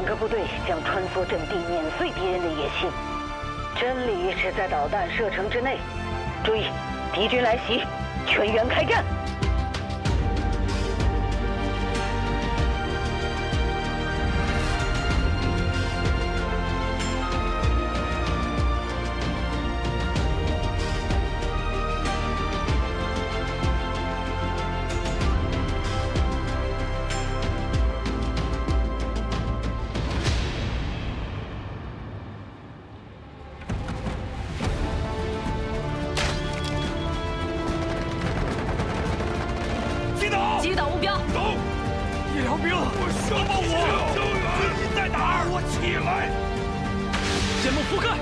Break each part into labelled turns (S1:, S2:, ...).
S1: 2个部队将穿梭阵地碾碎敌人的野心。真理是在导弹射程之内。注意，敌军来袭，全员开战！
S2: 击倒目标！
S3: 走！医疗兵，什么我？军营在哪儿？我起来！
S4: 箭幕覆盖！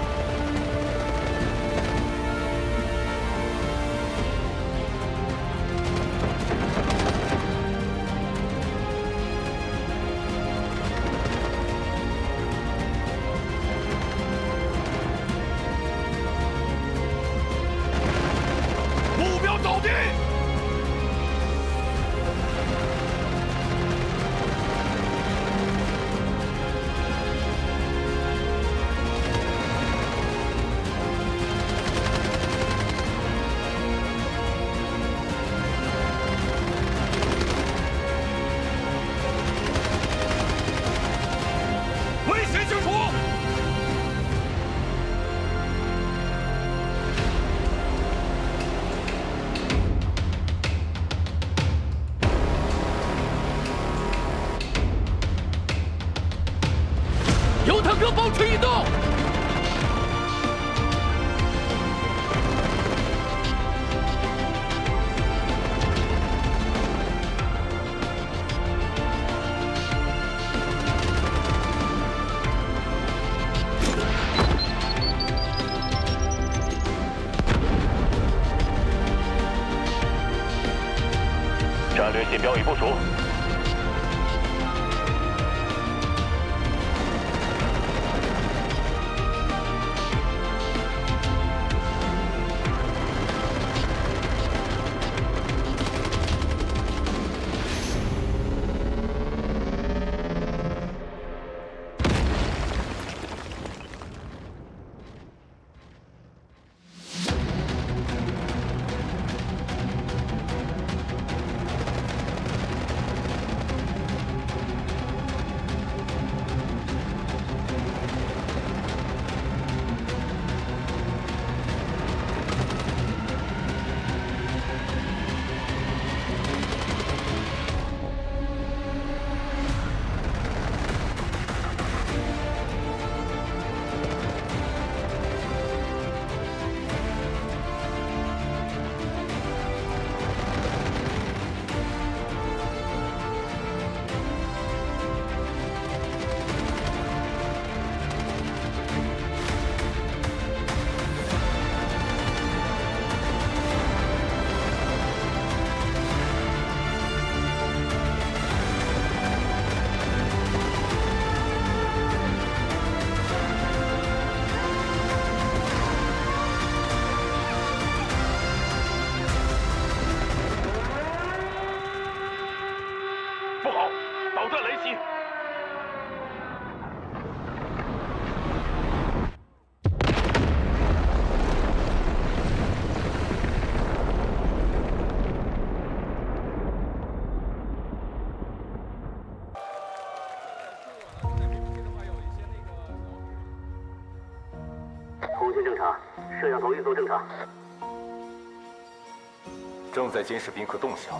S3: 目标倒地！
S4: 有坦克保持移动。
S3: 战略信标已部署。
S5: 通讯正常，摄像头运作正常。
S3: 正在监视宾客动向。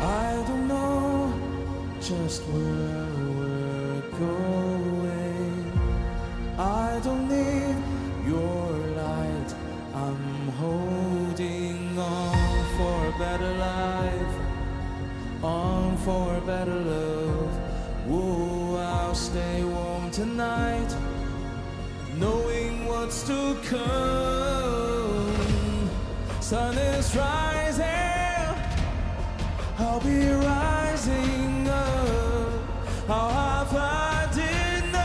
S6: I don't know just where we're going. I don't need your light. I'm holding on for a better life, on for a better love. Whoa, I'll stay warm tonight, knowing what's to come. Sun is rising. I'll be rising up. How I find enough.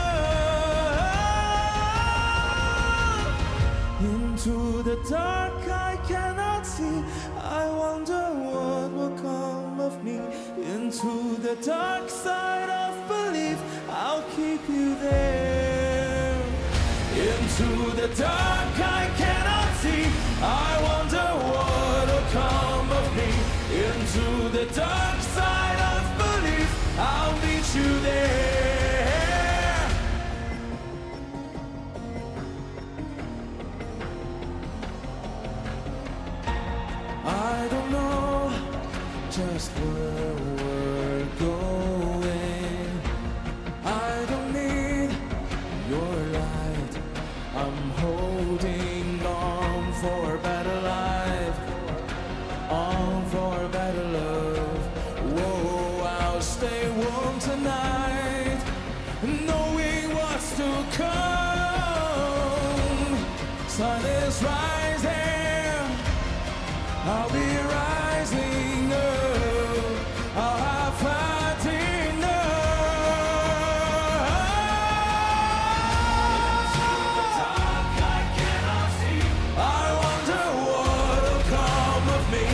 S6: Into the dark I cannot see. I wonder dark side of belief, I'll keep you there. Into the dark I cannot see, I wonder what'll come of me. Into the dark side of belief, I'll meet you there. I don't know just where we're going. I don't need your light. I'm holding on for a better life, on for a better love. Whoa, I'll stay warm tonight, knowing what's to come. Sun is rising, I'll be rising up. I'll have had enough. Into the dark I cannot see, I wonder what'll come of me.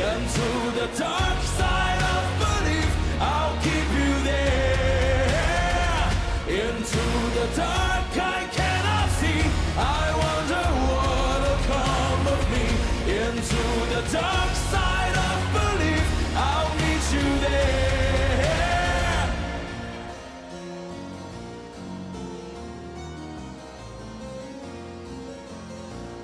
S6: Into the dark side of belief, I'll keep you there. Into the dark I cannot see, I wonder what'll come of me. Into the dark side of belief, I'll meet you there.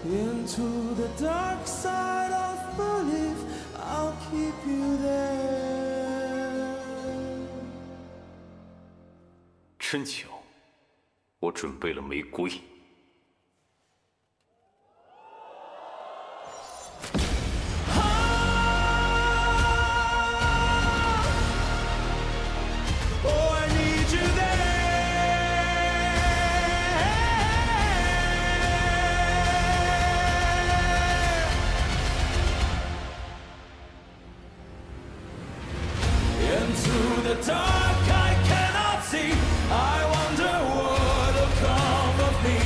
S6: Into the dark side of belief, I'll keep you there.
S3: 真巧，我准备了玫瑰。
S6: Oh, I need you there. Into the dark I cannot see, I wonder what'll come of me.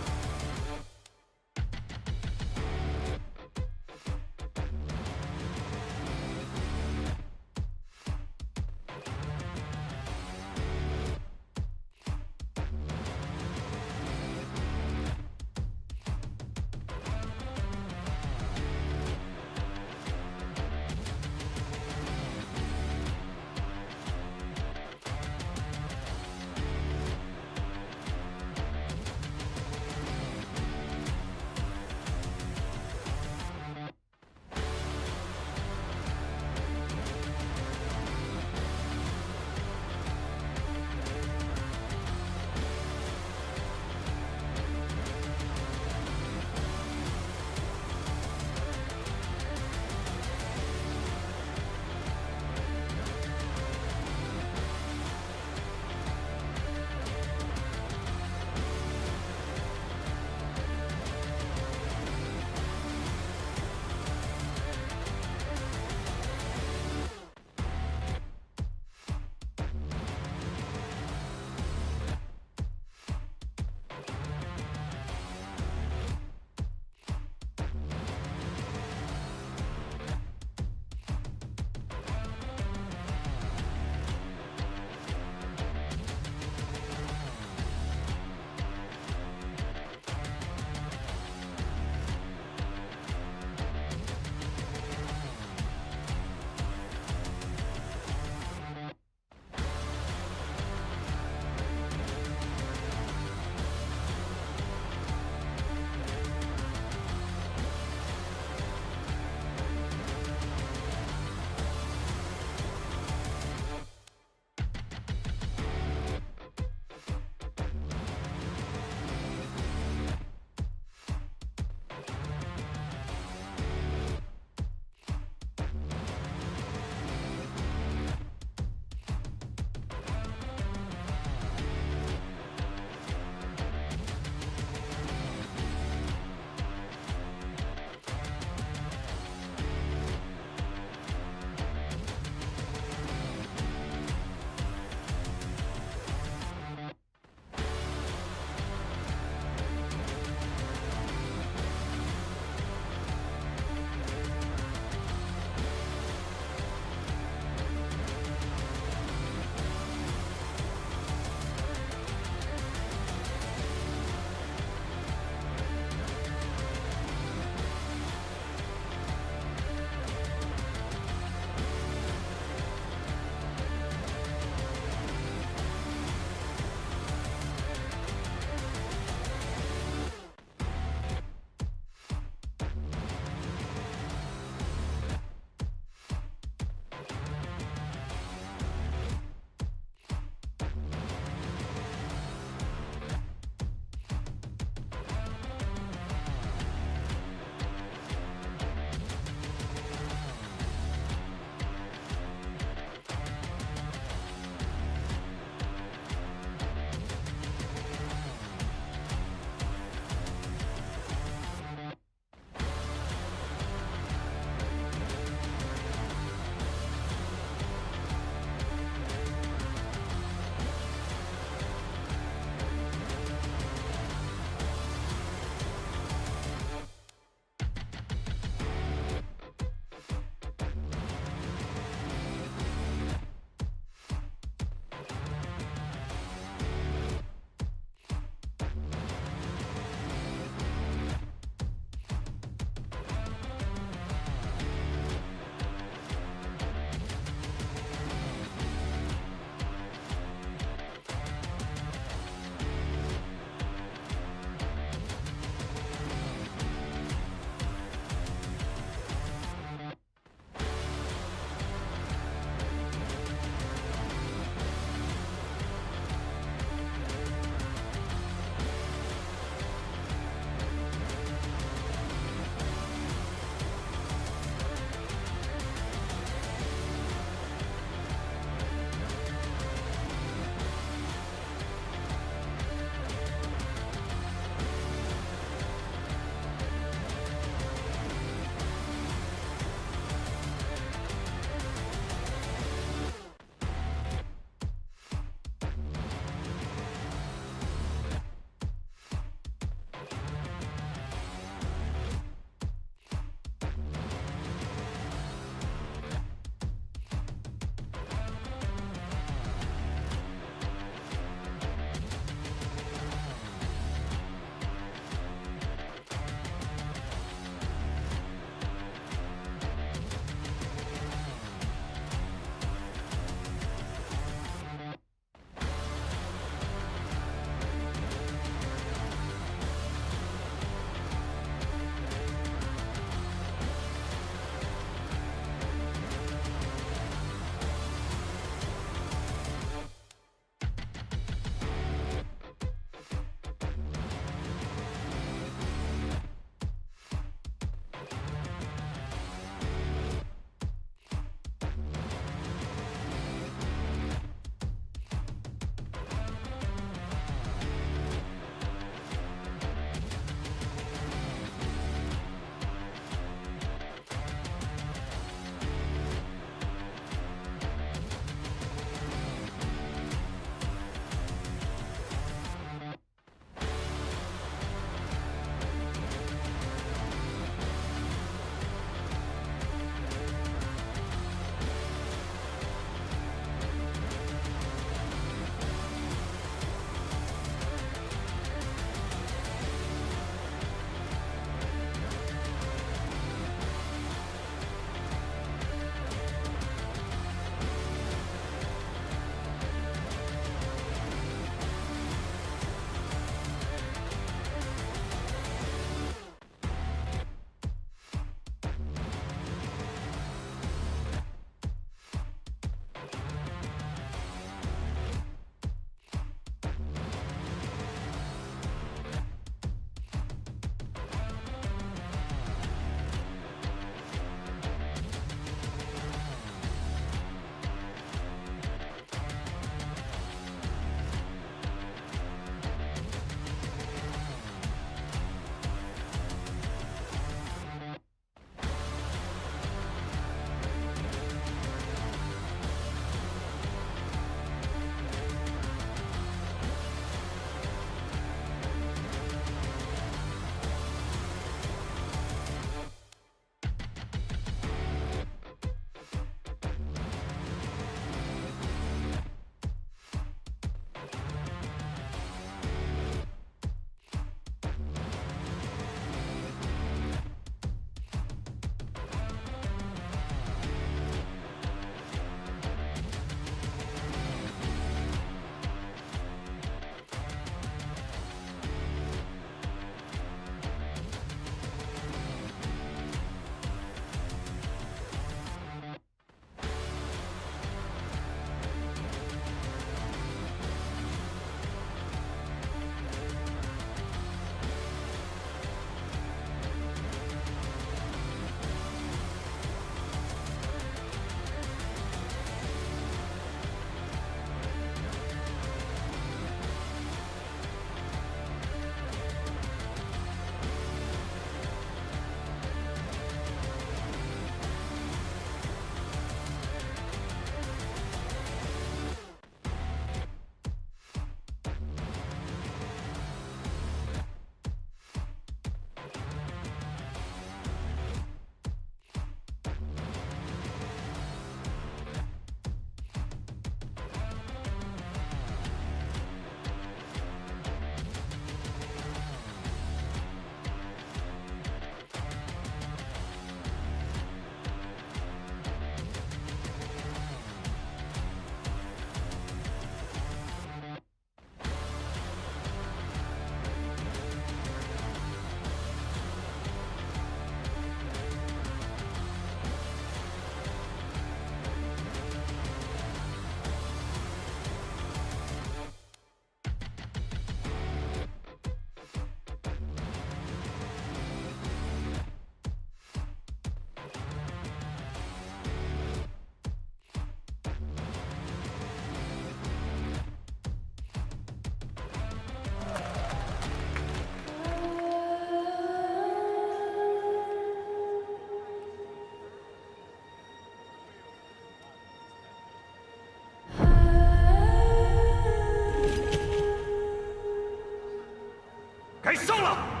S3: 该上了。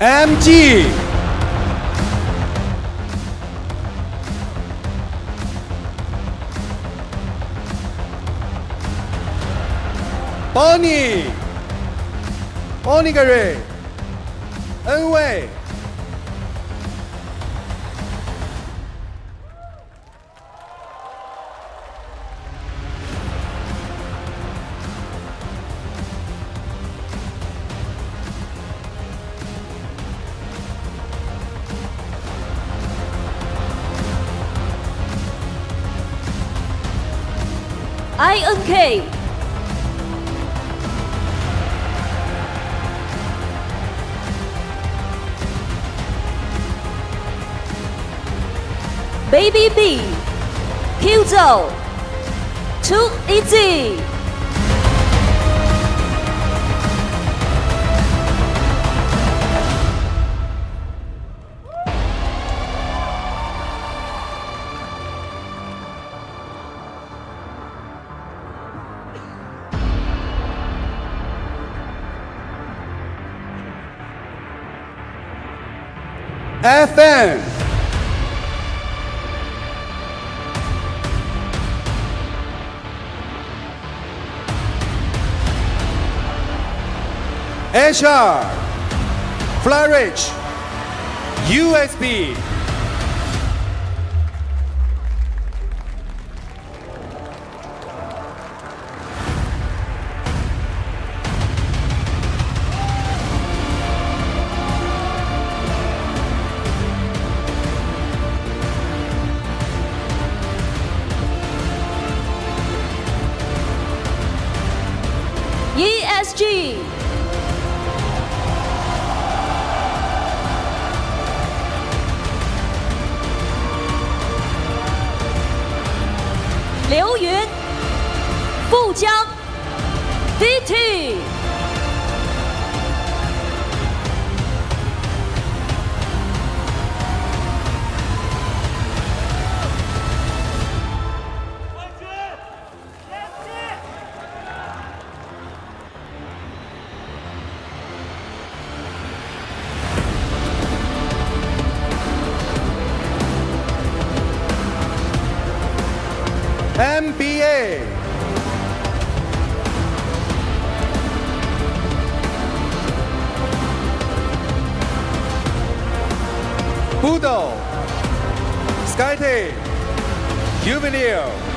S7: MG Bonnie 格瑞恩卫
S2: INK Baby B Hangzhou Too easy
S7: FN HR Flourish USB
S2: ESG刘云富江 DT
S7: MBA Budo Skyte Juvenile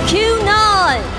S2: Q9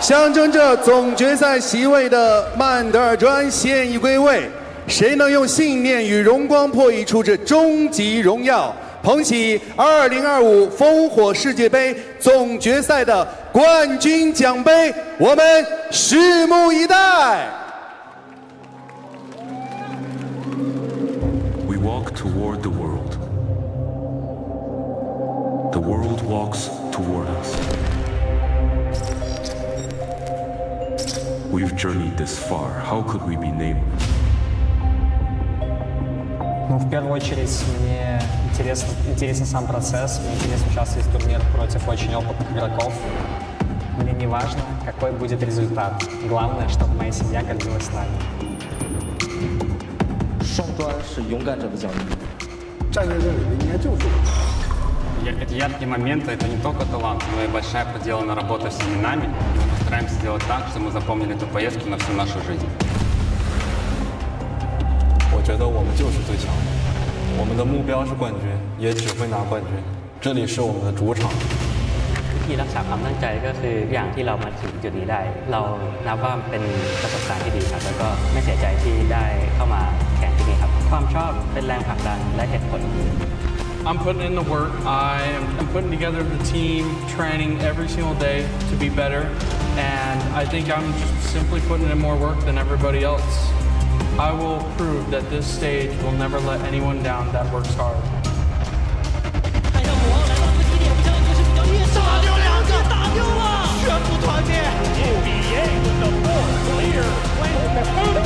S7: 象征着总决赛席位的曼德尔专现已归位，谁能用信念与荣光破译出这终极荣耀，捧起2025烽火世界杯总决赛的冠军奖杯？我们拭目以待。
S8: We walk toward the world. The world walks toward us. We've journeyed this far. How could we be nameless?
S9: Ну, в первую очередь, мне интересен сам процесс, мне интересно участвовать в турнирах против очень опытных игроков. Мне не важно, какой будет результат. Главное, чтобы моя семья гордилась с нами.
S10: 双端是勇敢者的奖励。
S11: 战略这里应该就是我。
S9: Эти яркие моменты — это не только талант, но и большая проделанная работа всеми нами. Мы стараемся сделать так, что мы запомнили эту поездку на всю нашу жизнь.
S12: 我觉得我们就是最强的，我们的目标是冠军，也只会拿冠军。这里是我们的主场。
S13: วิธีรักษาความตั้งใจก็คืออย่างที่เรามาถึงจุดนี้ได้เรานับว่าเป็นประสบการณ์ที่ดีครับแล้วก็ไม่เสียใจที่ได้เข้ามาแข่งที่นี่ครับความชอบเป็นแรงผลักดันและเหตุผล
S14: I'm putting in the work. I'm putting together the team, training every single day to be better, and I think I'm just simply putting in more work than everybody else. I will prove that this stage will never let anyone down that works hard.
S3: 大丢两个，大丢了！全部团结。NBA with the fourth clear.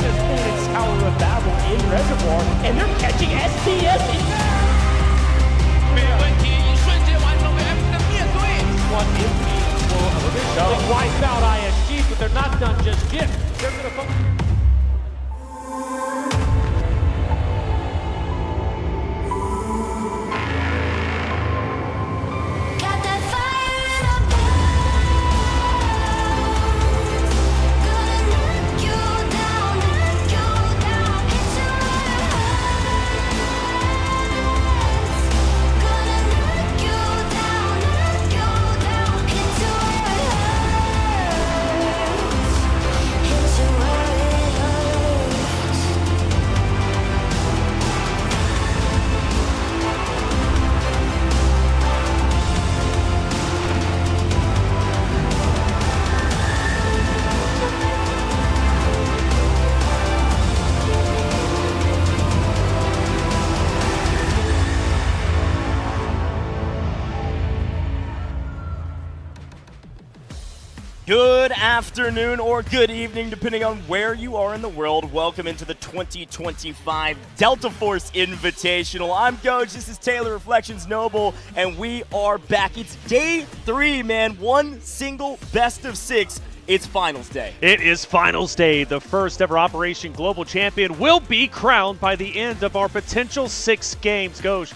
S3: This Phoenix Tower of Babel in Reservoir, and they're catching STS in there. 没问题，一瞬间完成 M 的面对。One is meaningful of a big show. They wiped out ISG, but they're not done just yet. They're going to focus.
S15: Good afternoon or good evening, depending on where you are in the world. Welcome into the 2025 Delta Force Invitational. I'm Goj, this is Taylor Reflections Noble, and we are back. It's day 3, man. One single best of 6. It's finals day.
S16: It is finals day. The first ever Operation Global Champion will be crowned by the end of our potential 6 games. Goj,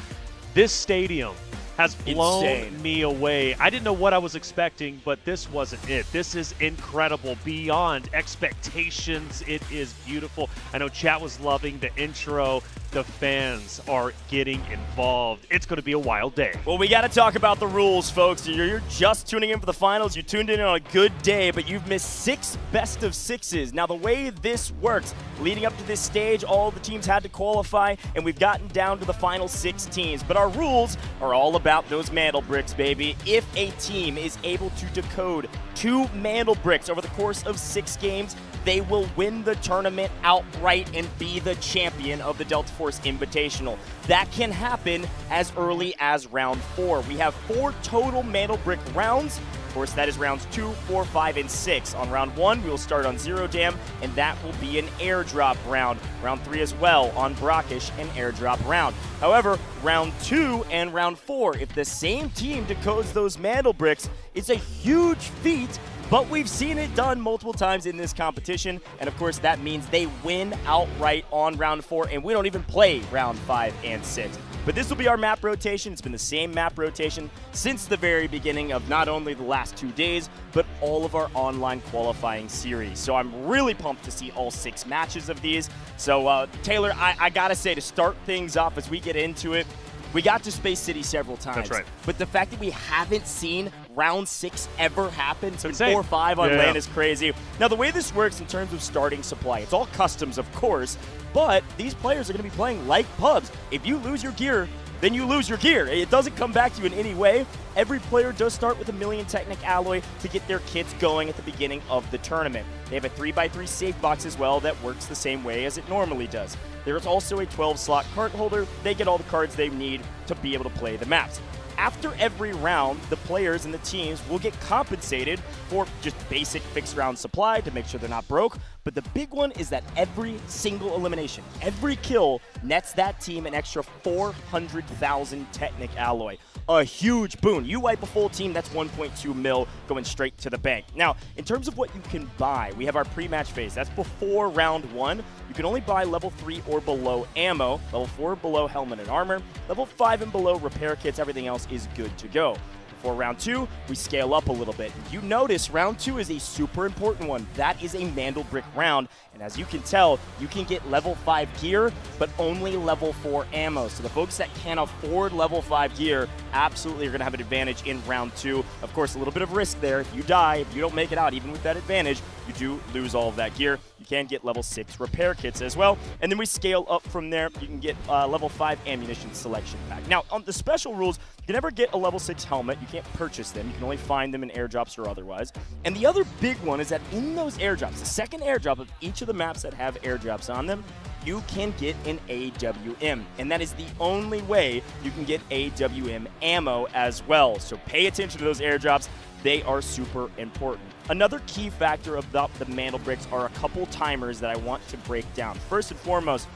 S16: this stadium has blown me away. I didn't know what I was expecting, but this wasn't it. This is incredible, beyond expectations. It is beautiful. I know chat was loving the intro. The fans are getting involved. It's going to be a wild day.
S15: Well, we got to talk about the rules, folks. You're just tuning in for the finals. You tuned in on a good day, but you've missed 6 best of 6s. Now, the way this works, leading up to this stage, all the teams had to qualify, and we've gotten down to the final 6 teams. But our rules are all about those mantle bricks, baby. If a team is able to decode 2 mantle bricks over the course of 6 games, they will win the tournament outright and be the champion of the Delta Force Invitational. That can happen as early as round 4. We have 4 total mantle brick rounds. Of course, that is rounds 2, 4, 5, and 6. On round 1, we will start on Zero Dam, and that will be an airdrop round. Round 3 as well on Brakkesh, an airdrop round. However, round 2 and round 4, if the same team decodes those mantle bricks, it's a huge feat. But we've seen it done multiple times in this competition, and of course that means they win outright on round 4, and we don't even play round 5 and 6. But this will be our map rotation. It's been the same map rotation since the very beginning of not only the last 2 days, but all of our online qualifying series. So I'm really pumped to see all 6 matches of these. So Taylor, I gotta say, to start things off as we get into it, we got to Space City several times.
S16: That's right.
S15: But the fact that we haven't seen round 6 ever happened. So 4
S16: insane.
S15: or 5 on
S16: Yeah.
S15: land is crazy. Now, the way this works in terms of starting supply, it's all customs, of course, but these players are going to be playing like pubs. If you lose your gear, then you lose your gear. It doesn't come back to you in any way. Every player does start with a million Technic alloy to get their kits going at the beginning of the tournament. They have a 3x3 safe box as well that works the same way as it normally does. There's also a 12-slot card holder. They get all the cards they need to be able to play the maps. After every round, the players and the teams will get compensated for just basic fixed round supply to make sure they're not broke. But the big one is that every single elimination, every kill nets that team an extra 400,000 Technic alloy. A huge boon. You wipe a full team, that's 1.2 mil going straight to the bank. Now, in terms of what you can buy, we have our pre-match phase. That's before round 1. You can only buy level 3 or below ammo, level 4 or below helmet and armor, level 5 and below repair kits. Everything else is good to go. For round 2, we scale up a little bit. You notice round 2 is a super important one. That is a Mandelbrick round, and as you can tell, you can get level 5 gear, but only level 4 ammo. So the folks that can afford level 5 gear absolutely are going to have an advantage in round 2. Of course, a little bit of risk there. If you die, if you don't make it out, even with that advantage, you do lose all of that gear. You can get level 6 repair kits as well, and then we scale up from there. You can get level 5 ammunition selection pack. Now, on the special rules, you can never get a level 6 helmet. You can't purchase them. You can only find them in airdrops or otherwise. And the other big one is that in those airdrops, the second airdrop of each of the maps that have airdrops on them, you can get an AWM. And that is the only way you can get AWM ammo as well. So pay attention to those airdrops. They are super important. Another key factor about the Mandelbricks are a couple timers that I want to break down. First and foremost,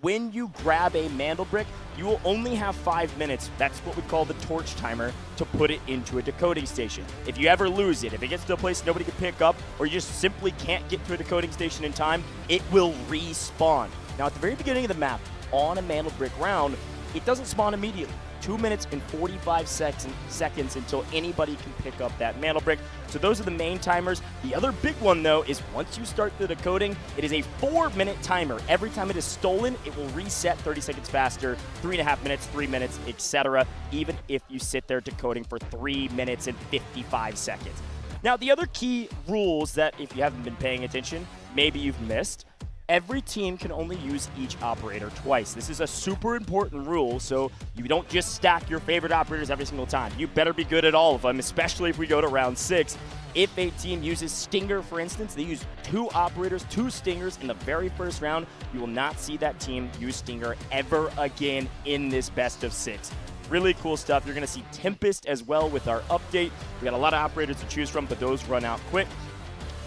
S15: when you grab a Mandelbrick, you will only have 5 minutes. That's what we call the torch timer to put it into a decoding station. If you ever lose it, if it gets to a place nobody can pick up, or you just simply can't get to a decoding station in time, it will respawn. Now, at the very beginning of the map, on a Mandelbrick round, it doesn't spawn immediately. 2 minutes and 45 seconds until anybody can pick up that Mandelbrick. So those are the main timers. The other big one, though, is once you start the decoding, it is a 4-minute timer. Every time it is stolen, it will reset 30 seconds faster, 3.5 minutes, 3 minutes, etc., even if you sit there decoding for 3 minutes and 55 seconds. Now, the other key rules that, if you haven't been paying attention, maybe you've missed, every team can only use each operator twice. This is a super important rule, so you don't just stack your favorite operators every single time. You better be good at all of them, especially if we go to round 6. If a team uses Stinger, for instance, they use 2 operators, 2 Stingers in the very first round, you will not see that team use Stinger ever again in this best of 6. Really cool stuff. You're going to see Tempest as well with our update. We got a lot of operators to choose from, but those run out quick.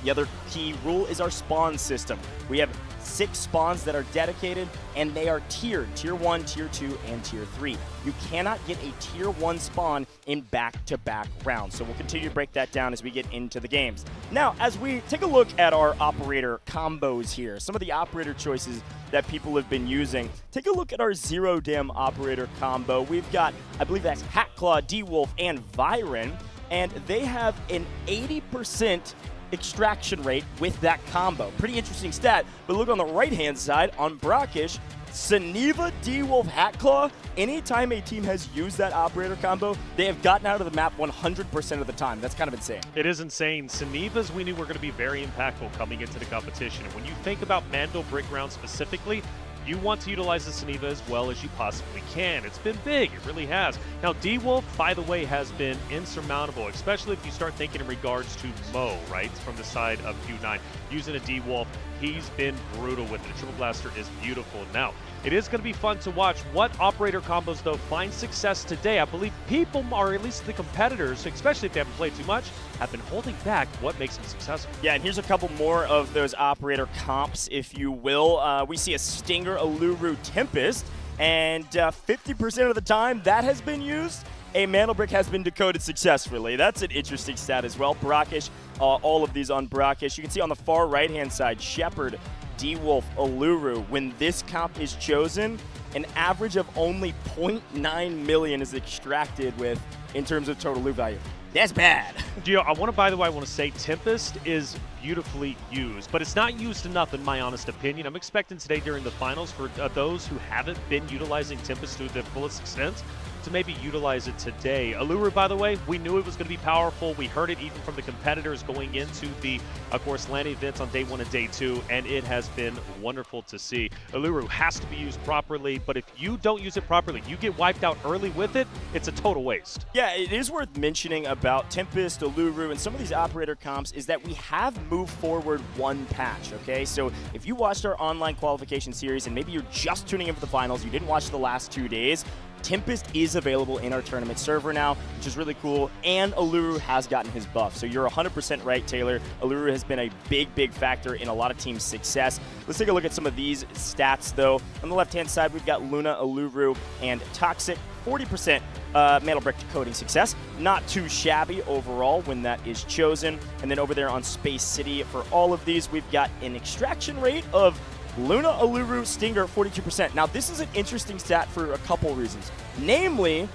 S15: The other key rule is our spawn system. We have 6 spawns that are dedicated, and they are tiered, Tier 1, Tier 2, and Tier 3. You cannot get a Tier 1 spawn in back-to-back rounds, so we'll continue to break that down as we get into the games. Now, as we take a look at our operator combos here, some of the operator choices that people have been using, take a look at our Zero Dam operator combo. We've got, I believe that's Hatclaw, D-Wolf, and Viren, and they have an 80% extraction rate with that combo. Pretty interesting stat, but look on the right-hand side, on Brakkesh, Saniva, D-Wolf, Hatclaw, anytime a team has used that operator combo, they have gotten out of the map 100% of the time. That's kind of insane.
S16: It is insane. Sanivas, we knew were going to be very impactful coming into the competition. And when you think about Mandelbrick round specifically, you want to utilize the Saniva as well as you possibly can. It's been big. It really has. Now, D-Wolf, by the way, has been insurmountable, especially if you start thinking in regards to Mo, right, from the side of Q9. Using a D-Wolf, he's been brutal with it. The Triple Blaster is beautiful. Now, it is going to be fun to watch what operator combos, though, find success today. I believe people, or at least the competitors, especially if they haven't played too much, have been holding back what makes them successful.
S15: Yeah, and here's a couple more of those operator comps, if you will. We see a Stinger, Uluru, Tempest, and 50% of the time that has been used, a Mandelbrick has been decoded successfully. That's an interesting stat as well. Brakkesh, all of these on Brakkesh. You can see on the far right-hand side, Shepard, D-Wolf, Uluru. When this comp is chosen, an average of only 0.9 million is extracted with in terms of total loot value. That's bad.
S16: Gio, I want to say Tempest is beautifully used, but it's not used enough in my honest opinion. I'm expecting today during the finals for those who haven't been utilizing Tempest to the fullest extent to maybe utilize it today. Uluru, by the way, we knew it was going to be powerful. We heard it even from the competitors going into the, of course, landing events on day 1 and day 2, and it has been wonderful to see. Uluru has to be used properly, but if you don't use it properly, you get wiped out early with it, it's a total waste.
S15: Yeah, it is worth mentioning about Tempest, Uluru, and some of these operator comps is that we have moved forward one patch, okay? So if you watched our online qualification series and maybe you're just tuning in for the finals, you didn't watch the last 2 days, Tempest is available in our tournament server now, which is really cool, and Uluru has gotten his buff. So you're 100% right, Taylor. Uluru has been a big factor in a lot of teams' success. Let's take a look at some of these stats, though. On the left-hand side, we've got Luna, Uluru, and Toxic. 40% Mantle Brick decoding success. Not too shabby overall when that is chosen. And then over there on Space City, for all of these, we've got an extraction rate of Luna, Uluru, Stinger, 42%. Now, this is an interesting stat for a couple reasons. Namely,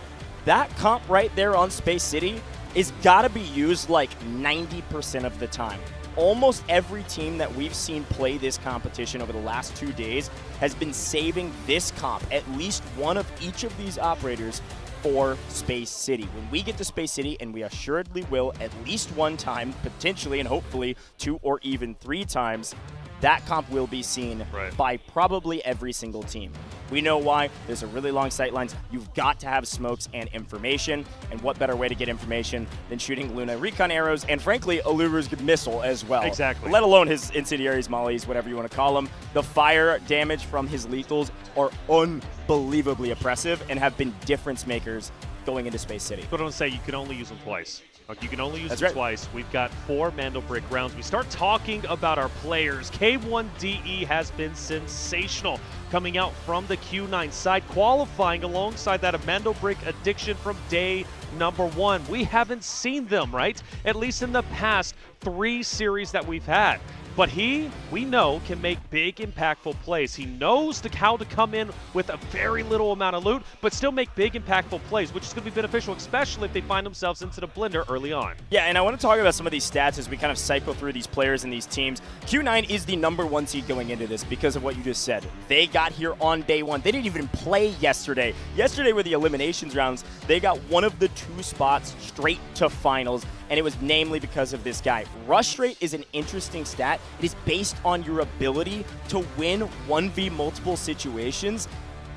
S15: that comp right there on Space City is gotta be used like 90% of the time. Almost every team that we've seen play this competition over the last 2 days has been saving this comp, at least one of each of these operators, for Space City. When we get to Space City, and we assuredly will at least one time, potentially and hopefully 2 or even 3 times, that comp will be seen by probably every single team. We know why. There's a really long sight lines. You've got to have smokes and information, and what better way to get information than shooting Luna recon arrows, and frankly, Uluru's missile as well.
S16: Exactly.
S15: Let alone his incendiaries, mollies, whatever you want to call them. The fire damage from his lethals are unbelievably oppressive and have been difference makers going into Space City.
S16: But don't say you can only use them twice. You can only use
S15: That's
S16: them
S15: right.
S16: twice. We've got 4 Mandel Brick rounds. We start talking about our players. K1DE has been sensational coming out from the Q9 side, qualifying alongside that Mandel Brick addiction from day number 1. We haven't seen them, right? At least in the past 3 series that we've had. But he, we know, can make big, impactful plays. He knows how to come in with a very little amount of loot, but still make big, impactful plays, which is going to be beneficial, especially if they find themselves into the blender early on.
S15: Yeah, and I want to talk about some of these stats as we kind of cycle through these players and these teams. Q9 is the #1 seed going into this because of what you just said. They got here on day 1. They didn't even play yesterday. Yesterday were the eliminations rounds. They got one of the 2 spots straight to finals, and it was namely because of this guy. Rush rate is an interesting stat. It is based on your ability to win 1v multiple situations.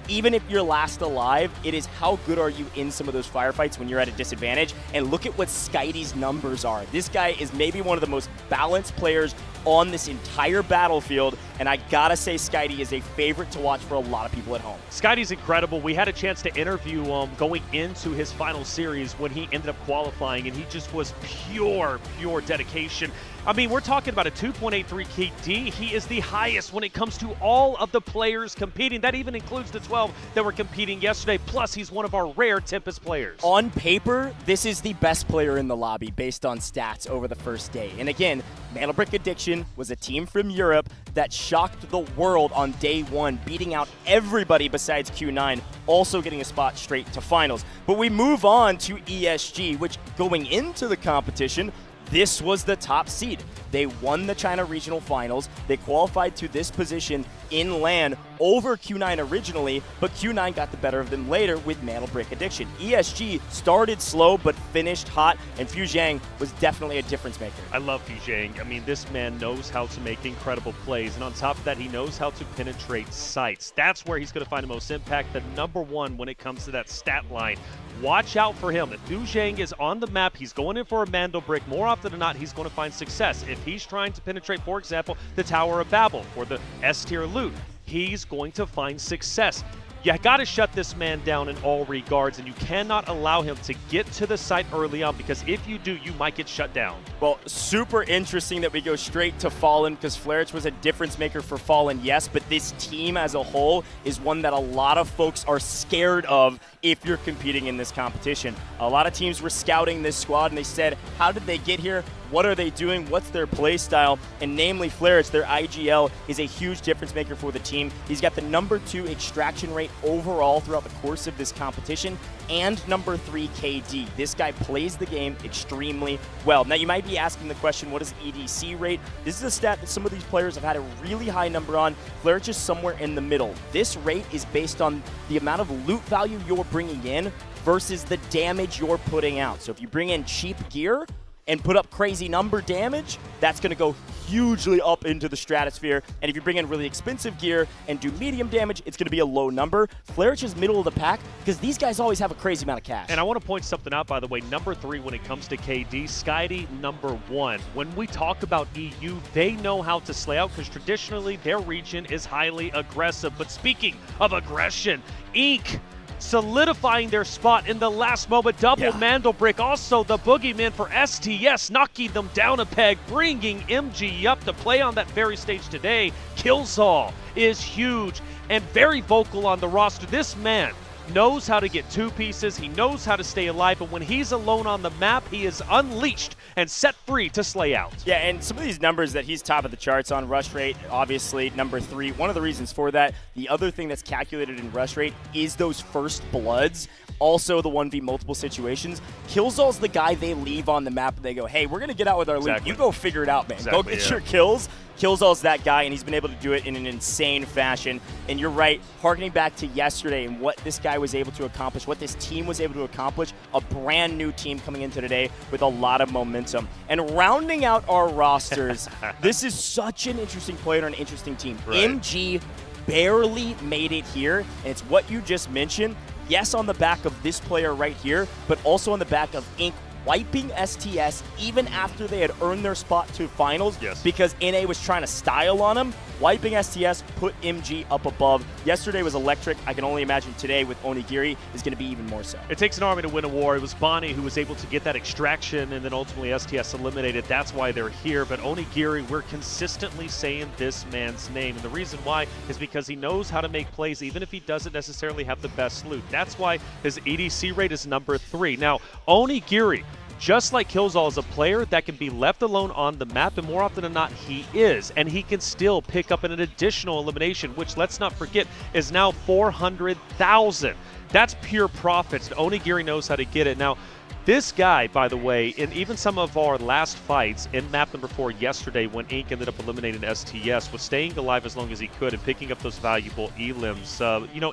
S15: Even if you're last alive, it is how good are you in some of those firefights when you're at a disadvantage. And look at what Skydie's numbers are. This guy is maybe one of the most balanced players on this entire battlefield, and I gotta say Skydie is a favorite to watch for a lot of people at home.
S16: Skydie's incredible. We had a chance to interview him going into his final series when he ended up qualifying, and he just was pure dedication. I mean, we're talking about a 2.83 KD. He is the highest when it comes to all of the players competing. That even includes the 12 that were competing yesterday, plus he's one of our rare Tempest players.
S15: On paper, this is the best player in the lobby based on stats over the first day. And again, Mantle Brick Addiction was a team from Europe that shocked the world on day 1, beating out everybody besides Q9, also getting a spot straight to finals. But we move on to ESG, which going into the competition, this was the top seed. They won the China Regional Finals. They qualified to this position in LAN over Q9 originally, but Q9 got the better of them later with Mantle Brick Addiction. ESG started slow but finished hot, and Fu Zhang was definitely a difference maker.
S16: I love Fu Zhang. I mean, this man knows how to make incredible plays, and on top of that, he knows how to penetrate sites. That's where he's going to find the most impact, the #1 when it comes to that stat line. Watch out for him. If Fu Zhang is on the map, he's going in for a Mandel Brick. More often than not, he's going to find success. If he's trying to penetrate, for example, the Tower of Babel or the S-tier loot, he's going to find success. You got to shut this man down in all regards, and you cannot allow him to get to the site early on, because if you do, you might get shut down.
S15: Well, super interesting that we go straight to Fallen, because Flarich was a difference maker for Fallen, yes, but this team as a whole is one that a lot of folks are scared of if you're competing in this competition. A lot of teams were scouting this squad, and they said, how did they get here? What are they doing? What's their play style? And namely, Flairich, their IGL, is a huge difference maker for the team. He's got the #2 extraction rate overall throughout the course of this competition, and #3 KD. This guy plays the game extremely well. Now, you might be asking the question, what is EDC rate? This is a stat that some of these players have had a really high number on. Flairich is somewhere in the middle. This rate is based on the amount of loot value you're bringing in versus the damage you're putting out. So if you bring in cheap gear and put up crazy number damage, that's going to go hugely up into the stratosphere. And if you bring in really expensive gear and do medium damage, it's going to be a low number. Flairich is middle of the pack because these guys always have a crazy amount of cash.
S16: And I want to point something out, by the way. #3 when it comes to KD, Skydie #1. When we talk about EU, they know how to slay out because traditionally their region is highly aggressive. But speaking of aggression, Inc. solidifying their spot in the last moment. Double Mandel Brick. Also the boogeyman for STS, knocking them down a peg, bringing MG up to play on that very stage today. Killzall is huge and very vocal on the roster. This man knows how to get two pieces. He knows how to stay alive, but when he's alone on the map, he is unleashed and set free to slay out.
S15: Yeah, and some of these numbers that he's top of the charts on, rush rate, obviously, #3. One of the reasons for that, the other thing that's calculated in rush rate is those first bloods. Also the 1v multiple situations. Killzall's the guy they leave on the map and they go, hey, we're going to get out with our loot. You go figure it out, man. Go get your kills. Killzall's that guy, and he's been able to do it in an insane fashion. And you're right, harkening back to yesterday and what this guy was able to accomplish, what this team was able to accomplish, a brand new team coming into today with a lot of momentum. And rounding out our rosters, this is such an interesting player and an interesting team.
S16: Right.
S15: MG barely made it here, and it's what you just mentioned. Yes, on the back of this player right here, but also on the back of Inc. wiping STS even after they had earned their spot to finals because NA was trying to style on them. Wiping STS put MG up above. Yesterday was electric. I can only imagine today with Onigiri is going to be even more so.
S16: It takes an army to win a war. It was Bonnie who was able to get that extraction and then ultimately STS eliminated. That's why they're here. But Onigiri, we're consistently saying this man's name. And the reason why is because he knows how to make plays even if he doesn't necessarily have the best loot. That's why his EDC rate is #3. Now, Onigiri, just like Killzall, is a player that can be left alone on the map, and more often than not, he is. And he can still pick up an additional elimination, which, let's not forget, is now 400,000. That's pure profits. Onigiri knows how to get it. Now, this guy, by the way, in even some of our last fights in map #4 yesterday when Inc. ended up eliminating STS, was staying alive as long as he could and picking up those valuable elims.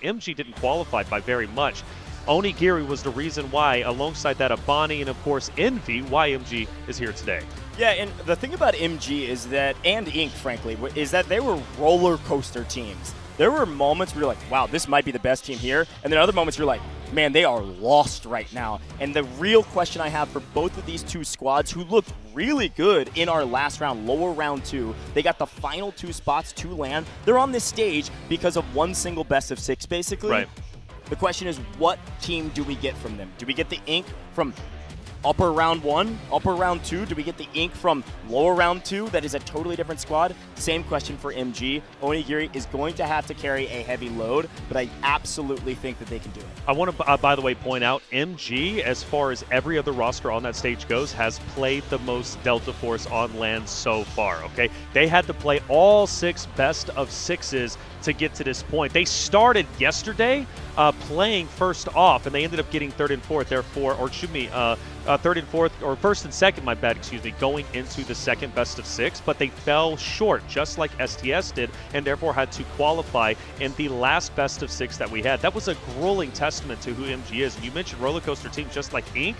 S16: MG didn't qualify by very much. Onigiri was the reason why, alongside that, Abani and, of course, Envy, why MG is here today.
S15: Yeah, and the thing about MG is that, and Inc., frankly, is that they were roller coaster teams. There were moments where you're like, wow, this might be the best team here. And then other moments you're like, man, they are lost right now. And the real question I have for both of these two squads who looked really good in our last round, lower round 2, they got the final 2 spots to land. They're on this stage because of one single best of 6, basically.
S16: Right.
S15: The question is, what team do we get from them? Do we get the Inc. from upper round 1, upper round 2? Do we get the Inc. from lower round 2? That is a totally different squad. Same question for MG. Onigiri is going to have to carry a heavy load, but I absolutely think that they can do it.
S16: I want to, by the way, point out MG, as far as every other roster on that stage goes, has played the most Delta Force on land so far, okay? They had to play all 6 best of 6s to get to this point. They started yesterday playing first off, and they ended up getting 3rd and 4th, therefore, or excuse me, 3rd and 4th, or 1st and 2nd, my bad, excuse me, going into the 2nd best of 6, but they fell short, just like STS did, and therefore had to qualify in the last best of 6 that we had. That was a grueling testament to who MG is. And you mentioned roller coaster teams just like Inc.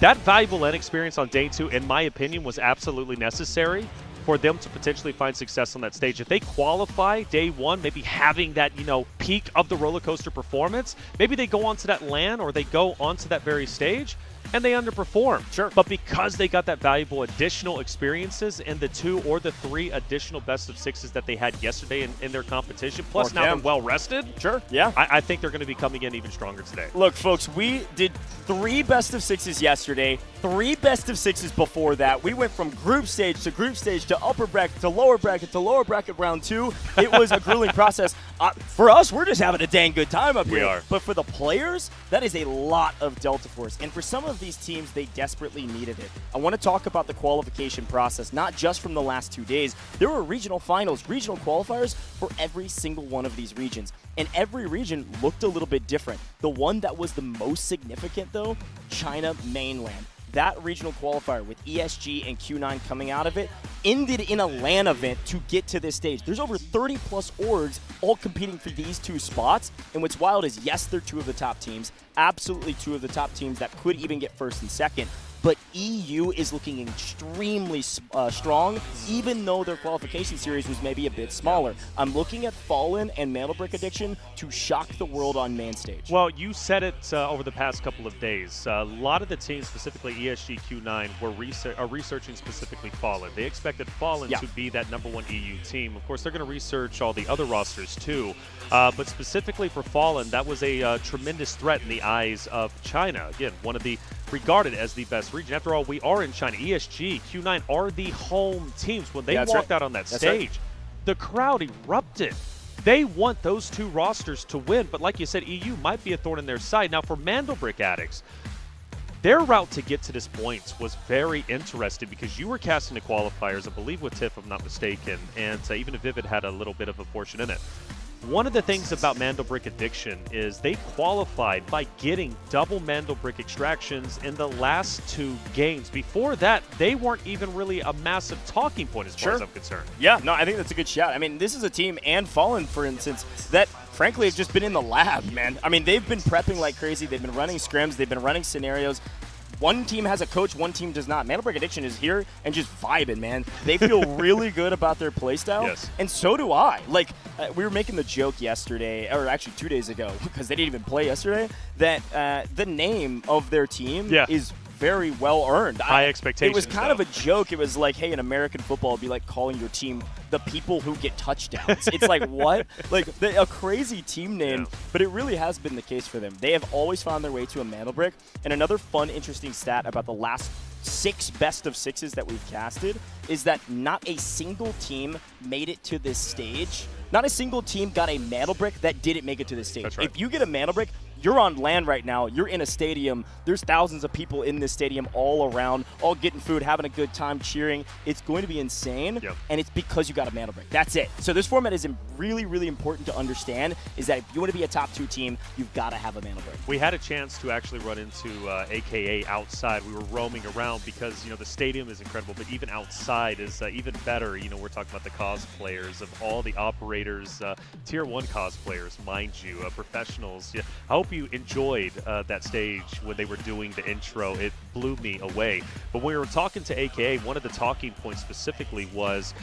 S16: That valuable land experience on day 2, in my opinion, was absolutely necessary for them to potentially find success on that stage. If they qualify day 1, maybe having that, peak of the roller coaster performance, maybe they go onto that LAN or they go onto that very stage and they underperform.
S15: Sure.
S16: But because they got that valuable additional experiences in the 2 or the 3 additional best of 6s that they had yesterday in their competition, plus now they're well rested.
S15: Sure, yeah.
S16: I think they're going to be coming in even stronger today.
S15: Look, folks, we did 3 best of 6s yesterday, 3 best of 6s before that. We went from group stage to upper bracket to lower bracket round 2. It was a grueling process. For us, we're just having a dang good time up here.
S16: We are.
S15: But for the players, that is a lot of Delta Force. And for some of these teams, they desperately needed it. I want to talk about the qualification process, not just from the last 2 days. There were regional finals, regional qualifiers for every single one of these regions. And every region looked a little bit different. The one that was the most significant, though, China mainland. That regional qualifier with ESG and Q9 coming out of it ended in a LAN event to get to this stage. There's over 30 plus orgs all competing for these 2 spots. And what's wild is, yes, they're 2 of the top teams, absolutely 2 of the top teams that could even get first and second. But EU is looking extremely strong, even though their qualification series was maybe a bit smaller. I'm looking at Fallen and Mandelbrick Addiction to shock the world on main stage.
S16: Well, you said it over the past couple of days. A lot of the teams, specifically ESG Q9, are researching specifically Fallen. They expected Fallen to be that #1 EU team. Of course, they're going to research all the other rosters too. But specifically for Fallen, that was a tremendous threat in the eyes of China. Again, one of the regarded as the best region. After all, we are in China. ESG, Q9 are the home teams. When they walked out on that stage, the crowd erupted. They want those 2 rosters to win, but like you said, EU might be a thorn in their side. Now, for Mandelbrick Addicts, their route to get to this point was very interesting because you were casting the qualifiers, I believe with TIFF, if I'm not mistaken, and even Vivid had a little bit of a portion in it. One of the things about Mandelbrick Addiction is they qualified by getting double Mandelbrick extractions in the last 2 games. Before that, they weren't even really a massive talking point as far as I'm concerned.
S15: Yeah, no, I think that's a good shout. I mean, this is a team, and Fallen, for instance, that frankly have just been in the lab, man. I mean, they've been prepping like crazy. They've been running scrims. They've been running scenarios. One team has a coach, one team does not. Mandelbrick Addiction is here and just vibing, man. They feel really good about their playstyle, and so do I. Like, we were making the joke yesterday, or actually 2 days ago, because they didn't even play yesterday, that the name of their team is very well earned.
S16: High expectations.
S15: It was kind of a joke. It was like, hey, in American football, it'd be like calling your team the people who get touchdowns. It's like, what? Like, a crazy team name, but it really has been the case for them. They have always found their way to a Mandelbrick. And another fun, interesting stat about the last 6 best of 6s that we've casted is that not a single team made it to this stage. Not a single team got a Mandelbrick that didn't make it to this stage.
S16: That's right.
S15: If you get a Mandelbrick, you're on land right now. You're in a stadium. There's thousands of people in this stadium all around, all getting food, having a good time, cheering. It's going to be insane, and it's because you got a Mandelbrick. That's it. So this format is really, really important to understand, is that if you want to be a top 2 team, you've got to have a Mandelbrick.
S16: We had a chance to actually run into AKA outside. We were roaming around because, the stadium is incredible, but even outside is even better. We're talking about the cosplayers of all the operators, Tier 1 cosplayers, mind you, professionals. I hope you enjoyed that stage when they were doing the intro. It blew me away. But when we were talking to AKA, one of the talking points specifically was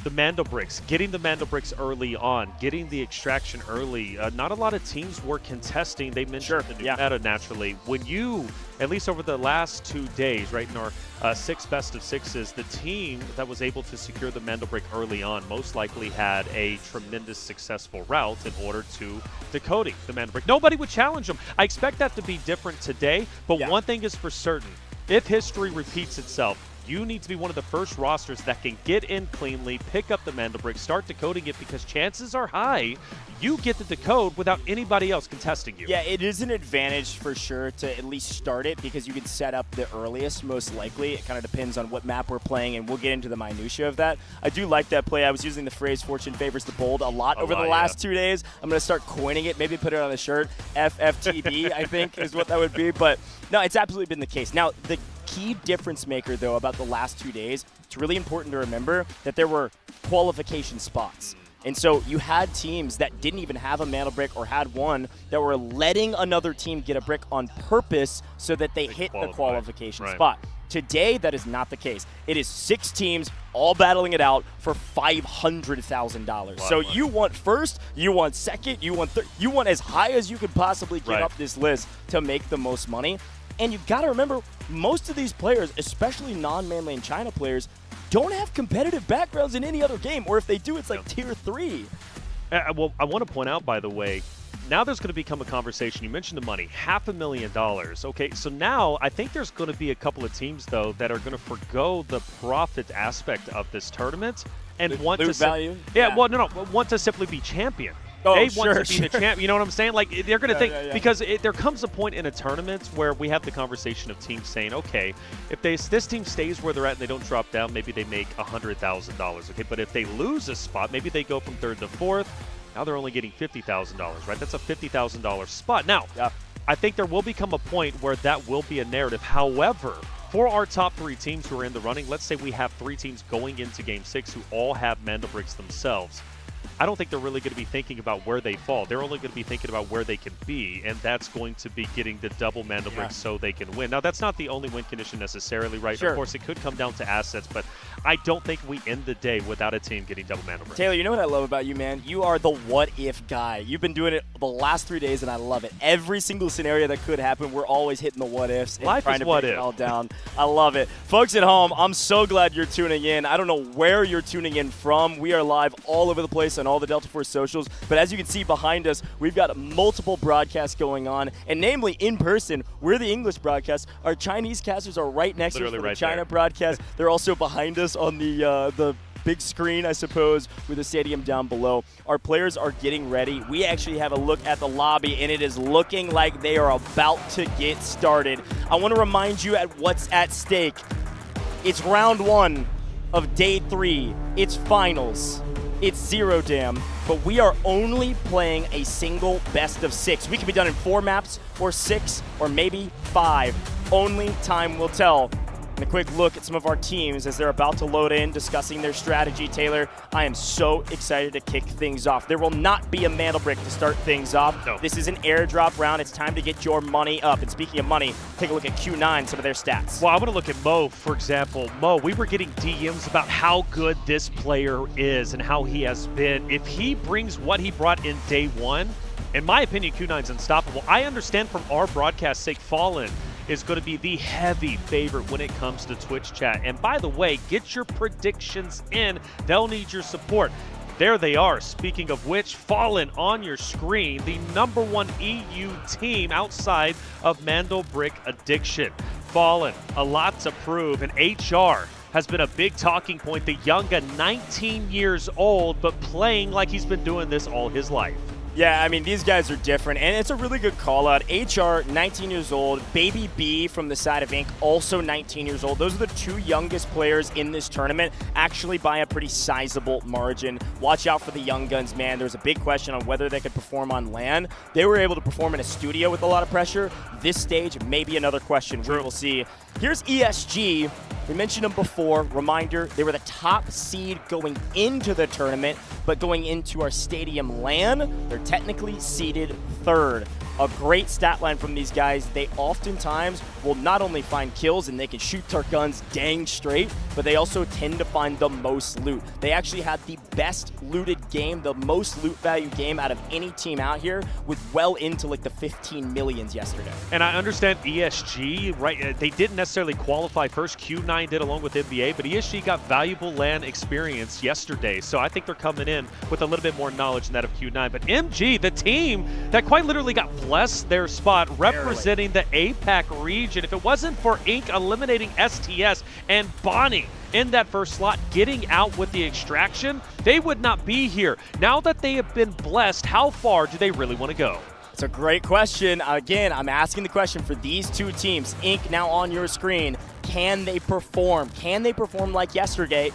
S16: the Mandelbricks, getting the Mandelbricks early on, getting the extraction early. Not a lot of teams were contesting. They mentioned the new meta naturally. When you, at least over the last 2 days, right, in our 6 best of 6s, the team that was able to secure the Mandelbrick early on most likely had a tremendous successful route in order to decoding the Mandelbrick. Nobody would challenge them. I expect that to be different today, but one thing is for certain. If history repeats itself, you need to be one of the first rosters that can get in cleanly, pick up the Mandelbrick, start decoding it, because chances are high you get the decode without anybody else contesting you.
S15: Yeah, it is an advantage for sure to at least start it, because you can set up the earliest, most likely. It kind of depends on what map we're playing, and we'll get into the minutia of that. I do like that play. I was using the phrase fortune favors the bold a lot over the last 2 days. I'm going to start coining it, maybe put it on the shirt. FFTB, I think, is what that would be. But no, it's absolutely been the case. Now, the key difference maker, though, about the last 2 days, it's really important to remember that there were qualification spots. And so you had teams that didn't even have a Mandelbrick or had one that were letting another team get a brick on purpose so that they hit the qualification spot. Today, that is not the case. It is 6 teams all battling it out for $500,000. So you want first, you want second, you want third, you want as high as you could possibly get up this list to make the most money. And you've got to remember, most of these players, especially non-mainland China players, don't have competitive backgrounds in any other game, or if they do, it's like Tier 3.
S16: Well, I want to point out, by the way, now there's going to become a conversation. You mentioned the money, $500,000. Okay, so now I think there's going to be a couple of teams, though, that are going to forgo the profit aspect of this tournament and want to
S15: value.
S16: want to simply be champion. they want to be the champ. You know what I'm saying? Like, they're going to think, because there comes a point in a tournament where we have the conversation of teams saying, okay, if this team stays where they're at and they don't drop down, maybe they make $100,000. Okay, but if they lose a spot, maybe they go from 3rd to 4th. Now they're only getting $50,000, right? That's a $50,000 spot. Now, I think there will become a point where that will be a narrative. However, for our top 3 teams who are in the running, let's say we have 3 teams going into Game 6 who all have Mandelbricks themselves. I don't think they're really going to be thinking about where they fall. They're only going to be thinking about where they can be, and that's going to be getting the double Mandelbricks so they can win. Now, that's not the only win condition necessarily, right? Of course, it could come down to assets, but I don't think we end the day without a team getting double Mandelbricks.
S15: Taylor, you know what I love about you, man? You are the what-if guy. You've been doing it the last 3 days, and I love it. Every single scenario that could happen, we're always hitting the what-ifs and trying to break it all down. I love it. Folks at home, I'm so glad you're tuning in. I don't know where you're tuning in from. We are live all over the place on all the Delta Force socials. But as you can see behind us, we've got multiple broadcasts going on, and namely in person, we're the English broadcast. Our Chinese casters are right next to us for the China broadcast. They're also behind us on the big screen, I suppose, with the stadium down below. Our players are getting ready. We actually have a look at the lobby, and it is looking like they are about to get started. I want to remind you at what's at stake. It's round 1 of day 3. It's finals. It's Zero Dam, but we are only playing a single best of 6. We could be done in 4 maps, or 6, or maybe 5. Only time will tell. And a quick look at some of our teams as they're about to load in, discussing their strategy. Taylor, I am so excited to kick things off. There will not be a Mandelbrick to start things off. No. This is an airdrop round. It's time to get your money up. And speaking of money, take a look at Q9, some of their stats.
S16: Well, I want to look at Mo, for example. Mo, we were getting DMs about how good this player is and how he has been. If he brings what he brought in day 1, in my opinion, Q9's unstoppable. I understand from our broadcast sake, Fallen is going to be the heavy favorite when it comes to Twitch chat. And by the way, get your predictions in. They'll need your support. There they are. Speaking of which, Fallen on your screen, the #1 EU team outside of Mandelbrick Addiction. Fallen, a lot to prove, and HR has been a big talking point. The young gun, 19 years old, but playing like he's been doing this all his life.
S15: Yeah, I mean, these guys are different, and it's a really good call-out. HR, 19 years old. Baby B from the side of Inc., also 19 years old. Those are the 2 youngest players in this tournament, actually by a pretty sizable margin. Watch out for the young guns, man. There's a big question on whether they could perform on LAN. They were able to perform in a studio with a lot of pressure. This stage, maybe another question. We will see. Here's ESG. We mentioned them before. Reminder, they were the top seed going into the tournament, but going into our stadium LAN, they're technically seeded 3rd. A great stat line from these guys. They oftentimes will not only find kills, and they can shoot their guns dang straight, but they also tend to find the most loot. They actually had the best looted game, the most loot value game out of any team out here, with well into like the 15 millions yesterday.
S16: And I understand ESG, right? They didn't necessarily qualify first. Q9 did along with NBA, but ESG got valuable LAN experience yesterday. So I think they're coming in with a little bit more knowledge than that of Q9. But MG, the team that quite literally got blessed their spot, representing the APAC region. If it wasn't for Inc. eliminating STS and Bonnie in that first slot, getting out with the extraction, they would not be here. Now that they have been blessed, how far do they really want to go?
S15: It's a great question. Again, I'm asking the question for these 2 teams. Inc. now on your screen. Can they perform? Can they perform like yesterday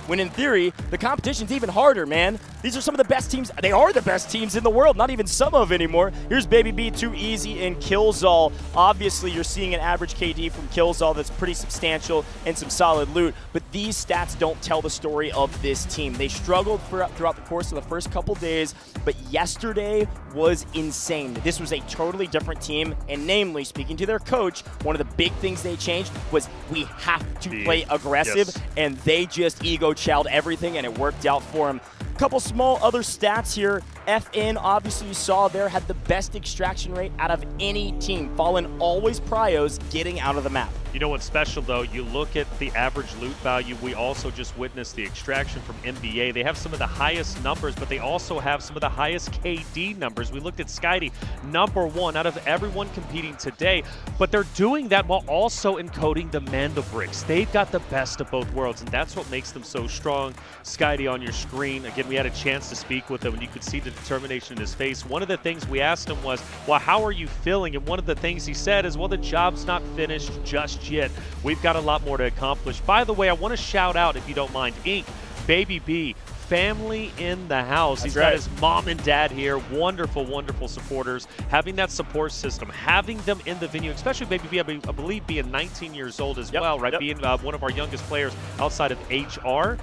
S15: when in theory the competition's even harder, man? These are some of the best teams. They are the best teams in the world, not even some of anymore. Here's Baby B, Too Easy, and Killzall. Obviously, you're seeing an average KD from Killzall that's pretty substantial and some solid loot, but these stats don't tell the story of this team. They struggled throughout the course of the first couple days, but yesterday was insane. This was a totally different team, and namely, speaking to their coach, one of the big things they changed was we have to play aggressive, and they just ego-chowed everything, and it worked out for them. Couple small other stats here. FN, obviously you saw there, had the best extraction rate out of any team. Fallen always prios getting out of the map.
S16: You know what's special, though? You look at the average loot value. We also just witnessed the extraction from NBA. They have some of the highest numbers, but they also have some of the highest KD numbers. We looked at Skydie, #1 out of everyone competing today, but they're doing that while also encoding the Mandelbricks. They've got the best of both worlds, and that's what makes them so strong. Skydie on your screen. Again, we had a chance to speak with them, and you could see the determination in his face. One of the things we asked him was, well, how are you feeling? And one of the things he said is, well, the job's not finished just yet. We've got a lot more to accomplish. By the way, I want to shout out, if you don't mind, Ink, Baby B, family in the house. He's got his mom and dad here. Wonderful, wonderful supporters. Having that support system, having them in the venue, especially Baby B, I believe being 19 years old as well, right? Being one of our youngest players outside of HR.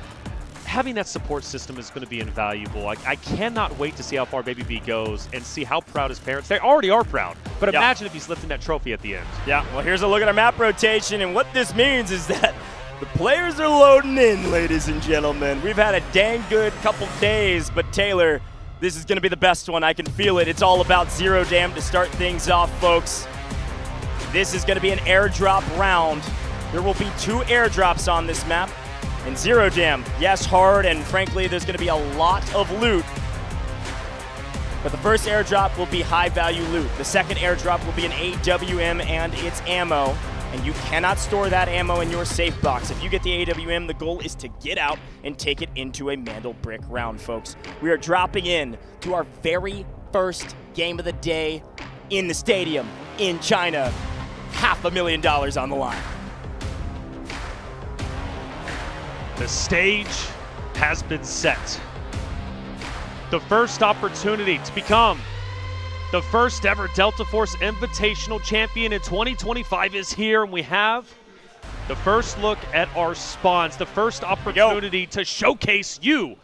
S16: Having that support system is going to be invaluable. I cannot wait to see how far Baby B goes and see how proud his parents, they already are proud, but imagine if he's lifting that trophy at the end.
S15: Yeah, well, here's a look at our map rotation, and what this means is that the players are loading in, ladies and gentlemen. We've had a dang good couple days, but Taylor, this is going to be the best one. I can feel it. It's all about Zero Jam to start things off, folks. This is going to be an airdrop round. There will be 2 airdrops on this map. And Zero Jam, yes, hard, and frankly, there's going to be a lot of loot. But the first airdrop will be high-value loot. The second airdrop will be an AWM and its ammo. And you cannot store that ammo in your safe box. If you get the AWM, the goal is to get out and take it into a Mandel Brick round, folks. We are dropping in to our very first game of the day in the stadium in China. $500,000 on the line.
S16: The stage has been set. The first opportunity to become the first ever Delta Force Invitational champion in 2025 is here, and we have the first look at our spawns, the first opportunity to showcase you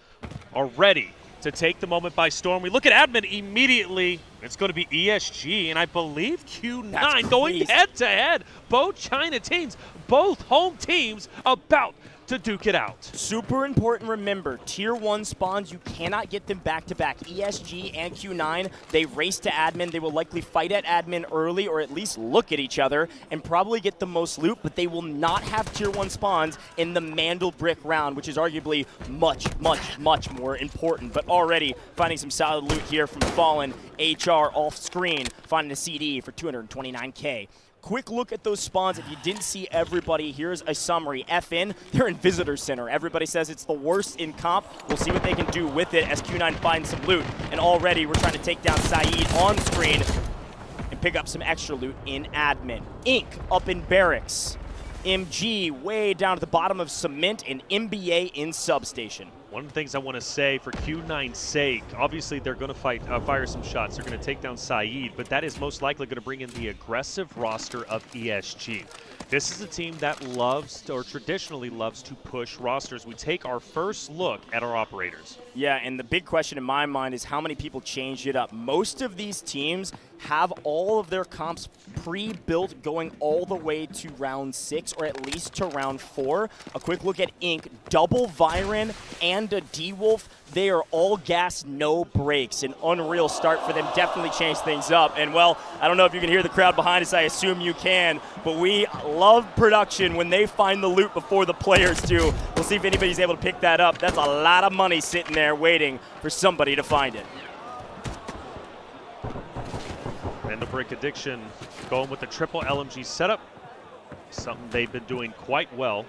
S16: are ready to take the moment by storm. We look at admin immediately. It's going to be ESG, and I believe Q9 going head-to-head. Both China teams, both home teams about to duke it out.
S15: Super important, remember, tier 1 spawns, you cannot get them back-to-back. ESG and Q9, they race to admin. They will likely fight at admin early, or at least look at each other and probably get the most loot, but they will not have tier 1 spawns in the Mandel Brick round, which is arguably much, much, much more important. But already finding some solid loot here from Fallen, HR off screen, finding a CD for 229K. Quick look at those spawns. If you didn't see everybody, here's a summary. FN, they're in Visitor Center. Everybody says it's the worst in comp. We'll see what they can do with it as Q9 finds some loot. And already we're trying to take down Saeed on screen and pick up some extra loot in admin. Ink up in barracks. MG way down at the bottom of cement, and MBA in substation.
S16: One of the things I want to say for Q9's sake, obviously they're going to fire some shots. They're going to take down Saeed, but that is most likely going to bring in the aggressive roster of ESG. This is a team that loves, or traditionally loves, to push rosters. We take our first look at our operators.
S15: Yeah, and the big question in my mind is how many people changed it up. Most of these teams have all of their comps pre-built going all the way to round 6, or at least to round 4. A quick look at Ink, double Viren and a D-Wolf. They are all gas, no brakes. An unreal start for them. Definitely changed things up. And, well, I don't know if you can hear the crowd behind us. I assume you can. But we love production when they find the loot before the players do. We'll see if anybody's able to pick that up. That's a lot of money sitting there waiting for somebody to find it.
S16: And the Brick Addiction going with the triple LMG setup. Something they've been doing quite well.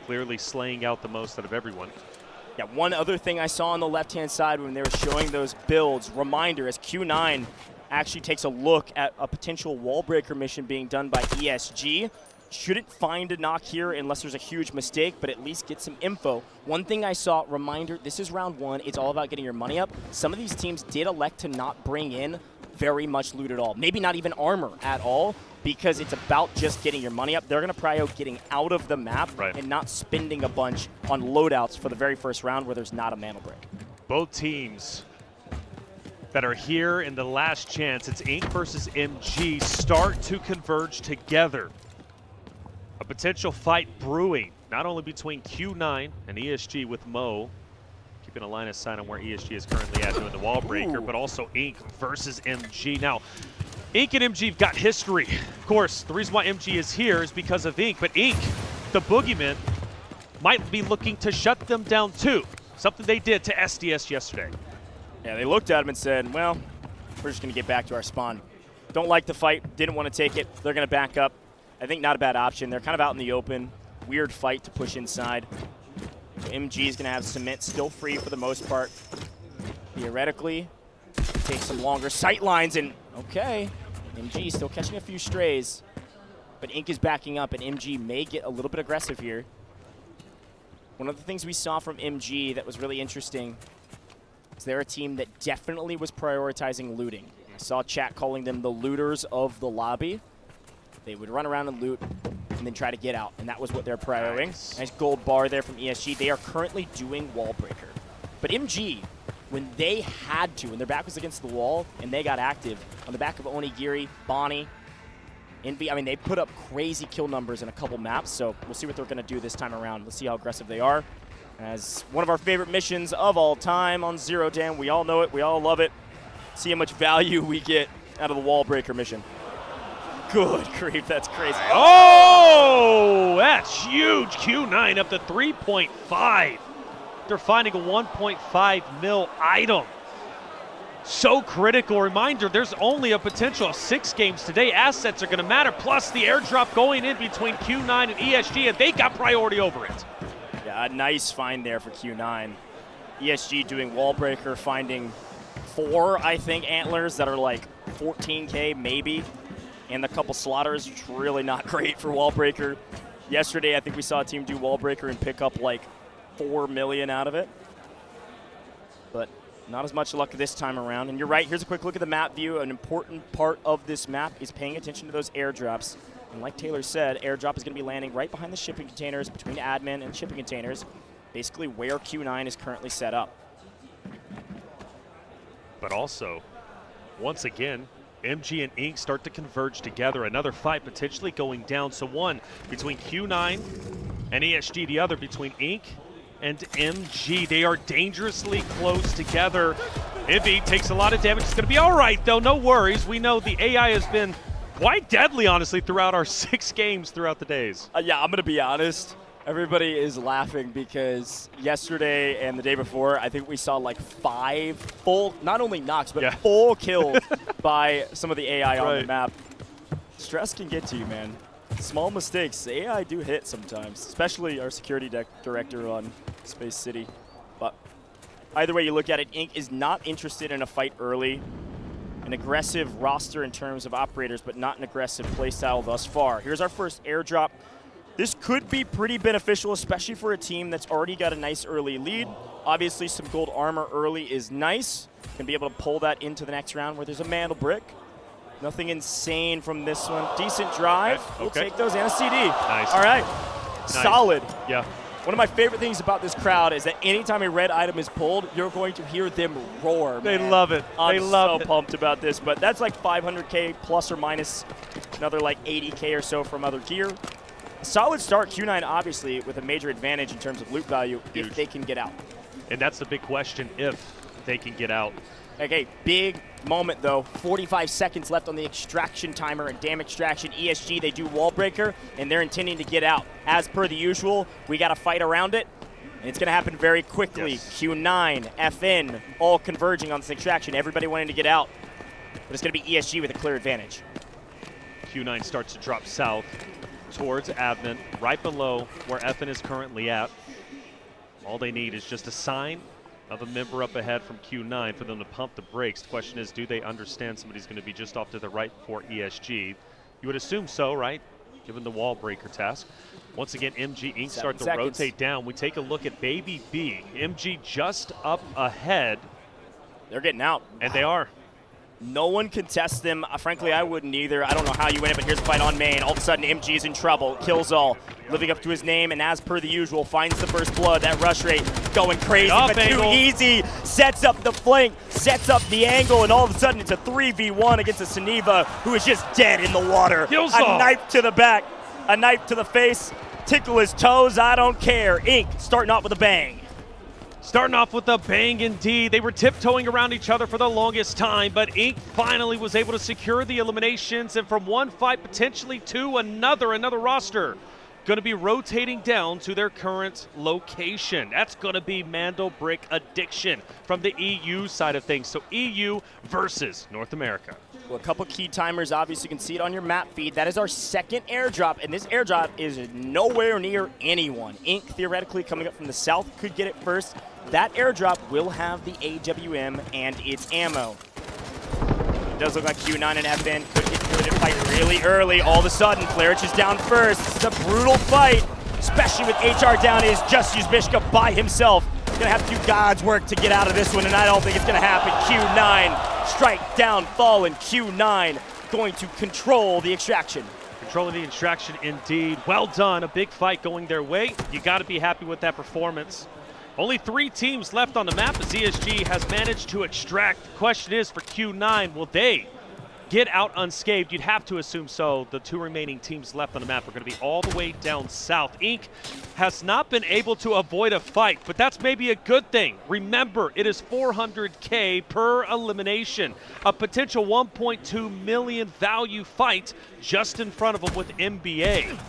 S16: Clearly slaying out the most out of everyone.
S15: Yeah, one other thing I saw on the left-hand side when they were showing those builds, reminder, as Q9 actually takes a look at a potential wall breaker mission being done by ESG. Shouldn't find a knock here unless there's a huge mistake, but at least get some info. One thing I saw, reminder, this is round 1. It's all about getting your money up. Some of these teams did elect to not bring in very much loot at all. Maybe not even armor at all, because it's about just getting your money up. They're going to prio getting out of the map and not spending a bunch on loadouts for the very first round where there's not a Mandel Brick.
S16: Both teams that are here in the last chance, it's Ink versus MG, start to converge together. A potential fight brewing, not only between Q9 and ESG with Mo, keeping a line of sight on where ESG is currently at doing the wall breaker, but also Ink versus MG. Now, Ink and MG have got history. Of course, the reason why MG is here is because of Ink, but Ink, the boogeyman, might be looking to shut them down too. Something they did to SDS yesterday.
S15: Yeah, they looked at him and said, well, we're just going to get back to our spawn. Don't like the fight, didn't want to take it. They're going to back up. I think not a bad option. They're kind of out in the open. Weird fight to push inside. MG is going to have cement still free for the most part. Theoretically, take some longer sight lines, and okay, MG still catching a few strays, but Inc is backing up, and MG may get a little bit aggressive here. One of the things we saw from MG that was really interesting is they're a team that definitely was prioritizing looting. I saw chat calling them the looters of the lobby. They would run around and loot and then try to get out, and that was what they're prioritizing. Nice gold bar there from ESG. They are currently doing wall breaker. But MG, when they had to, when their back was against the wall and they got active, on the back of Onigiri, Bonnie, Envy, I mean, they put up crazy kill numbers in a couple maps, so we'll see what they're going to do this time around. Let's see how aggressive they are. As one of our favorite missions of all time on Zero Dam, we all know it, we all love it. See how much value we get out of the wall breaker mission. Good grief, that's crazy.
S16: Oh, that's huge. Q9 up to 3.5. They're finding a 1.5 mil item. So critical. Reminder, there's only a potential of 6 games today. Assets are going to matter, plus the airdrop going in between Q9 and ESG, and they got priority over it.
S15: Yeah, a nice find there for Q9. ESG doing wall breaker, finding 4, I think, antlers that are like 14K maybe, and a couple slaughters, which really not great for wall breaker. Yesterday, I think we saw a team do wall breaker and pick up like 4 million out of it. But not as much luck this time around. And you're right, here's a quick look at the map view. An important part of this map is paying attention to those airdrops. And like Taylor said, airdrop is going to be landing right behind the shipping containers, between admin and shipping containers, basically where Q9 is currently set up.
S16: But also, once again, MG and Inc start to converge together. Another fight potentially going down. So one between Q9 and ESG, the other between Inc and MG. They are dangerously close together. Ivy takes a lot of damage. It's going to be all right, though. No worries. We know the AI has been quite deadly, honestly, throughout our 6 games throughout the days.
S15: Yeah, I'm going to be honest. Everybody is laughing because yesterday and the day before, I think we saw like 5 full, not only knocks, but full kills by some of the AI on the map. Stress can get to you, man. Small mistakes. The AI do hit sometimes, especially our security director on Space City. But either way you look at it, Inc is not interested in a fight early. An aggressive roster in terms of operators, but not an aggressive playstyle thus far. Here's our first airdrop. This could be pretty beneficial, especially for a team that's already got a nice early lead. Obviously, some gold armor early is nice. Can be able to pull that into the next round where there's a mantle brick. Nothing insane from this one. Decent drive. We'll take those and a CD.
S16: Nice.
S15: All right.
S16: Nice.
S15: Solid.
S16: Yeah.
S15: One of my favorite things about this crowd is that anytime a red item is pulled, you're going to hear them roar, man.
S16: They love it.
S15: I'm
S16: they love
S15: so pumped about this, but that's like 500K plus or minus another like 80K or so from other gear. Solid start, Q9 obviously with a major advantage in terms of loot value if they can get out.
S16: And that's the big question, if they can get out.
S15: Okay, big moment though. 45 seconds left on the extraction timer and dam extraction. ESG, they do wall breaker and they're intending to get out. As per the usual, we got to fight around it. And it's going to happen very quickly. Yes. Q9, FN, all converging on this extraction. Everybody wanting to get out. But it's going to be ESG with a clear advantage.
S16: Q9 starts to drop south towards admin, right below where FN is currently at. All they need is just a sign of a member up ahead from Q9 for them to pump the brakes. The question is, do they understand somebody's going to be just off to the right for ESG? You would assume so, right? Given the wall breaker task. Once again, MG Inc. start to rotate down. We take a look at Baby B. MG just up ahead.
S15: They're getting out.
S16: And they are.
S15: No one can test them. Frankly, I wouldn't either. I don't know how you win it, but here's a fight on main. All of a sudden, MG is in trouble. Kills all. Living up to his name, and as per the usual, finds the first blood. That rush rate going crazy, but too easy. Sets up the flank, sets up the angle, and all of a sudden, it's a 3v1 against a Saniva who is just dead in the water.
S16: Kills
S15: a
S16: all.
S15: Knife to the back, a knife to the face. Tickle his toes, I don't care. Inc. starting off with a bang.
S16: Starting off with a bang indeed. They were tiptoeing around each other for the longest time, but Inc. finally was able to secure the eliminations, and from one fight potentially to another roster going to be rotating down to their current location. That's going to be Mandel Brick Addiction from the EU side of things. So EU versus North America.
S15: Well, a couple key timers, obviously you can see it on your map feed. That is our second airdrop, and this airdrop is nowhere near anyone. Inc. theoretically coming up from the south could get it first. That airdrop will have the AWM and its ammo. does look like Q9 and FN could get good and fight really early. All of a sudden, Flarich is down first. It's a brutal fight, especially with HR down. Is just Uzbishka by himself. Gonna have to do God's work to get out of this one, and I don't think it's gonna happen. Q9, strike down, fallen. Q9 going to control the extraction.
S16: Controlling the extraction indeed. Well done, a big fight going their way. You gotta be happy with that performance. Only 3 teams left on the map as ESG has managed to extract. The question is for Q9, will they get out unscathed? You'd have to assume so. The 2 remaining teams left on the map are going to be all the way down south. Inc. has not been able to avoid a fight, but that's maybe a good thing. Remember, it is $400K per elimination. A potential 1.2 million value fight just in front of them with NBA.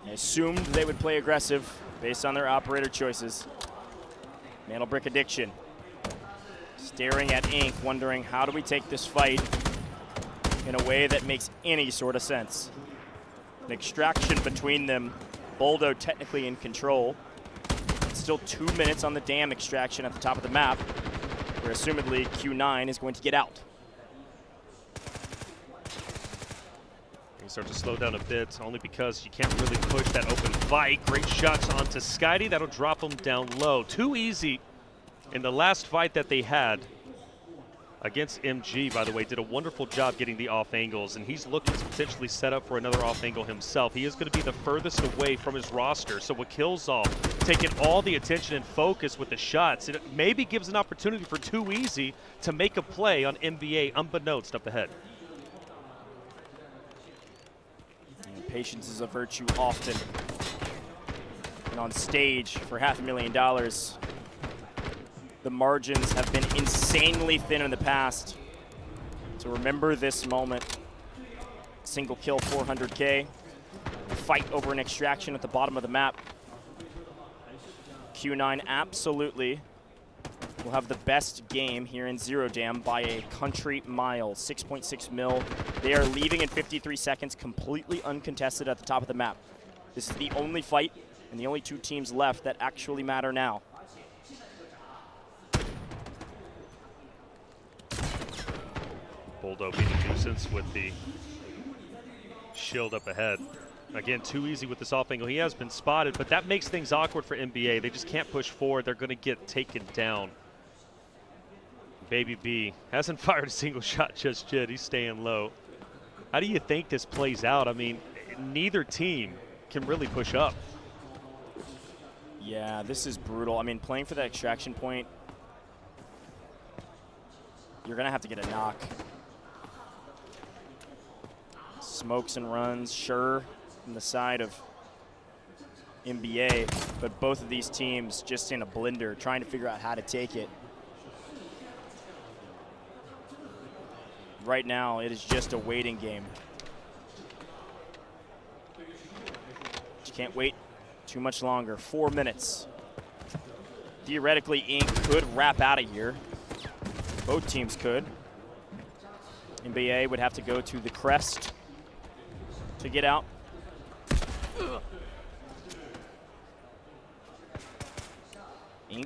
S15: I assumed they would play aggressive based on their operator choices. Mantle Brick Addiction staring at Inc., wondering how do we take this fight in a way that makes any sort of sense. An extraction between them. Boldo technically in control. Still 2 minutes on the dam extraction at the top of the map, where assumedly Q9 is going to get out.
S16: Start to slow down a bit, only because you can't really push that open fight. Great shots onto Skydie. That'll drop him down low. Too easy in the last fight that they had against MG, by the way. Did a wonderful job getting the off angles, and he's looking to potentially set up for another off angle himself. He is going to be the furthest away from his roster, so with Killzall taking all the attention and focus with the shots, it maybe gives an opportunity for Too Easy to make a play on NBA unbeknownst up ahead.
S15: Patience is a virtue often. And on stage for $500,000, the margins have been insanely thin in the past. So remember this moment. Single kill, 400K. Fight over an extraction at the bottom of the map. Q9 absolutely will have the best game here in Zero Dam by a country mile, 6.6 mil. They are leaving in 53 seconds, completely uncontested at the top of the map. This is the only fight and the only 2 teams left that actually matter now.
S16: Boldo being a nuisance with the shield up ahead. Again, Too Easy with this off angle. He has been spotted, but that makes things awkward for NBA. They just can't push forward. They're going to get taken down. Baby B hasn't fired a single shot just yet. He's staying low. How do you think this plays out? I mean, neither team can really push up.
S15: Yeah, this is brutal. I mean, playing for that extraction point, you're going to have to get a knock. Smokes and runs, sure, from the side of NBA, but both of these teams just in a blender, trying to figure out how to take it. Right now, it is just a waiting game. Just can't wait too much longer. 4 minutes. Theoretically, Inc. could wrap out of here. Both teams could. NBA would have to go to the crest to get out. Inc.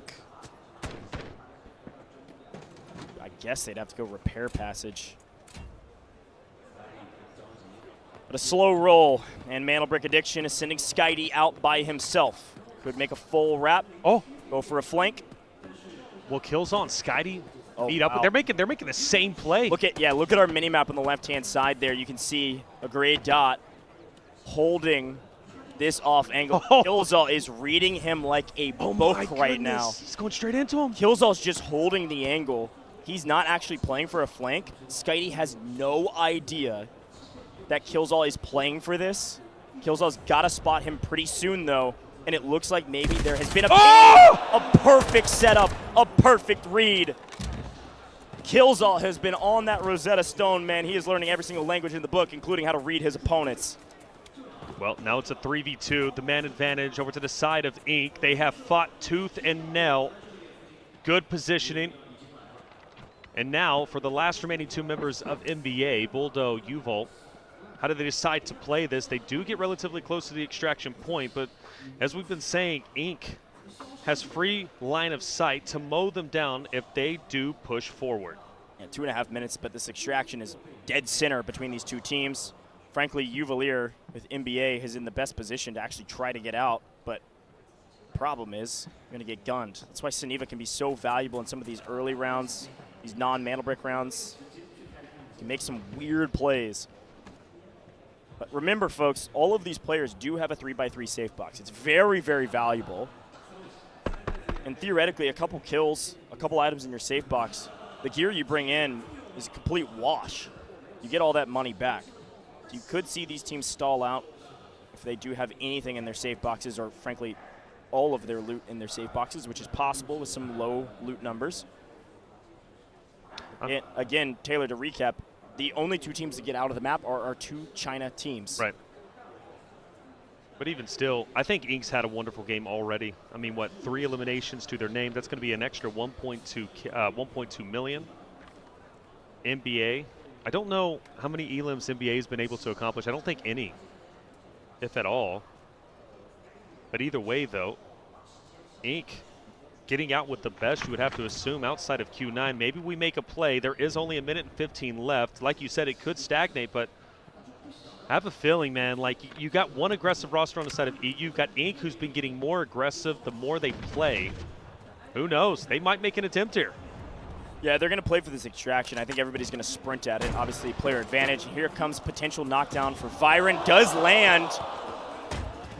S15: I guess they'd have to go repair passage. But a slow roll, and Mantle Brick Addiction is sending Skydie out by himself. Could make a full wrap.
S16: Oh,
S15: go for a flank.
S16: Well, Killzall and Skydie meet
S15: wow.
S16: up. They're making the same play.
S15: Look at our mini map on the left-hand side there. You can see a gray dot holding this off angle. Killzall is reading him like a book right now.
S16: He's going straight into him.
S15: Killzall's just holding the angle. He's not actually playing for a flank. Skydie has no idea that Killzall is playing for this. Killzall's got to spot him pretty soon, though. And it looks like maybe there has been a perfect setup, a perfect read. Killzall has been on that Rosetta Stone, man. He is learning every single language in the book, including how to read his opponents.
S16: Well, now it's a 3v2. The man advantage over to the side of Inc. They have fought tooth and nail. Good positioning. And now, for the last remaining 2 members of NBA, Boldo, Uval, how do they decide to play this? They do get relatively close to the extraction point, but as we've been saying, Inc. has free line of sight to mow them down if they do push forward.
S15: Yeah, 2.5 minutes, but this extraction is dead center between these two teams. Frankly, Uvalier with NBA is in the best position to actually try to get out, but problem is you're going to get gunned. That's why Suniva can be so valuable in some of these early rounds, these non-Mandelbrick rounds. You can make some weird plays. But remember, folks, all of these players do have a 3x3 safe box. It's very, very valuable. And theoretically, a couple kills, a couple items in your safe box, the gear you bring in is a complete wash. You get all that money back. So you could see these teams stall out if they do have anything in their safe boxes, or frankly, all of their loot in their safe boxes, which is possible with some low loot numbers. And again, Taylor, to recap, the only two teams that get out of the map are our two China teams.
S16: Right. But even still, I think Inc.'s had a wonderful game already. I mean, what, 3 eliminations to their name? That's going to be an extra 1.2 million. NBA, I don't know how many elims NBA has been able to accomplish. I don't think any, if at all. But either way, though, Inc. getting out with the best, you would have to assume, outside of Q9. Maybe we make a play. There is only 1 minute and 15 left. Like you said, it could stagnate, but I have a feeling, man, like you got one aggressive roster on the side of E. You've got Inc., who's been getting more aggressive the more they play. Who knows? They might make an attempt here.
S15: Yeah, they're going to play for this extraction. I think everybody's going to sprint at it. Obviously, player advantage. Here comes potential knockdown for Viren. Does land.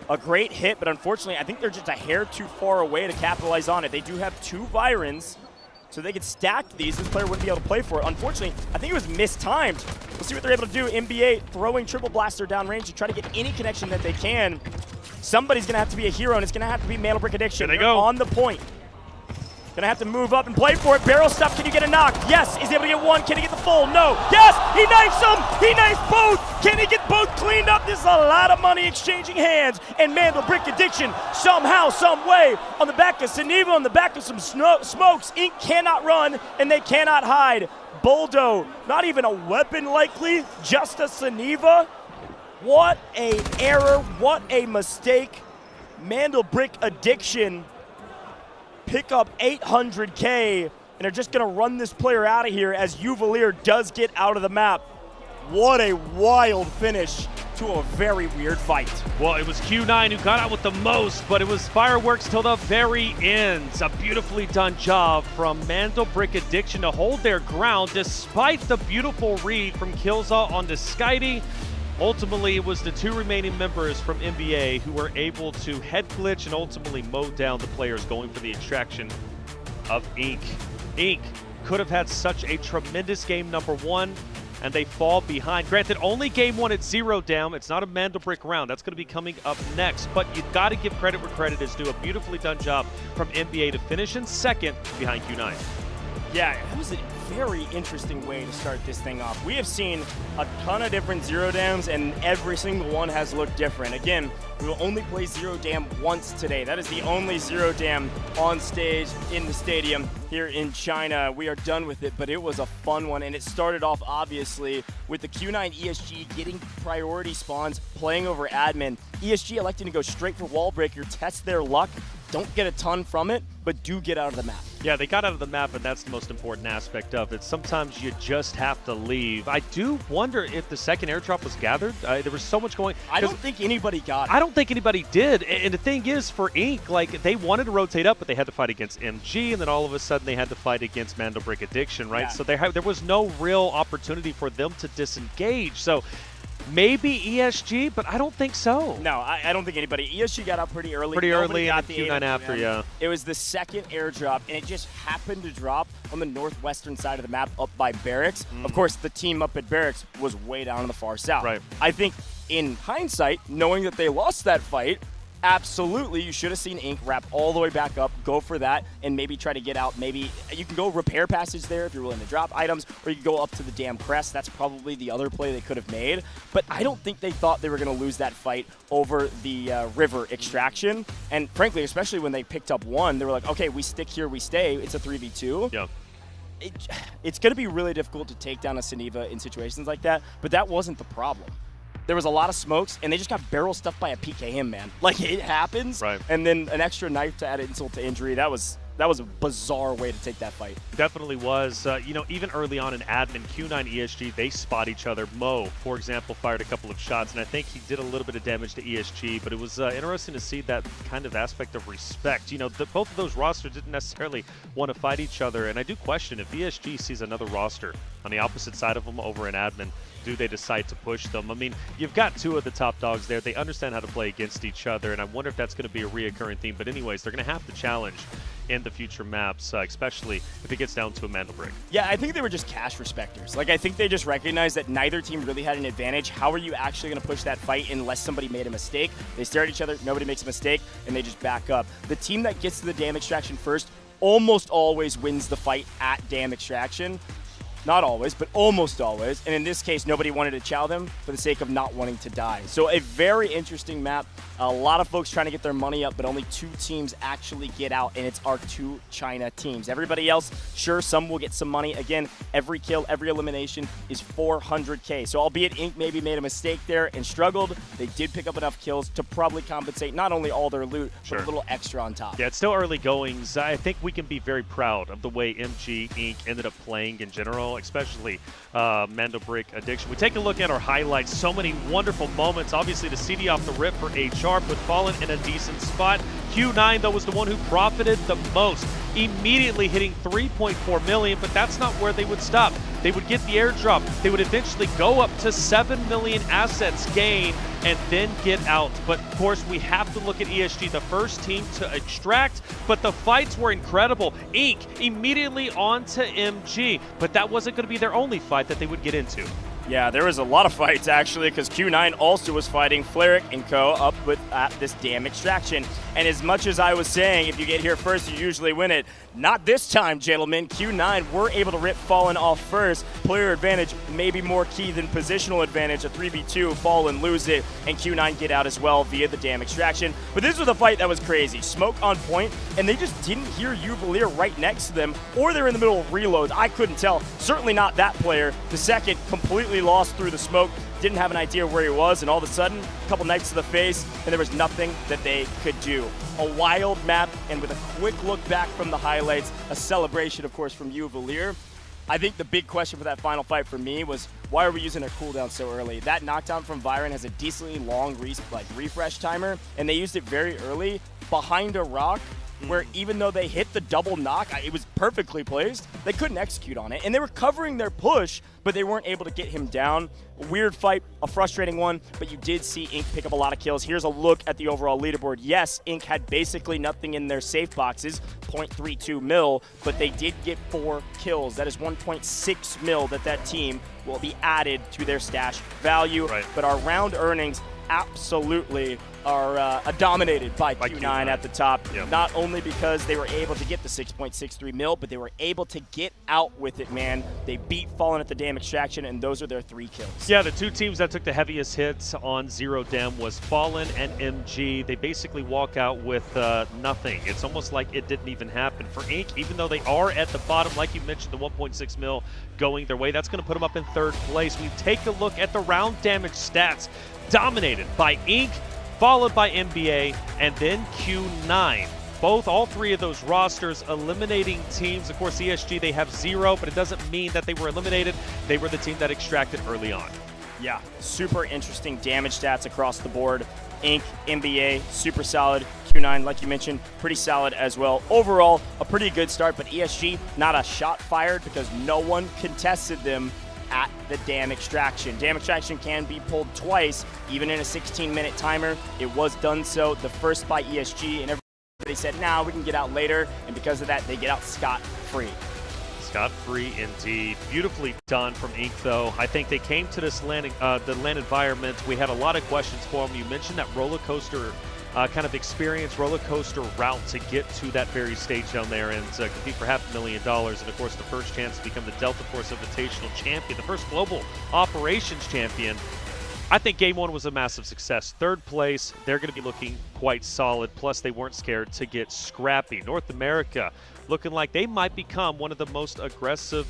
S15: A great hit, but unfortunately, I think they're just a hair too far away to capitalize on it. They do have 2 Virens, so they could stack these. This player wouldn't be able to play for it. Unfortunately, I think it was mistimed. We'll see what they're able to do. NBA throwing triple blaster downrange to try to get any connection that they can. Somebody's going to have to be a hero, and it's going to have to be Mandelbrick Addiction.
S16: Here they go.
S15: On the point. Gonna have to move up and play for it. Barrel stuff, can you get a knock? Yes, he's able to get one. Can he get the full? No. Yes, he knifes him. He knifes both. Can he get both cleaned up? This is a lot of money exchanging hands. And Mandelbrick Addiction, somehow, some way, on the back of Suniva, on the back of some smokes. Inc. cannot run, and they cannot hide. Boldo, not even a weapon likely, just a Suniva. What a error, what a mistake. Mandelbrick Addiction pick up 800K, and they're just going to run this player out of here as Uvalier does get out of the map. What a wild finish to a very weird fight.
S16: Well, it was Q9 who got out with the most, but it was fireworks till the very end. A beautifully done job from Mandelbrick Addiction to hold their ground despite the beautiful read from Killza onto Skydie. Ultimately, it was the 2 remaining members from NBA who were able to head glitch and ultimately mow down the players going for the extraction of Inc. Inc. could have had such a tremendous game number 1, and they fall behind. Granted, only game 1 at 0 down. It's not a Mandelbrick round. That's going to be coming up next, but you've got to give credit where credit is due. A beautifully done job from NBA to finish in second behind Q9.
S15: Yeah, that was a very interesting way to start this thing off. We have seen a ton of different Zero Dams, and every single one has looked different. Again, we will only play Zero Dam once today. That is the only Zero Dam on stage in the stadium here in China. We are done with it, but it was a fun one, and it started off, obviously, with the Q9 ESG getting priority spawns, playing over admin. ESG electing to go straight for wall breaker, test their luck. Don't get a ton from it, but do get out of the map.
S16: Yeah, they got out of the map, and that's the most important aspect of it. Sometimes you just have to leave. I do wonder if the second airdrop was gathered. There was so much going.
S15: I don't think anybody got it.
S16: I don't think anybody did. And the thing is, for Inc., like, they wanted to rotate up, but they had to fight against MG, and then all of a sudden they had to fight against Mandelbrick Addiction, right?
S15: Yeah.
S16: So there was no real opportunity for them to disengage. So maybe ESG, but I don't think so.
S15: No, I don't think anybody. ESG got out pretty early.
S16: Pretty
S15: Nobody
S16: early,
S15: got
S16: and
S15: the
S16: Q9 after, yeah.
S15: It was the second airdrop, and it just happened to drop on the northwestern side of the map up by Barracks. Of course, the team up at Barracks was way down in the far south.
S16: Right.
S15: I think in hindsight, knowing that they lost that fight, absolutely, you should have seen Inc. wrap all the way back up, go for that, and maybe try to get out. Maybe you can go repair passage there if you're willing to drop items, or you can go up to the damn crest. That's probably the other play they could have made. But I don't think they thought they were going to lose that fight over the river extraction. And frankly, especially when they picked up 1, they were like, okay, we stick here, we stay. It's a 3v2.
S16: Yeah.
S15: It's going to be really difficult to take down a Suniva in situations like that, but that wasn't the problem. there was a lot of smokes, and they just got barrel stuffed by a PKM, man. Like, it happens.
S16: Right.
S15: And then an extra knife to add insult to injury. That was a bizarre way to take that fight.
S16: Definitely was. Even early on in admin, Q9 ESG, they spot each other. Mo, for example, fired a couple of shots, and I think he did a little bit of damage to ESG, but it was interesting to see that kind of aspect of respect. Both of those rosters didn't necessarily want to fight each other, and I do question if ESG sees another roster on the opposite side of them over in admin, do they decide to push them? I mean, you've got two of the top dogs there. They understand how to play against each other, and I wonder if that's going to be a reoccurring theme. But anyways, they're going to have to challenge in the future maps, especially if it gets down to a Mandelbrick.
S15: Yeah, I think they were just cash respecters. Like, I think they just recognized that neither team really had an advantage. How are you actually going to push that fight unless somebody made a mistake? They stare at each other, nobody makes a mistake, and they just back up. The team that gets to the dam extraction first almost always wins the fight at dam extraction. Not always, but almost always. And in this case, nobody wanted to chow them for the sake of not wanting to die. So a very interesting map. A lot of folks trying to get their money up, but only 2 teams actually get out, and it's our 2 China teams. Everybody else, sure, some will get some money. Again, every kill, every elimination is 400K. So albeit Inc. maybe made a mistake there and struggled, they did pick up enough kills to probably compensate not only all their loot, but a little extra on top.
S16: Yeah, it's still early goings. I think we can be very proud of the way MG Inc. ended up playing in general, especially Mandelbrick Addiction. We take a look at our highlights. So many wonderful moments. Obviously, the CD off the rip for H Sharp with Fallen in a decent spot. Q9, though, was the one who profited the most, immediately hitting 3.4 million, but that's not where they would stop. They would get the airdrop. They would eventually go up to 7 million assets gain and then get out. But of course, we have to look at ESG, the first team to extract, but the fights were incredible. Inc. immediately on to MG, but that wasn't going to be their only fight that they would get into.
S15: Yeah, there was a lot of fights, actually, because Q9 also was fighting Fleric and Co. up at this dam extraction. And as much as I was saying, if you get here first, you usually win it, not this time, gentlemen. Q9 were able to rip Fallen off first. Player advantage may be more key than positional advantage. A 3v2, Fallen lose it, and Q9 get out as well via the dam extraction. But this was a fight that was crazy. Smoke on point, and they just didn't hear Uvalier right next to them, or they're in the middle of reloads. I couldn't tell. Certainly not that player. The second completely lost through the smoke, didn't have an idea where he was, and all of a sudden, a couple knives to the face, and there was nothing that they could do. A wild map, and with a quick look back from the highlights, a celebration, of course, from Uvalier. I think the big question for that final fight for me was, why are we using a cooldown so early? That knockdown from Viren has a decently long refresh timer, and they used it very early behind a rock, where even though they hit the double knock, it was perfectly placed, they couldn't execute on it. And they were covering their push, but they weren't able to get him down. A weird fight, a frustrating one, but you did see Inc. pick up a lot of kills. Here's a look at the overall leaderboard. Yes, Inc. had basically nothing in their safe boxes, 0.32 mil, but they did get 4 kills. That is 1.6 mil that team will be added to their stash value. Right. But our round earnings absolutely are dominated by Q9 at the top. Yep. Not only because they were able to get the 6.63 mil, but they were able to get out with it, man. They beat Fallen at the dam extraction, and those are their 3 kills.
S16: Yeah, the 2 teams that took the heaviest hits on Zero Dam was Fallen and MG. They basically walk out with nothing. It's almost like it didn't even happen. For Inc., even though they are at the bottom, like you mentioned, the 1.6 mil going their way, that's going to put them up in 3rd place. We take a look at the round damage stats. Dominated by Inc., followed by NBA, and then Q9. All 3 of those rosters eliminating teams. Of course, ESG, they have 0, but it doesn't mean that they were eliminated. They were the team that extracted early on.
S15: Yeah, super interesting damage stats across the board. Inc., NBA, super solid. Q9, like you mentioned, pretty solid as well. Overall, a pretty good start, but ESG, not a shot fired because no one contested them at the dam extraction. Dam extraction can be pulled twice, even in a 16-minute timer. It was done so the first by ESG, and everybody said, nah, we can get out later, and because of that, they get out scot-free.
S16: Scot-free indeed. Beautifully done from Inc., though. I think they came to this land environment. We had a lot of questions for them. You mentioned that roller coaster kind of experience, roller coaster route to get to that very stage down there and compete for $500,000. And of course, the first chance to become the Delta Force Invitational champion, the first global operations champion. I think Game 1 was a massive success. 3rd place, they're going to be looking quite solid. Plus, they weren't scared to get scrappy. North America looking like they might become one of the most aggressive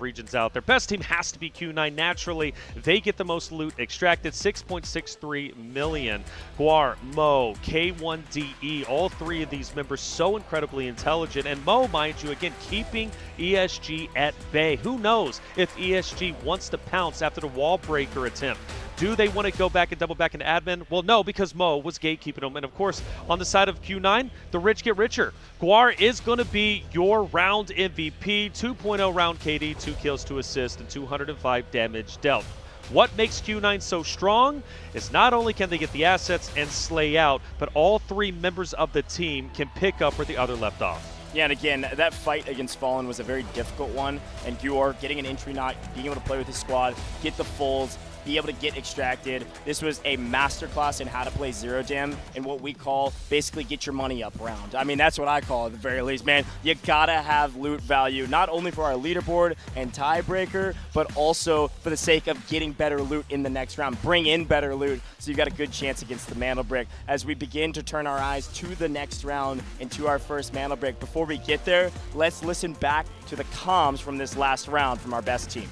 S16: regions out there. Best team has to be Q9. Naturally, they get the most loot extracted, 6.63 million. Guar, Mo, K1DE, all three of these members so incredibly intelligent. And Mo, mind you, again, keeping ESG at bay. Who knows if ESG wants to pounce after the wall breaker attempt? Do they want to go back and double back into admin? Well, no, because Mo was gatekeeping them. And of course, on the side of Q9, the rich get richer. Guar is going to be your round MVP, 2.0 round KD, 2 kills, 2 assists, and 205 damage dealt. What makes Q9 so strong is not only can they get the assets and slay out, but all three members of the team can pick up where the other left off.
S15: Yeah, and again, that fight against Fallen was a very difficult one, and Guar getting an entry knock, being able to play with his squad, get the fulls, be able to get extracted. This was a masterclass in how to play Zero Jam and what we call basically get your money up round. I mean, that's what I call it at the very least, man. You gotta have loot value, not only for our leaderboard and tiebreaker, but also for the sake of getting better loot in the next round. Bring in better loot so you got a good chance against the Mantle Brick. As we begin to turn our eyes to the next round and to our first Mantle Brick, before we get there, let's listen back to the comms from this last round from our best team.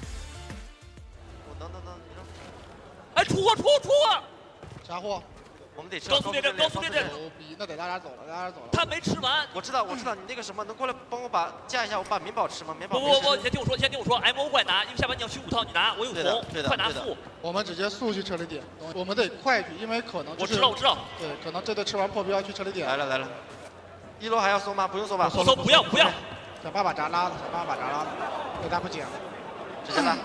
S4: 哎，出货，出货，出货！
S17: 啥货？我们得
S4: 高速列阵，高速列阵。
S17: 牛逼，那得拉点走了，拉点走了。
S4: 他没吃完。
S17: 我知道，你那个什么，能过来帮我把架一下，我把民宝吃吗？民宝。
S4: 不，先听我说，MO 过来拿，因为下半你要虚5套，你拿，我有红，快拿速。
S17: 我们直接速去车里点，我们得快去，因为可能。
S4: 我知道。
S17: 对，可能这队吃完破标去车里点。
S10: 来了。1楼还要搜吗？不用搜吧。
S4: 不搜，不要。
S17: 想办法闸拉的，被他不捡了，
S10: 直接拉。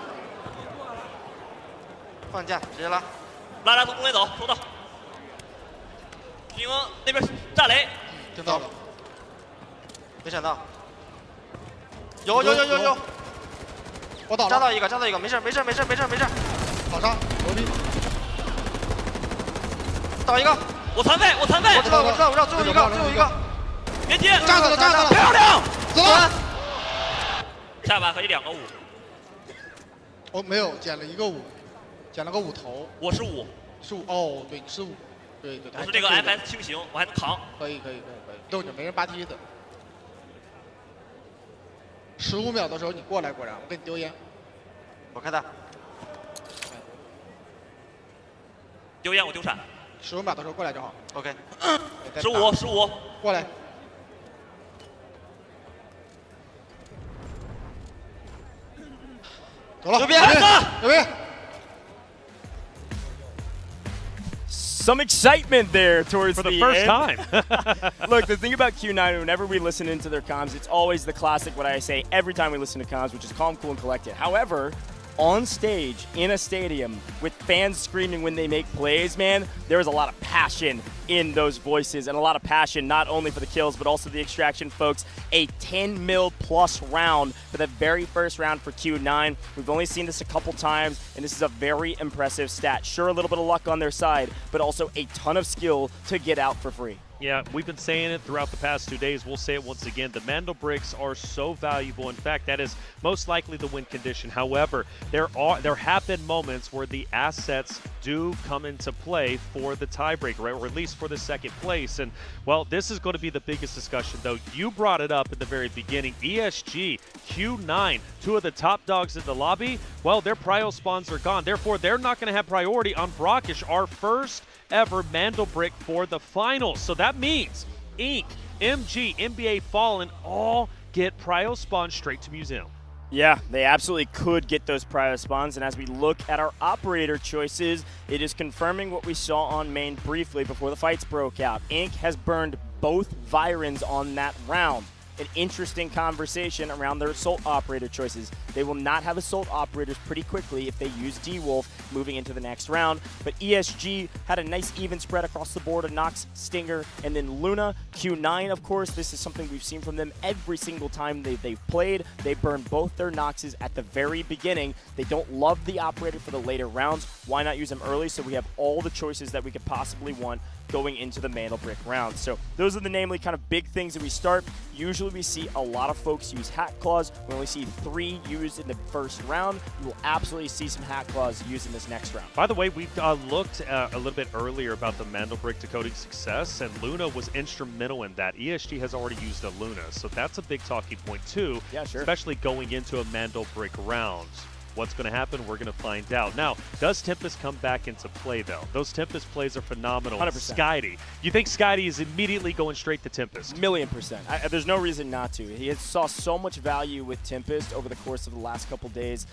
S10: 放架，直接拉。
S4: 拉从中间走，收到。军营那边炸雷，
S17: 听到了，
S10: 没闪到。有，
S17: 我倒了，
S10: 扎到一个，没事。
S17: 好杀，牛逼。
S10: 倒一个，
S4: 我残废。
S10: 我知道，最后一个。
S4: 别接，
S17: 炸死了，
S4: 漂亮，
S17: 走了。
S3: 下把可以2个5。
S17: 我没有，捡了1个5，捡了个5头。
S3: 我是5。
S17: 是5哦，对，你是5。对。
S3: 我是这个 FS 轻型，我还能扛。
S17: 可以。逗你没人扒梯子。15秒的时候你过来，果然我给你丢烟。
S10: 我开大。
S3: 丢烟我丢闪。
S17: 15秒的时候过来就好。
S10: OK。
S3: 15。
S17: 过来。走了。
S10: 牛逼！
S15: Some excitement there towards
S16: for the first time.
S15: Look, the thing about Q9, whenever we listen into their comms, it's always the classic what I say every time we listen to comms, which is calm, cool, and collected. However, on stage, in a stadium, with fans screaming when they make plays, man, there is a lot of passion in those voices and a lot of passion not only for the kills but also the extraction, folks. A 10 mil plus round for the very first round for Q9. We've only seen this a couple times, and this is a very impressive stat. Sure, a little bit of luck on their side, but also a ton of skill to get out for free.
S16: Yeah, we've been saying it throughout the past 2 days. We'll say it once again. The Mantle Bricks are so valuable. In fact, that is most likely the win condition. However, there have been moments where the assets do come into play for the tiebreaker, right? Or at least for the second place. And, well, this is going to be the biggest discussion, though. You brought it up at the very beginning. ESG, Q9, 2 of the top dogs in the lobby, well, their prio spawns are gone. Therefore, they're not going to have priority on Brakkesh, our first ever Mantle Brick for the finals. So that means Inc, MG, NBA Fallen all get prio spawns straight to Museum.
S15: Yeah, they absolutely could get those prio spawns, and as we look at our operator choices, it is confirming what we saw on main briefly before the fights broke out. Inc has burned both Virons on that round. An interesting conversation around their assault operator choices. They will not have assault operators pretty quickly if they use D-Wolf moving into the next round, but ESG had a nice even spread across the board of Nox, Stinger, and then Luna. Q9, of course, this is something we've seen from them every single time they've played. They burn both their Noxes at the very beginning. They don't love the operator for the later rounds. Why not use them early so we have all the choices that we could possibly want going into the Mantle Brick round? So those are the namely kind of big things that we start. Usually we see a lot of folks use Hat Claws. We only see 3 used used in the first round, you will absolutely see some hack claws used in this next round.
S16: By the way, we looked a little bit earlier about the Mandelbrick decoding success, and Luna was instrumental in that. ESG has already used a Luna, so that's a big talking point too,
S15: yeah, sure.
S16: Especially going into a Mandelbrick round. What's going to happen? We're going to find out. Now, does Tempest come back into play, though? Those Tempest plays are phenomenal.
S15: 100%.
S16: Skydie. You think Skydie is immediately going straight to Tempest?
S15: $1,000,000%. There's no reason not to. He saw so much value with Tempest over the course of the last couple days.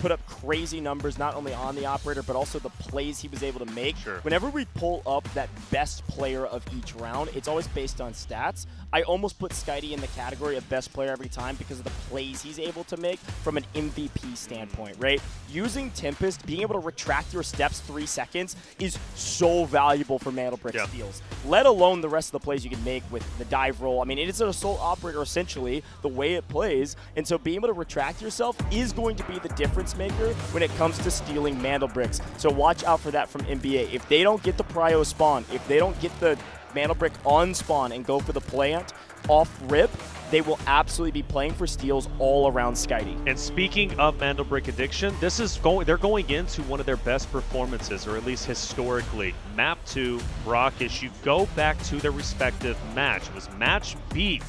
S15: Put up crazy numbers, not only on the operator, but also the plays he was able to make.
S16: Sure.
S15: Whenever we pull up that best player of each round, it's always based on stats. I almost put Skydie in the category of best player every time because of the plays he's able to make from an MVP standpoint, right? Using Tempest, being able to retract your steps 3 seconds is so valuable for Mandelbrick steals, let alone the rest of the plays you can make with the dive roll. I mean, it is an assault operator essentially, the way it plays, and so being able to retract yourself is going to be the difference maker when it comes to stealing Mandelbricks. So watch out for that from NBA. If they don't get the prio spawn, if they don't get the Mandelbrick on spawn and go for the plant off rip, they will absolutely be playing for steals all around Skydie.
S16: And speaking of Mandelbrick addiction, they're going into one of their best performances, or at least historically. Map 2, Brakkesh, you go back to their respective match. It was match B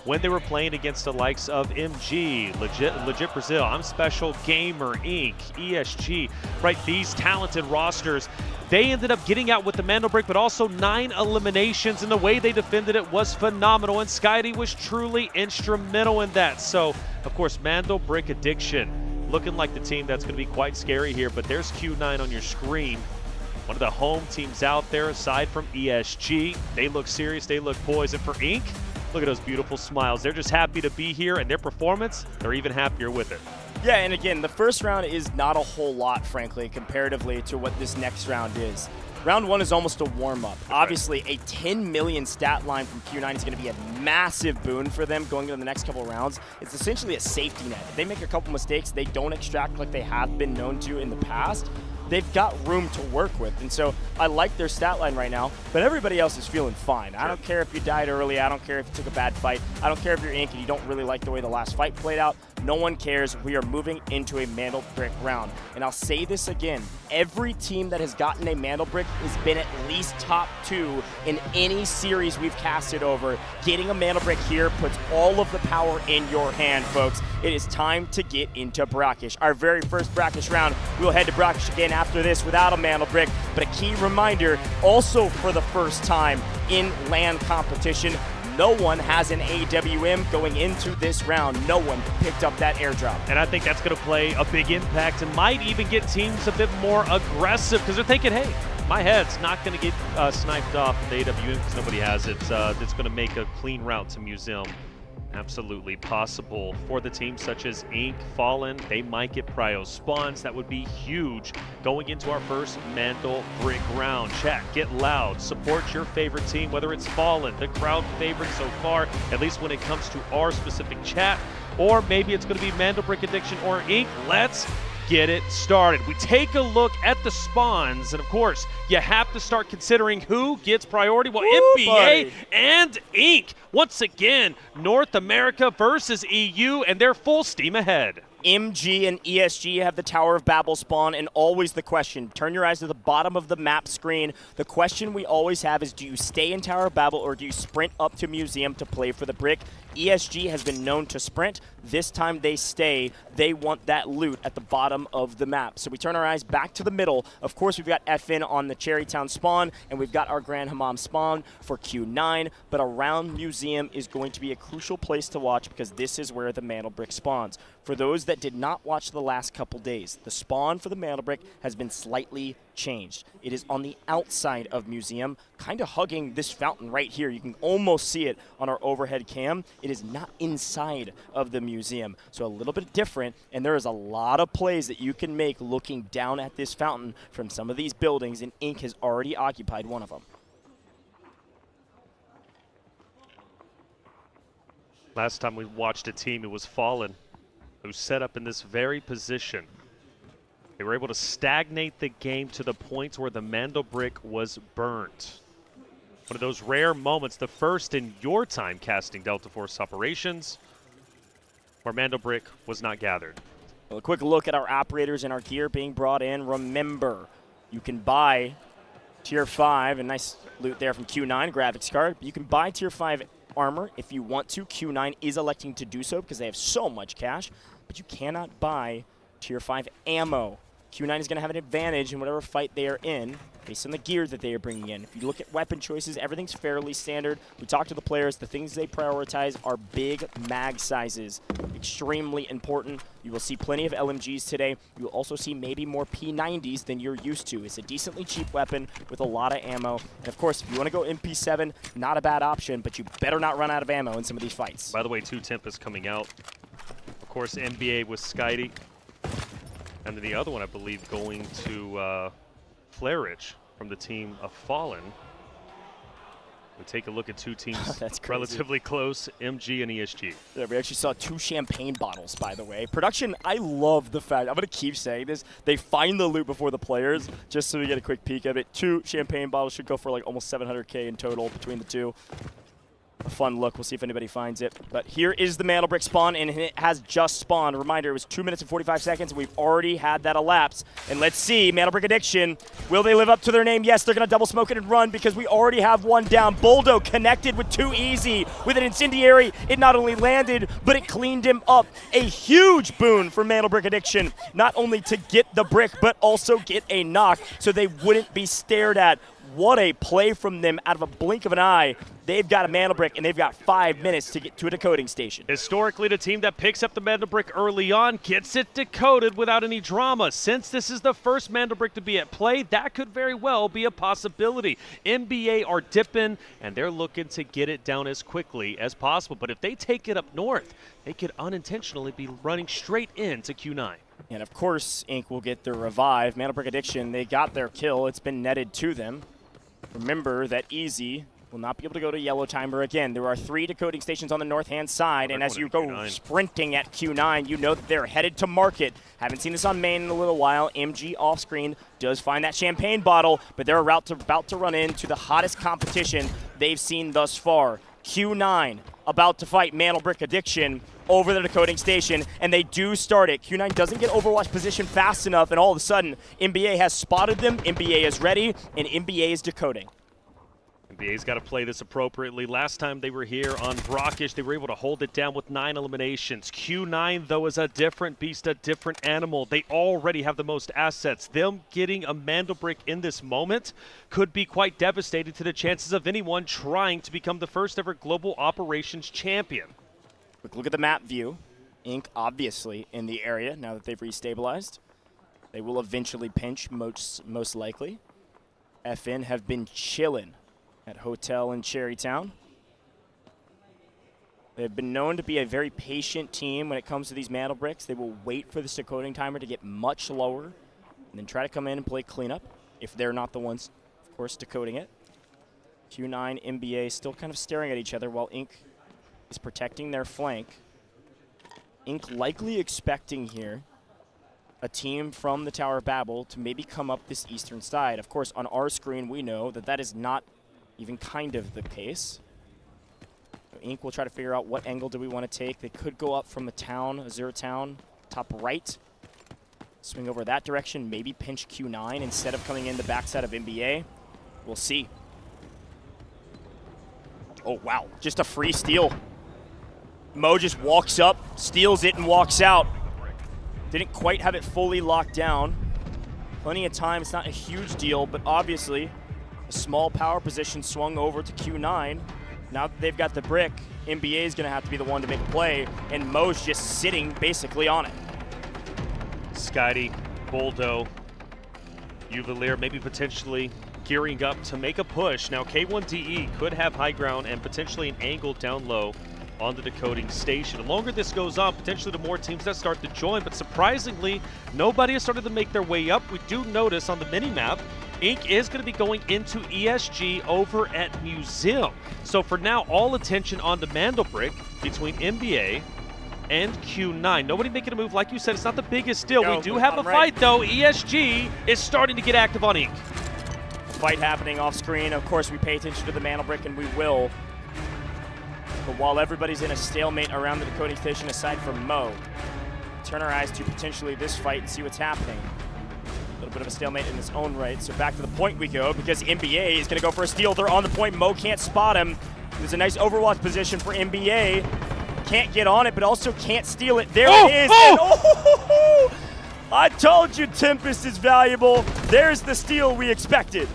S16: when they were playing against the likes of MG, Legit Brazil, I'm Special Gamer, Inc., ESG, right? These talented rosters. They ended up getting out with the Mandelbrick, but also 9 eliminations, and the way they defended it was phenomenal, and Skydie was truly instrumental in that. So, of course, Mandelbrick addiction looking like the team that's going to be quite scary here, but there's Q9 on your screen. One of the home teams out there aside from ESG. They look serious, they look poised, and for Inc., look at those beautiful smiles. They're just happy to be here, and their performance, they're even happier with it.
S15: Yeah, and again, the first round is not a whole lot, frankly, comparatively to what this next round is. Round 1 is almost a warm-up. Obviously, a 10 million stat line from Q9 is going to be a massive boon for them going into the next couple rounds. It's essentially a safety net. If they make a couple mistakes, they don't extract like they have been known to in the past. They've got room to work with, and so I like their stat line right now, but everybody else is feeling fine. I don't care if you died early, I don't care if you took a bad fight, I don't care if you're Inc. and you don't really like the way the last fight played out. No one cares. We are moving into a Mandelbrick round. And I'll say this again, every team that has gotten a Mandelbrick has been at least top 2 in any series we've casted over. Getting a Mandelbrick here puts all of the power in your hand, folks. It is time to get into Brakkesh. Our very first Brakkesh round. We'll head to Brakkesh again after this without a Mandelbrick, but a key reminder, also for the first time in LAN competition, no one has an AWM going into this round. No one picked up that airdrop.
S16: And I think that's going to play a big impact and might even get teams a bit more aggressive because they're thinking, hey, my head's not going to get sniped off the AWM because nobody has it. It's going to make a clean route to Museum. Absolutely possible for the teams such as Inc., Fallen. They might get prio spawns. That would be huge going into our first Mandelbrick round. Chat, get loud. Support your favorite team, whether it's Fallen, the crowd favorite so far, at least when it comes to our specific chat, or maybe it's going to be Mandelbrick Addiction or Inc. Let's get it started. We take a look at the spawns, and of course, you have to start considering who gets priority. Well, NBA and Inc. Once again, North America versus EU, and they're full steam ahead.
S15: MG and ESG have the Tower of Babel spawn, and always the question, turn your eyes to the bottom of the map screen. The question we always have is, do you stay in Tower of Babel or do you sprint up to Museum to play for the brick? ESG has been known to sprint. This time they stay. They want that loot at the bottom of the map. So we turn our eyes back to the middle. Of course, we've got FN on the Cherrytown spawn, and we've got our Grand Hammam spawn for Q9, but around Museum is going to be a crucial place to watch because this is where the Mandelbrick spawns. For those that did not watch the last couple days, the spawn for the Mandelbrick has been slightly changed. It is on the outside of Museum, kind of hugging this fountain right here. You can almost see it on our overhead cam. It is not inside of the Museum, so a little bit different, and there is a lot of plays that you can make looking down at this fountain from some of these buildings, and Inc. has already occupied one of them.
S16: Last time we watched a team, it was Fallen, who set up in this very position. They were able to stagnate the game to the point where the Mandelbrick was burnt. One of those rare moments, the first in your time casting Delta Force operations, where Mandelbrick was not gathered.
S15: A quick look at our operators and our gear being brought in. Remember, you can buy Tier 5, a nice loot there from Q9 graphics card. You can buy Tier 5 armor if you want to. Q9 is electing to do so because they have so much cash, but you cannot buy Tier 5 ammo. Q9 is going to have an advantage in whatever fight they are in based on the gear that they are bringing in. If you look at weapon choices, everything's fairly standard. We talked to the players. The things they prioritize are big mag sizes. Extremely important. You will see plenty of LMGs today. You will also see maybe more P90s than you're used to. It's a decently cheap weapon with a lot of ammo. And of course, if you want to go MP7, not a bad option, but you better not run out of ammo in some of these fights.
S16: By the way, 2 Tempest coming out. Of course, NBA with Skydie. And then the other one, I believe, going to Flarich from the team of Fallen. We take a look at 2 teams
S15: That's
S16: relatively close, MG and ESG.
S15: Yeah, we actually saw 2 champagne bottles, by the way. Production, I love the fact, I'm going to keep saying this, they find the loot before the players, just so we get a quick peek of it. 2 champagne bottles should go for like almost 700K in total between the 2. A fun look. We'll see if anybody finds it. But here is the Mantle Brick spawn, and it has just spawned. Reminder, it was 2 minutes and 45 seconds. We've already had that elapse. And let's see, Mantle Brick Addiction. Will they live up to their name? Yes, they're going to double smoke it and run because we already have one down. Boldo connected with 2 easy. With an incendiary, it not only landed, but it cleaned him up. A huge boon for Mantle Brick Addiction. Not only to get the brick, but also get a knock so they wouldn't be stared at. What a play from them out of a blink of an eye. They've got a Mantle Brick, and they've got 5 minutes to get to a decoding station.
S16: Historically, the team that picks up the Mantle Brick early on gets it decoded without any drama. Since this is the first Mantle Brick to be at play, that could very well be a possibility. NBA are dipping, and they're looking to get it down as quickly as possible. But if they take it up north, they could unintentionally be running straight into Q9.
S15: And of course, Inc. will get their revive. Mantle Brick Addiction, they got their kill. It's been netted to them. Remember that Easy will not be able to go to Yellow Timer again. There are 3 decoding stations on the north-hand side, and as you go sprinting at Q9, you know that they're headed to market. Haven't seen this on main in a little while. MG off-screen does find that champagne bottle, but they're about to run into the hottest competition they've seen thus far. Q9 about to fight Mantle Brick Addiction over the decoding station, and they do start it. Q9 doesn't get Overwatch position fast enough, and all of a sudden, NBA has spotted them, NBA is ready, and NBA is decoding.
S16: NBA's got to play this appropriately. Last time they were here on Brakkesh, they were able to hold it down with 9 eliminations. Q9, though, is a different beast, a different animal. They already have the most assets. Them getting a Mantle Brick in this moment could be quite devastating to the chances of anyone trying to become the first ever global operations champion.
S15: Quick look at the map view. Inc. obviously in the area now that they've restabilized. They will eventually pinch, most likely. FN have been chilling at Hotel in Cherrytown. They've been known to be a very patient team when it comes to these Mantle Bricks. They will wait for this decoding timer to get much lower and then try to come in and play cleanup if they're not the ones, of course, decoding it. Q9, NBA still kind of staring at each other while Inc. is protecting their flank. Inc. likely expecting here a team from the Tower of Babel to maybe come up this eastern side. Of course, on our screen, we know that that is not even kind of the case. So Inc. will try to figure out what angle do we want to take. They could go up from the town, Azure Town, top right. Swing over that direction, maybe pinch Q9 instead of coming in the backside of NBA. We'll see. Oh, wow. Just a free steal. Mo just walks up, steals it, and walks out. Didn't quite have it fully locked down. Plenty of time. It's not a huge deal, but obviously a small power position swung over to Q9. Now that they've got the brick, NBA is going to have to be the one to make a play, and Mo's just sitting basically on it.
S16: Skydie, Boldo, Uvalier maybe potentially gearing up to make a push. Now K1DE could have high ground and potentially an angle down low on the decoding station. The longer this goes on, potentially the more teams that start to join, but surprisingly, nobody has started to make their way up. We do notice on the mini-map, Inc. is going to be going into ESG over at Museum. So for now, all attention on the Mantle Brick between NBA and Q9. Nobody making a move. Like you said, it's not the biggest deal. We do have a fight, though. ESG is starting to get active on Inc.
S15: Fight happening off screen. Of course, we pay attention to the Mantle Brick, and we will. But while everybody's in a stalemate around the decoding station, aside from Mo, turn our eyes to potentially this fight and see what's happening. A little bit of a stalemate in its own right, so back to the point we go because NBA is going to go for a steal. They're on the point. Mo can't spot him. There's a nice overwatch position for NBA. Can't get on it, but also can't steal it. There it is. And, I told you Tempest is valuable. There's the steal we expected.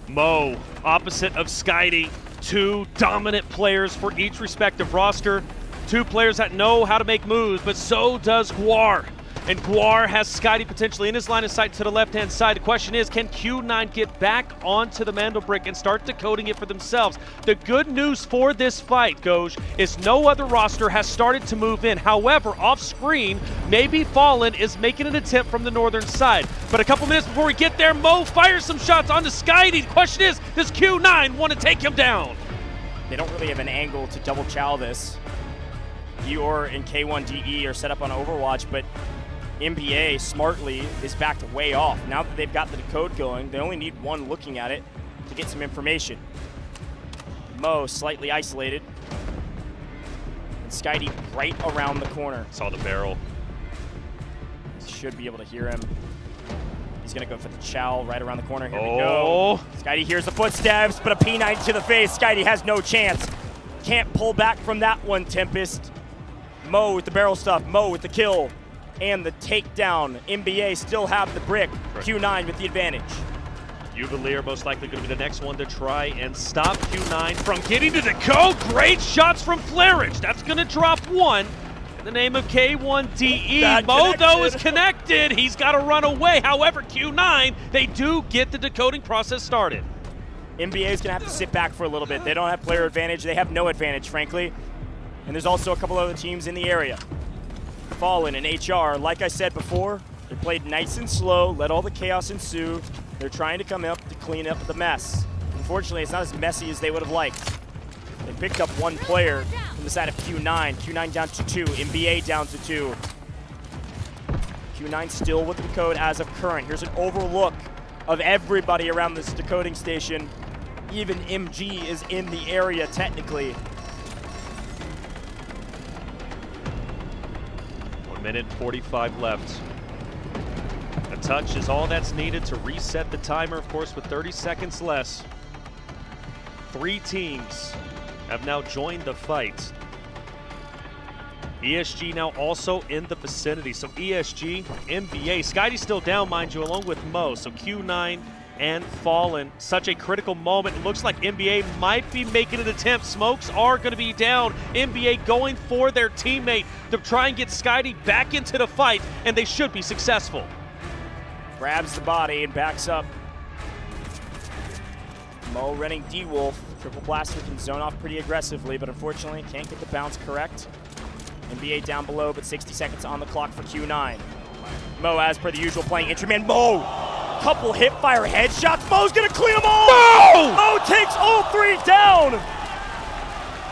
S16: Mo, opposite of Skydie. Two dominant players for each respective roster. Two players that know how to make moves, but so does Guar. And Guar has Skydie potentially in his line of sight to the left-hand side. The question is, can Q9 get back onto the Mandelbrick and start decoding it for themselves? The good news for this fight, Goj, is no other roster has started to move in. However, off-screen, maybe Fallen is making an attempt from the northern side. But a couple minutes before we get there, Mo fires some shots onto Skydie. The question is, does Q9 want to take him down?
S15: They don't really have an angle to double chow this. Eeyore and K1DE are set up on Overwatch, but NBA smartly is backed way off. Now that they've got the decode going, they only need one looking at it to get some information. Mo slightly isolated. And Skydie right around the corner.
S16: Saw the barrel.
S15: Should be able to hear him. He's gonna go for the chow right around the corner. Here we go. Skydie hears the footsteps, but a P9 to the face. Skydie has no chance. Can't pull back from that one, Tempest. Mo with the barrel stuff. Mo with the kill. And the takedown. NBA still have the brick. Q9 with the advantage.
S16: Uvalier most likely going to be the next one to try and stop Q9 from getting to the decode. Great shots from Flarage. That's going to drop one. In the name of K1DE. Mo, though, is connected. He's got to run away. However, Q9, they do get the decoding process started.
S15: NBA is going to have to sit back for a little bit. They don't have player advantage. They have no advantage, frankly. And there's also a couple other teams in the area. Fallen and HR, like I said before, they played nice and slow, let all the chaos ensue. They're trying to come up to clean up the mess. Unfortunately, it's not as messy as they would have liked. They picked up one player from the side of Q9. Q9 down to 2, NBA down to 2. Q9 still with the decode as of current. Here's an overlook of everybody around this decoding station. Even MG is in the area technically.
S16: 1 minute 45 left. A touch is all that's needed to reset the timer, of course, with 30 seconds less. 3 teams have now joined the fight. ESG now also in the vicinity. So ESG, NBA, Skydie's still down, mind you, along with Mo. So Q9 and Fallen, such a critical moment. It looks like NBA might be making an attempt. Smokes are going to be down. NBA going for their teammate to try and get Skydie back into the fight, and they should be successful.
S15: Grabs the body and backs up. Mo running D-Wolf. Triple Blaster can zone off pretty aggressively, but unfortunately can't get the bounce correct. NBA down below, but 60 seconds on the clock for Q9. Mo, as per the usual, playing Intraman. Mo! Couple hip-fire headshots. Mo's gonna clean them all!
S16: Mo!
S15: Mo takes all 3 down!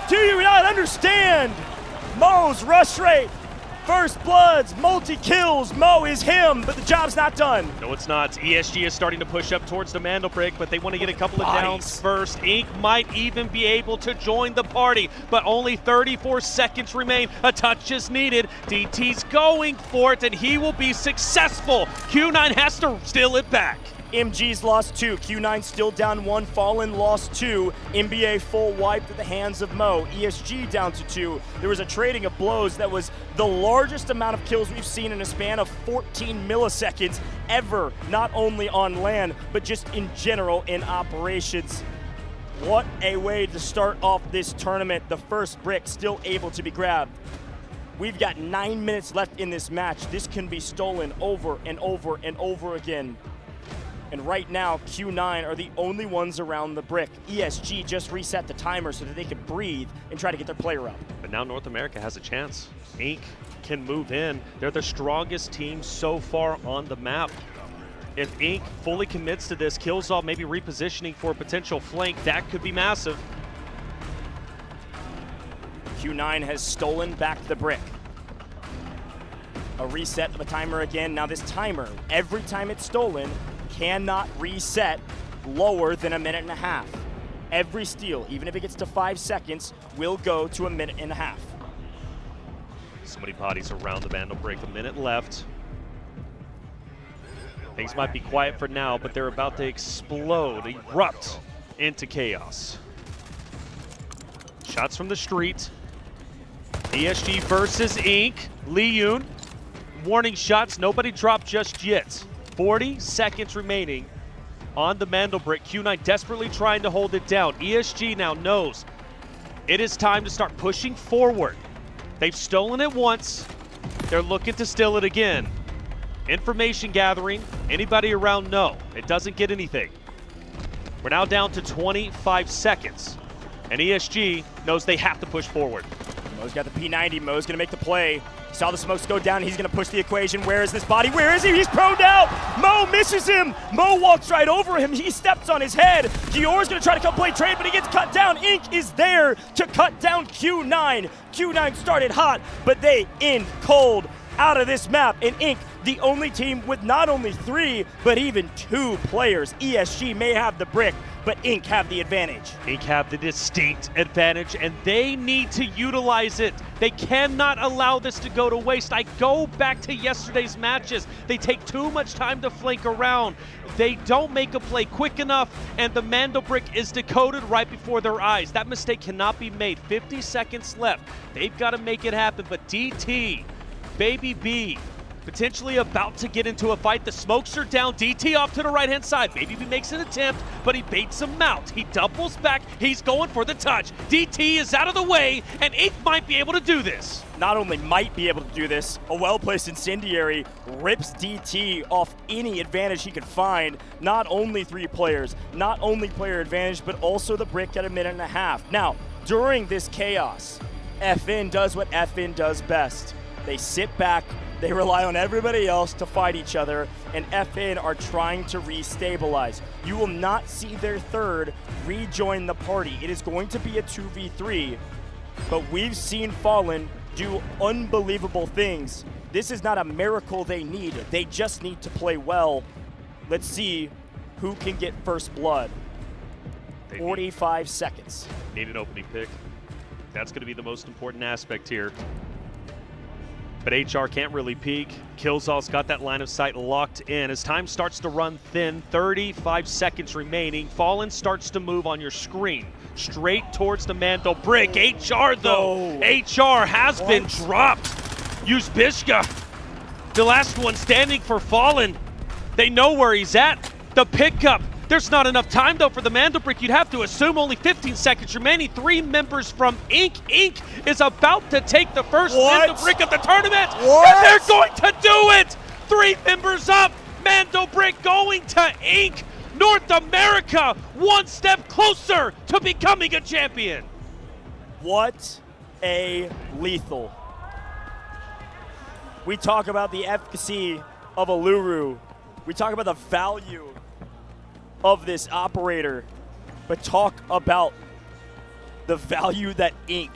S15: Do you not understand? Mo's rush rate, first bloods, multi-kills. Mo is him, but the job's not done.
S16: No, it's not. ESG is starting to push up towards the Mandelbrick, but they want to get a couple of downs first. Ink might even be able to join the party, but only 34 seconds remain. A touch is needed. DT's going for it, and he will be successful. Q9 has to steal it back.
S15: MG's lost 2. Q9 still down 1. Fallen lost 2. NBA full wiped at the hands of Mo. ESG down to 2. There was a trading of blows that was the largest amount of kills we've seen in a span of 14 milliseconds ever, not only on land, but just in general in operations. What a way to start off this tournament. The first brick still able to be grabbed. We've got 9 minutes left in this match. This can be stolen over and over and over again. And right now, Q9 are the only ones around the brick. ESG just reset the timer so that they could breathe and try to get their player up.
S16: But now North America has a chance. Inc can move in. They're the strongest team so far on the map. If Inc fully commits to this, kills off, maybe repositioning for a potential flank, that could be massive.
S15: Q9 has stolen back the brick. A reset of a timer again. Now this timer, every time it's stolen, cannot reset lower than 1.5 minutes. Every steal, even if it gets to 5 seconds, will go to 1.5 minutes.
S16: So many bodies around the Vandal Brick. A minute left. Things might be quiet for now, but they're about to explode, erupt into chaos. Shots from the street. ESG versus Inc. Lee Yoon. Warning shots, nobody dropped just yet. 40 seconds remaining on the Mandelbrick. Q9 desperately trying to hold it down. ESG now knows it is time to start pushing forward. They've stolen it once. They're looking to steal it again. Information gathering. Anybody around? No. It doesn't get anything. We're now down to 25 seconds. And ESG knows they have to push forward.
S15: Mo's got the P90. Mo's going to make the play. Saw the smokes go down. He's going to push the equation. Where is this body? Where is he? He's proned out. Mo misses him. Mo walks right over him. He steps on his head. Dior's going to try to come play trade, but he gets cut down. Inc. is there to cut down Q9. Q9 started hot, but they end cold out of this map. And Inc., the only team with not only 3, but even 2 players. ESG may have the brick, but Inc. have the advantage.
S16: Inc. have the distinct advantage, and they need to utilize it. They cannot allow this to go to waste. I go back to yesterday's matches. They take too much time to flank around. They don't make a play quick enough, and the Mandelbrick is decoded right before their eyes. That mistake cannot be made. 50 seconds left. They've got to make it happen, but DT, Baby B, potentially about to get into a fight. The smokes are down. DT off to the right-hand side. Baby B makes an attempt, but he baits him out. He doubles back. He's going for the touch. DT is out of the way, and Inc. might be able to do this.
S15: Not only might be able to do this, a well-placed incendiary rips DT off any advantage he could find. Not only 3 players, not only player advantage, but also the brick at a minute and a half. Now, during this chaos, FN does what FN does best. They sit back. They rely on everybody else to fight each other, and FN are trying to restabilize. You will not see their third rejoin the party. It is going to be a 2v3, but we've seen Fallen do unbelievable things. This is not a miracle they need. They just need to play well. Let's see who can get first blood. 45 seconds.
S16: Need an opening pick. That's going to be the most important aspect here. But HR can't really peek. Killzall's got that line of sight locked in. As time starts to run thin, 35 seconds remaining, Fallen starts to move on your screen. Straight towards the Mandel Brick. HR though, HR has been dropped. Use Bishka, the last one standing for Fallen. They know where he's at. The pickup. There's not enough time, though, for the Mandelbrick. You'd have to assume only 15 seconds remaining. 3 members from Inc. Inc. is about to take the first Mandelbrick of the tournament. And they're going to do it! 3 members up. Mandelbrick going to Inc. North America, 1 step closer to becoming a champion.
S15: What a lethal. We talk about the efficacy of Uluru. We talk about the value of this operator, but talk about the value that Inc.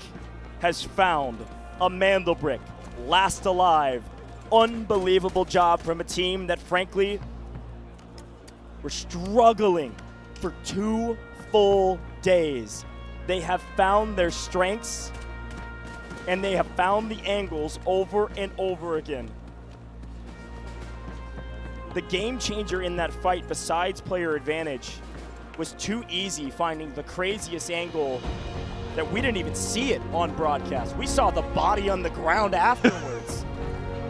S15: has found. A Mandelbrick, last alive. Unbelievable job from a team that frankly were struggling for 2 full days. They have found their strengths and they have found the angles over and over again. The game changer in that fight, besides player advantage, was too easy, finding the craziest angle that we didn't even see it on broadcast. We saw the body on the ground afterwards.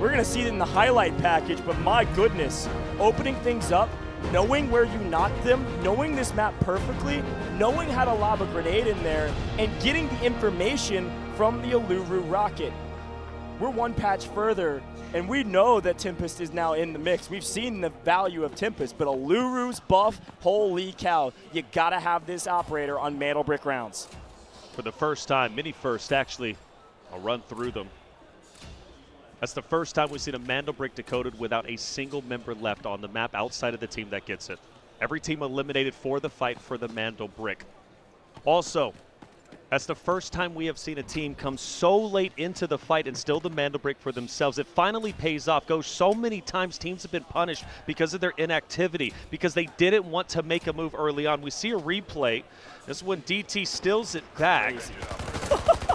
S15: We're gonna see it in the highlight package, but my goodness, opening things up, knowing where you knocked them, knowing this map perfectly, knowing how to lob a grenade in there, and getting the information from the Uluru rocket. We're 1 patch further, and we know that Tempest is now in the mix. We've seen the value of Tempest, but Uluru's buff, holy cow. You gotta have this operator on Mandelbrick rounds.
S16: For the first time, many first actually, I'll run through them. That's the first time we've seen a Mandelbrick decoded without a single member left on the map outside of the team that gets it. Every team eliminated for the fight for the Mandelbrick. Also, that's the first time we have seen a team come so late into the fight and still the Mandelbrick for themselves. It finally pays off. Goes so many times teams have been punished because of their inactivity, because they didn't want to make a move early on. We see a replay. This is when DT steals it back.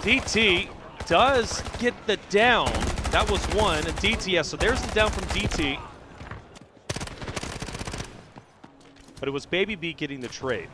S16: DT does get the down. That was one, and DTS, so there's the down from DT. But it was Baby B getting the trade.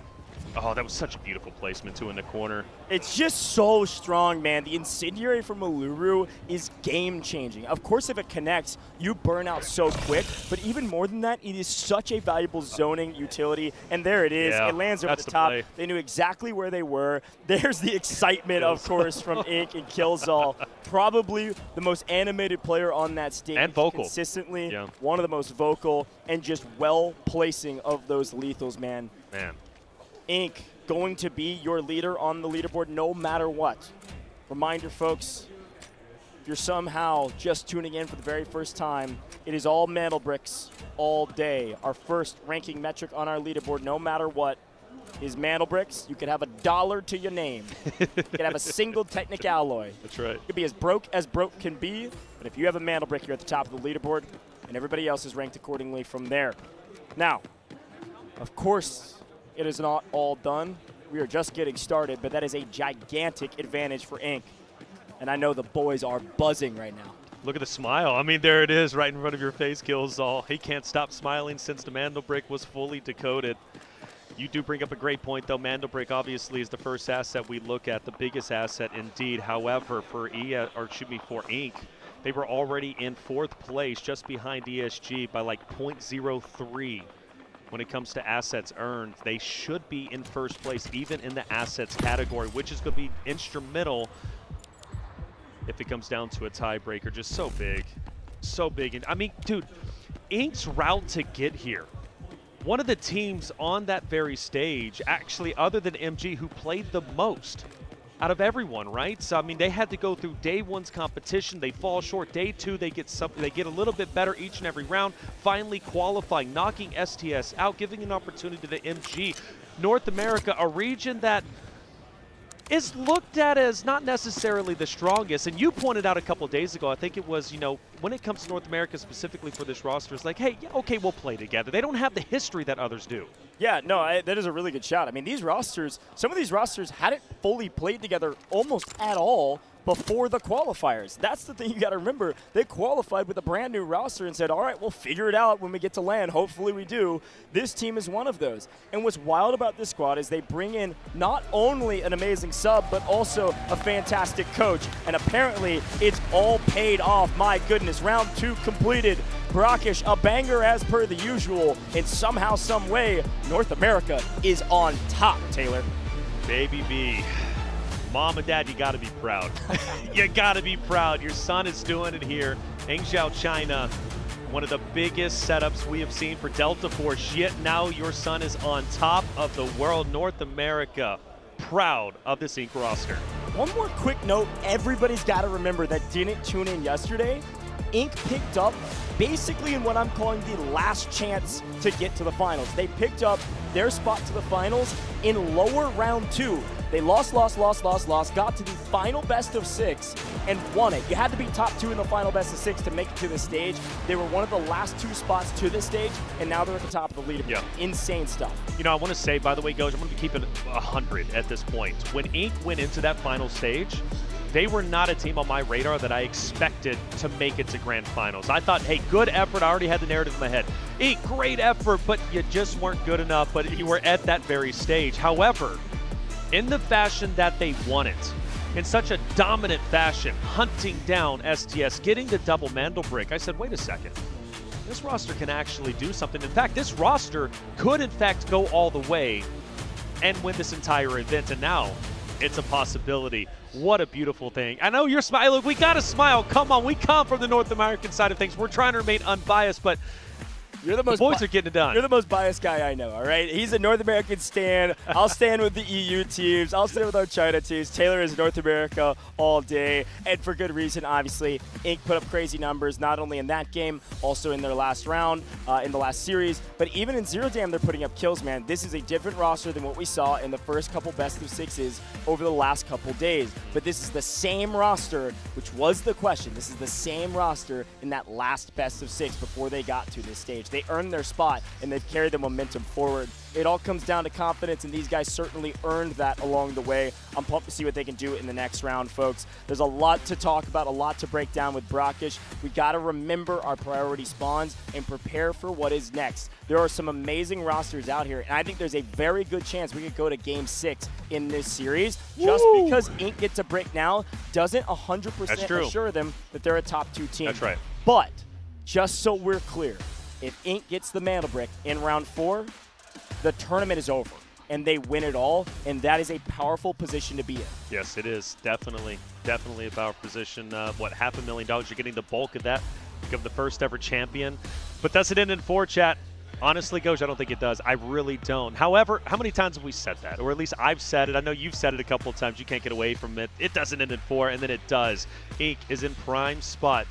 S16: Oh, that was such a beautiful placement, too, in the corner.
S15: It's just so strong, man. The incendiary from Uluru is game-changing. Of course, if it connects, you burn out so quick. But even more than that, it is such a valuable zoning utility. And there it is.
S16: Yeah,
S15: it lands over the top.
S16: play.
S15: They knew exactly where they were. There's the excitement, of course, from Ink and Killzall. Probably the most animated player on that stage.
S16: And vocal.
S15: Consistently.
S16: Yeah.
S15: One of the most vocal and just well-placing of those lethals, man.
S16: Man.
S15: Ink going to be your leader on the leaderboard no matter what. Reminder, folks, if you're somehow just tuning in for the very first time, it is all mantle bricks all day. Our first ranking metric on our leaderboard, no matter what, is mantle bricks. You could have $1 to your name. You could have a single Technic alloy.
S16: That's right.
S15: You could be as broke can be, but if you have a mantle brick, you're at the top of the leaderboard, and everybody else is ranked accordingly from there. Now, of course, it is not all done. We are just getting started, but that is a gigantic advantage for Ink. And I know the boys are buzzing right now.
S16: Look at the smile. I mean, there it is right in front of your face, Killzall. He can't stop smiling since the Mantle Brick was fully decoded. You do bring up a great point, though. Mantle Brick obviously is the first asset we look at, the biggest asset indeed. However, for Ink, they were already in 4th place, just behind ESG by like 0.03. When it comes to assets earned, they should be in 1st place, even in the assets category, which is going to be instrumental if it comes down to a tiebreaker. Just so big. So big. And I mean, dude, Ink's route to get here, one of the teams on that very stage, actually, other than MG, who played the most out of everyone, right? So I mean, they had to go through day 1's competition. They fall short. Day 2, they get a little bit better each and every round. Finally qualifying, knocking STS out, giving an opportunity to MG. North America, a region that is looked at as not necessarily the strongest. And you pointed out a couple days ago, I think it was, you know, when it comes to North America specifically for this roster, it's like, hey, yeah, okay, we'll play together. They don't have the history that others do.
S15: Yeah, no, that is a really good shot. I mean, these rosters, some of these rosters hadn't fully played together almost at all before the qualifiers. That's the thing you got to remember. They qualified with a brand new roster and said, all right, we'll figure it out when we get to LAN. Hopefully we do. This team is one of those. And what's wild about this squad is they bring in not only an amazing sub, but also a fantastic coach. And apparently it's all paid off. My goodness, round 2 completed. Brakkesh, a banger as per the usual. And somehow, some way, North America is on top, Taylor.
S16: Baby B. Mom and Dad, you got to be proud. You got to be proud. Your son is doing it here. Hangzhou, China, one of the biggest setups we have seen for Delta Force. Yet now your son is on top of the world. North America, proud of this Ink roster.
S15: One more quick note everybody's got to remember that didn't tune in yesterday. Ink picked up basically in what I'm calling the last chance to get to the finals. They picked up their spot to the finals in lower round 2. They lost, got to the final best of 6, and won it. You had to be top 2 in the final best of 6 to make it to this stage. They were one of the last 2 spots to this stage, and now they're at the top of the leaderboard.
S16: Yeah.
S15: Insane stuff.
S16: You know, I want to say, by the way, Goj, I'm going to keep it 100 at this point. When Ink went into that final stage, they were not a team on my radar that I expected to make it to grand finals. I thought, hey, good effort. I already had the narrative in my head. Ink, great effort, but you just weren't good enough. But you were at that very stage. However, in the fashion that they won it, in such a dominant fashion, hunting down STS, getting the double Mantle Brick, I said, wait a second. This roster can actually do something. In fact, this roster could, in fact, go all the way and win this entire event. And now it's a possibility. What a beautiful thing. I know you're smiling. Look, we got to smile. Come on. We come from the North American side of things. We're trying to remain unbiased, but the boys are getting it done.
S15: You're the most biased guy I know, all right? He's a North American stan. I'll stand with the EU teams. I'll stand with our China teams. Taylor is North America all day, and for good reason, obviously. Ink put up crazy numbers, not only in that game, also in their last round, in the last series, but even in Zero Dam, they're putting up kills, man. This is a different roster than what we saw in the first couple best of 6s over the last couple days. But this is the same roster, which was the question. This is the same roster in that last best of 6 before they got to this stage. They earned their spot, and they've carried the momentum forward. It all comes down to confidence, and these guys certainly earned that along the way. I'm pumped to see what they can do in the next round, folks. There's a lot to talk about, a lot to break down with Brakkesh. We got to remember our priority spawns and prepare for what is next. There are some amazing rosters out here, and I think there's a very good chance we could go to Game 6 in this series. Just because Inc. gets a brick now doesn't 100% assure them that they're a top 2 team.
S16: That's right.
S15: But just so we're clear, if Inc. gets the Mantle Brick in round 4, the tournament is over, and they win it all, and that is a powerful position to be in.
S16: Yes, it is. Definitely a powerful position. What, $500,000? You're getting the bulk of that. Become the first ever champion. But does it end in 4, chat? Honestly, Ghost, I don't think it does. I really don't. However, how many times have we said that? Or at least I've said it. I know you've said it a couple of times. You can't get away from it. It doesn't end in 4, and then it does. Inc. is in prime spot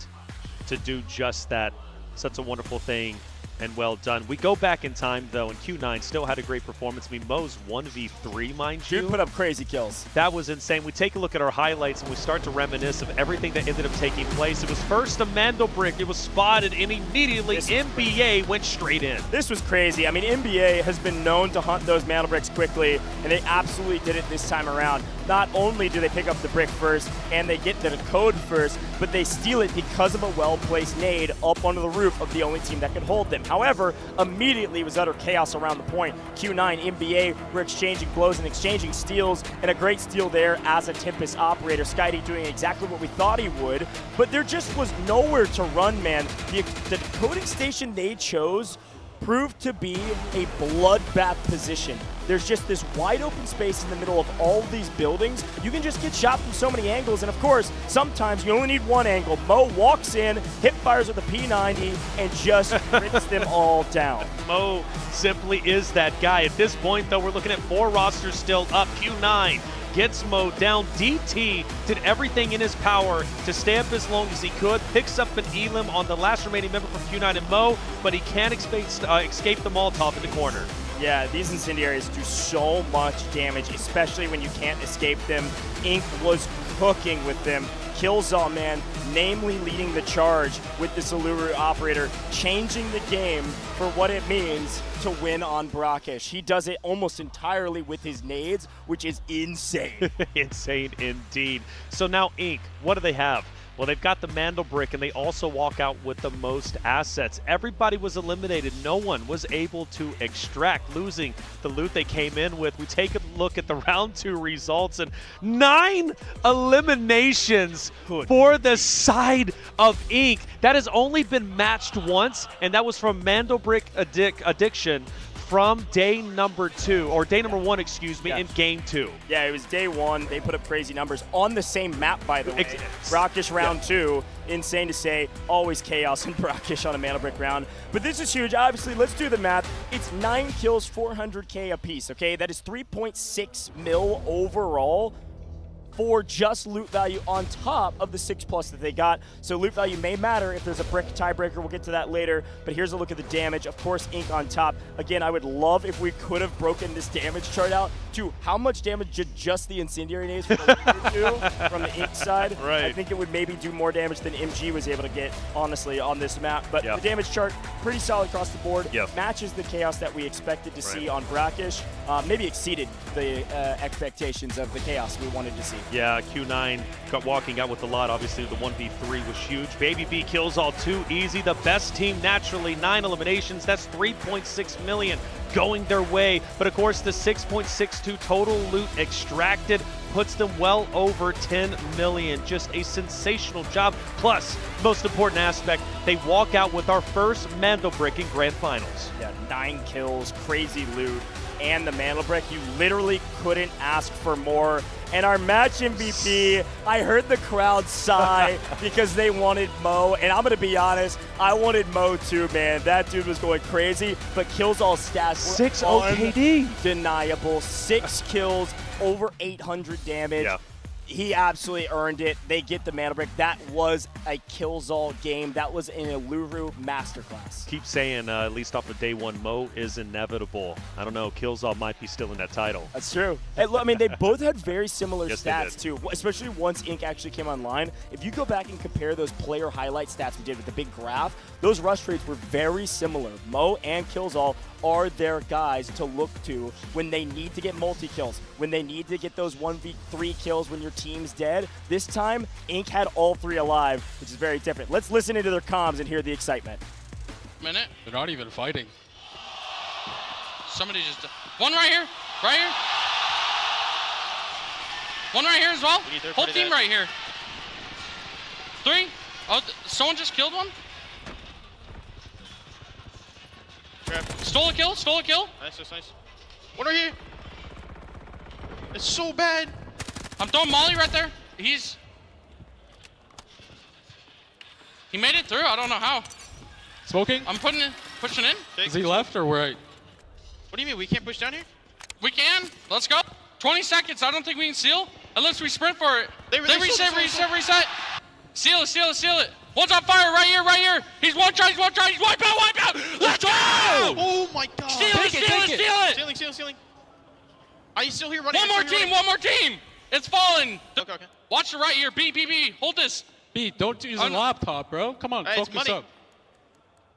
S16: to do just that. Such a wonderful thing. And well done. We go back in time, though, and Q9 still had a great performance. I mean, Mo's 1v3, mind you.
S15: Dude put up crazy kills.
S16: That was insane. We take a look at our highlights, and we start to reminisce of everything that ended up taking place. It was first a Mandel Brick. It was spotted, and immediately NBA went straight in.
S15: This was crazy. I mean, NBA has been known to hunt those Mandel Bricks quickly, and they absolutely did it this time around. Not only do they pick up the brick first, and they get the code first, but they steal it because of a well-placed nade up onto the roof of the only team that could hold them. However, immediately was utter chaos around the point. Q9, NBA were exchanging blows and exchanging steals, and a great steal there as a Tempest operator. Skydee doing exactly what we thought he would, but there just was nowhere to run, man. The decoding station they chose proved to be a bloodbath position. There's just this wide open space in the middle of all of these buildings. You can just get shot from so many angles, and of course, sometimes you only need one angle. Mo walks in, hip fires with a P90, and just crits them all down.
S16: Mo simply is that guy. At this point, though, we're looking at 4 rosters still up. Q9 gets Mo down. DT did everything in his power to stay up as long as he could, picks up an Elim on the last remaining member from Q9 and Mo, but he can't escape the Molotov in the corner.
S15: Yeah, these incendiaries do so much damage, especially when you can't escape them. Inc. was cooking with them. Killzall, man, namely leading the charge with this Alluru operator, changing the game for what it means to win on Brakkesh. He does it almost entirely with his nades, which is insane.
S16: Insane indeed. So now Inc., what do they have? Well, they've got the Mandel Brick, and they also walk out with the most assets. Everybody was eliminated. No one was able to extract, losing the loot they came in with. We take a look at the round 2 results, and 9 eliminations for the side of Inc. That has only been matched once, and that was from Mandel Brick Addiction from day number 1, excuse me, in game 2.
S15: Yeah, it was day 1. They put up crazy numbers on the same map, by the way. Brakkesh round 2. Insane to say. Always chaos in Brakkesh on a Mandel Brick round. But this is huge. Obviously, let's do the math. It's 9 kills, 400K apiece, okay? That is 3.6 mil overall for just loot value on top of the 6+ that they got. So loot value may matter if there's a brick tiebreaker. We'll get to that later. But here's a look at the damage. Of course, Inc. on top. Again, I would love if we could have broken this damage chart out to how much damage did just the incendiary nades do from the Inc. side.
S16: Right.
S15: I think it would maybe do more damage than MG was able to get, honestly, on this map. But the damage chart, pretty solid across the board. Matches the chaos that we expected to see on Brakkesh. Maybe exceeded the expectations of the chaos we wanted to see.
S16: Yeah, Q9 walking out with a lot. Obviously, the 1v3 was huge. Baby B kills all too easy. The best team, naturally, 9 eliminations. That's 3.6 million going their way. But, of course, the 6.62 total loot extracted puts them well over 10 million. Just a sensational job. Plus, most important aspect, they walk out with our first Mandel Brick in Grand Finals.
S15: Yeah, 9 kills, crazy loot, and the Mandel Brick. You literally couldn't ask for more. And our match MVP, I heard the crowd sigh because they wanted Mo. And I'm going to be honest, I wanted Mo too, man. That dude was going crazy. But Killzall stats were
S16: 6-0 KD.
S15: undeniable. 6 kills, over 800 damage. He absolutely earned it. They get the mana break. That was a Killzall game. That was an Iluru masterclass.
S16: Keep saying, at least off of day one, Mo is inevitable. I don't know, Killzall might be still in that title.
S15: That's true. Hey, look, I mean, they both had very similar
S16: Yes,
S15: stats, too, especially once Ink actually came online. If you go back and compare those player highlight stats we did with the big graph, those rush rates were very similar. Mo and Killzall are their guys to look to when they need to get multi-kills, when they need to get those 1v3 kills when your team's dead. This time, Ink had all three alive, which is very different. Let's listen into their comms and hear the excitement.
S14: Minute. They're not even fighting. Somebody just... One right here. Right here. One right here as well. Whole team right here. 3. Oh, someone just killed one. Stole a kill. Stole a kill.
S10: Nice, nice, nice. One right here. It's so bad.
S14: I'm throwing Molly right there. He made it through. I don't know how.
S12: Smoking?
S14: I'm pushing in.
S12: Is he left or right?
S10: What do you mean? We can't push down here?
S14: We can. Let's go. 20 seconds. I don't think we can seal unless we sprint for it. They reset. Seal it. Seal it. One's on fire right here. Right here. He's one shot. He's wipe out. Let's go.
S10: Oh my God.
S14: Steal it.
S10: Stealing. Are you still here running?
S14: One more team. It's falling.
S10: Okay.
S14: Watch the right here. B. Hold this.
S12: B, don't use a laptop, bro. Come on,
S10: Hey, it's
S12: focus
S10: money.
S12: up.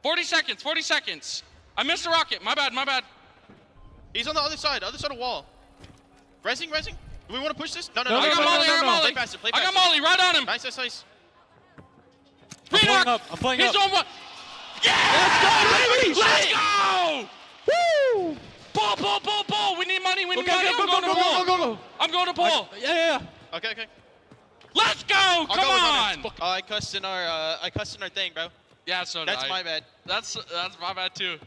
S14: 40 seconds. I missed the rocket. My bad.
S10: He's on the other side of the wall. Resing. Do we want to push this? No.
S14: I got Molly.
S10: Play faster.
S14: I got Molly right on him.
S10: Nice.
S12: I'm playing up.
S14: He's on one. Yeah! Let's go! Woo! Ball. We need money.
S12: Go.
S14: I'm going to ball.
S12: Yeah.
S10: Okay.
S14: Let's go! Come on!
S10: I cussed in our thing, bro.
S14: Yeah, so
S10: that's my bad.
S14: That's my bad too.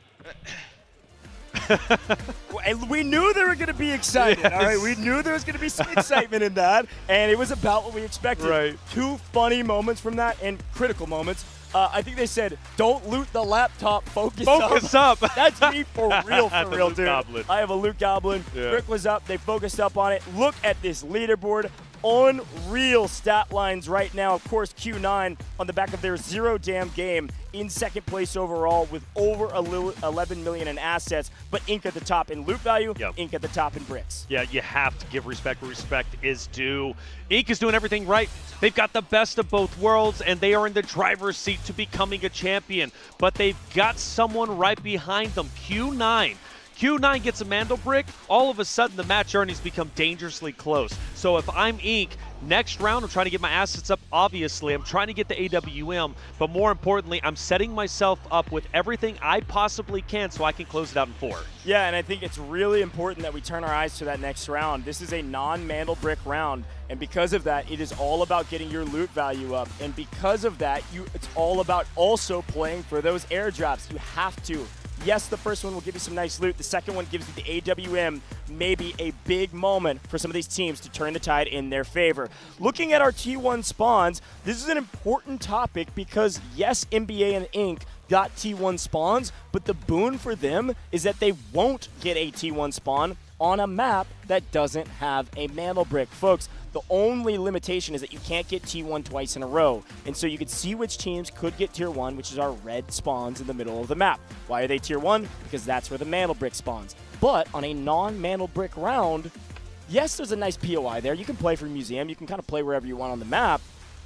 S15: And we knew they were going to be excited, all right? We knew there was going to be some excitement in that, and it was about what we expected.
S16: Right.
S15: 2 funny moments from that, and critical moments. I think they said, don't loot the laptop, focus
S16: up.
S15: That's me for real, dude.
S16: Goblin.
S15: I have a loot goblin.
S16: Yeah.
S15: Rick was up. They focused up on it. Look at this leaderboard. Unreal stat lines right now. Of course, Q9 on the back of their 0 damn game in second place overall with over 11 million in assets, but Ink at the top in loot value, Ink at the top in bricks.
S16: Yeah, you have to give respect where respect is due. Ink is doing everything right. They've got the best of both worlds, and they are in the driver's seat to becoming a champion, but they've got someone right behind them, Q9. Q9 gets a Mandel brick, all of a sudden the match earnings become dangerously close. So if I'm Ink, next round I'm trying to get my assets up, obviously. I'm trying to get the AWM, but more importantly, I'm setting myself up with everything I possibly can so I can close it out in 4.
S15: Yeah, and I think it's really important that we turn our eyes to that next round. This is a non-Mandel brick round, and because of that, it is all about getting your loot value up. And because of that, it's all about also playing for those airdrops. You have to. Yes, the first one will give you some nice loot. The second one gives you the AWM, maybe a big moment for some of these teams to turn the tide in their favor. Looking at our T1 spawns, this is an important topic because, yes, NBA and Ink got T1 spawns, but the boon for them is that they won't get a T1 spawn on a map that doesn't have a Mandel brick. Folks, the only limitation is that you can't get T1 twice in a row. And so you could see which teams could get Tier 1, which is our red spawns in the middle of the map. Why are they Tier 1? Because that's where the Mandel brick spawns. But on a non-Mandel brick round, yes, there's a nice POI there. You can play for Museum. You can kind of play wherever you want on the map.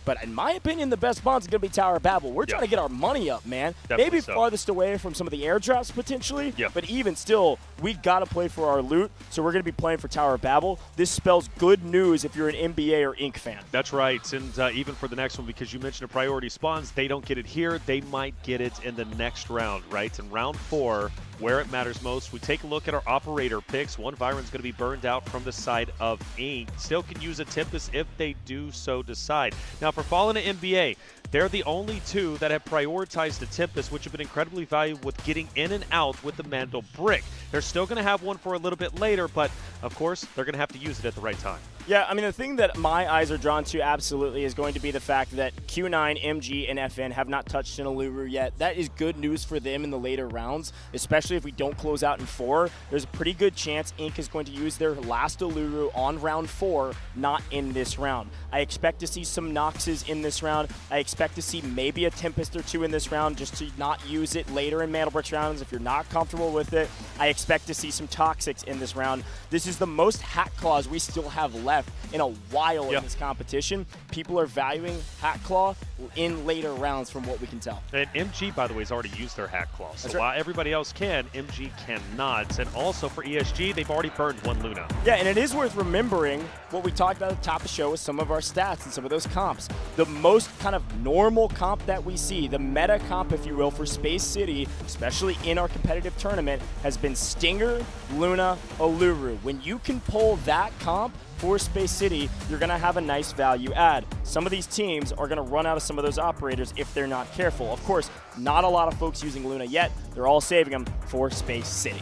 S15: But in my opinion, the best spawns are going to be Tower of Babel. We're trying to get our money up, man.
S16: Definitely
S15: Maybe
S16: so.
S15: farthest away from some of the airdrops potentially.
S16: Yeah.
S15: But even still, we got to play for our loot. So we're going to be playing for Tower of Babel. This spells good news if you're an NBA or Ink fan.
S16: That's right. And even for the next one, because you mentioned a priority spawns, they don't get it here. They might get it in the next round, right? In round 4, where it matters most, we take a look at our operator picks. One Viron's going to be burned out from the side of Ink. Still can use a Tempest if they do so decide. Now, for Fallen to NBA, They're the only two that have prioritized the Tempest, which have been incredibly valuable with getting in and out with the Mantle Brick. They're still going to have one for a little bit later, but of course, they're going to have to use it at the right time.
S15: Yeah, I mean, the thing that my eyes are drawn to absolutely is going to be the fact that Q9, MG, and FN have not touched an Uluru yet. That is good news for them in the later rounds, especially if we don't close out in 4. There's a pretty good chance Inc. is going to use their last Uluru on round 4, not in this round. I expect to see some Noxes in this round. I expect to see maybe a Tempest or 2 in this round just to not use it later in Mandelbricks rounds if you're not comfortable with it. I expect to see some Toxics in this round. This is the most Hat Claws we still have left in a while in this competition. People are valuing Hat Claw in later rounds from what we can tell.
S16: And MG, by the way, has already used their Hat Claw. So
S15: That's right.
S16: while everybody else can, MG cannot. And also for ESG, they've already burned 1 Luna.
S15: Yeah, and it is worth remembering what we talked about at the top of the show with some of our stats and some of those comps. The most kind of normal comp that we see, the meta comp, if you will, for Space City, especially in our competitive tournament, has been Stinger, Luna, Uluru. When you can pull that comp for Space City, you're going to have a nice value add. Some of these teams are going to run out of some of those operators if they're not careful. Of course, not a lot of folks using Luna yet. They're all saving them for Space City.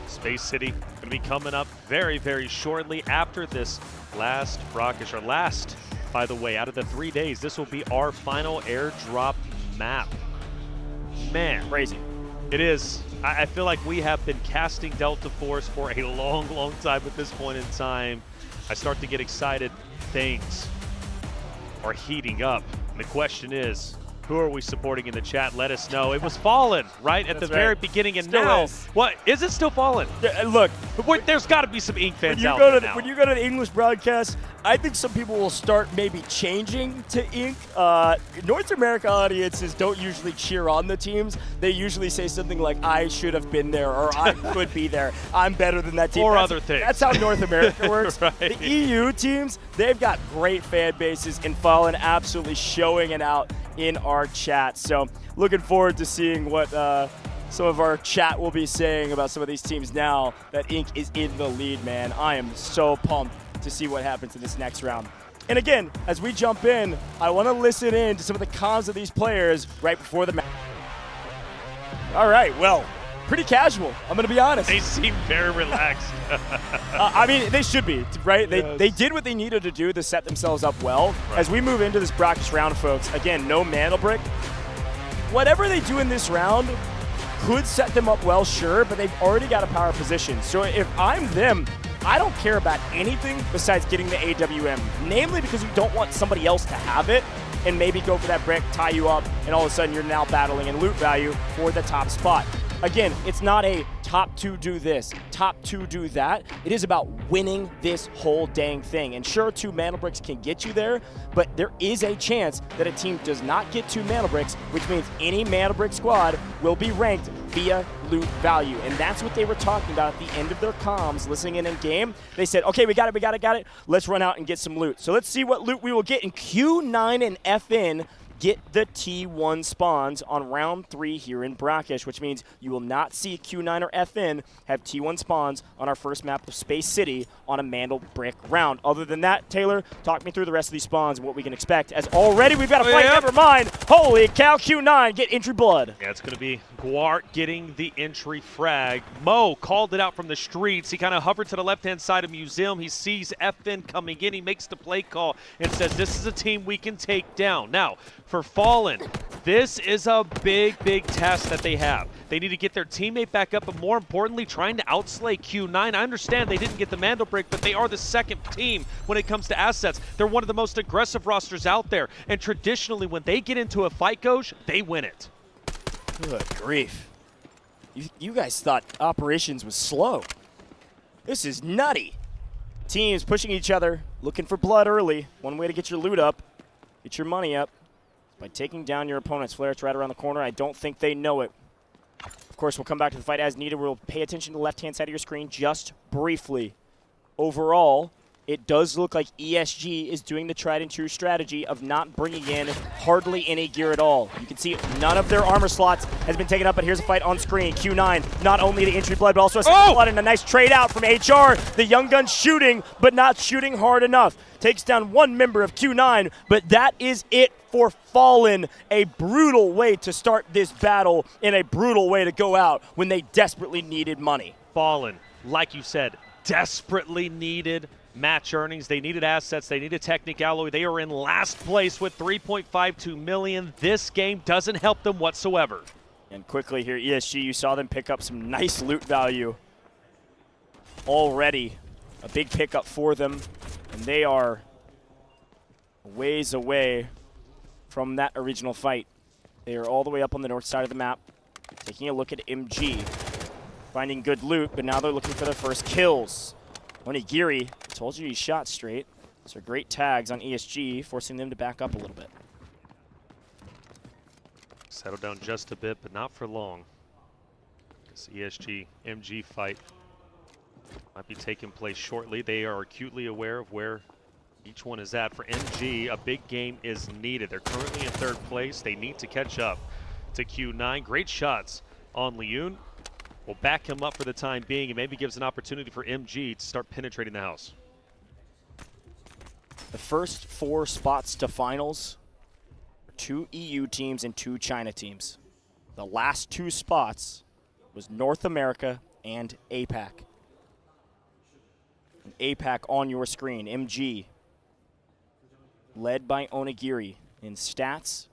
S16: Space City going to be coming up very, very shortly after this last Brakkesh, or last, by the way, out of the 3 days, this will be our final airdrop map. Man.
S15: Crazy.
S16: It is. I feel like we have been casting Delta Force for a long, long time at this point in time. I start to get excited. Things are heating up. And the question is, who are we supporting in the chat? Let us know. It was Fallen, right, at the very beginning, and
S15: Still
S16: now,
S15: is.
S16: what, is it still Fallen?
S15: Yeah, look,
S16: there's got to be some Ink fans
S15: when you
S16: out
S15: go
S16: there
S15: to
S16: now.
S15: when you go to the English broadcast, I think some people will start maybe changing to Ink. North America audiences don't usually cheer on the teams. They usually say something like, I should have been there, or I could be there. I'm better than that team.
S16: Or other things.
S15: That's how North America works.
S16: Right.
S15: The EU teams, they've got great fan bases, and Fallen absolutely showing it out in our chat. So looking forward to seeing what some of our chat will be saying about some of these teams now that Ink is in the lead, man. I am so pumped to see what happens in this next round. And again, as we jump in, I want to listen in to some of the cons of these players right before the match. All right, well, pretty casual, I'm going to be honest.
S16: They seem very relaxed.
S15: I mean, they should be, right? They did what they needed to do to set themselves up well. Right. As we move into this Brakkesh round, folks, again, no Mantle Brick. Whatever they do in this round could set them up well, sure, but they've already got a power position. So if I'm them, I don't care about anything besides getting the AWM, namely because you don't want somebody else to have it and maybe go for that brick, tie you up, and all of a sudden you're now battling in loot value for the top spot. Again, it's not a top 2 do this, top 2 do that. It is about winning this whole dang thing. And sure, 2 Mantle Bricks can get you there, but there is a chance that a team does not get 2 Mantle Bricks, which means any Mantle Brick squad will be ranked via loot value. And that's what they were talking about at the end of their comms, listening in game. They said, okay, we got it. Let's run out and get some loot. So let's see what loot we will get in Q9 and FN. Get the T1 spawns on round 3 here in Brakkesh, which means you will not see Q9 or FN have T1 spawns on our first map of Space City on a Mantle Brick round. Other than that, Taylor, talk me through the rest of these spawns and what we can expect, as already we've got a fight. Never mind. Holy cow, Q9, get entry blood.
S16: Yeah, it's going to be Guart getting the entry frag. Mo called it out from the streets. He kind of hovered to the left-hand side of Museum. He sees FN coming in. He makes the play call and says, this is a team we can take down. Now, for Fallen, this is a big, big test that they have. They need to get their teammate back up, but more importantly, trying to outslay Q9. I understand they didn't get the Mantle Break, but they are the second team when it comes to assets. They're one of the most aggressive rosters out there, and traditionally, when they get into a fight, Coach, they win it.
S15: Good grief. You guys thought operations was slow. This is nutty. Teams pushing each other, looking for blood early. One way to get your loot up, get your money up, by taking down your opponent's flare. It's right around the corner. I don't think they know it. Of course, we'll come back to the fight as needed. We'll pay attention to the left-hand side of your screen just briefly. Overall, it does look like ESG is doing the tried and true strategy of not bringing in hardly any gear at all. You can see none of their armor slots has been taken up, but here's a fight on screen. Q9, not only the entry blood, but also a second blood and a nice trade out from HR. The young gun shooting, but not shooting hard enough. Takes down one member of Q9, but that is it for Fallen. A brutal way to start this battle and a brutal way to go out when they desperately needed money.
S16: Fallen, like you said, desperately needed match earnings. They needed assets. They needed Technic Alloy. They are in last place with 3.52 million. This game doesn't help them whatsoever.
S15: And quickly here, ESG, you saw them pick up some nice loot value already. A big pickup for them, and they are ways away from that original fight. They are all the way up on the north side of the map, taking a look at MG, finding good loot, but now they're looking for their first kills. Onigiri, told you he shot straight. Those are great tags on ESG, forcing them to back up a little bit.
S16: Settle down just a bit, but not for long. This ESG-MG fight might be taking place shortly. They are acutely aware of where each one is at. For MG, a big game is needed. They're currently in third place. They need to catch up to Q9. Great shots on Leon. Will back him up for the time being and maybe gives an opportunity for MG to start penetrating the house.
S15: The first 4 spots to finals are 2 EU teams and 2 China teams. The last 2 spots was North America and APAC. And APAC on your screen, MG, led by Onigiri in stats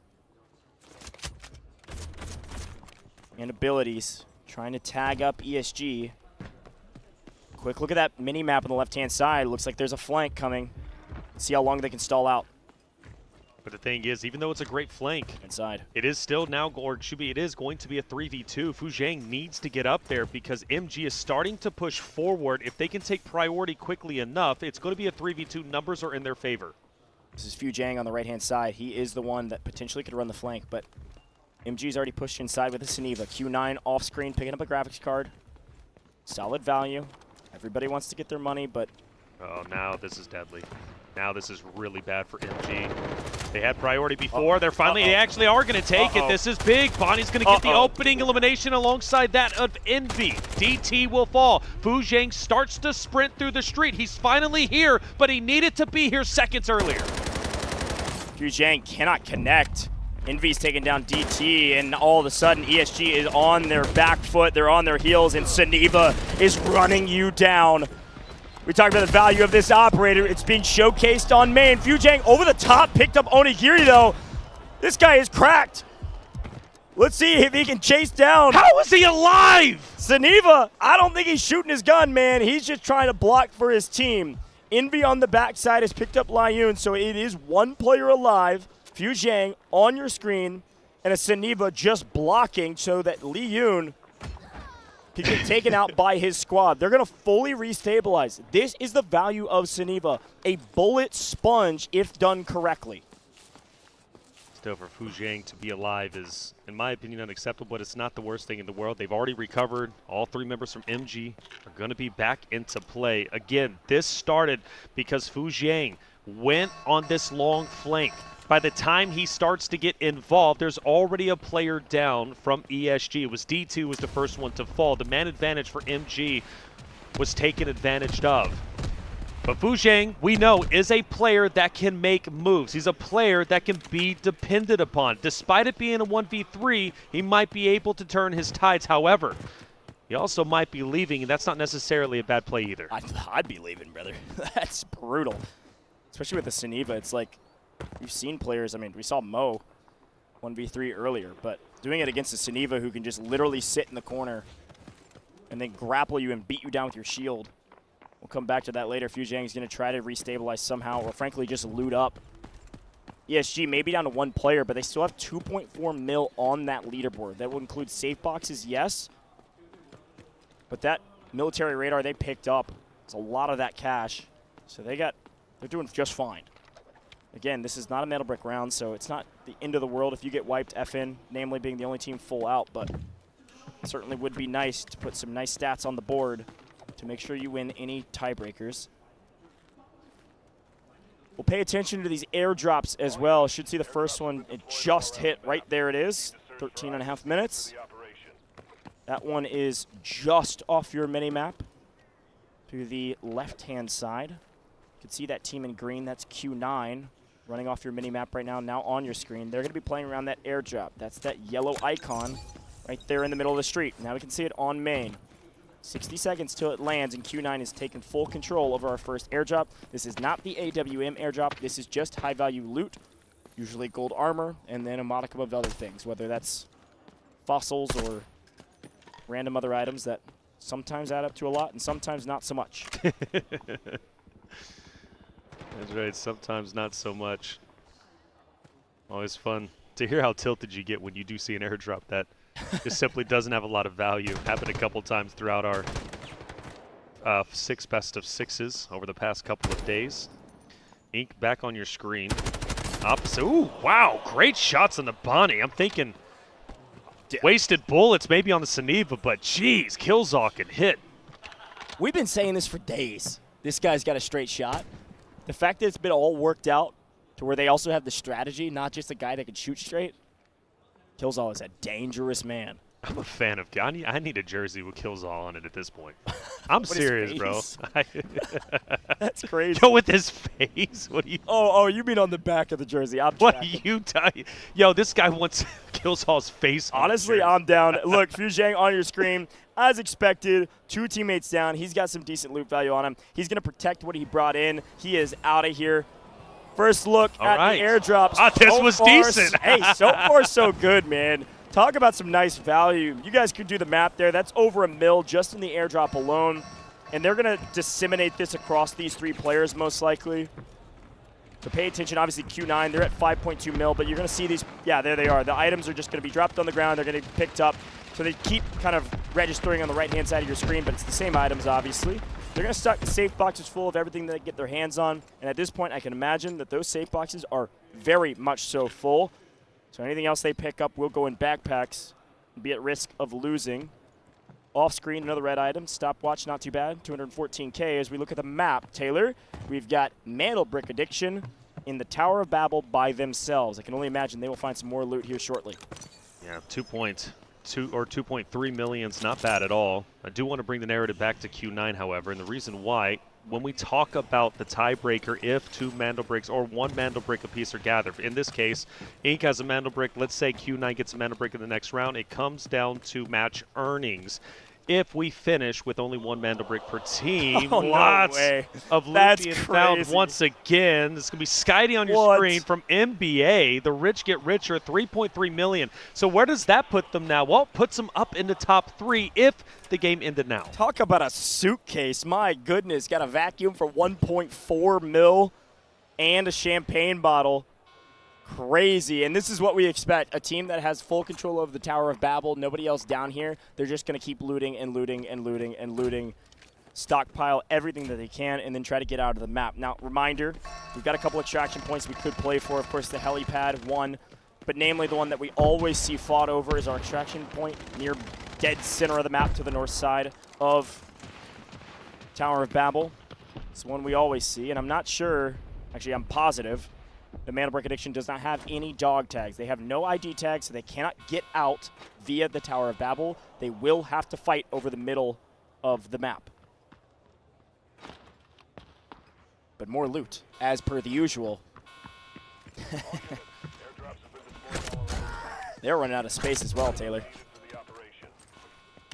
S15: and abilities. Trying to tag up ESG. Quick look at that mini-map on the left-hand side. Looks like there's a flank coming. See how long they can stall out.
S16: But the thing is, even though it's a great flank,
S15: inside,
S16: it is still now, or it should be, it is going to be a 3v2. Fu Zhang needs to get up there because MG is starting to push forward. If they can take priority quickly enough, it's going to be a 3v2. Numbers are in their favor.
S15: This is Fu Zhang on the right-hand side. He is the one that potentially could run the flank, but MG's already pushed inside with a Saniva. Q9 off screen, picking up a graphics card. Solid value. Everybody wants to get their money, but...
S16: Oh, now this is deadly. Now this is really bad for MG. They had priority before. They're finally, they actually are going to take it. This is big. Bonnie's going to get the opening elimination alongside that of Envy. DT will fall. Fu Zhang starts to sprint through the street. He's finally here, but he needed to be here seconds earlier.
S15: Fu Zhang cannot connect. Envy's taking down DT, and all of a sudden ESG is on their back foot, they're on their heels, and Saniva is running you down. We talked about the value of this operator. It's being showcased on main. Fu Zhang over the top, picked up Onigiri though. This guy is cracked. Let's see if he can chase down.
S16: How is he alive?
S15: Saniva, I don't think he's shooting his gun, man. He's just trying to block for his team. Envy on the backside has picked up Lyun, so it is one player alive. Fu Zhang on your screen, and a Saniva just blocking so that Li Yun can get taken out by his squad. They're going to fully restabilize. This is the value of Saniva, a bullet sponge if done correctly.
S16: Still, for Fu Zhang to be alive is, in my opinion, unacceptable, but it's not the worst thing in the world. They've already recovered. All 3 members from MG are going to be back into play. Again, this started because Fu Zhang went on this long flank. By the time he starts to get involved, there's already a player down from ESG. It was D2 was the first one to fall. The man advantage for MG was taken advantage of. But Fu Zhang, we know, is a player that can make moves. He's a player that can be depended upon. Despite it being a 1v3, he might be able to turn his tides. However, he also might be leaving, and that's not necessarily a bad play either.
S15: I'd be leaving, brother. That's brutal. Especially with the Saniva, it's like, we've seen players, I mean, we saw Mo 1v3 earlier, but doing it against a Saniva who can just literally sit in the corner and then grapple you and beat you down with your shield. We'll come back to that later. Fu Zhang's going to try to restabilize somehow, or frankly just loot up. ESG may be down to 1 player, but they still have 2.4 mil on that leaderboard. That will include safe boxes, yes, but that military radar they picked up is a lot of that cash, so they're doing just fine. Again, this is not a metal brick round, so it's not the end of the world if you get wiped FN, namely being the only team full out, but it certainly would be nice to put some nice stats on the board to make sure you win any tiebreakers. We'll pay attention to these airdrops as well. Should see the first one. It just hit. Right there it is. 13.5 minutes. That one is just off your mini-map to the left-hand side. You can see that team in green. That's Q9 running off your mini-map right now on your screen. They're going to be playing around that airdrop. That's that yellow icon right there in the middle of the street. Now we can see it on main. 60 seconds till it lands, and Q9 is taking full control over our first airdrop. This is not the AWM airdrop. This is just high-value loot, usually gold armor, and then a modicum of other things, whether that's fossils or random other items that sometimes add up to a lot and sometimes not so much.
S16: That's right, sometimes not so much. Always fun to hear how tilted you get when you do see an airdrop that just simply doesn't have a lot of value. Happened a couple times throughout our 6 best of 6s over the past couple of days. Ink back on your screen. Opposite. Ooh, wow, great shots on the Bonnie. I'm thinking wasted bullets maybe on the Saniva, but geez, Killzall can hit.
S15: We've been saying this for days. This guy's got a straight shot. The fact that it's been all worked out to where they also have the strategy, not just a guy that can shoot straight. Killzall is a dangerous man.
S16: I'm a fan of. I need a jersey with Killzall on it at this point. I'm serious, bro.
S15: That's crazy.
S16: Yo, with his face. What do you?
S15: Oh, you mean on the back of the jersey?
S16: What are you talking? Yo, this guy wants Killzall's face.
S15: Honestly, I'm down. Look, Fuzhang on your screen. As expected, 2 teammates down. He's got some decent loot value on him. He's going to protect what he brought in. He is out of here. First look at the airdrops.
S16: This was decent.
S15: Hey, so far so good, man. Talk about some nice value. You guys could do the math there. That's over $1 million just in the airdrop alone. And they're going to disseminate this across these 3 players most likely. So pay attention. Obviously, Q9, they're at 5.2 million, but you're going to see these. Yeah, there they are. The items are just going to be dropped on the ground. They're going to be picked up. So they keep kind of registering on the right-hand side of your screen, but it's the same items, obviously. They're going to stock the safe boxes full of everything they get their hands on. And at this point, I can imagine that those safe boxes are very much so full. So anything else they pick up will go in backpacks and be at risk of losing. Off screen, another red item. Stopwatch, not too bad. 214K. As we look at the map, Taylor, we've got Mantle Brick Addiction in the Tower of Babel by themselves. I can only imagine they will find some more loot here shortly.
S16: Yeah, 2.3 million's not bad at all. I do want to bring the narrative back to Q9, however, and the reason why, when we talk about the tiebreaker, if 2 Mandel bricks or 1 Mandel brick apiece are gathered, in this case, Ink has a Mandel brick. Let's say Q9 gets a Mandel brick in the next round. It comes down to match earnings. If we finish with only 1 Mandel brick per team, lots of loot being found once again. This is going to be Skydie on your screen from NBA. The rich get richer, 3.3 million. So where does that put them now? Well, it puts them up in the top 3 if the game ended now.
S15: Talk about a suitcase. My goodness, got a vacuum for 1.4 mil and a champagne bottle. Crazy, and this is what we expect. A team that has full control over the Tower of Babel, nobody else down here. They're just going to keep looting and looting and looting and looting, stockpile everything that they can, and then try to get out of the map. Now, reminder, we've got a couple extraction points we could play for. Of course, the helipad, one, but namely the one that we always see fought over is our extraction point near dead center of the map to the north side of Tower of Babel. It's the one we always see, and I'm not sure, actually I'm positive, the Mantle Brick Addiction does not have any dog tags. They have no ID tags, so they cannot get out via the Tower of Babel. They will have to fight over the middle of the map. But more loot, as per the usual. They're running out of space as well, Taylor.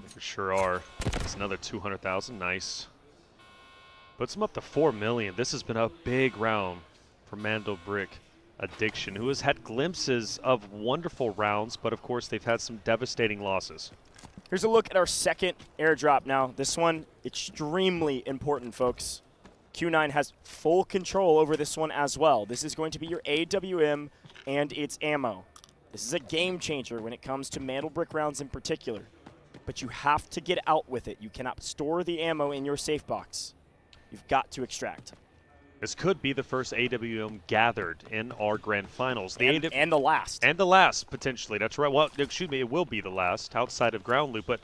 S16: For sure are. It's another 200,000. Nice. Puts them up to 4 million. This has been a big round for Mandel Brick Addiction, who has had glimpses of wonderful rounds, but of course they've had some devastating losses.
S15: Here's a look at our second airdrop now. This one, extremely important, folks. Q9 has full control over this one as well. This is going to be your AWM and its ammo. This is a game changer when it comes to Mandel Brick rounds in particular. But you have to get out with it. You cannot store the ammo in your safe box. You've got to extract.
S16: This could be the first AWM gathered in our grand finals.
S15: And the last.
S16: And the last, potentially. That's right. Well, excuse me, it will be the last outside of ground loop. But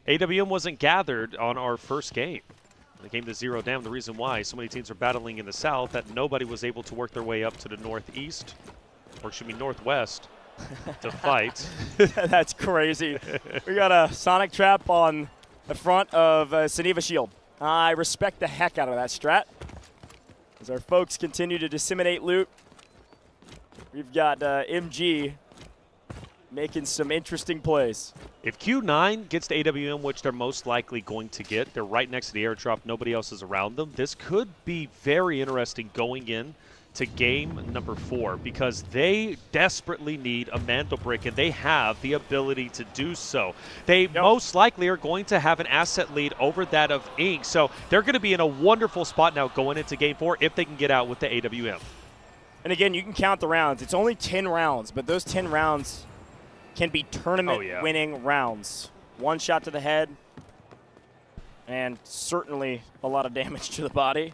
S16: AWM wasn't gathered on our first game. They came to 0 down. The reason why so many teams are battling in the south that nobody was able to work their way up to the northeast, or should be northwest, to fight.
S15: That's crazy. We got a Sonic Trap on the front of Seneva Shield. I respect the heck out of that strat. As our folks continue to disseminate loot, we've got MG making some interesting plays.
S16: If Q9 gets to AWM, which they're most likely going to get, they're right next to the airdrop, nobody else is around them. This could be very interesting going in to game number 4 because they desperately need a Mandel Brick, and they have the ability to do so. They most likely are going to have an asset lead over that of Inc., so they're going to be in a wonderful spot now going into game 4 if they can get out with the AWM.
S15: And again, you can count the rounds. It's only 10 rounds, but those 10 rounds can be tournament-winning rounds. One shot to the head, and certainly a lot of damage to the body.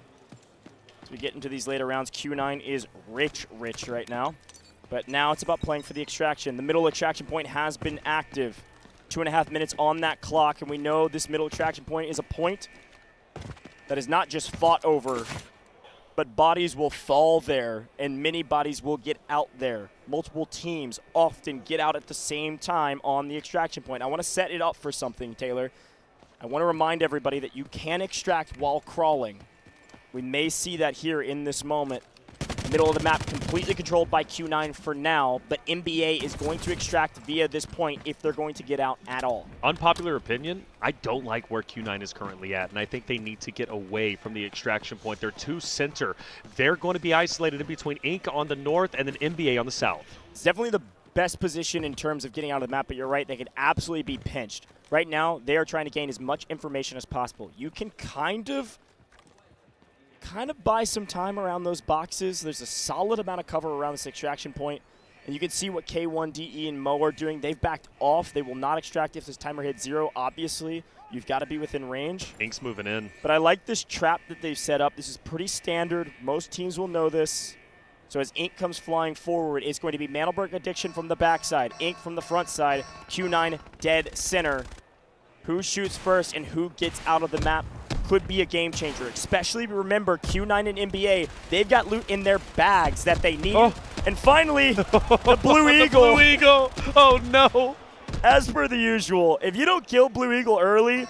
S15: As we get into these later rounds, Q9 is rich right now. But now it's about playing for the extraction. The middle extraction point has been active. 2.5 minutes on that clock, and we know this middle extraction point is a point that is not just fought over, but bodies will fall there, and many bodies will get out there. Multiple teams often get out at the same time on the extraction point. I want to set it up for something, Taylor. I want to remind everybody that you can extract while crawling. We may see that here in this moment. Middle of the map completely controlled by Q9 for now, but NBA is going to extract via this point if they're going to get out at all.
S16: Unpopular opinion, I don't like where Q9 is currently at, and I think they need to get away from the extraction point. They're too center. They're going to be isolated in between Inc. on the north and then NBA on the south.
S15: It's definitely the best position in terms of getting out of the map, but you're right, they could absolutely be pinched. Right now, they are trying to gain as much information as possible. You can kind of buy some time around those boxes. There's a solid amount of cover around this extraction point, and you can see what K1, DE, and Mo are doing. They've backed off. They will not extract if this timer hits 0. Obviously, you've got to be within range.
S16: Ink's moving in.
S15: But I like this trap that they've set up. This is pretty standard. Most teams will know this. So as Ink comes flying forward, it's going to be Mandelberg Addiction from the backside, Ink from the front side, Q9 dead center. Who shoots first and who gets out of the map could be a game changer, especially remember Q9 and NBA, they've got loot in their bags that they need. Oh. And finally, the Blue Eagle.
S16: The Blue Eagle. Oh no.
S15: As per the usual, if you don't kill Blue Eagle early,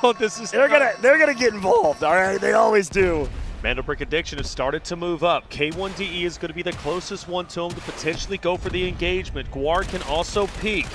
S15: they're gonna get involved. All right, they always do.
S16: Mandelbrick Addiction has started to move up. K1DE is going to be the closest one to him to potentially go for the engagement. Guar can also peek.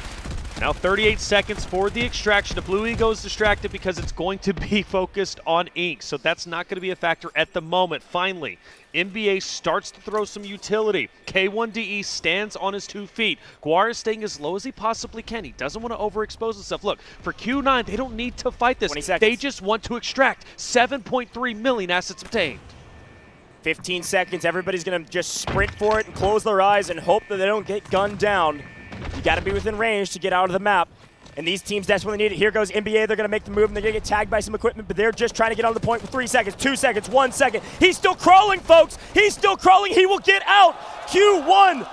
S16: Now 38 seconds for the extraction. The Blue Eagle is distracted because it's going to be focused on Ink, so that's not going to be a factor at the moment. Finally, NBA starts to throw some utility. K1DE stands on his 2 feet. Guar is staying as low as he possibly can. He doesn't want to overexpose himself. Look, for Q9, they don't need to fight this. They just want to extract 7.3 million assets obtained.
S15: 15 seconds. Everybody's going to just sprint for it and close their eyes and hope that they don't get gunned down. You got to be within range to get out of the map. And these teams desperately need it. Here goes NBA. They're going to make the move, and they're going to get tagged by some equipment, but they're just trying to get on the point with 3 seconds, 2 seconds, 1 second. He's still crawling, folks. He's still crawling. He will get out. Q1,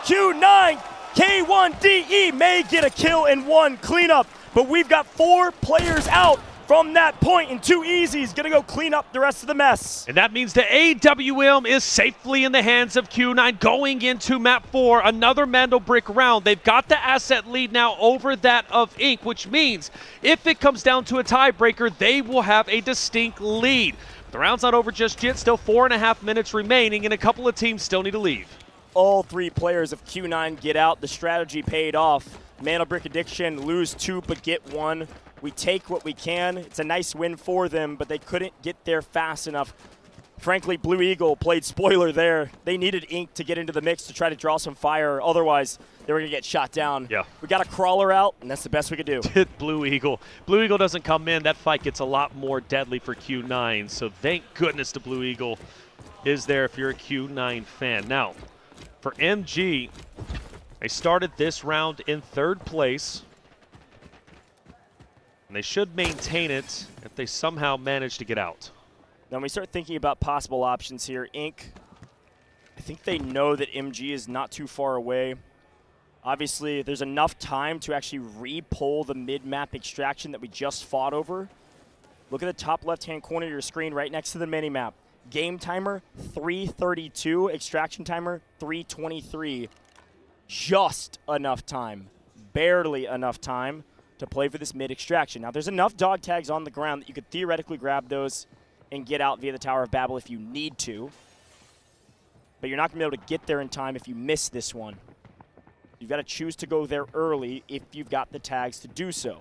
S15: Q9, K1DE may get a kill in 1 cleanup, but we've got 4 players out from that point, and 2 easy's going to go clean up the rest of the mess.
S16: And that means the AWM is safely in the hands of Q9 going into map 4, another Mandelbrick round. They've got the asset lead now over that of Ink, which means if it comes down to a tiebreaker, they will have a distinct lead. The round's not over just yet, still 4.5 minutes remaining, and a couple of teams still need to leave.
S15: All 3 players of Q9 get out. The strategy paid off. Mandelbrick Addiction lose 2 but get 1. We take what we can. It's a nice win for them, but they couldn't get there fast enough. Frankly, Blue Eagle played spoiler there. They needed Ink to get into the mix to try to draw some fire. Otherwise, they were going to get shot down.
S16: Yeah.
S15: We got a crawler out, and that's the best we could do.
S16: Blue Eagle. Blue Eagle doesn't come in. That fight gets a lot more deadly for Q9, so thank goodness the Blue Eagle is there if you're a Q9 fan. Now, for MG, they started this round in 3rd place. And they should maintain it if they somehow manage to get out.
S15: Now, when we start thinking about possible options here, Ink, I think they know that MG is not too far away. Obviously, there's enough time to actually re-pull the mid-map extraction that we just fought over. look at the top left-hand corner of your screen right next to the mini-map. Game timer, 3:32. Extraction timer, 3:23. Just enough time, barely enough time to play for this mid-extraction. Now, there's enough dog tags on the ground that you could theoretically grab those and get out via the Tower of Babel if you need to. But you're not going to be able to get there in time if you miss this one. You've got to choose to go there early if you've got the tags to do so.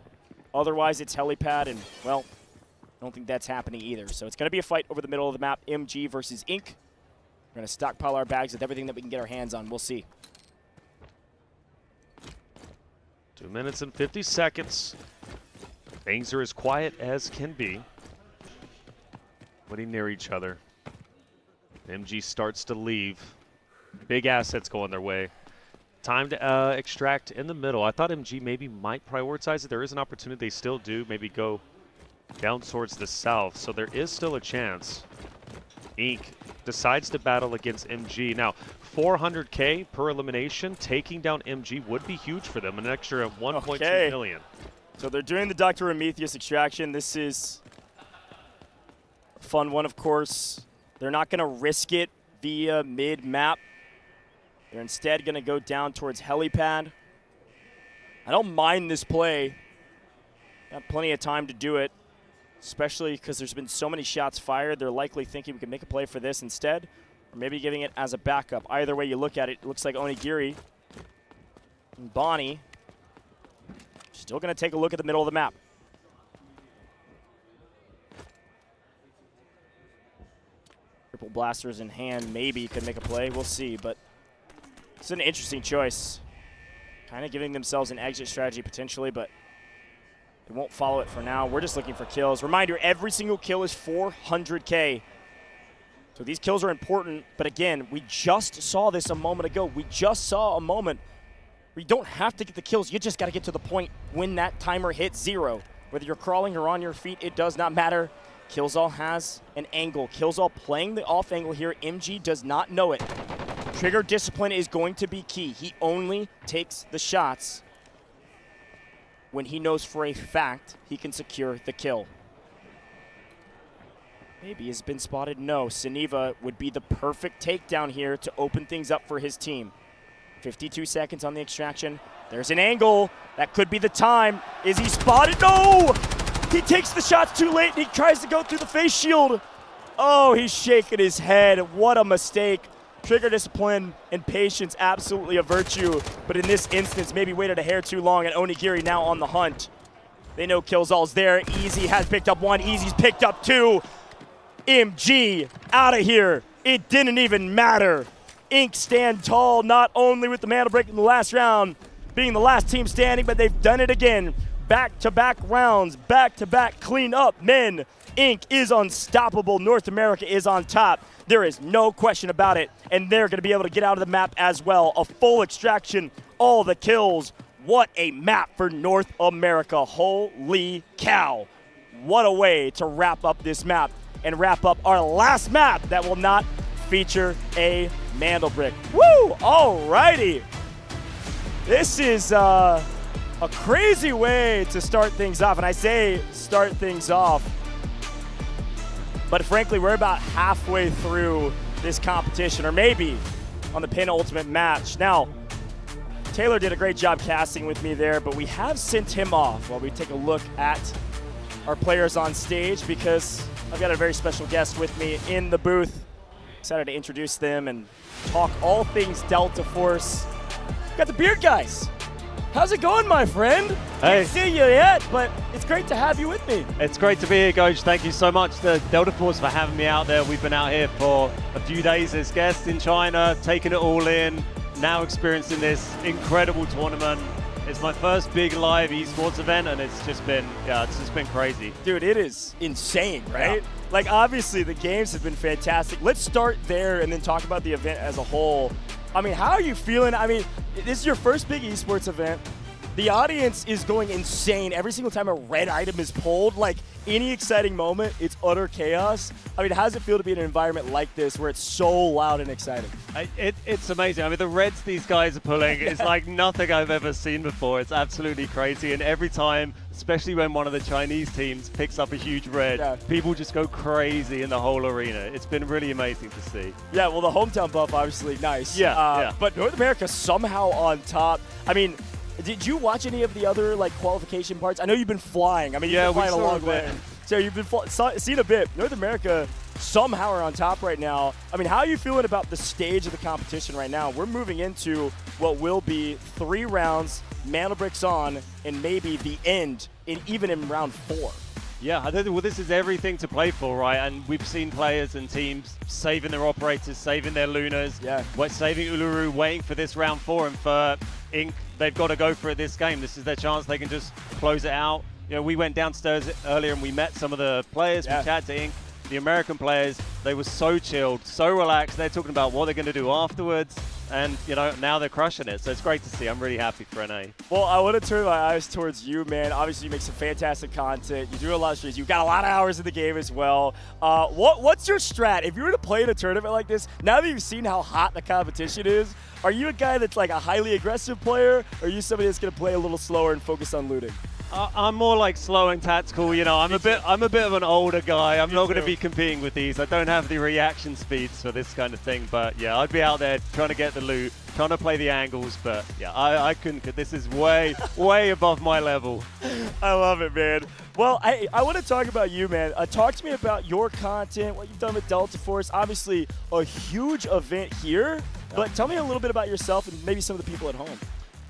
S15: Otherwise, it's helipad, and, well, I don't think that's happening either. So it's going to be a fight over the middle of the map, MG versus Inc. We're going to stockpile our bags with everything that we can get our hands on. We'll see.
S16: 2 minutes and 50 seconds. Things are as quiet as can be. Putting near each other. MG starts to leave. Big assets going their way. Time to extract in the middle. I thought MG maybe might prioritize it. There is an opportunity. They still do. Maybe go down towards the south. So there is still a chance. Inc. decides to battle against MG. Now, 400K per elimination. Taking down MG would be huge for them. An extra 1.2 million.
S15: So they're doing the Dr. Prometheus extraction. This is a fun one, of course. They're not going to risk it via mid-map. They're instead going to go down towards helipad. I don't mind this play. Got plenty of time to do it, especially because there's been so many shots fired. They're likely thinking we can make a play for this instead, or maybe giving it as a backup. Either way you look at it, it looks like Onigiri and Bonnie still going to take a look at the middle of the map. Triple blasters in hand, maybe could make a play. We'll see, but it's an interesting choice. Kind of giving themselves an exit strategy potentially, but they won't follow it for now. We're just looking for kills. Reminder, every single kill is 400K. So these kills are important, but again, we just saw this a moment ago. We just saw a moment where you don't have to get the kills. You just got to get to the point when that timer hits 0. Whether you're crawling or on your feet, it does not matter. Killzall has an angle. Killzall playing the off angle here. MG does not know it. Trigger discipline is going to be key. He only takes the shots when he knows for a fact he can secure the kill. Maybe has been spotted. No. Siniva would be the perfect takedown here to open things up for his team. 52 seconds on the extraction. There's an angle. That could be the time. Is he spotted? No! He takes the shots too late, and he tries to go through the face shield. Oh, he's shaking his head. What a mistake. Trigger discipline and patience, absolutely a virtue. But in this instance, maybe waited a hair too long, and Onigiri now on the hunt. They know Killzall's there. Easy has picked up 1. Easy's picked up 2. MG out of here. It didn't even matter. Inc. stand tall, not only with the mantle break in the last round, being the last team standing, but they've done it again. Back-to-back rounds, back-to-back clean up men. Inc. is unstoppable. North America is on top. There is no question about it, and they're going to be able to get out of the map as well. A full extraction, all the kills. What a map for North America. Holy cow. What a way to wrap up this map and wrap up our last map that will not feature a mantle brick. Woo! Alrighty. This is a crazy way to start things off, and I say start things off, but frankly, we're about halfway through this competition, or maybe on the penultimate match. Now, Taylor did a great job casting with me there, but we have sent him off while we take a look at our players on stage, because I've got a very special guest with me in the booth. Excited to introduce them and talk all things Delta Force. Got the Beard guys. How's it going, my friend?
S18: Hey.
S15: Can't see you yet, but it's great to have you with me.
S18: It's great to be here, Coach. Thank you so much to Delta Force for having me out there. We've been out here for a few days as guests in China, taking it all in, now experiencing this incredible tournament. It's my first big live esports event, and it's just been crazy.
S15: Dude, it is insane, right?
S18: Yeah.
S15: Like, obviously, the games have been fantastic. Let's start there and then talk about the event as a whole. I mean, how are you feeling? I mean, this is your first big esports event. The audience is going insane every single time a red item is pulled. Like, any exciting moment, it's utter chaos. I mean, how does it feel to be in an environment like this where it's so loud and exciting?
S18: It's amazing. I mean, the reds these guys are pulling is like nothing I've ever seen before. It's absolutely crazy. And every time, especially when one of the Chinese teams picks up a huge red, people just go crazy in the whole arena. It's been really amazing to see.
S15: Yeah, well, the hometown buff, obviously, nice.
S18: Yeah.
S15: But North America somehow on top. I mean, did you watch any of the other like qualification parts? I know you've been flying. I mean, you've been flying a long way. So you've been seen a bit. North America somehow are on top right now. I mean, how are you feeling about the stage of the competition right now? We're moving into what will be 3 rounds, Mana Bricks on, and maybe the end, even in round 4.
S18: Yeah, well, this is everything to play for, right? And we've seen players and teams saving their operators, saving their Lunas, saving Uluru, waiting for this round 4, and for Inc, they've got to go for it this game. This is their chance. They can just close it out. You know, we went downstairs earlier and we met some of the players. We chatted to Inc. The American players, they were so chilled, so relaxed. They're talking about what they're going to do afterwards. And, you know, now they're crushing it. So it's great to see. I'm really happy for NA.
S15: Well, I want to turn my eyes towards you, man. Obviously, you make some fantastic content. You do a lot of streams. You've got a lot of hours in the game as well. What's your strat? If you were to play in a tournament like this, now that you've seen how hot the competition is, are you a guy that's like a highly aggressive player, or are you somebody that's going to play a little slower and focus on looting?
S18: I'm more like slow and tactical. You know, I'm a bit of an older guy. I'm not going to be competing with these. I don't have the reaction speeds for this kind of thing. But yeah, I'd be out there trying to get the loot, trying to play the angles. But yeah, I couldn't. This is way above my level.
S15: I love it, man. Well, I want to talk about you, man. Talk to me about your content, what you've done with Delta Force. Obviously, a huge event here. But tell me a little bit about yourself and maybe some of the people at home.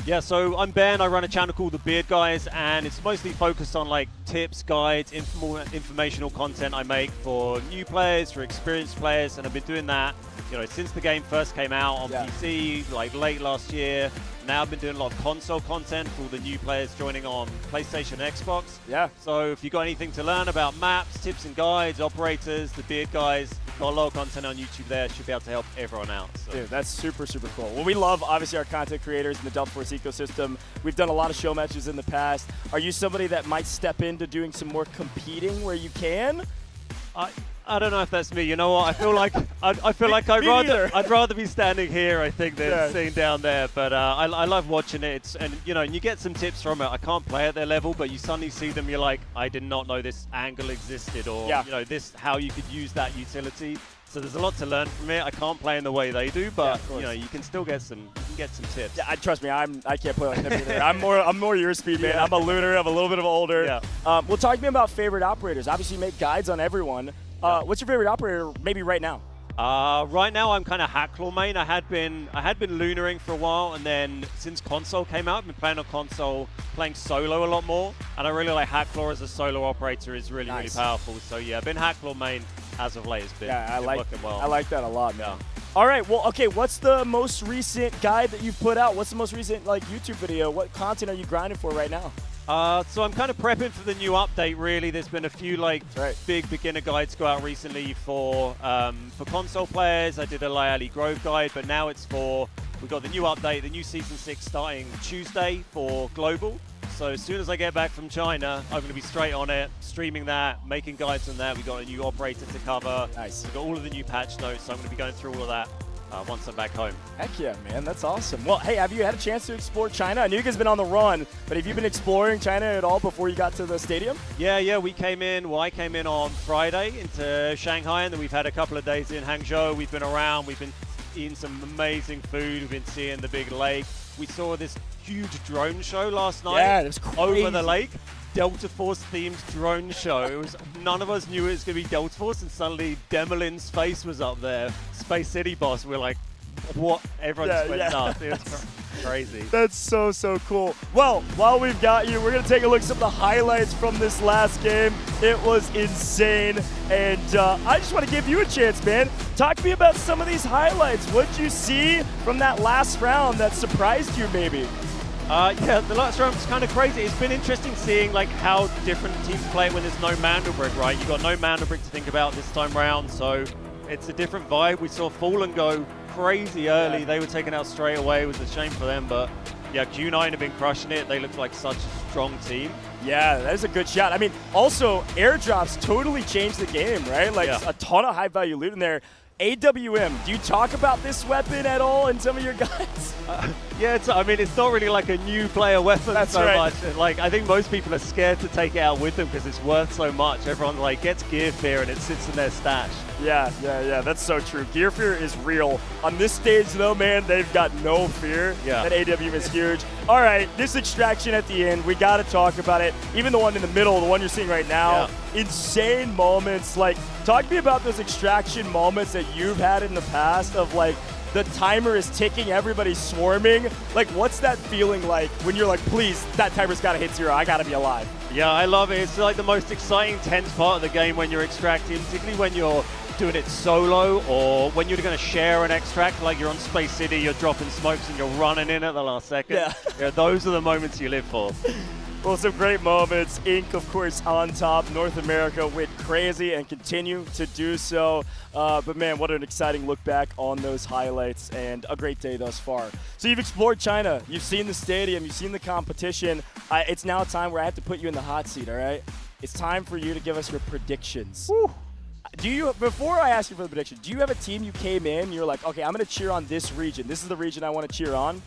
S18: Yeah, so I'm Ben. I run a channel called The Beard Guys, and it's mostly focused on like tips, guides, informational content I make for new players, for experienced players, and I've been doing that, you know, since the game first came out on PC, like late last year. Now I've been doing a lot of console content for the new players joining on PlayStation and Xbox.
S15: Yeah.
S18: So if you've got anything to learn about maps, tips and guides, operators, The Beard Guys, got a lot of content on YouTube there. Should be able to help everyone out. So.
S15: Dude, that's super, super cool. Well, we love, obviously, our content creators in the Delta Force ecosystem. We've done a lot of show matches in the past. Are you somebody that might step into doing some more competing where you can?
S18: I don't know if that's me. You know what? I feel like I'd rather be standing here, I think, than sitting down there. But I love watching it. And you get some tips from it. I can't play at their level, but you suddenly see them. You're like, I did not know this angle existed, or how you could use that utility. So there's a lot to learn from it. I can't play in the way they do, but you can still get some tips.
S15: Yeah, trust me, I can't play like them either. I'm more your speed, man. I'm a looter. I'm a little bit of older.
S18: Yeah.
S15: Well, talk to me about favorite operators. Obviously, you make guides on everyone. What's your favorite operator, maybe right now?
S18: Right now, I'm kind of Hacklaw main. I had been lunaring for a while, and then since console came out, I've been playing on console, playing solo a lot more, and I really like Hacklaw as a solo operator. Is really powerful. So yeah, I've been Hacklaw main as of late. It's been working well.
S15: I like that a lot, man. All right, well, okay, what's the most recent guide that you've put out? What's the most recent YouTube video? What content are you grinding for right now?
S18: So I'm kind of prepping for the new update, really. There's been a few big beginner guides go out recently for console players. I did a Lyali Grove guide, but now we've got the new update, the new Season 6 starting Tuesday for Global. So as soon as I get back from China, I'm going to be straight on it, streaming that, making guides on that. We've got a new operator to cover.
S15: Nice.
S18: We've got all of the new patch notes, so I'm going to be going through all of that once I'm back home.
S15: Heck yeah, man. That's awesome. Well, hey, have you had a chance to explore China? I know you guys have been on the run, but have you been exploring China at all before you got to the stadium?
S18: Yeah, I came in on Friday into Shanghai, and then we've had a couple of days in Hangzhou. We've been around. We've been eating some amazing food. We've been seeing the big lake. We saw this huge drone show last night.
S15: Yeah, it was crazy.
S18: Over the lake. Delta Force themed drone show. None of us knew it was going to be Delta Force, and suddenly Demolin's face was up there. Space City boss. We're like, what? Everyone just went nuts. It was crazy.
S15: That's so cool. Well, while we've got you, we're going to take a look at some of the highlights from this last game. It was insane, and I just want to give you a chance, man. Talk to me about some of these highlights. What did you see from that last round that surprised you, maybe?
S18: Yeah, the last round was kind of crazy. It's been interesting seeing how different teams play when there's no Mandelbrick, right? You've got no Mandelbrick to think about this time round, so it's a different vibe. We saw Fallen go crazy early. They were taken out straight away. It was a shame for them, but yeah, Q9 have been crushing it. They look like such a strong team.
S15: Yeah, that is a good shot. I mean, also, airdrops totally changed the game, right? Like, a ton of high-value loot in there. AWM, do you talk about this weapon at all in some of your guides?
S18: Yeah, I mean, it's not really like a new player weapon much. Like, I think most people are scared to take it out with them because it's worth so much. Everyone like gets gear fear and it sits in their stash.
S15: Yeah, that's so true. Gear fear is real. On this stage, though, man, they've got no fear.
S18: Yeah.
S15: That AWM is huge. All right, this extraction at the end, we got to talk about it. Even the one in the middle, the one you're seeing right now, insane moments. Like, talk to me about those extraction moments that you've had in the past of, like, the timer is ticking, everybody's swarming. Like, what's that feeling like when you're like, please, that timer's got to hit 0, I got to be alive?
S18: Yeah, I love it. It's like the most exciting, tense part of the game when you're extracting, particularly when you're doing it solo or when you're going to share an extract, like you're on Space City, you're dropping smokes and you're running in at the last second. Yeah, those are the moments you live for.
S15: Well, some great moments. Inc, of course, on top. North America went crazy and continue to do so. But, man, what an exciting look back on those highlights and a great day thus far. So you've explored China. You've seen the stadium. You've seen the competition. It's now time where I have to put you in the hot seat, all right? It's time for you to give us your predictions. Woo. Before I ask you for the prediction, do you have a team you came in, you're like, okay, I'm going to cheer on this region. This is the region I want to cheer on?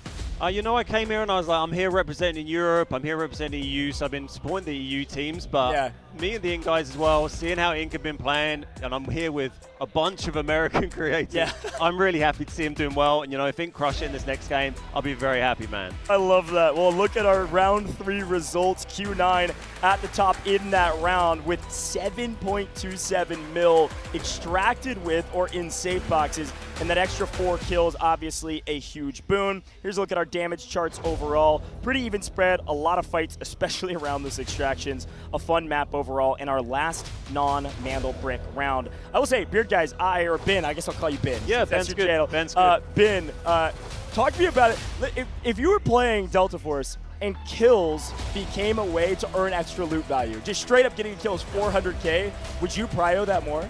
S18: You know, I came here and I was like, I'm here representing Europe, I'm here representing EU, so I've been supporting the EU teams, but me and the Inc guys as well, seeing how Inc have been playing, and I'm here with a bunch of American creators. Yeah. I'm really happy to see them doing well, and you know, if Inc crush it in this next game, I'll be very happy, man.
S15: I love that. Well, look at our round 3 results. Q9 at the top in that round with 7.27 mil extracted with or in safe boxes, and that extra 4 kills, obviously a huge boon. Here's a look at our damage charts overall. Pretty even spread, a lot of fights, especially around those extractions. A fun map overall, and our last non-Mandel Brick round. I will say, Beard Guys, or Ben, I guess I'll call you Ben.
S18: Yeah,
S15: that's
S18: Ben's
S15: your channel.
S18: Ben's good.
S15: Ben, talk to me about it. If you were playing Delta Force and kills became a way to earn extra loot value, just straight up getting a kill is 400k, would you prio that more?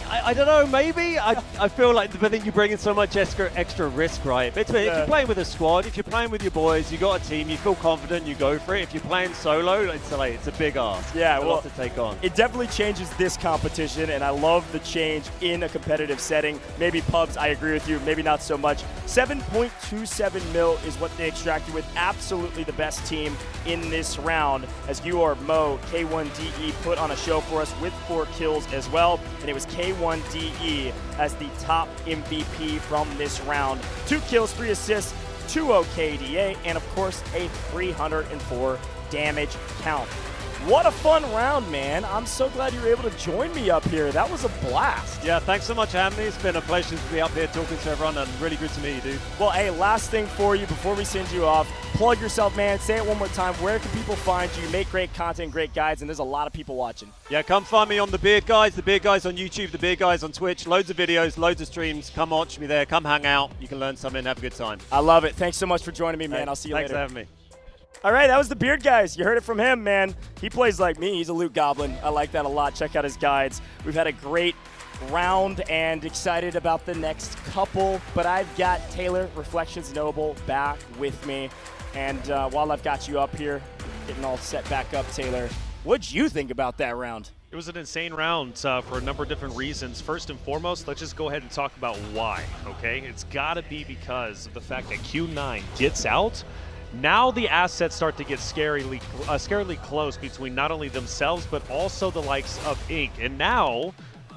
S18: I don't know, maybe. I feel like, but then you bring in so much extra risk, right? If you're playing with a squad, if you're playing with your boys, you got a team, you feel confident, you go for it. If you're playing solo, it's a big ask.
S15: Yeah,
S18: a lot to take on.
S15: It definitely changes this competition, and I love the change in a competitive setting. Maybe pubs, I agree with you, maybe not so much. 7.27 mil is what they extracted with. Absolutely the best team in this round, as Guor, Mo, K1DE put on a show for us with 4 kills as well, and it was K1DE as the top MVP from this round. 2 kills, 3 assists, 2 OKDA, and of course a 304 damage count. What a fun round, man. I'm so glad you were able to join me up here. That was a blast.
S18: Yeah, thanks so much for having me. It's been a pleasure to be up here talking to everyone, and really good to meet you, dude.
S15: Well, hey, last thing for you before we send you off. Plug yourself, man. Say it one more time. Where can people find you? You make great content, great guides, and there's a lot of people watching.
S18: Yeah, come find me on The Beard Guys on YouTube, The Beard Guys on Twitch. Loads of videos, loads of streams. Come watch me there. Come hang out. You can learn something, have a good time.
S15: I love it. Thanks so much for joining me, man.
S18: Hey,
S15: I'll see you later.
S18: Thanks for having me.
S15: All right, that was the Beard Guys. You heard it from him, man. He plays like me. He's a loot goblin. I like that a lot. Check out his guides. We've had a great round and excited about the next couple, but I've got Taylor, Reflections Noble, back with me. And while I've got you up here, getting all set back up, Taylor, what'd you think about that round?
S16: It was an insane round for a number of different reasons. First and foremost, let's just go ahead and talk about why, okay? It's got to be because of the fact that Q9 gets out. Now the assets start to get scarily close between not only themselves, but also the likes of Inc. And now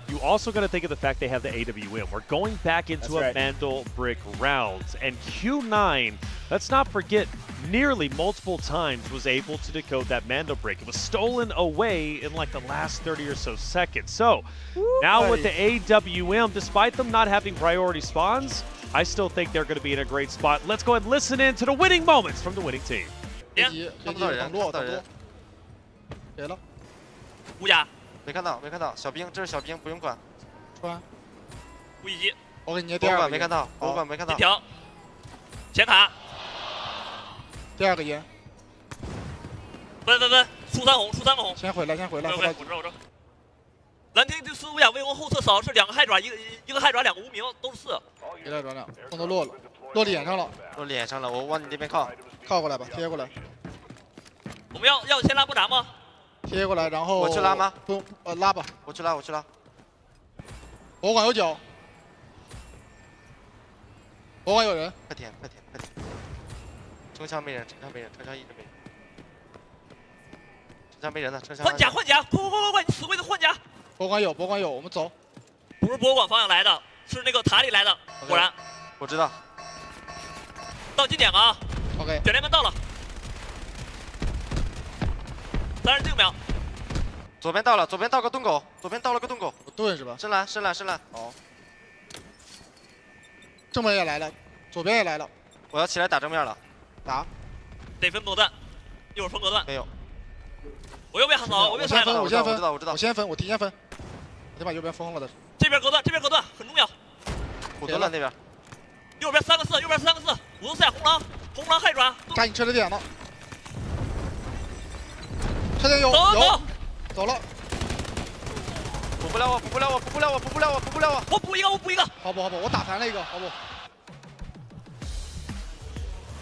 S16: you also got to think of the fact they have the AWM. We're going back into a Mandel Brick rounds. And Q9, let's not forget, nearly multiple times was able to decode that Mandel Brick. It was stolen away in like the last 30 or so seconds. So now with the AWM, despite them not having priority spawns, I still think they're going to be in a great spot. Let's go ahead and listen in to the winning moments from the winning team.
S17: Yeah. 看不到人，看不到人。给了。
S4: 乌鸦。
S19: 没看到，没看到。小兵，这是小兵，不用管。
S17: 穿。
S4: 无一击。
S17: 我给你捏第二个。
S19: 没看到，博物馆没看到。
S4: 一条。前卡。
S17: 第二个烟。
S4: 分，出三红，出三个红。
S17: 先回来。
S4: 我这。蓝天对四乌鸦，微往后侧扫是2个害爪，一个害爪2个无名，都是4。
S17: 别来转两，风都落了，落脸上了，
S19: 落脸上了，我往你那边靠，
S17: 靠过来吧，贴过来。
S4: 我们要先拉波闸吗？
S17: 贴过来，然后
S19: 我去拉吗？
S17: 不用，拉吧。
S19: 我去拉，我去拉。
S17: 博物馆有脚，博物馆有人。
S19: 快点，快点，快点！城墙没人，城墙没人，城墙一直没人。城墙没人呢，城墙。
S4: 换甲，换甲，快！你死鬼子换甲！
S17: 博物馆有，博物馆有，我们走。
S4: 不是博物馆方向来的，是那个塔里来的。果然，
S19: 我知道。
S4: 到近点了啊
S17: ！OK，
S4: 卷帘门到了。30秒。
S19: 左边到了，左边到个洞口，左边到了个洞口。
S17: 盾是吧？
S19: 深蓝，深蓝，深蓝。
S17: 好。正面也来了，左边也来了。
S19: 我要起来打正面了。
S17: 打。
S4: 得分隔断，一会儿分隔断。
S19: 没有。
S4: 我右边扫，我右边
S17: 先分，我先分，
S19: 我知道，我知道。
S17: 我先分，我提前分。我先把右边封了的。
S4: 这边隔断，这边隔断很重要。
S19: 我蹲了那边。
S4: 右边3个4，右边3个4，5个4，红狼害转。
S17: 加你车的点了。车点有，走了。
S19: 补不了我，补不了我，补不了我，补不了我，补不了我。
S4: 我补一个，我补一个。
S17: 好不，我打残了一个，好不。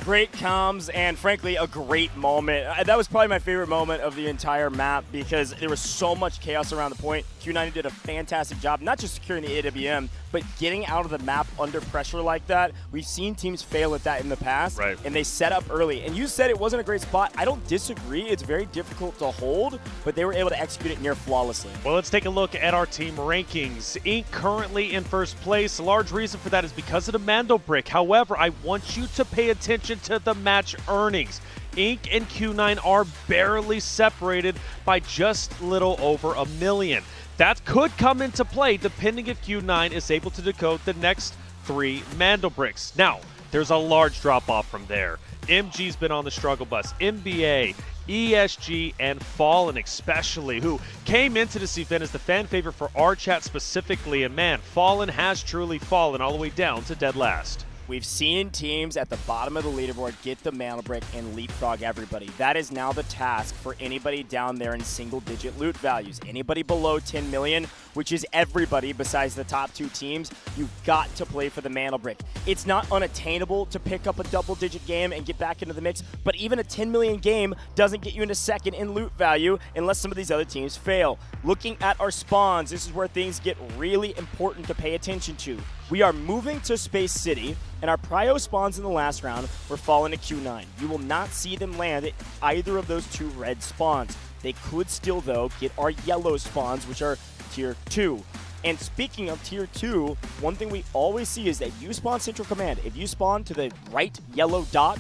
S15: Great comms and frankly a great moment. That was probably my favorite moment of the entire map because there was so much chaos around the point. Q90 did a fantastic job, not just securing the AWM, but getting out of the map under pressure like that. We've seen teams fail at that in the past,
S16: right?
S15: And they set up early. And you said it wasn't a great spot. I don't disagree. It's very difficult to hold, but they were able to execute it near flawlessly.
S16: Well, let's take a look at our team rankings. Inc. currently in first place. A large reason for that is because of the Mando brick. However, I want you to pay attention to the match earnings. Inc. and Q9 are barely separated by just little over $1 million. That could come into play depending if Q9 is able to decode the next 3 Mando bricks. Now, there's a large drop-off from there. MG's been on the struggle bus. NBA, ESG, and Fallen especially, who came into this event as the fan favorite for our chat specifically. And man, Fallen has truly fallen all the way down to dead last.
S15: We've seen teams at the bottom of the leaderboard get the mana brick and leapfrog everybody. That is now the task for anybody down there in single-digit loot values. Anybody below 10 million, which is everybody besides the top 2 teams, you've got to play for the mana brick. It's not unattainable to pick up a double-digit game and get back into the mix, but even a 10 million game doesn't get you into second in loot value unless some of these other teams fail. Looking at our spawns, this is where things get really important to pay attention to. We are moving to Space City, and our prio spawns in the last round were Fallen to Q9. You will not see them land at either of those 2 red spawns. They could still, though, get our yellow spawns, which are Tier 2. And speaking of Tier 2, one thing we always see is that you spawn Central Command. If you spawn to the right yellow dot,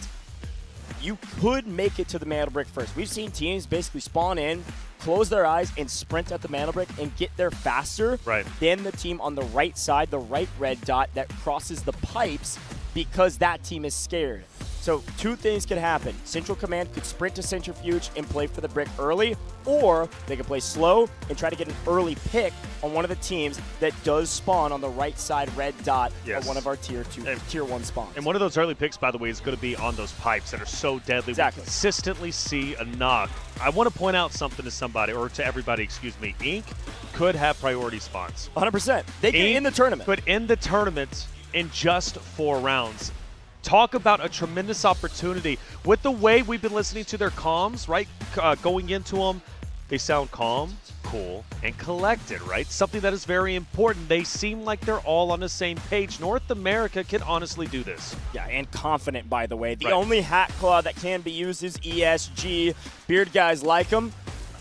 S15: you could make it to the mana brick first. We've seen teams basically spawn in, close their eyes, and sprint at the mana brick and get there faster than the team on the right side, the right red dot that crosses the pipes because that team is scared. So 2 things could happen. Central Command could sprint to Centrifuge and play for the brick early, or they could play slow and try to get an early pick on one of the teams that does spawn on the right side red dot of one of our Tier 1 spawns.
S16: And one of those early picks, by the way, is going to be on those pipes that are so deadly.
S15: Exactly.
S16: We consistently see a knock. I want to point out something to somebody, or to everybody, excuse me. Inc. could have priority spawns.
S15: 100%. They get in the tournament.
S16: Could end the tournament in just 4 rounds. Talk about a tremendous opportunity. With the way we've been listening to their comms, right? Going into them, they sound calm, cool, and collected, right? Something that is very important. They seem like they're all on the same page. North America can honestly do this.
S15: Yeah, and confident, by the way. The only hat claw that can be used is ESG. Beard guys like them.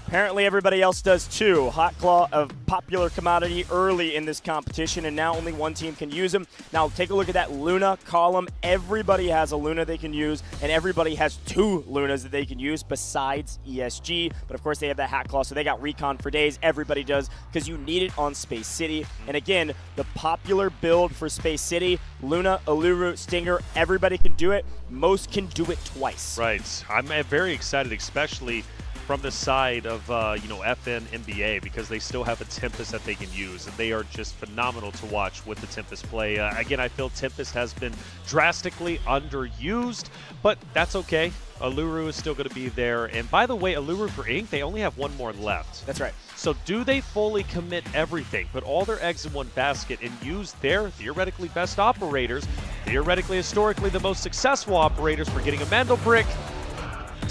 S15: Apparently everybody else does too. Hot Claw, a popular commodity early in this competition, and now only one team can use them. Now take a look at that Luna column. Everybody has a Luna they can use, and everybody has 2 Lunas that they can use besides ESG. But of course they have that Hat Claw, so they got recon for days. Everybody does, because you need it on Space City. And again, the popular build for Space City, Luna, Uluru, Stinger, everybody can do it. Most can do it twice.
S16: Right. I'm very excited, especially from the side of, FN NBA, because they still have a Tempest that they can use, and they are just phenomenal to watch with the Tempest play. Again, I feel Tempest has been drastically underused, but that's okay. Uluru is still going to be there. And by the way, Uluru for Inc., they only have 1 more left.
S15: That's right.
S16: So do they fully commit everything, put all their eggs in one basket, and use their theoretically best operators, theoretically, historically, the most successful operators for getting a Mando brick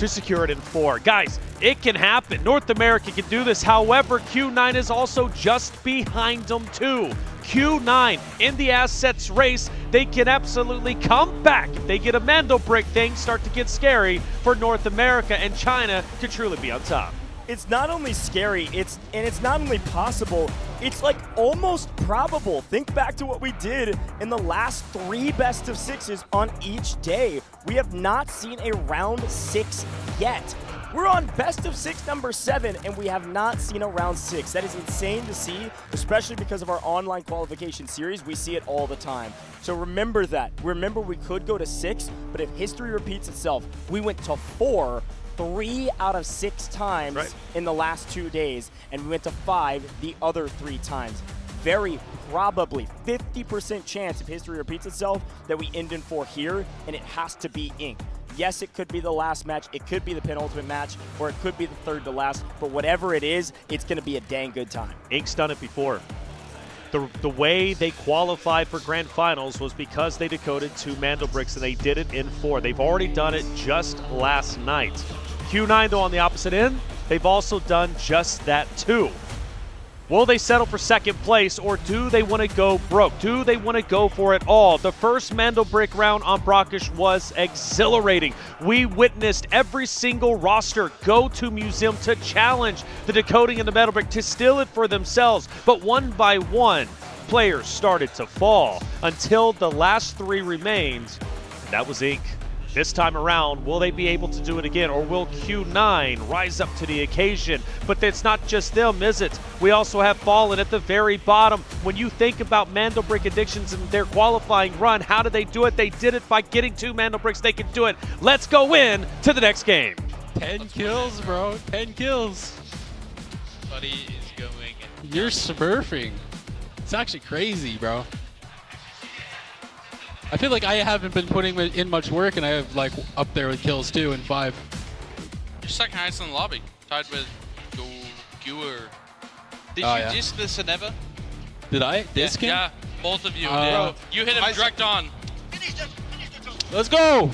S16: to secure it in 4. Guys, it can happen. North America can do this. However, Q9 is also just behind them too. Q9 in the assets race, they can absolutely come back. If they get a Mandelbrick, things start to get scary for North America, and China could truly be on top.
S15: It's not only scary, it's not only possible, it's like almost probable. Think back to what we did in the last 3 best of 6s on each day. We have not seen a round 6 yet. We're on best of 6 number 7, and we have not seen a round 6. That is insane to see, especially because of our online qualification series. We see it all the time. So remember that. Remember, we could go to 6, but if history repeats itself, we went to 4 3 out of 6 times in the last 2 days, and we went to 5 the other 3 times. Very probably 50% chance, if history repeats itself, that we end in 4 here, and it has to be Inc. Yes, it could be the last match, it could be the penultimate match, or it could be the 3rd to last, but whatever it is, it's going to be a dang good time.
S16: Inc's done it before. The way they qualified for Grand Finals was because they decoded 2 Mandelbricks, and they did it in 4. They've already done it just last night. Q9, though, on the opposite end, they've also done just that too. Will they settle for 2nd place, or do they want to go broke? Do they want to go for it all? The first Mandelbrick round on Brakkesh was exhilarating. We witnessed every single roster go to Museum to challenge the decoding and the Mandelbrick to steal it for themselves. But one by one, players started to fall until the last 3 remained. That was Inc. This time around, will they be able to do it again, or will Q9 rise up to the occasion? But it's not just them, is it? We also have Fallen at the very bottom. When you think about Mandelbrick addictions and their qualifying run, how did they do it? They did it by getting 2 Mandelbricks. They can do it. Let's go in to the next game.
S20: 10 kills, bro. 10 kills.
S19: Buddy is going.
S20: You're smurfing. It's actually crazy, bro. I feel like I haven't been putting in much work, and I have like up there with kills too in 5.
S19: You're 2nd highest in the lobby, tied with Gewer. Did
S20: Oh,
S19: you
S20: yeah.
S19: disc the Seneva?
S20: Did I? Disc him?
S19: Yeah, both of you did. You hit him direct on.
S20: Let's go!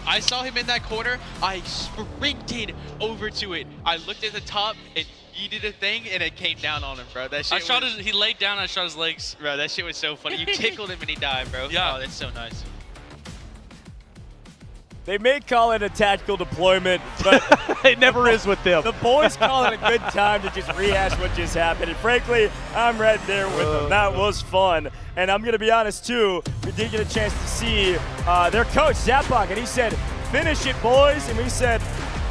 S19: I saw him in that corner. I sprinted over to it. I looked at the top, and he did a thing, and it came down on him, bro. That shit
S4: He laid down, I shot his legs.
S19: Bro, that shit was so funny. You tickled him and he died, bro.
S4: Yeah.
S19: Oh, that's so nice.
S15: They may call it a tactical deployment, but
S16: it never is with them.
S15: The boys call it a good time to just rehash what just happened. And frankly, I'm right there with them. That was fun. And I'm going to be honest, too, we did get a chance to see their coach, Zapok, and he said, "Finish it, boys." And we said,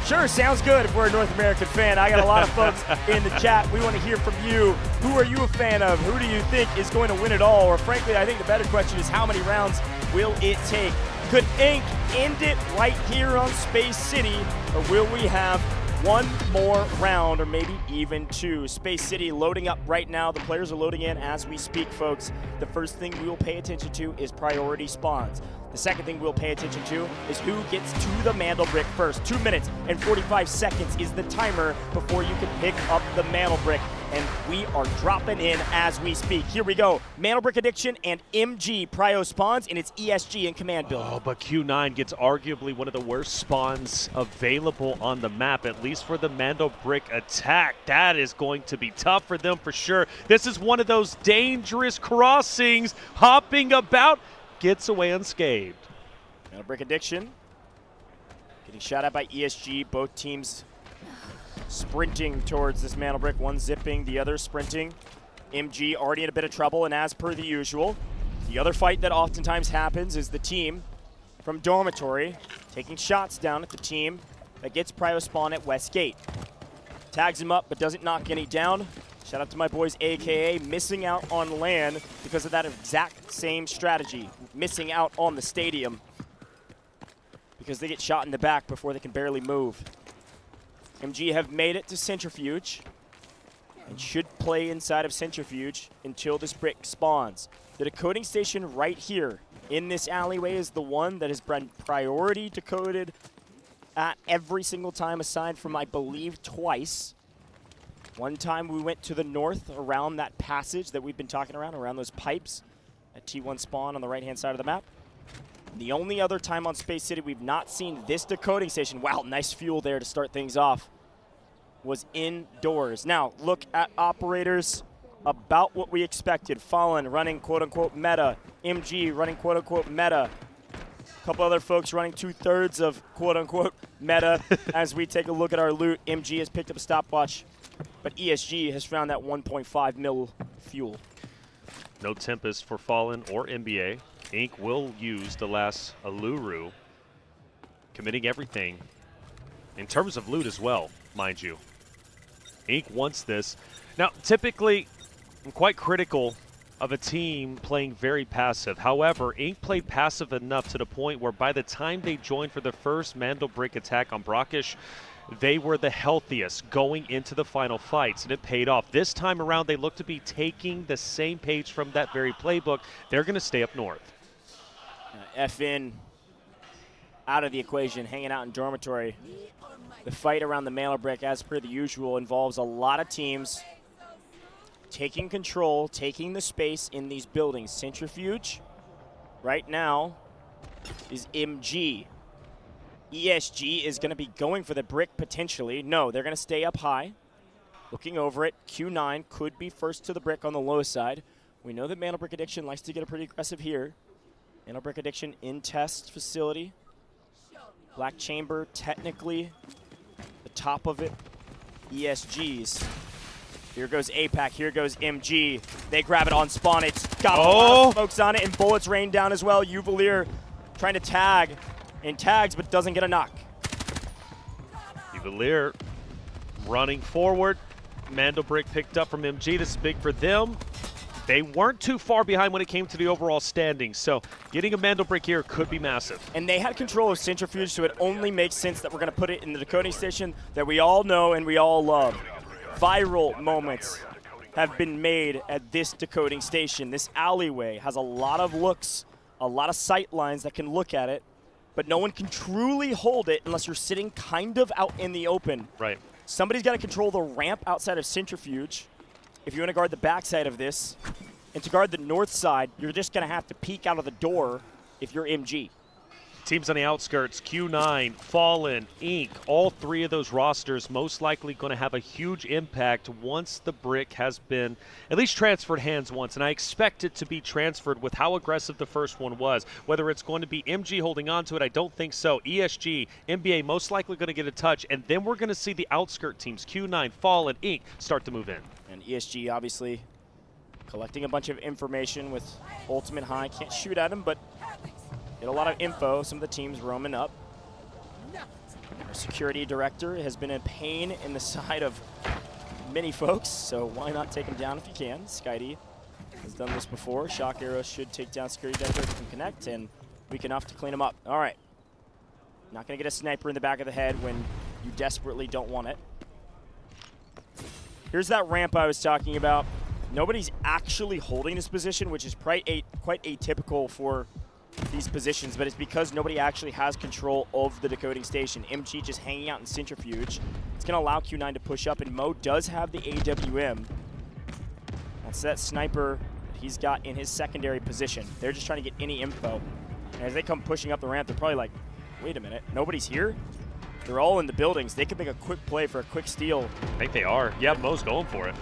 S15: "Sure, sounds good if we're a North American fan." I got a lot of folks in the chat. We want to hear from you. Who are you a fan of? Who do you think is going to win it all? Or frankly, I think the better question is, how many rounds will it take? Could Inc. end it right here on Space City, or will we have one more round, or maybe even 2? Space City loading up right now. The players are loading in as we speak, folks. The first thing we will pay attention to is priority spawns. The second thing we'll pay attention to is who gets to the Mandelbrick first. 2 minutes and 45 seconds is the timer before you can pick up the Mandelbrick. And we are dropping in as we speak. Here we go. Mandelbrick Addiction and MG Prio spawns, and it's ESG in command build.
S16: Oh, but Q9 gets arguably one of the worst spawns available on the map, at least for the Mandelbrick attack. That is going to be tough for them for sure. This is one of those dangerous crossings. Hopping about, gets away unscathed.
S15: Mandelbrick Addiction getting shot at by ESG. Both teams sprinting towards this Mandelbrick. One zipping, the other sprinting. MG already in a bit of trouble, and as per the usual, the other fight that oftentimes happens is the team from Dormitory taking shots down at the team that gets Prio spawn at Westgate. Tags him up, but doesn't knock any down. Shout out to my boys, AKA, missing out on land because of that exact same strategy. Missing out on the stadium because they get shot in the back before they can barely move. MG have made it to Centrifuge and should play inside of Centrifuge until this brick spawns. The decoding station right here in this alleyway is the one that has been priority decoded at every single time, aside from, I believe, twice. One time we went to the north around that passage that we've been talking around those pipes at T1 spawn on the right-hand side of the map. The only other time on Space City we've not seen this decoding station, wow, nice fuel there to start things off, was indoors. Now, look at operators, about what we expected. Fallen running quote-unquote meta. MG running quote-unquote meta. A couple other folks running 2/3 of quote-unquote meta. As we take a look at our loot, MG has picked up a stopwatch, but ESG has found that 1.5 mil fuel.
S16: No Tempest for Fallen or NBA. Inc. will use the last Aluru, committing everything in terms of loot as well, mind you. Inc. wants this. Now, typically, I'm quite critical of a team playing very passive. However, Inc. played passive enough to the point where by the time they joined for the first Mandelbrot attack on Brakkesh, they were the healthiest going into the final fights, and it paid off. This time around, they look to be taking the same page from that very playbook. They're going to stay up north.
S15: FN out of the equation, hanging out in dormitory. The fight around the mailer brick, as per the usual, involves a lot of teams taking control, taking the space in these buildings. Centrifuge, right now, is MG. ESG is going to be going for the brick potentially. No, they're going to stay up high. Looking over it, Q9 could be first to the brick on the low side. We know that Mantle Brick Addiction likes to get pretty aggressive here. Mantle Brick Addiction in test facility. Black Chamber technically the top of it. ESG's. Here goes APAC, here goes MG. They grab it on spawn. It's got a lot of smokes on it, and bullets rain down as well. Uvalier trying to tag and tags, but doesn't get a knock.
S16: Uvalier running forward. Mandelbrick picked up from MG. This is big for them. They weren't too far behind when it came to the overall standings, so getting a Mandelbrick here could be massive.
S15: And they had control of Centrifuge, so it only makes sense that we're going to put it in the decoding station that we all know and we all love. Viral moments have been made at this decoding station. This alleyway has a lot of looks, a lot of sight lines that can look at it, but no one can truly hold it unless you're sitting kind of out in the open.
S16: Right.
S15: Somebody's got to control the ramp outside of Centrifuge if you want to guard the backside of this. And to guard the north side, you're just going to have to peek out of the door if you're MG.
S16: Teams on the outskirts, Q9, Fallen, Inc., all three of those rosters most likely going to have a huge impact once the brick has been at least transferred hands once, and I expect it to be transferred with how aggressive the first one was. Whether it's going to be MG holding on to it, I don't think so. ESG, NBA most likely going to get a touch, and then we're going to see the outskirt teams, Q9, Fallen, Inc., start to move in.
S15: And ESG obviously collecting a bunch of information with Ultimate High. Can't shoot at him, but get a lot of info. Some of the teams roaming up. Our security director has been a pain in the side of many folks, so why not take him down if you can? Skydee has done this before. Shock Arrow should take down security director if he can connect, and weak enough to clean him up. All right. Not going to get a sniper in the back of the head when you desperately don't want it. Here's that ramp I was talking about. Nobody's actually holding this position, which is quite atypical for these positions, but it's because nobody actually has control of the decoding station. MG just hanging out in Centrifuge. It's going to allow Q9 to push up, and Mo does have the AWM. That's that sniper that he's got in his secondary position. They're just trying to get any info. And as they come pushing up the ramp, they're probably like, wait a minute, nobody's here? They're all in the buildings. They could make a quick play for a quick steal.
S16: I think they are. Yeah, Mo's going for it.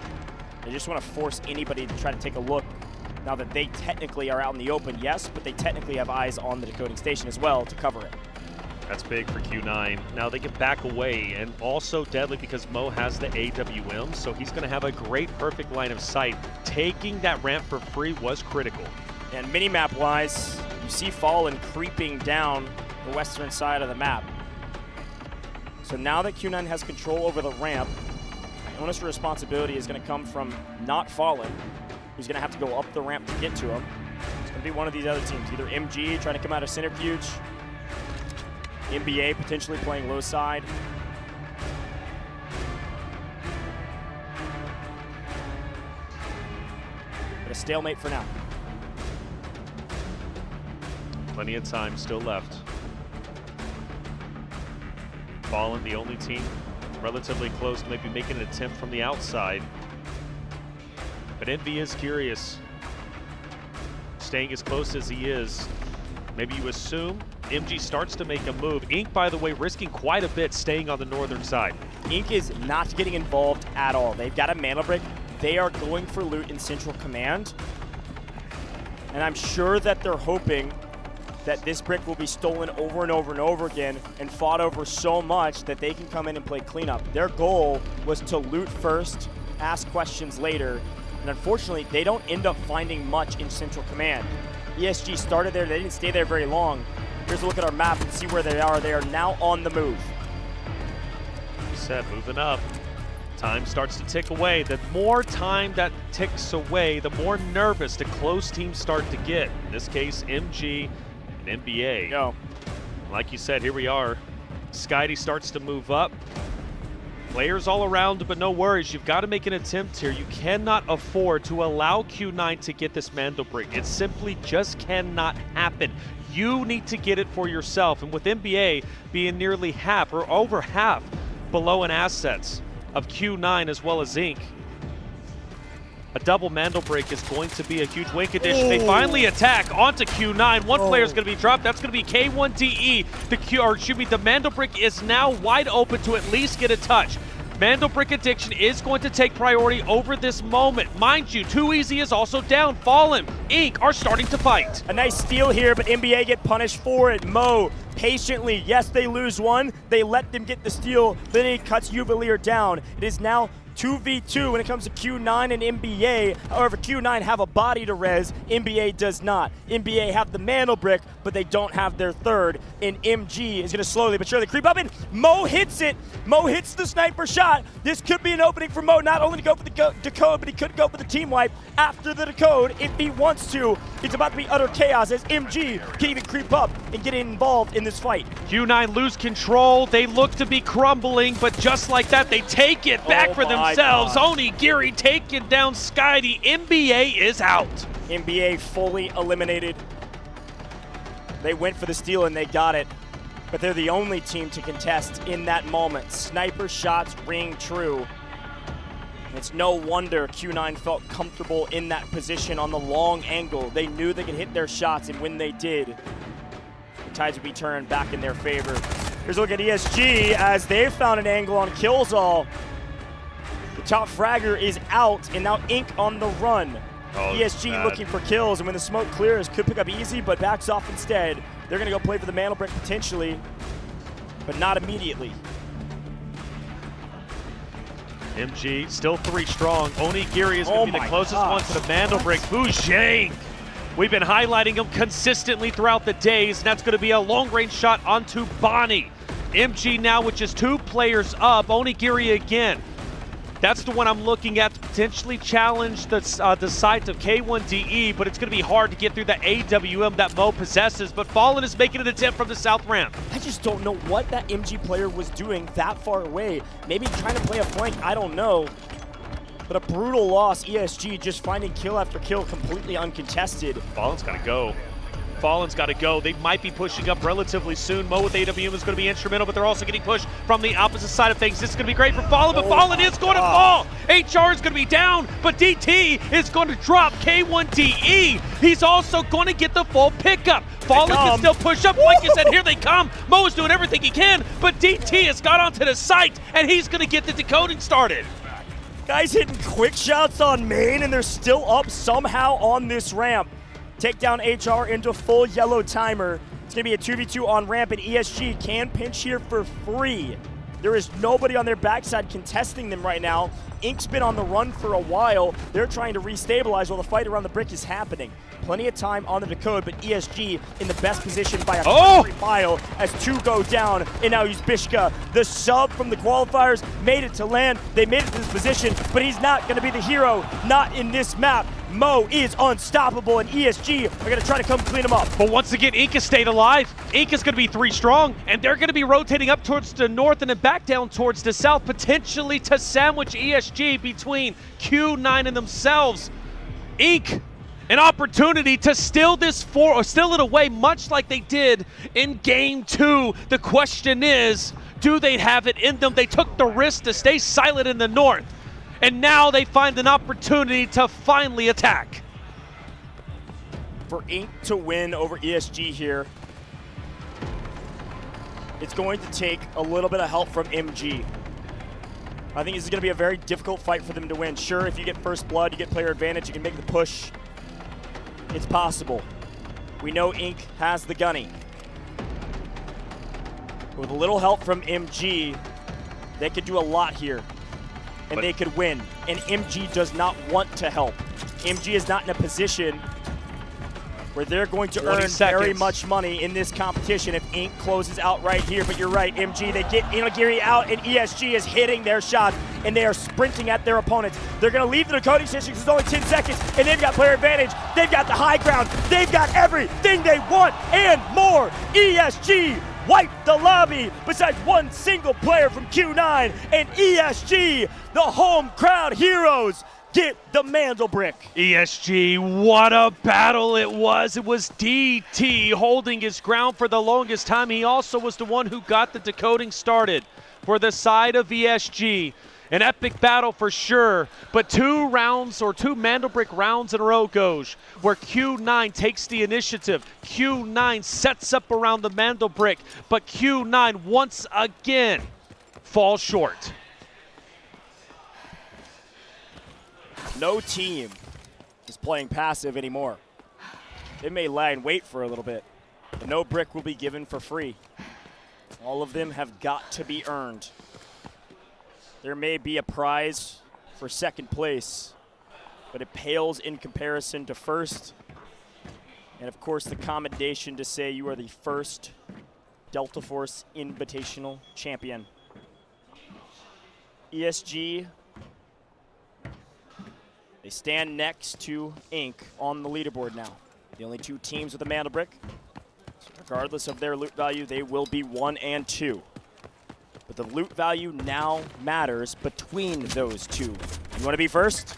S15: They just want to force anybody to try to take a look. Now that they technically are out in the open, yes, but they technically have eyes on the decoding station as well to cover it.
S16: That's big for Q9. Now they can back away, and also deadly because Mo has the AWM, so he's going to have a great, perfect line of sight. Taking that ramp for free was critical.
S15: And minimap-wise, you see Fallen creeping down the western side of the map. So now that Q9 has control over the ramp, the onus of responsibility is going to come from not Fallen, who's going to have to go up the ramp to get to him. It's going to be one of these other teams, either MG trying to come out of Centrifuge, NBA potentially playing low side. But a stalemate for now.
S16: Plenty of time still left. Fallen, the only team relatively close, maybe making an attempt from the outside. But Envy is curious. Staying as close as he is. Maybe you assume MG starts to make a move. Ink, by the way, risking quite a bit staying on the northern side.
S15: Ink is not getting involved at all. They've got a mana brick. They are going for loot in Central Command. And I'm sure that they're hoping that this brick will be stolen over and over and over again and fought over so much that they can come in and play cleanup. Their goal was to loot first, ask questions later, and unfortunately, they don't end up finding much in Central Command. ESG started there, they didn't stay there very long. Here's a look at our map and see where they are. They are now on the move.
S16: Set, moving up. Time starts to tick away. The more time that ticks away, the more nervous the close teams start to get. In this case, MG and NBA.
S15: Go.
S16: Like you said, here we are. Skydie starts to move up. Players all around, but no worries. You've got to make an attempt here. You cannot afford to allow Q9 to get this Mandel brick. It simply just cannot happen. You need to get it for yourself. And with NBA being nearly half or over half below in assets of Q9 as well as Ink, a double Mandel break is going to be a huge win condition. They finally attack onto Q9. One player is going to be dropped. That's going to be K1DE. The Mandel brick is now wide open to at least get a touch. Mandel brick addiction is going to take priority over this moment. Mind you, Too Easy is also down. Fallen. Ink are starting to fight.
S15: A nice steal here, but NBA get punished for it. Mo patiently, yes, they lose one. They let them get the steal. Then he cuts Jubileer down. It is now 2v2 when it comes to Q9 and NBA. However, Q9 have a body to res, NBA does not. NBA have the Mandel brick, but they don't have their third, and MG is going to slowly but surely creep up, and Mo hits it. Mo hits the sniper shot. This could be an opening for Mo, not only to go for the decode, but he could go for the team wipe after the decode if he wants to. It's about to be utter chaos as MG can even creep up and get involved in this fight.
S16: Q9 lose control. They look to be crumbling, but just like that, they take it back for themselves. Onigiri taking down Skydie. NBA is out.
S15: NBA fully eliminated. They went for the steal and they got it, but they're the only team to contest in that moment. Sniper shots ring true. It's no wonder Q9 felt comfortable in that position on the long angle. They knew they could hit their shots, and when they did, the tides would be turned back in their favor. Here's a look at ESG as they've found an angle on Killzall. The top fragger is out, and now Ink on the run. ESG looking for kills, and when the smoke clears, could pick up easy, but backs off instead. They're going to go play for the Mandel brick potentially, but not immediately.
S16: MG still 3 strong. Onigiri is going to be the closest one to the Mandel brick. Bujang! We've been highlighting him consistently throughout the days, and that's going to be a long-range shot onto Bonnie. MG now with just 2 players up. Onigiri again. That's the one I'm looking at to potentially challenge the sight of K1DE, but it's going to be hard to get through the AWM that Mo possesses, but Fallen is making an attempt from the south ramp.
S15: I just don't know what that MG player was doing that far away. Maybe trying to play a flank, I don't know. But a brutal loss, ESG just finding kill after kill completely uncontested.
S16: Fallen's got to go. Fallen's got to go. They might be pushing up relatively soon. Mo with AWM is going to be instrumental, but they're also getting pushed from the opposite side of things. This is going to be great for Fallen, but Fallen is going to fall. HR is going to be down, but DT is going to drop K1DE. He's also going to get the full pickup. Fallen can still push up. Like you said, here they come. Mo is doing everything he can, but DT has got onto the site, and he's going to get the decoding started.
S15: Guys hitting quick shots on main, and they're still up somehow on this ramp. Take down HR into full yellow timer. It's going to be a 2v2 on ramp, and ESG can pinch here for free. There is nobody on their backside contesting them right now. Ink's been on the run for a while. They're trying to restabilize while the fight around the brick is happening. Plenty of time on the decode, but ESG in the best position by a mile as 2 go down, and now he's Bishka. The sub from the qualifiers made it to land. They made it to this position, but he's not going to be the hero, not in this map. Mo is unstoppable, and ESG are going to try to come clean him up.
S16: But once again, Ink has stayed alive. Ink is going to be 3 strong, and they're going to be rotating up towards the north and then back down towards the south, potentially to sandwich ESG between Q9 and themselves. Ink, an opportunity to steal it away, much like they did in Game 2. The question is, do they have it in them? They took the risk to stay silent in the north, and now they find an opportunity to finally attack.
S15: for Inc. to win over ESG here, it's going to take a little bit of help from MG. I think this is going to be a very difficult fight for them to win. Sure, if you get first blood, you get player advantage, you can make the push. It's possible. We know Inc. has the gunny. With a little help from MG, they could do a lot here, and they could win. And MG does not want to help. MG is not in a position where they're going to earn very much money in this competition if Inc. closes out right here. But you're right, MG, they get inaugural out, and ESG is hitting their shots, and they are sprinting at their opponents. They're going to leave the decoding station because there's only 10 seconds, and they've got player advantage. They've got the high ground. They've got everything they want and more. ESG wiped the lobby besides one single player from Q9, and ESG, the home crowd heroes, get the Mandelbrick.
S16: ESG, what a battle it was. It was DT holding his ground for the longest time. He also was the one who got the decoding started for the side of ESG. An epic battle for sure, but 2 rounds or 2 Mandelbrick rounds in a row goes where Q9 takes the initiative. Q9 sets up around the Mandelbrick, but Q9 once again falls short.
S15: No team is playing passive anymore. They may lie and wait for a little bit, but no brick will be given for free. All of them have got to be earned. There may be a prize for second place, but it pales in comparison to first. And of course, the commendation to say you are the first Delta Force Invitational champion. ESG, they stand next to Inc. on the leaderboard now. The only 2 teams with a Mandelbrick. So regardless of their loot value, they will be 1 and 2. But the loot value now matters between those 2. You want to be first?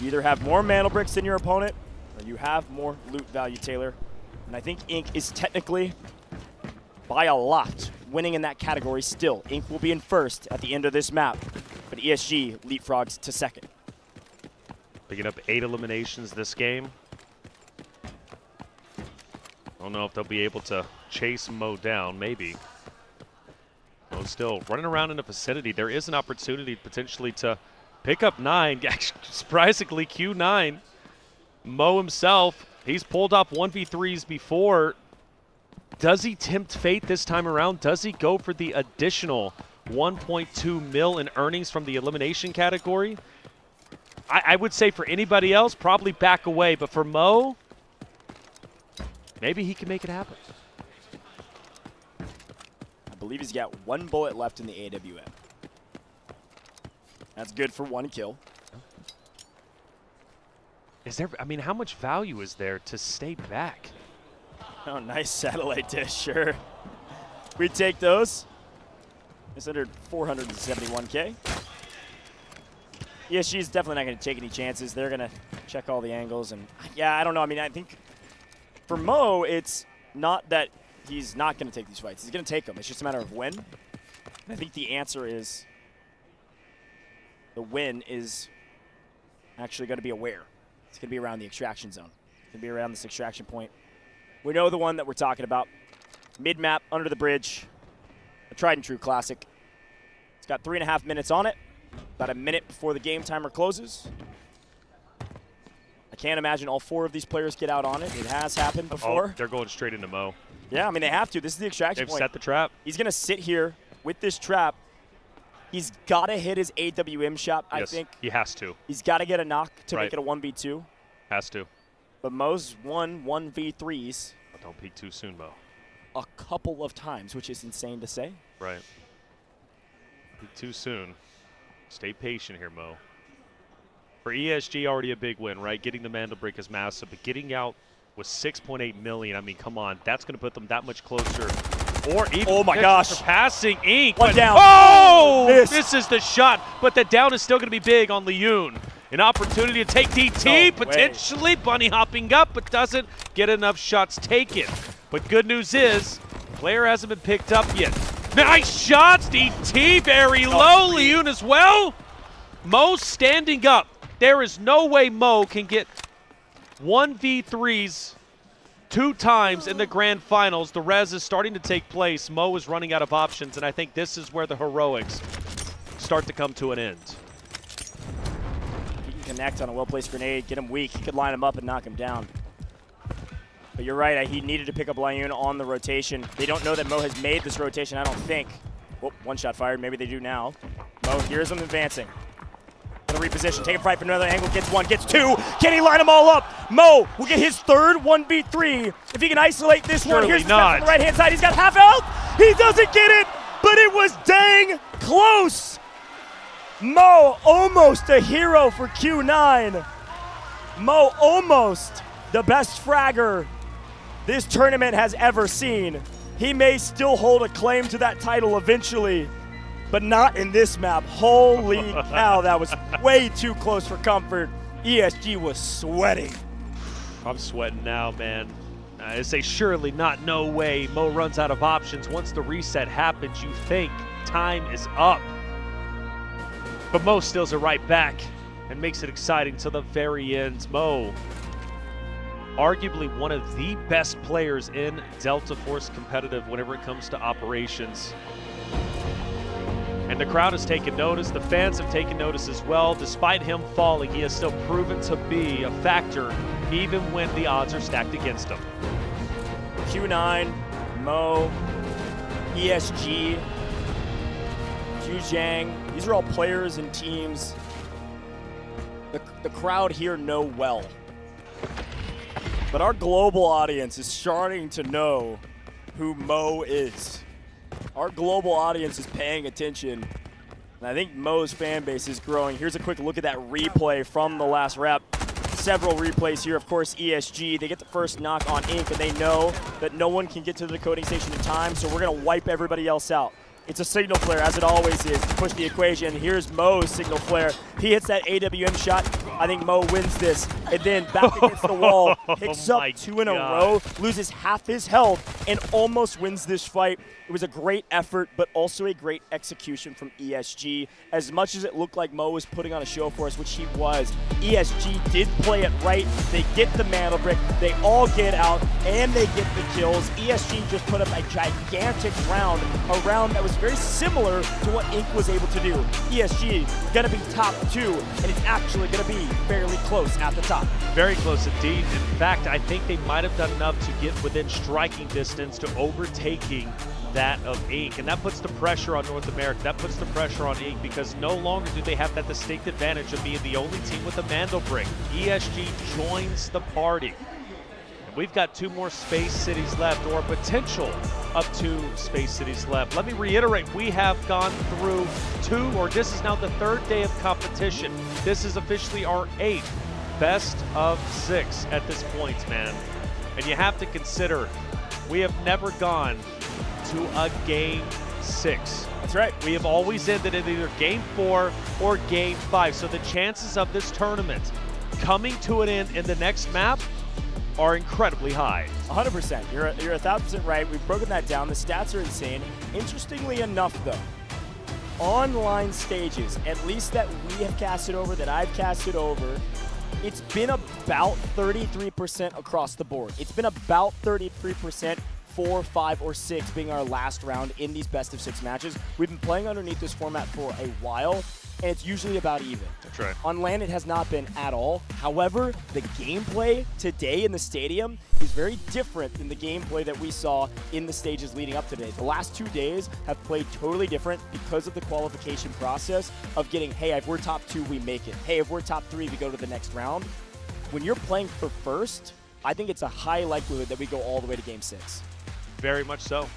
S15: You either have more Mandelbricks than your opponent, or you have more loot value, Taylor. And I think Inc. is technically, by a lot, winning in that category still. Inc. will be in first at the end of this map, but ESG leapfrogs to second.
S16: Picking up 8 eliminations this game. I don't know if they'll be able to chase Mo down, maybe. Mo still running around in the vicinity. There is an opportunity potentially to pick up 9. Surprisingly, Q9, Mo himself, he's pulled off 1v3s before. Does he tempt fate this time around? Does he go for the additional 1.2 mil in earnings from the elimination category? I would say for anybody else, probably back away. But for Mo, maybe he can make it happen.
S15: I believe he's got 1 bullet left in the AWM. That's good for 1 kill.
S16: Is there? I mean, how much value is there to stay back?
S15: Oh, nice satellite dish, sure. We'd take those. It's under 471K. ESG is definitely not going to take any chances. They're going to check all the angles. And yeah, I don't know. I mean, I think for Mo, it's not that he's not going to take these fights. He's going to take them. It's just a matter of when. And I think the answer is the win is actually going to be where. It's going to be around the extraction zone. It's going to be around this extraction point. We know the one that we're talking about. Mid-map, under the bridge. A tried and true classic. It's got 3.5 minutes on it. About a minute before the game timer closes. I can't imagine all 4 of these players get out on it. It has happened before.
S16: Oh, they're going straight into Mo.
S15: Yeah, I mean, they have to. This is the extraction point.
S16: They've set the trap.
S15: He's going to sit here with this trap. He's got to hit his AWM shot, I think.
S16: He has to.
S15: He's got to get a knock to make it a 1v2.
S16: Has to.
S15: But Mo's won 1v3s.
S16: But don't peek too soon, Mo.
S15: A couple of times, which is insane to say.
S16: Right. Peek too soon. Stay patient here, Mo. For ESG, already a big win, right? Getting the Mandelbrick is massive, but getting out with 6.8 million, I mean, come on. That's going to put them that much closer. Or even surpassing Inc.
S15: One down.
S16: Oh! This is the shot, but the down is still going to be big on Leon. An opportunity to take DT, potentially bunny hopping up, but doesn't get enough shots taken. But good news is, player hasn't been picked up yet. Nice shots, DT, very low. Leon as well. Mo standing up. There is no way Mo can get 1v3s 2 times in the grand finals. The res is starting to take place. Mo is running out of options, and I think this is where the heroics start to come to an end.
S15: He can connect on a well-placed grenade, get him weak. He could line him up and knock him down. But you're right, he needed to pick up Lyun on the rotation. They don't know that Mo has made this rotation, I don't think. Whoop, one shot fired, maybe they do now. Mo hears him advancing. Gonna reposition, take a fight from another angle, gets 1, gets 2. Can he line them all up? Mo will get his third 1v3. If he can isolate this one, here's the step from the right-hand side. He's got half health. He doesn't get it, but it was dang close. Mo almost a hero for Q9. Mo almost the best fragger this tournament has ever seen. He may still hold a claim to that title eventually, but not in this map. Holy cow, that was way too close for comfort. ESG was sweating.
S16: I'm sweating now, man. I say surely not, no way. Mo runs out of options. Once the reset happens, you think time is up. But Mo steals it right back and makes it exciting to the very end. Mo, arguably one of the best players in Delta Force competitive whenever it comes to operations. And the crowd has taken notice, the fans have taken notice as well. Despite him falling, he has still proven to be a factor even when the odds are stacked against him.
S15: Q9, Mo, ESG, Zhang, these are all players and teams the crowd here know well. But our global audience is starting to know who Mo is. Our global audience is paying attention, and I think Mo's fan base is growing. Here's a quick look at that replay from the last rep. Several replays here, of course, ESG. They get the first knock on Ink, and they know that no one can get to the decoding station in time, so we're going to wipe everybody else out. It's a signal flare, as it always is, to push the equation. Here's Mo's signal flare. He hits that AWM shot. I think Mo wins this. And then back against the wall, picks up 2 in a row, loses half his health, and almost wins this fight. It was a great effort, but also a great execution from ESG. As much as it looked like Mo was putting on a show for us, which he was, ESG did play it right. They get the mantle brick, they all get out, and they get the kills. ESG just put up a gigantic round, a round that was very similar to what Ink was able to do. ESG gonna be top 2, and it's actually gonna be fairly close at the top.
S16: Very close indeed. In fact, I think they might have done enough to get within striking distance to overtaking that of Ink, and that puts the pressure on North America. That puts the pressure on Ink because no longer do they have that distinct advantage of being the only team with a Mando brick. ESG joins the party. And we've got 2 more space cities left, or a potential of 2 space cities left. Let me reiterate, we have gone through 2, or this is now the 3rd day of competition. This is officially our 8th best of 6 at this point, man. And you have to consider, we have never gone to a game 6.
S15: That's right.
S16: We have always ended in either game 4 or game 5. So the chances of this tournament coming to an end in the next map are incredibly high.
S15: 100%. You're 1,000% right. We've broken that down. The stats are insane. Interestingly enough, though, online stages, at least that we have casted over, that I've casted over, it's been about 33% across the board. It's been about 33%. 4, 5, or 6 being our last round in these best of 6 matches. We've been playing underneath this format for a while, and it's usually about even.
S16: That's right.
S15: On LAN, it has not been at all. However, the gameplay today in the stadium is very different than the gameplay that we saw in the stages leading up to today. The last 2 days have played totally different because of the qualification process of getting, hey, if we're top 2, we make it. Hey, if we're top 3, we go to the next round. When you're playing for first, I think it's a high likelihood that we go all the way to game 6.
S16: Very much so.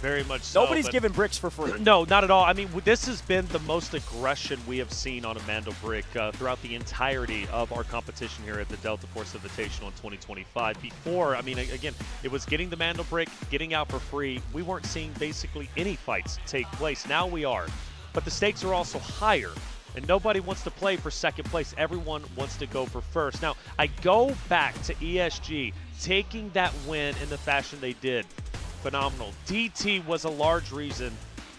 S16: Very much so.
S15: Nobody's giving bricks for free.
S16: No, not at all. I mean, this has been the most aggression we have seen on a Mando brick throughout the entirety of our competition here at the Delta Force Invitational in 2025. Before, I mean, again, it was getting the Mando brick, getting out for free. We weren't seeing basically any fights take place. Now we are. But the stakes are also higher. And nobody wants to play for second place. Everyone wants to go for first. Now, I go back to ESG taking that win in the fashion they did. Phenomenal. DT was a large reason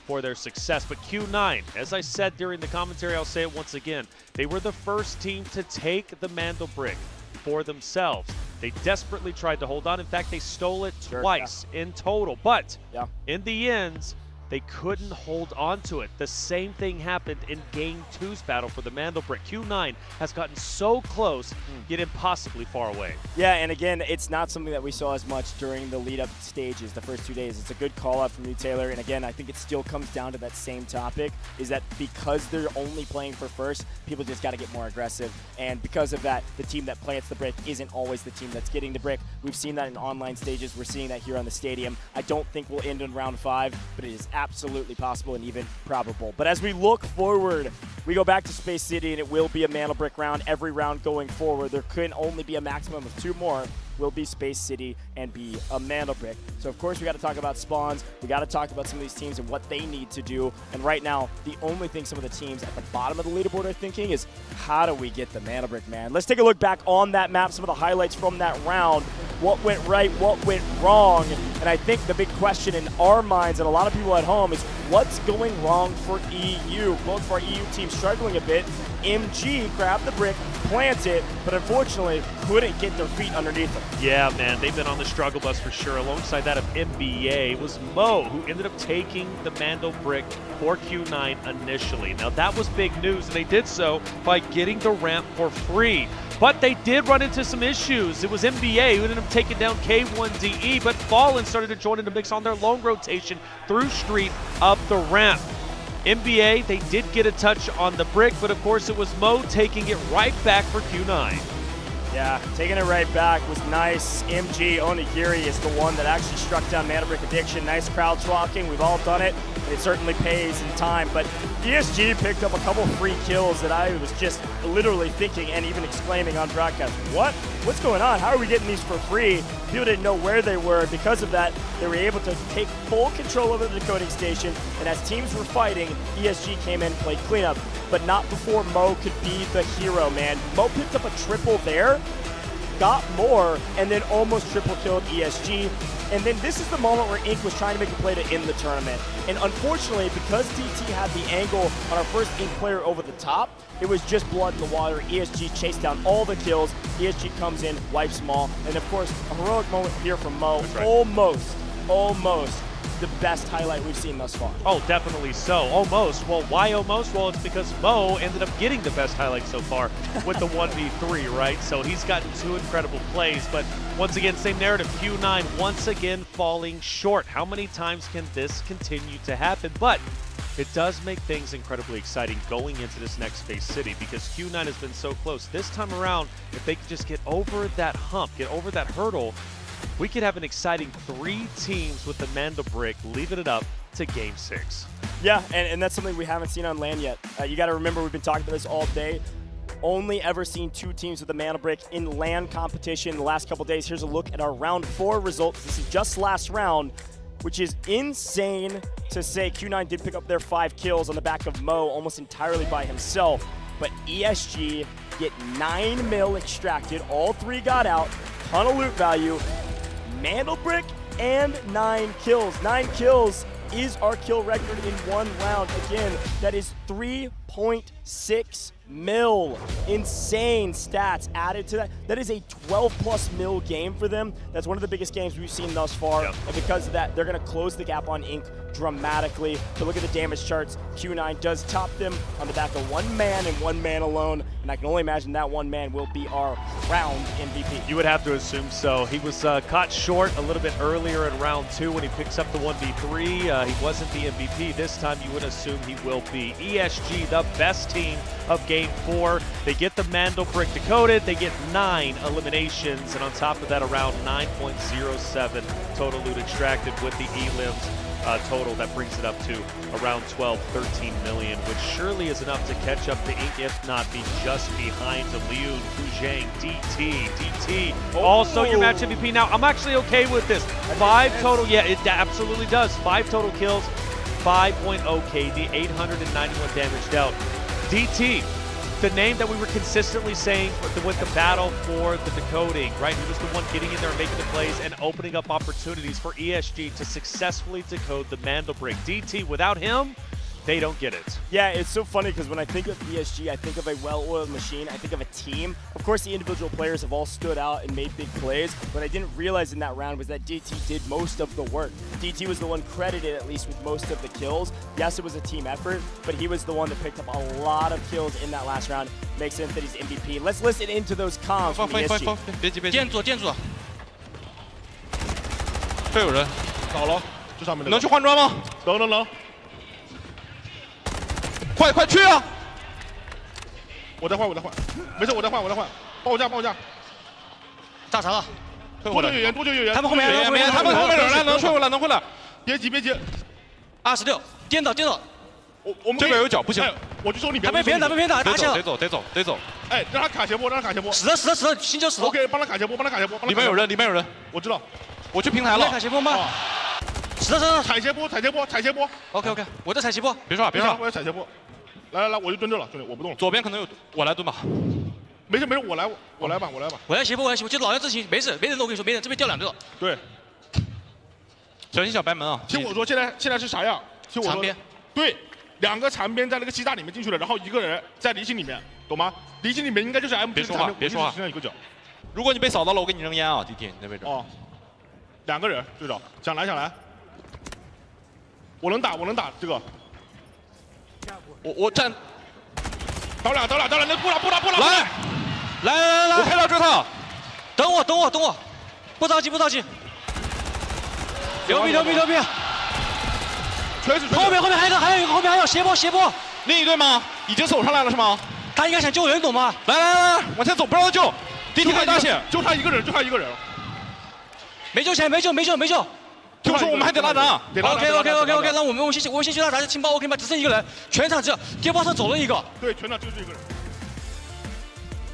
S16: for their success. But Q9, as I said during the commentary, I'll say it once again, they were the first team to take the Mando brick. for themselves. They desperately tried to hold on. In fact, they stole it twice in total. But in the end, they couldn't hold on to it. The same thing happened in Game 2's battle for the Mandelbrick. Q9 has gotten so close, yet impossibly far away.
S15: Yeah, and again, it's not something that we saw as much during the lead-up stages, the first 2 days. It's a good call-out from you, Taylor. And again, I think it still comes down to that same topic, is that because they're only playing for first, people just got to get more aggressive. And because of that, the team that plants the brick isn't always the team that's getting the brick. We've seen that in online stages. We're seeing that here on the stadium. I don't think we'll end in round 5, but it is absolutely possible and even probable. But as we look forward, we go back to Space City, and it will be a Mandelbrick round every round going forward. There can only be a maximum of 2 more. Will be Space City and be a Mandelbrick. So of course we got to talk about spawns. We got to talk about some of these teams and what they need to do. And right now, the only thing some of the teams at the bottom of the leaderboard are thinking is, how do we get the Mandelbrick, man? Let's take a look back on that map, some of the highlights from that round. What went right, what went wrong? And I think the big question in our minds and a lot of people at home is, what's going wrong for EU? Both of our EU teams struggling a bit. MG grabbed the brick, planted, but unfortunately couldn't get their feet underneath them.
S16: Yeah, man, they've been on the struggle bus for sure. Alongside that of NBA was Mo, who ended up taking the Mandelbrick for Q9 initially. Now, that was big news, and they did so by getting the ramp for free. But they did run into some issues. It was NBA who ended up taking down K1DE, but Fallen started to join in the mix on their lone rotation through Street up the ramp. NBA, they did get a touch on the brick, but of course it was Mo taking it right back for Q9.
S15: Yeah, taking it right back was nice. MG Onigiri is the one that actually struck down Mandelbrick Addiction. Nice crowd swalking. We've all done it. It certainly pays in time. But ESG picked up a couple free kills that I was just literally thinking and even exclaiming on broadcast, what? What's going on? How are we getting these for free? People didn't know where they were. Because of that, they were able to take full control over the decoding station. And as teams were fighting, ESG came in and played cleanup. But not before Mo could be the hero, man. Mo picked up a triple there, got more, and then almost triple killed ESG. And then this is the moment where Inc was trying to make a play to end the tournament. And unfortunately, because DT had the angle on our first Inc player over the top, it was just blood in the water. ESG chased down all the kills. ESG comes in, wipes them all. And of course, a heroic moment here from Mo. Right. Almost the best highlight we've seen thus far.
S16: Oh, definitely so. Almost. Well, why almost? Well, it's because Mo ended up getting the best highlight so far with the 1v3, right? So he's gotten 2 incredible plays, but once again, same narrative. Q9 once again falling short. How many times can this continue to happen? But it does make things incredibly exciting going into this next Space City, because Q9 has been so close. This time around, if they could just get over that hump, get over that hurdle, we could have an exciting 3 teams with the Mandelbrick leaving it up to Game 6.
S15: Yeah, and that's something we haven't seen on LAN yet. You got to remember, we've been talking about this all day. Only ever seen 2 teams with the Mandelbrick in LAN competition the last couple days. Here's a look at our round 4 results. This is just last round, which is insane to say. Q9 did pick up their 5 kills on the back of Mo almost entirely by himself. But ESG get 9 mil extracted. All 3 got out. Ton of loot value. Mandelbrick and 9 kills. 9 kills is our kill record in 1 round. Again, that is 3.6 mil. Insane stats added to that. That is a 12+ mil game for them. That's one of the biggest games we've seen thus far. Yep. And because of that, they're going to close the gap on Inc dramatically. But look at the damage charts. Q9 does top them on the back of 1 man and 1 man alone. And I can only imagine that 1 man will be our round MVP.
S16: You would have to assume so. He was caught short a little bit earlier in round 2 when he picks up the 1v3. He wasn't the MVP. This time you would assume he will be. ESG, the best team of Game 4. They get the Mandelbrick decoded. They get 9 eliminations. And on top of that, around 9.07 total loot extracted with the elims. Total that brings it up to around 13 million, which surely is enough to catch up to Inc, if not be just behind to Liu, Fujang, DT. Also your match MVP. Now, I'm actually okay with this. 5 total, yeah, it absolutely does. 5 total kills, 5.0 KD, 891 damage dealt. DT, the name that we were consistently saying with the battle for the decoding, right? He was the one getting in there and making the plays and opening up opportunities for ESG to successfully decode the Mandelbrick. DT, without him, they don't get it.
S15: Yeah, it's so funny because when I think of ESG, I think of a well-oiled machine. I think of a team. Of course, the individual players have all stood out and made big plays. What I didn't realize in that round was that DT did most of the work. DT was the one credited, at least, with most of the kills. Yes, it was a team effort, but he was the one that picked up a lot of kills in that last round. Makes sense that he's MVP. Let's listen into those comms from ESG.
S10: 建住，建住。这有人，
S17: 倒了，这上面
S10: 能去换装吗？
S17: 能。
S10: 快去啊！
S17: 我再换，没事，我再换，报价。
S10: 炸啥了？
S17: 多久有缘？
S10: 他们后面有人，他们后面有人，能退回来。别急。26，颠倒。我们这边有脚，不行。
S17: 我就说你别。
S10: 别打，
S17: 得
S10: 走。
S17: 哎，让他卡斜坡。
S10: 死了，新就死了。
S17: OK，帮他卡斜坡。
S10: 里面有人。
S17: 我知道。
S10: 我去平台了。
S17: 卡斜坡吗？
S10: 死了。
S17: 踩斜坡。
S10: OK，我在踩斜坡。别说，
S17: 我要踩斜坡。来，我就蹲这了，兄弟，我不动。
S10: 左边可能有，我来蹲吧。
S17: 没事，我来吧。
S10: 我来斜坡，就老要自行，没人的，我跟你说，没人，这边掉2个。
S17: 对。
S10: 小心小白门啊！
S17: 听我说，现在是啥样？听我说。
S10: 长边。
S17: 对，2个长边在那个机大里面进去了，然后1个人在离心里面，懂吗？离心里面应该就是 M。
S10: 别说话。
S17: 身上有个脚。
S10: 如果你被扫到了，我给你扔烟啊，DT，你那位置。
S17: 哦。2个人对着，想来。我能打这个。
S10: 我站，
S17: 倒俩，那不打！
S10: 来，我开到这套，等我，不着急，牛逼！
S17: 全是
S10: 后面还有一个斜坡，另一队吗？已经走上来了是吗？他应该想救人，懂吗？来，往前走，不让他救。DT 开大线，
S17: 就他一个人，
S10: 没救。听我说，我们还得拉闸。OK，那我们先去拉闸，情报 OK 吗？只剩1个人，全场只有电报上走了1个。
S17: 对，全场就是1个人。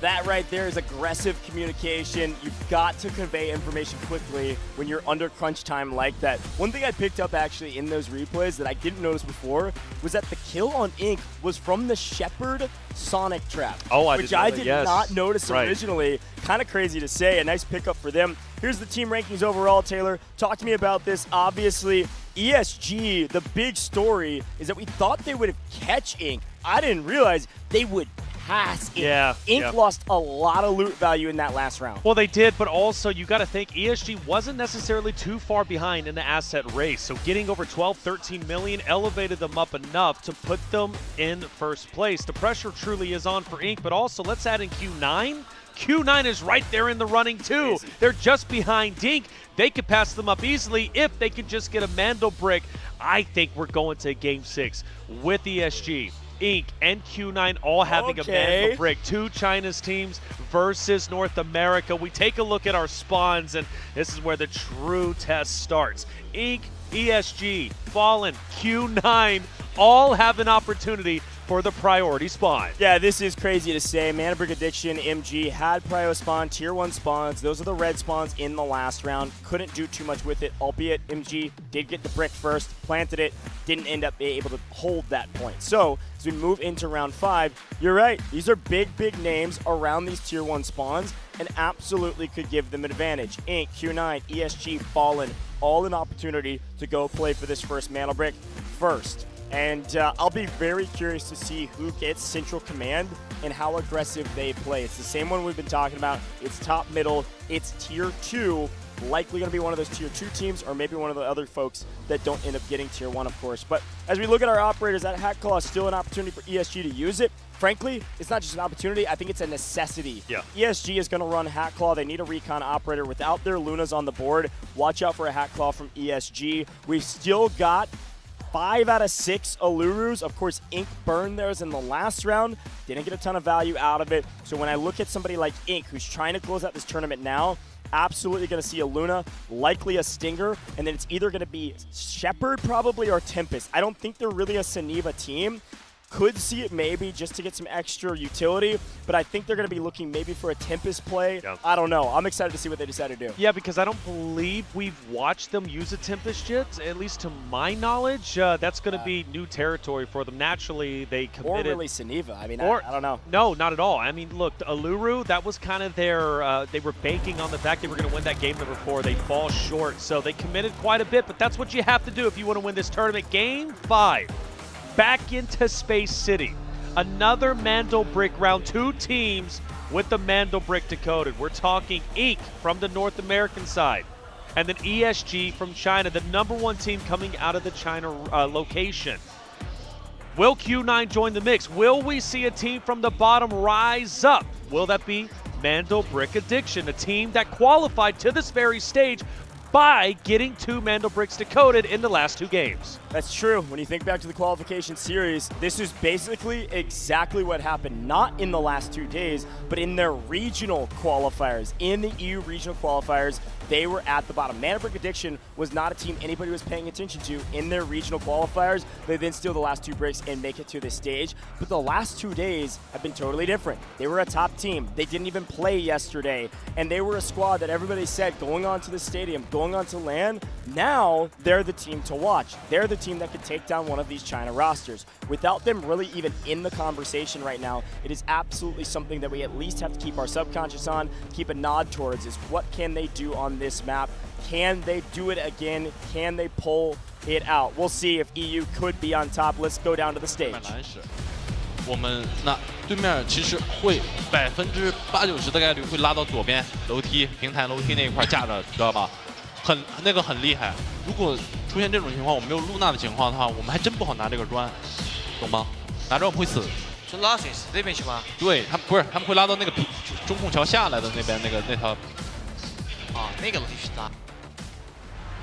S15: That right there is aggressive communication. You've got to convey information quickly when you're under crunch time like that. One thing I picked up actually in those replays that I didn't notice before was that the kill on Ink was from the Shepherd Sonic Trap. Which I did not notice originally. Kind of crazy to say. A nice pickup for them. Here's the team rankings overall, Taylor. Talk to me about this. Obviously, ESG, the big story is that we thought they would catch Ink. I didn't realize they would pass Ink.
S16: Yeah.
S15: Ink lost a lot of loot value in that last round.
S16: Well, they did, but also you got to think ESG wasn't necessarily too far behind in the asset race. So getting over 12, 13 million elevated them up enough to put them in first place. The pressure truly is on for Ink, but also let's add in Q9. Q9 is right there in the running too. Easy. They're just behind Dink. They could pass them up easily if they could just get a Mandel brick. I think we're going to Game 6 with ESG, Ink, and Q9 all having a Mandel brick. 2 China's teams versus North America. We take a look at our spawns, and this is where the true test starts. Ink, ESG, Fallen, Q9 all have an opportunity for the priority spawn.
S15: Yeah, this is crazy to say. Mana Brick Addiction, MG had prio spawn, tier 1 spawns. Those are the red spawns in the last round. Couldn't do too much with it, albeit MG did get the brick first, planted it, didn't end up being able to hold that point. So, as we move into round 5, you're right. These are big names around these tier 1 spawns and absolutely could give them an advantage. Ink, Q9, ESG, Fallen, all an opportunity to go play for this first Mana Brick first. And I'll be very curious to see who gets Central Command and how aggressive they play. It's the same one we've been talking about. It's top middle. It's tier 2. Likely going to be one of those tier 2 teams or maybe one of the other folks that don't end up getting tier 1, of course. But as we look at our operators, that Hat Claw is still an opportunity for ESG to use it. Frankly, it's not just an opportunity. I think it's a necessity.
S16: Yeah.
S15: ESG is going to run Hat Claw. They need a recon operator. Without their Lunas on the board, watch out for a Hat Claw from ESG. We've still got 5 out of 6 Alurus. Of course, Ink burned theirs in the last round. Didn't get a ton of value out of it. So when I look at somebody like Ink, who's trying to close out this tournament now, absolutely going to see a Luna, likely a Stinger, and then it's either going to be Shepherd probably or Tempest. I don't think they're really a Saniva team. Could see it maybe just to get some extra utility, but I think they're going to be looking maybe for a Tempest play.
S16: Yep.
S15: I don't know. I'm excited to see what they decide to do.
S16: Yeah, because I don't believe we've watched them use a Tempest yet, at least to my knowledge. That's going to be new territory for them. Naturally, they committed.
S15: Or really Saniva. I mean, I don't know.
S16: No, not at all. I mean, look, Aluru, that was kind of their, they were banking on the fact they were going to win that game number 4. They fall short, so they committed quite a bit, but that's what you have to do if you want to win this tournament. Game 5. back into Space City. Another Mandelbrick round, 2 teams with the Mandelbrick decoded. We're talking Inc. from the North American side, and then ESG from China, the #1 team coming out of the China location. Will Q9 join the mix? Will we see a team from the bottom rise up? Will that be Mandelbrick Addiction, a team that qualified to this very stage by getting 2 Mandelbricks decoded in the last 2 games?
S15: That's true. When you think back to the qualification series, this is basically exactly what happened, not in the last 2 days, but in their regional qualifiers. In the EU regional qualifiers, they were at the bottom. Mandelbrick Addiction was not a team anybody was paying attention to in their regional qualifiers. They then steal the last 2 bricks and make it to this stage. But the last 2 days have been totally different. They were a top team. They didn't even play yesterday. And they were a squad that everybody said going on to the stadium, going on to LAN, now they're the team to watch. They're the team that could take down one of these China rosters. Without them really even in the conversation right now, it is absolutely something that we at least have to keep our subconscious on, keep a nod towards, is what can they do on this map? Can they do it again? Can they pull it out? We'll see if EU could be on top. Let's go down to the stage.
S21: 我们那对面其实会80%-90%的概率会拉到左边楼梯平台楼梯那一块架着，知道吧？那个很厉害。如果出现这种情况，我们没有露娜的情况的话，我们还真不好拿这个砖，懂吗？拿砖会死。
S22: 就拉水池这边去吗？
S21: 对，他们不是，他们会拉到那个中控桥下来的那边那条。
S22: 啊，那个楼梯去拉。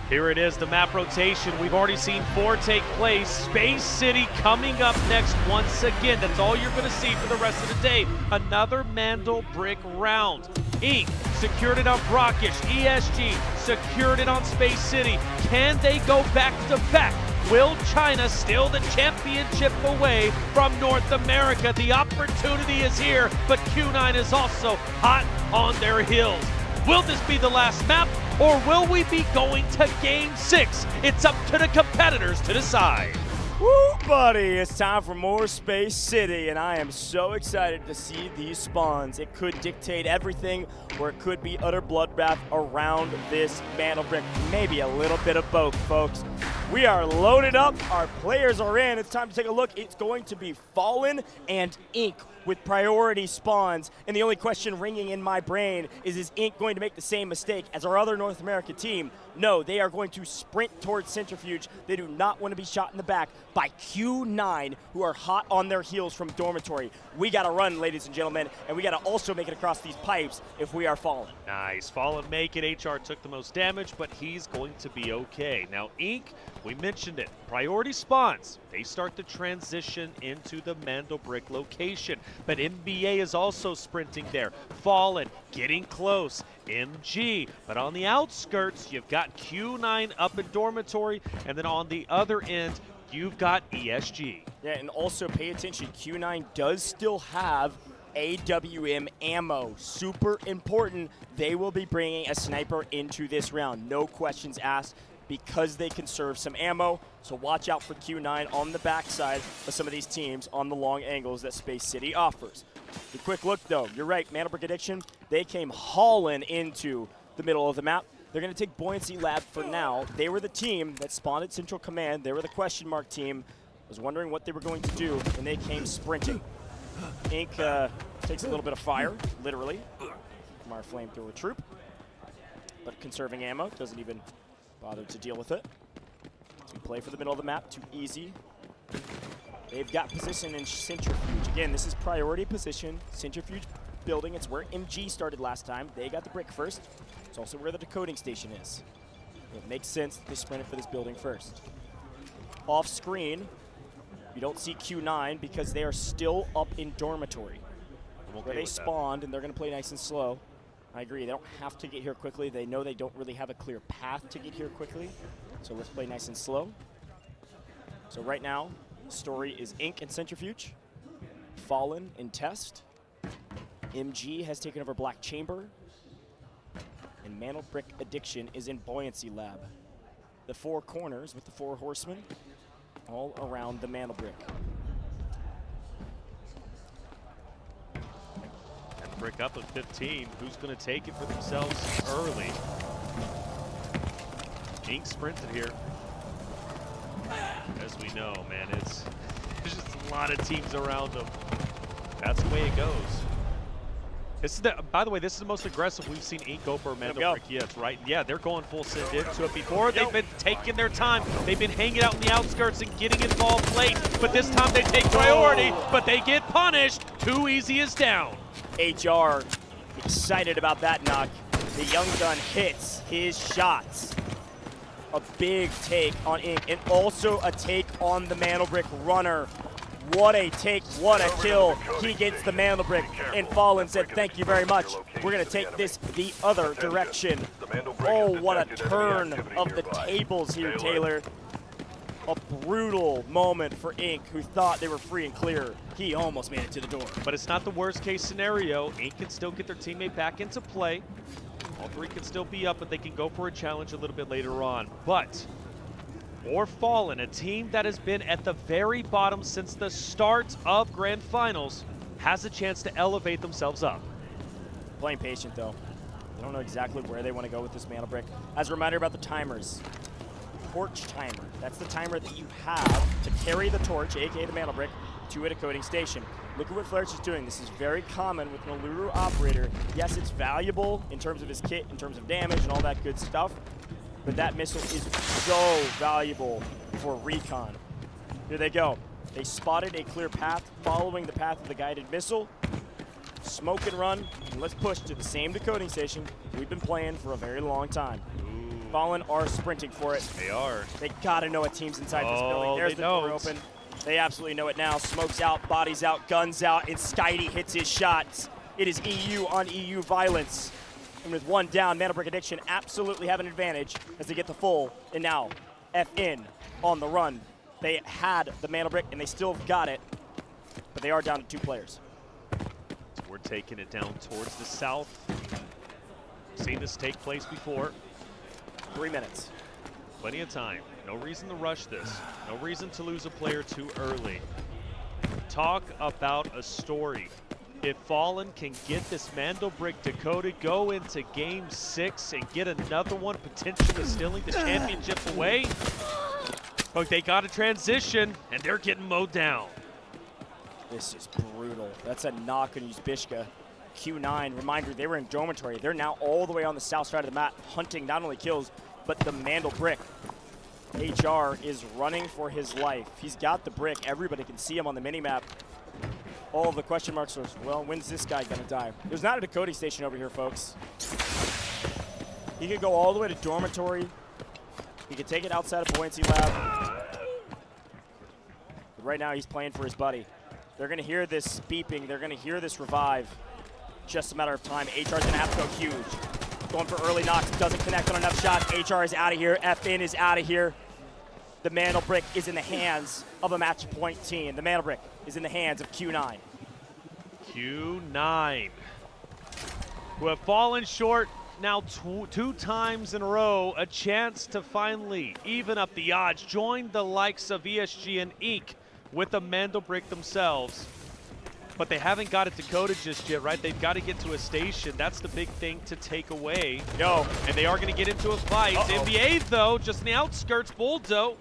S16: Here it is, the map rotation. We've already seen 4 take place. Space City coming up next once again. That's all you're going to see for the rest of the day. Another Mandelbrick round. Inc. secured it on Brakkesh. ESG secured it on Space City. Can they go back to back? Will China steal the championship away from North America? The opportunity is here, but Q9 is also hot on their heels. Will this be the last map, or will we be going to Game 6? It's up to the competitors to decide.
S15: Woo, buddy, it's time for more Space City, and I am so excited to see these spawns. It could dictate everything, or it could be utter bloodbath around this Mandelbrick. Maybe a little bit of both, folks. We are loaded up. Our players are in. It's time to take a look. It's going to be Fallen and Inc. with priority spawns. And the only question ringing in my brain is Inc. going to make the same mistake as our other North America team? No, they are going to sprint towards Centrifuge. They do not want to be shot in the back by Q9, who are hot on their heels from Dormitory. We got to run, ladies and gentlemen, and we got to also make it across these pipes if we are Fallen.
S16: Nice. Fallen make it. HR took the most damage, but he's going to be okay. Now, Inc., we mentioned it. Priority spawns. They start to transition into the Mandelbrick location. But NBA is also sprinting there. Fallen getting close. MG. But on the outskirts, you've got Q9 up in Dormitory. And then on the other end, you've got ESG.
S15: Yeah, and also pay attention. Q9 does still have AWM ammo. Super important. They will be bringing a sniper into this round. No questions asked, because they conserve some ammo. So watch out for Q9 on the backside of some of these teams on the long angles that Space City offers. A quick look, though. You're right, Mandelbrick Addiction, they came hauling into the middle of the map. They're going to take Buoyancy Lab for now. They were the team that spawned at Central Command. They were the question mark team. I was wondering what they were going to do, and they came sprinting. Inc. Takes a little bit of fire, literally, from our flamethrower troop. But conserving ammo, doesn't even bother to deal with it. So we play for the middle of the map, too easy. They've got position in Centrifuge. Again, this is priority position, Centrifuge building. It's where MG started last time. They got the brick first. It's also where the decoding station is. It makes sense that they sprinted for this building first. Off screen, you don't see Q9 because they are still up in Dormitory, where they spawned, and they're going to play nice and slow. I agree, they don't have to get here quickly. They know they don't really have a clear path to get here quickly. So let's play nice and slow. So right now, story is Inc. and Centrifuge. Fallen in Test. MG has taken over Black Chamber. And Mandelbrick Addiction is in Buoyancy Lab. The 4 corners with the 4 horsemen all around the Mandelbrick.
S16: Brick up at 15. Who's going to take it for themselves early? Inc. sprinted here. As we know, man, There's just a lot of teams around them. That's the way it goes. This is by the way, this is the most aggressive we've seen Inc go for a Mando Brick yet, right? Yeah, they're going full send into it before. They've been taking their time. They've been hanging out in the outskirts and getting involved late, but this time they take priority, but they get punished. Too easy is down.
S15: HR excited about that knock. The young gun hits his shots. A big take on Inc, and also a take on the Mandelbrick runner. What a take, what a kill. He gets the Mandelbrick, and Fallen said, thank you very much. We're gonna take this the other direction. Oh, what a turn of the tables here, Taylor. A brutal moment for Inc, who thought they were free and clear. He almost made it to the door.
S16: But it's not the worst case scenario. Inc can still get their teammate back into play. All three can still be up, but they can go for a challenge a little bit later on. But for Fallen, a team that has been at the very bottom since the start of Grand Finals, has a chance to elevate themselves up.
S15: Playing patient though. They don't know exactly where they want to go with this Mandelbrick. As a reminder about the timers. Torch timer. That's the timer that you have to carry the torch, aka the Mandelbrick, to a decoding station. Look at what Flair's is doing. This is very common with an Uluru operator. Yes, it's valuable in terms of his kit, in terms of damage and all that good stuff, but that missile is so valuable for recon. Here they go. They spotted a clear path following the path of the guided missile. Smoke and run, and let's push to the same decoding station we've been playing for a very long time. Fallen are sprinting for it.
S16: They are.
S15: They gotta know what team's inside this building. There's the door open. They absolutely know it now. Smoke's out, bodies out, guns out, and Skydie hits his shots. It is EU on EU violence. And with one down, Mandelbrick Addiction absolutely have an advantage as they get the full. And now, FN on the run. They had the Mandelbrick, and they still have got it, but they are down to 2 players.
S16: So we're taking it down towards the south. Seen this take place before.
S15: 3 minutes.
S16: Plenty of time. No reason to rush this. No reason to lose a player too early. Talk about a story. If Fallen can get this Mandelbrick decoded, go into game 6 and get another one, potentially stealing the championship away. But they got a transition, and they're getting mowed down.
S15: This is brutal. That's a knock on Uzbishka. Q9, reminder, they were in dormitory. They're now all the way on the south side of the map, hunting not only kills, but the Mandelbrick. HR is running for his life. He's got the brick. Everybody can see him on the minimap. All of the question marks are, well, when's this guy gonna die? There's not a decoding station over here, folks. He could go all the way to dormitory. He could take it outside of Buoyancy Lab. But right now, he's playing for his buddy. They're gonna hear this beeping. They're gonna hear this revive. Just a matter of time. HR's gonna have to go huge. Going for early knocks, doesn't connect on enough shots. HR is out of here, FN is out of here. The Mandelbrick is in the hands of a match point team. The Mandelbrick is in the hands of Q9.
S16: Q9, who have fallen short now two times in a row, a chance to finally even up the odds, join the likes of ESG and Inc. with the Mandelbrick themselves. But they haven't got it decoded just yet, right? They've got to get to a station. That's the big thing to take away.
S15: Yo.
S16: And they are going to get into a fight. NBA, though, just in the outskirts, Boldo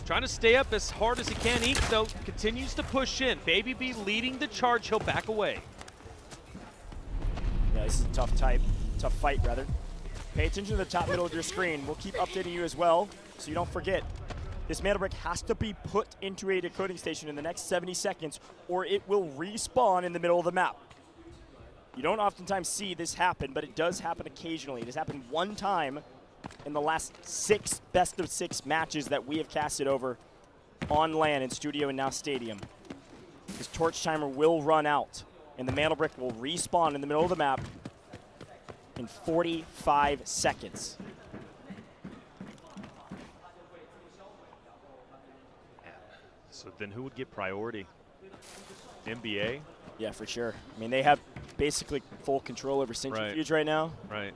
S16: trying to stay up as hard as he can. Inc, though, continues to push in. Baby B leading the charge. He'll back away.
S15: Yeah, this is a tough fight, rather. Pay attention to the top middle of your screen. We'll keep updating you as well, so you don't forget. This Mandelbrick has to be put into a decoding station in the next 70 seconds, or it will respawn in the middle of the map. You don't oftentimes see this happen, but it does happen occasionally. It has happened one time in the last 6 best-of-6 matches that we have casted over on LAN in Studio and now Stadium. This torch timer will run out, and the Mandelbrick will respawn in the middle of the map in 45 seconds.
S16: So then who would get priority? NBA?
S15: Yeah, for sure. I mean, they have basically full control over Centrifuge right now.
S16: Right.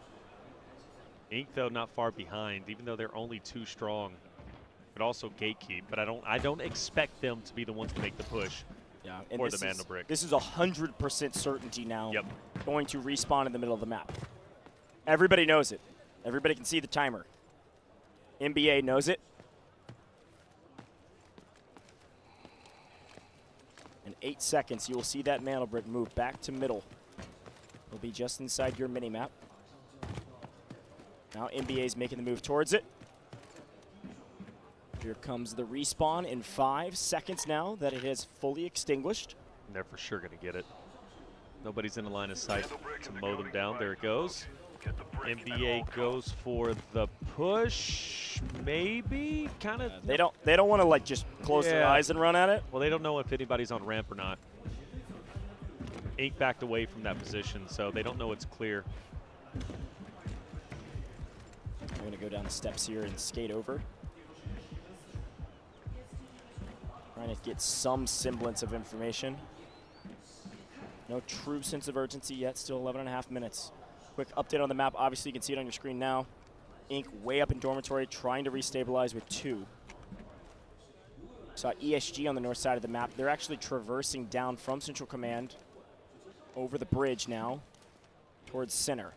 S16: Inc, though, not far behind, even though they're only 2 strong. But also gatekeep. But I don't expect them to be the ones to make the push for the Mandelbrick.
S15: This is 100% certainty now. Going to respawn in the middle of the map. Everybody knows it. Everybody can see the timer. NBA knows it. 8 seconds, you will see that mantle brick move back to middle. It'll be just inside your mini-map. Now NBA is making the move towards it. Here comes the respawn in 5 seconds now that it has fully extinguished.
S16: And they're for sure going to get it. Nobody's in the line of sight to mow them down. There it goes. NBA goes for the push, maybe, kind of.
S15: They don't want to like just close their eyes and run at it.
S16: Well, they don't know if anybody's on ramp or not. Ink backed away from that position, so they don't know it's clear.
S15: I'm going to go down the steps here and skate over. Trying to get some semblance of information. No true sense of urgency yet, still 11.5 minutes. Quick update on the map. Obviously, you can see it on your screen now. Ink way up in dormitory, trying to restabilize with 2. Saw ESG on the north side of the map. They're actually traversing down from Central Command over the bridge now towards center.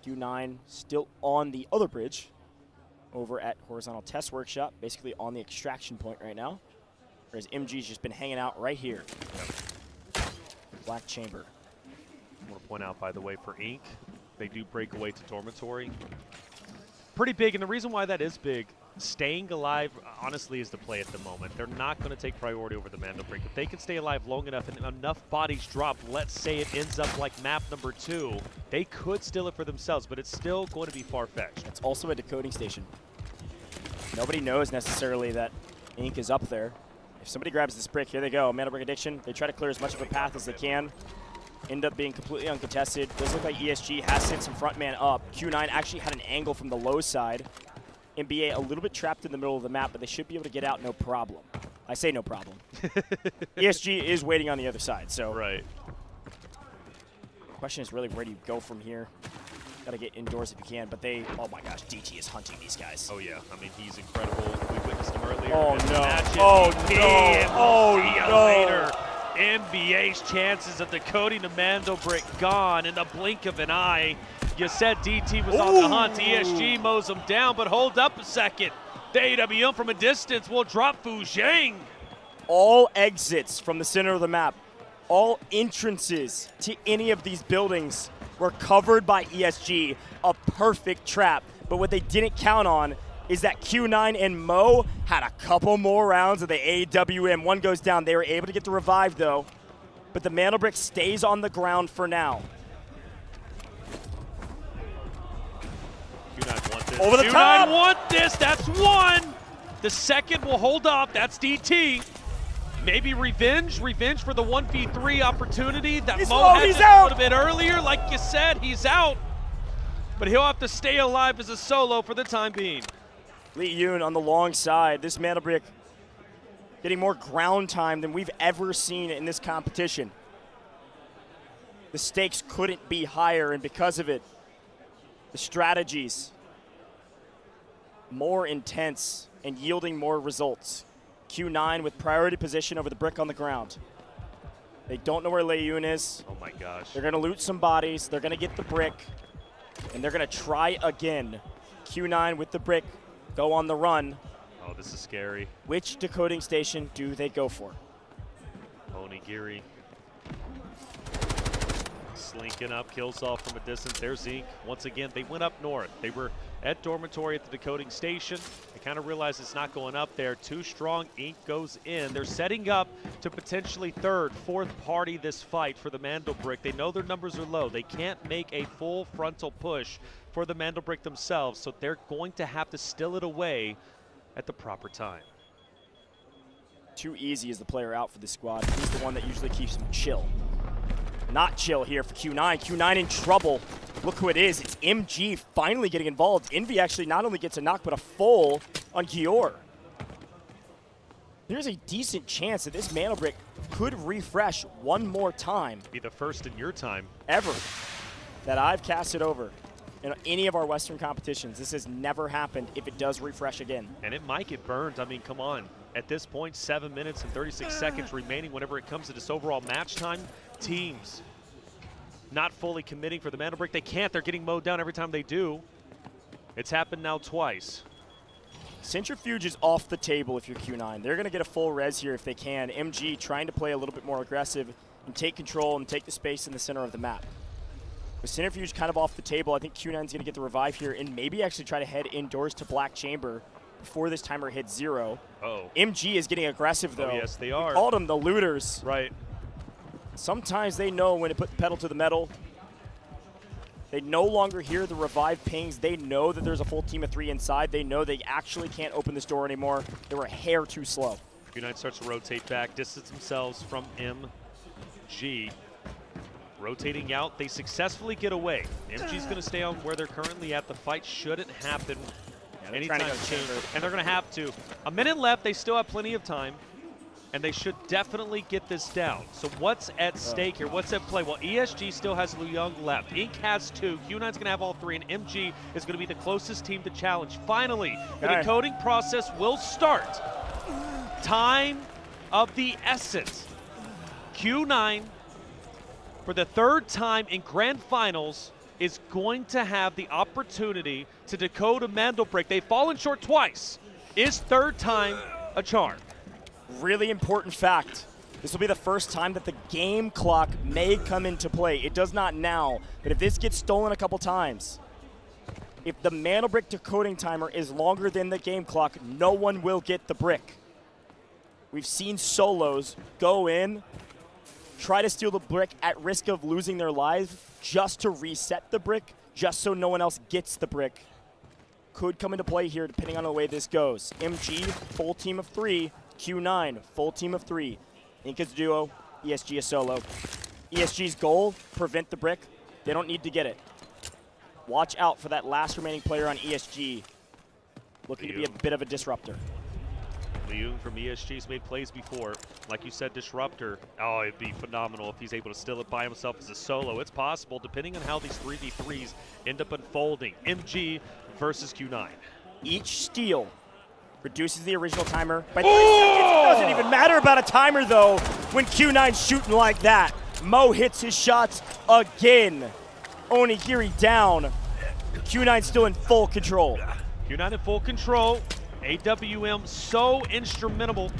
S15: Q9 still on the other bridge over at Horizontal Test Workshop, basically on the extraction point right now, whereas MG's just been hanging out right here. Black Chamber.
S16: I want to point out, by the way, for Ink, they do break away to dormitory. Pretty big, and the reason why that is big, staying alive, honestly, is the play at the moment. They're not going to take priority over the Mandel break. If they can stay alive long enough and enough bodies drop, let's say it ends up like map number 2, they could steal it for themselves, but it's still going to be far-fetched.
S15: It's also a decoding station. Nobody knows necessarily that Ink is up there. If somebody grabs this brick, here they go, Mandel break addiction. They try to clear as much of a path as they can. End up being completely uncontested. Does look like ESG has sent some front man up. Q9 actually had an angle from the low side. NBA a little bit trapped in the middle of the map, but they should be able to get out no problem. I say no problem. ESG is waiting on the other side, so.
S16: Right.
S15: Question is really, where do you go from here? Got to get indoors if you can, but they, oh my gosh, DT is hunting these guys.
S16: Oh yeah, I mean, he's incredible. We witnessed him earlier.
S15: Oh no,
S16: See you later. NBA's chances of decoding the Mandel brick gone in the blink of an eye. You said DT was on the hunt. ESG mows him down, but hold up a second. The AWM from a distance will drop Fu Zhang.
S15: All exits from the center of the map, all entrances to any of these buildings were covered by ESG. A perfect trap. But what they didn't count on is that Q9 and Mo had a couple more rounds of the AWM. One goes down. They were able to get the revive, though. But the Mandel brick stays on the ground for now.
S16: Q9 want this.
S15: Over the top!
S16: Q9 want this. That's one. The second will hold off. That's DT. Maybe revenge for the 1v3 opportunity that Mo had a little bit earlier. Like you said, he's out. But he'll have to stay alive as a solo for the time being.
S15: Lee Yoon on the long side. This Mandel brick getting more ground time than we've ever seen in this competition. The stakes couldn't be higher, and because of it, the strategies more intense and yielding more results. Q9 with priority position over the brick on the ground. They don't know where Lee Yoon is.
S16: Oh my gosh.
S15: They're going to loot some bodies. They're going to get the brick. And they're going to try again. Q9 with the brick, go on the run.
S16: Oh, this is scary.
S15: Which decoding station do they go for?
S16: Onigiri. Slinking up, kills off from a distance. There's Ink. Once again, they went up north. They were at dormitory at the decoding station. They kind of realized it's not going up there. Too strong. Ink goes in. They're setting up to potentially third, fourth party this fight for the Mandel brick. They know their numbers are low. They can't make a full frontal push for the Mandel brick themselves, so they're going to have to still it away at the proper time.
S15: Too easy is the player out for this squad. He's the one that usually keeps them chill. Not chill here for Q9. Q9 in trouble. Look who it is. It's MG finally getting involved. Envy actually not only gets a knock, but a full on Gior. There's a decent chance that this Mandel brick could refresh one more time.
S16: Be the first in your time.
S15: Ever that I've casted over in any of our Western competitions. This has never happened if it does refresh again.
S16: And it might get burned. I mean, come on. At this point, 7 minutes and 36 seconds remaining whenever it comes to this overall match time. Teams not fully committing for the Mandel brick. They can't. They're getting mowed down every time they do. It's happened now twice.
S15: Centrifuge is off the table if you're Q9. They're going to get a full res here if they can. MG trying to play a little bit more aggressive and take control and take the space in the center of the map. With Centrifuge kind of off the table, I think Q9's going to get the revive here and maybe actually try to head indoors to Black Chamber before this timer hits 0.
S16: Oh.
S15: MG is getting aggressive, though.
S16: Oh, yes, they are.
S15: We called them the looters.
S16: Right.
S15: Sometimes they know when to put the pedal to the metal. They no longer hear the revive pings. They know that there's a full team of 3 inside. They know they actually can't open this door anymore. They were a hair too slow.
S16: Q9 starts to rotate back, distance themselves from MG. Rotating out, they successfully get away. MG's going to stay on where they're currently at. The fight shouldn't happen anytime soon, and they're going to have to. A minute left, they still have plenty of time, and they should definitely get this down. So what's at stake here? What's at play? Well, ESG still has Liu Young left. Inc has 2. Q9's going to have all 3, and MG is going to be the closest team to challenge. Finally, the decoding process will start. Time of the essence. Q9, for the 3rd time in Grand Finals, is going to have the opportunity to decode a Mandel break. They've fallen short twice. Is 3rd time a charm?
S15: Really important fact. This will be the first time that the game clock may come into play. It does not now, but if this gets stolen a couple times, if the Mandel brick decoding timer is longer than the game clock, no one will get the brick. We've seen solos go in, try to steal the brick at risk of losing their lives just to reset the brick, just so no one else gets the brick. Could come into play here depending on the way this goes. MG, full team of 3. Q9, full team of 3. Inc is duo, ESG is solo. ESG's goal, prevent the brick. They don't need to get it. Watch out for that last remaining player on ESG. Looking to be a bit of a disruptor.
S16: Liu from ESG's made plays before. Like you said, disruptor. Oh, it'd be phenomenal if he's able to steal it by himself as a solo. It's possible, depending on how these 3v3s end up unfolding. MG versus Q9.
S15: Each steal reduces the original timer by 3 seconds. It doesn't even matter about a timer, though, when Q9's shooting like that. Mo hits his shots again. Onigiri down. Q9 still in full control.
S16: Q9 in full control. AWM so instrumental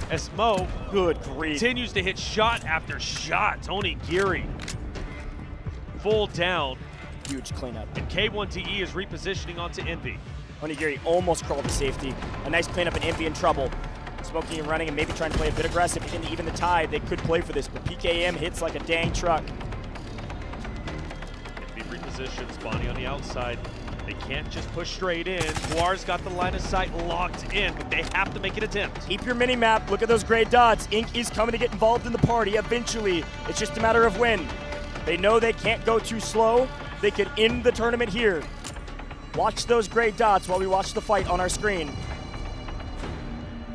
S16: as Mo continues to hit shot after shot. Onigiri full down.
S15: Huge cleanup.
S16: And K1TE is repositioning onto Envy.
S15: Onigiri almost crawled to safety. A nice cleanup, and Envy in trouble. Smoking and running and maybe trying to play a bit aggressive. And even the tide, they could play for this, but PKM hits like a dang truck.
S16: Envy repositions, Bonnie on the outside. They can't just push straight in. Guar's got the line of sight locked in, but they have to make an attempt.
S15: Keep your mini-map. Look at those gray dots. Inc is coming to get involved in the party eventually. It's just a matter of when. They know they can't go too slow. They could end the tournament here. Watch those gray dots while we watch the fight on our screen.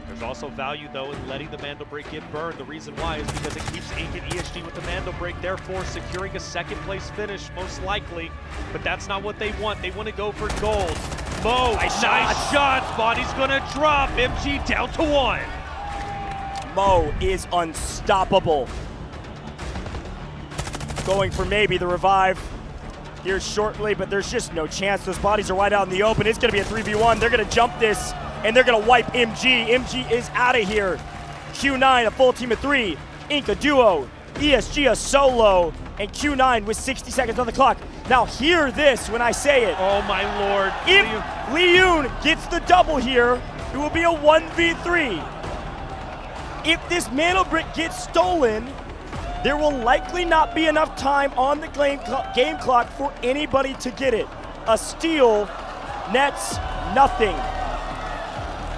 S16: There's also value, though, in letting the Mandel break get burned. The reason why is because it keeps Inc and ESG with the Mandel break, therefore securing a 2nd place finish, most likely. But that's not what they want. They want to go for gold. Mo, nice shots. Body's going to drop. MG down to 1.
S15: Mo is unstoppable. Going for maybe the revive here shortly, but there's just no chance. Those bodies are wide out in the open. It's going to be a 3v1. They're going to jump this, and they're going to wipe MG. MG is out of here. Q9, a full team of 3. Inc, a duo. ESG, a solo. And Q9 with 60 seconds on the clock. Now hear this when I say it.
S16: Oh, my lord.
S15: If Liu gets the double here, it will be a 1v3. If this Mandel brick gets stolen, there will likely not be enough time on the game clock for anybody to get it. A steal nets nothing.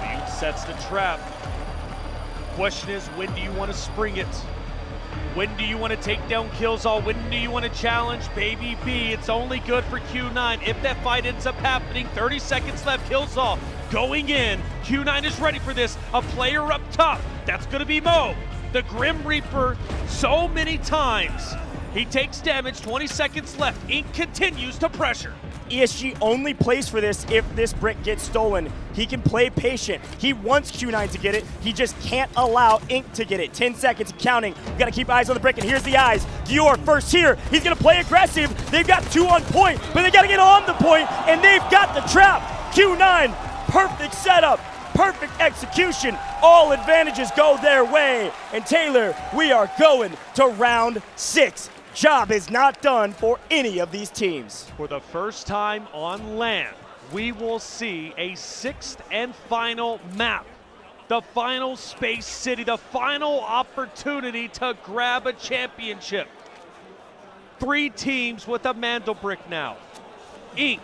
S16: Liu sets the trap. Question is, when do you want to spring it? When do you want to take down Killzall? When do you want to challenge Baby B? It's only good for Q9. If that fight ends up happening, 30 seconds left, Killzall going in. Q9 is ready for this. A player up top. That's going to be Mo. The Grim Reaper so many times. He takes damage, 20 seconds left. Inc continues to pressure.
S15: ESG only plays for this if this brick gets stolen. He can play patient. He wants Q9 to get it. He just can't allow Inc to get it. 10 seconds and counting. We gotta keep eyes on the brick, and here's the eyes. Dior first here. He's gonna play aggressive. They've got 2 on point, but they gotta get on the point, and they've got the trap. Q9 perfect setup, perfect execution. All advantages go their way. And Taylor, we are going to round 6. Job is not done for any of these teams.
S16: For the first time on land, we will see a 6th and final map. The final Space City, the final opportunity to grab a championship. 3 teams with a Mandelbrick now. Inc.,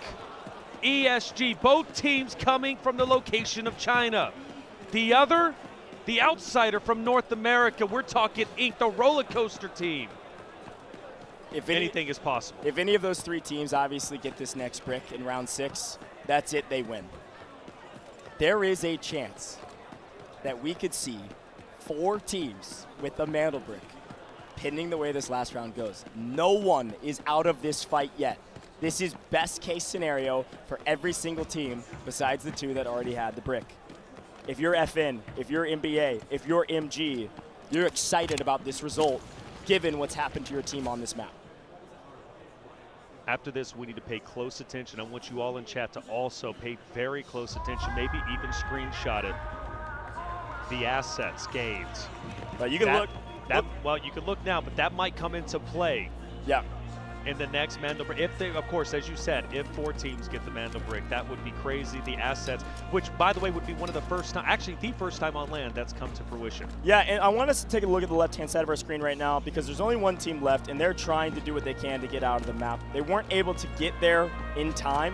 S16: ESG, both teams coming from the location of China. The other, the outsider from North America, we're talking Inc., the roller coaster team.
S15: If
S16: anything is possible.
S15: If any of those 3 teams obviously get this next brick in round 6, that's it, they win. There is a chance that we could see 4 teams with the Mandelbrick, pending the way this last round goes. No one is out of this fight yet. This is best case scenario for every single team besides the 2 that already had the brick. If you're FN, if you're MBA, if you're MG, you're excited about this result given what's happened to your team on this map.
S16: After this, we need to pay close attention. I want you all in chat to also pay very close attention, maybe even screenshot it. The assets gains.
S15: But you can look.
S16: Well, you can look now, but that might come into play.
S15: Yeah.
S16: In the next Mandelbrick, if they, of course, as you said, if 4 teams get the Mandelbrick, that would be crazy. The assets, which by the way would be one of the first time, actually the first time on land that's come to fruition.
S15: Yeah, and I want us to take a look at the left-hand side of our screen right now because there's only 1 team left, and they're trying to do what they can to get out of the map. They weren't able to get there in time,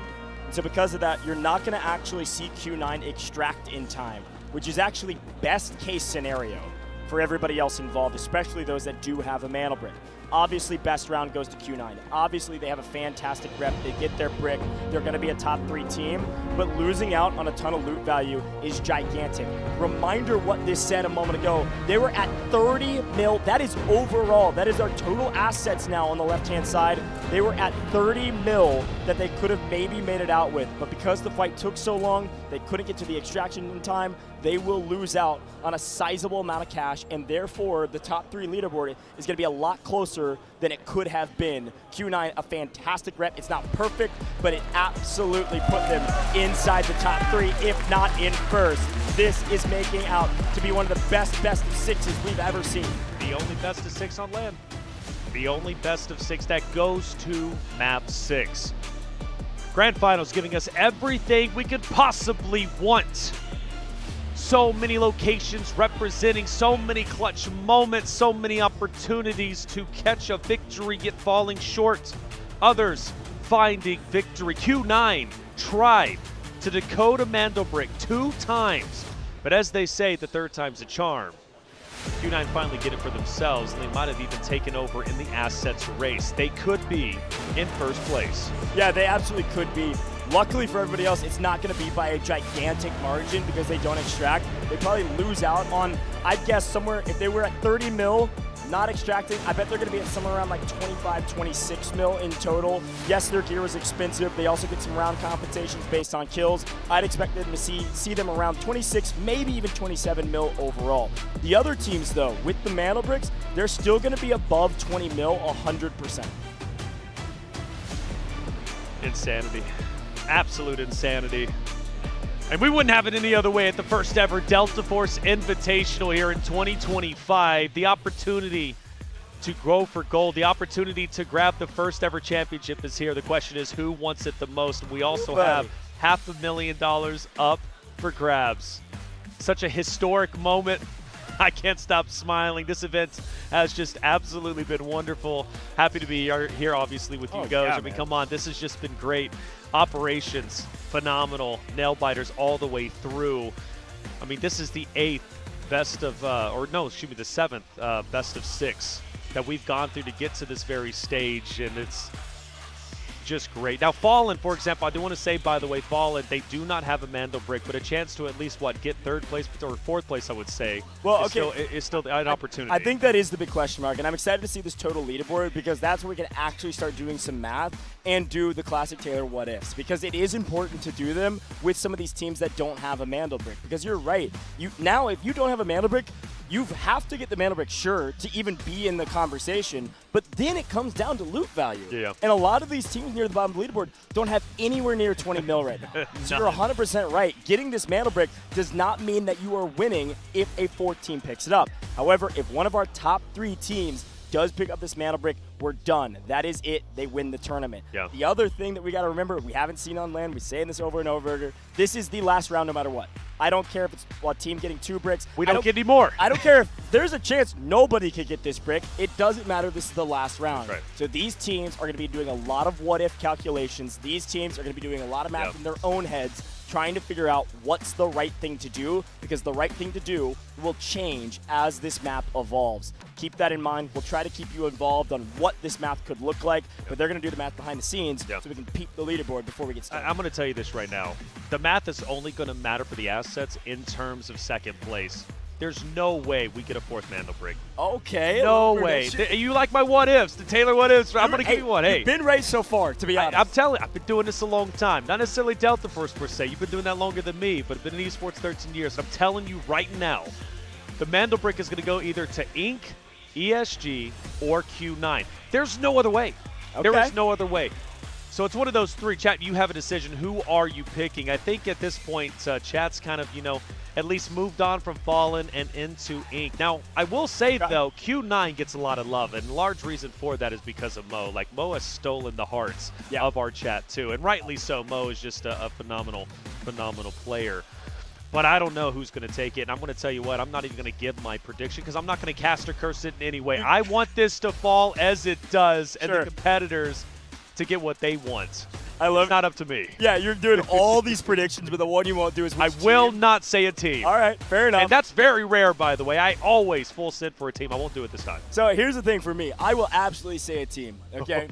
S15: so because of that, you're not going to actually see Q9 extract in time, which is actually best-case scenario for everybody else involved, especially those that do have a Mandelbrick. Obviously, best round goes to Q9. Obviously, they have a fantastic rep. They get their brick. They're going to be a top 3 team, but losing out on a ton of loot value is gigantic. Reminder what this said a moment ago. They were at 30 mil. That is overall. That is our total assets now on the left-hand side. They were at 30 mil that they could have maybe made it out with, but because the fight took so long, they couldn't get to the extraction in time. They will lose out on a sizable amount of cash, and therefore the top 3 leaderboard is going to be a lot closer than it could have been. Q9, a fantastic rep. It's not perfect, but it absolutely put them inside the top 3, if not in first. This is making out to be one of the best of 6s we've ever seen.
S16: The only best of 6 on land. The only best of 6 that goes to map 6. Grand Finals giving us everything we could possibly want. So many locations representing so many clutch moments, so many opportunities to catch a victory yet falling short. Others finding victory. Q9 tried to decode a Mandelbrick 2 times, but as they say, the 3rd time's a charm. Q9 finally get it for themselves, and they might have even taken over in the assets race. They could be in first place.
S15: Yeah, they absolutely could be. Luckily for everybody else, it's not going to be by a gigantic margin because they don't extract. They probably lose out on, I'd guess somewhere, if they were at 30 mil, not extracting, I bet they're going to be at somewhere around like 25, 26 mil in total. Yes, their gear was expensive. They also get some round compensations based on kills. I'd expect them to see them around 26, maybe even 27 mil overall. The other teams, though, with the Mandelbricks, they're still going to be above 20 mil 100%.
S16: Insanity. Absolute insanity. And we wouldn't have it any other way at the first ever Delta Force Invitational here in 2025. The opportunity to grow for gold, the opportunity to grab the first ever championship is here. The question is who wants it the most? And we also have $500,000 up for grabs. Such a historic moment. I can't stop smiling. This event has just absolutely been wonderful. Happy to be here, obviously, with you guys.
S15: Yeah,
S16: I mean, come on, this has just been great. Operations, phenomenal. Nail biters all the way through. I mean, this is the 8th best of, the 7th best of 6 that we've gone through to get to this very stage, and it's just great. Now, Fallen, for example, I do want to say, by the way, Fallen, they do not have a Mandelbrick, but a chance to at least, get 3rd place or 4th place, I would say.
S15: Well,
S16: Is still an opportunity.
S15: I think that is the big question mark, and I'm excited to see this total leaderboard because that's where we can actually start doing some math and do the classic Taylor what-ifs, because it is important to do them with some of these teams that don't have a Mandelbrick, because you're right. Now, if you don't have a Mandelbrick, You have to get the mana brick, sure, to even be in the conversation, but then it comes down to loot value.
S16: Yeah.
S15: And a lot of these teams near the bottom of the leaderboard don't have anywhere near 20 mil right now. So you're 100% right. Getting this mana brick does not mean that you are winning if a 4th team picks it up. However, if one of our top 3 teams does pick up this mana brick, we're done. That is it. They win the tournament.
S16: Yeah.
S15: The other thing that we got to remember, we haven't seen on land, we're saying this over and over, this is the last round no matter what. I don't care if it's a team getting 2 bricks.
S16: We don't get any more.
S15: I don't care if there's a chance nobody could get this brick. It doesn't matter. This is the last round.
S16: Right.
S15: So these teams are going to be doing a lot of what-if calculations. These teams are going to be doing a lot of math in their own heads, trying to figure out what's the right thing to do, because the right thing to do will change as this map evolves. Keep that in mind. We'll try to keep you involved on what this map could look like, but they're going to do the math behind the scenes so we can peep the leaderboard before we get started.
S16: I'm going to tell you this right now. The math is only going to matter for the assets in terms of second place. There's no way we get a 4th Mandel brick.
S15: Okay.
S16: No way. You like my what-ifs, the Taylor what-ifs. I'm going to give you one. Hey,
S15: you've been right so far, to be honest.
S16: I'm telling you, I've been doing this a long time. Not necessarily Delta Force per se. You've been doing that longer than me, but I've been in esports 13 years. I'm telling you right now, the Mandel brick is going to go either to Inc., ESG, or Q9. There's no other way.
S15: Okay.
S16: There is no other way. So it's one of those 3. Chat, you have a decision. Who are you picking? I think at this point, Chat's kind of, at least moved on from Fallen and into Inc. Now, I will say, though, Q9 gets a lot of love, and a large reason for that is because of Mo. Like, Mo has stolen the hearts of our chat, too, and rightly so. Mo is just a phenomenal, phenomenal player. But I don't know who's going to take it, and I'm going to tell you what, I'm not even going to give my prediction because I'm not going to cast or curse it in any way. I want this to fall as it does, and the competitors to get what they want.
S15: I love
S16: it's not up to me.
S15: Yeah, you're doing all these predictions, but the one you won't do is
S16: I will not say a team.
S15: All right, fair enough.
S16: And that's very rare, by the way. I always full send for a team. I won't do it this time.
S15: So here's the thing for me. I will absolutely say a team, okay?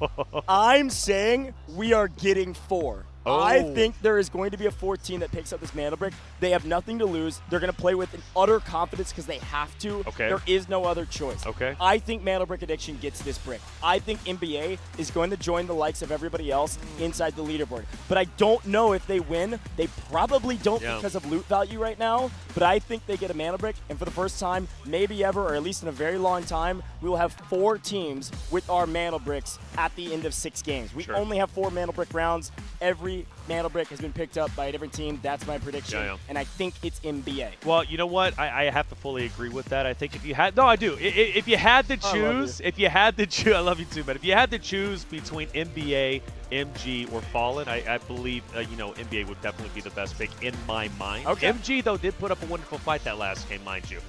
S15: I'm saying we are getting 4. I think there is going to be a 4th that picks up this mana brick. They have nothing to lose. They're going to play with an utter confidence because they have to.
S16: Okay.
S15: There is no other choice.
S16: Okay.
S15: I think Mana Brick Addiction gets this brick. I think NBA is going to join the likes of everybody else inside the leaderboard. But I don't know if they win. They probably don't because of loot value right now. But I think they get a mana brick. And for the first time, maybe ever, or at least in a very long time, we will have 4 teams with our mana bricks at the end of 6 games. We only have 4 mana brick rounds. Every mana brick has been picked up by a different team. That's my prediction. And I think it's NBA.
S16: Well, you know what? I have to fully agree with that. I think if you had, no, I do. If you had to choose, I love you too, but if you had to choose between NBA, MG, or Fallen, I believe, NBA would definitely be the best pick in my mind.
S15: Okay.
S16: MG, though, did put up a wonderful fight that last game, mind you.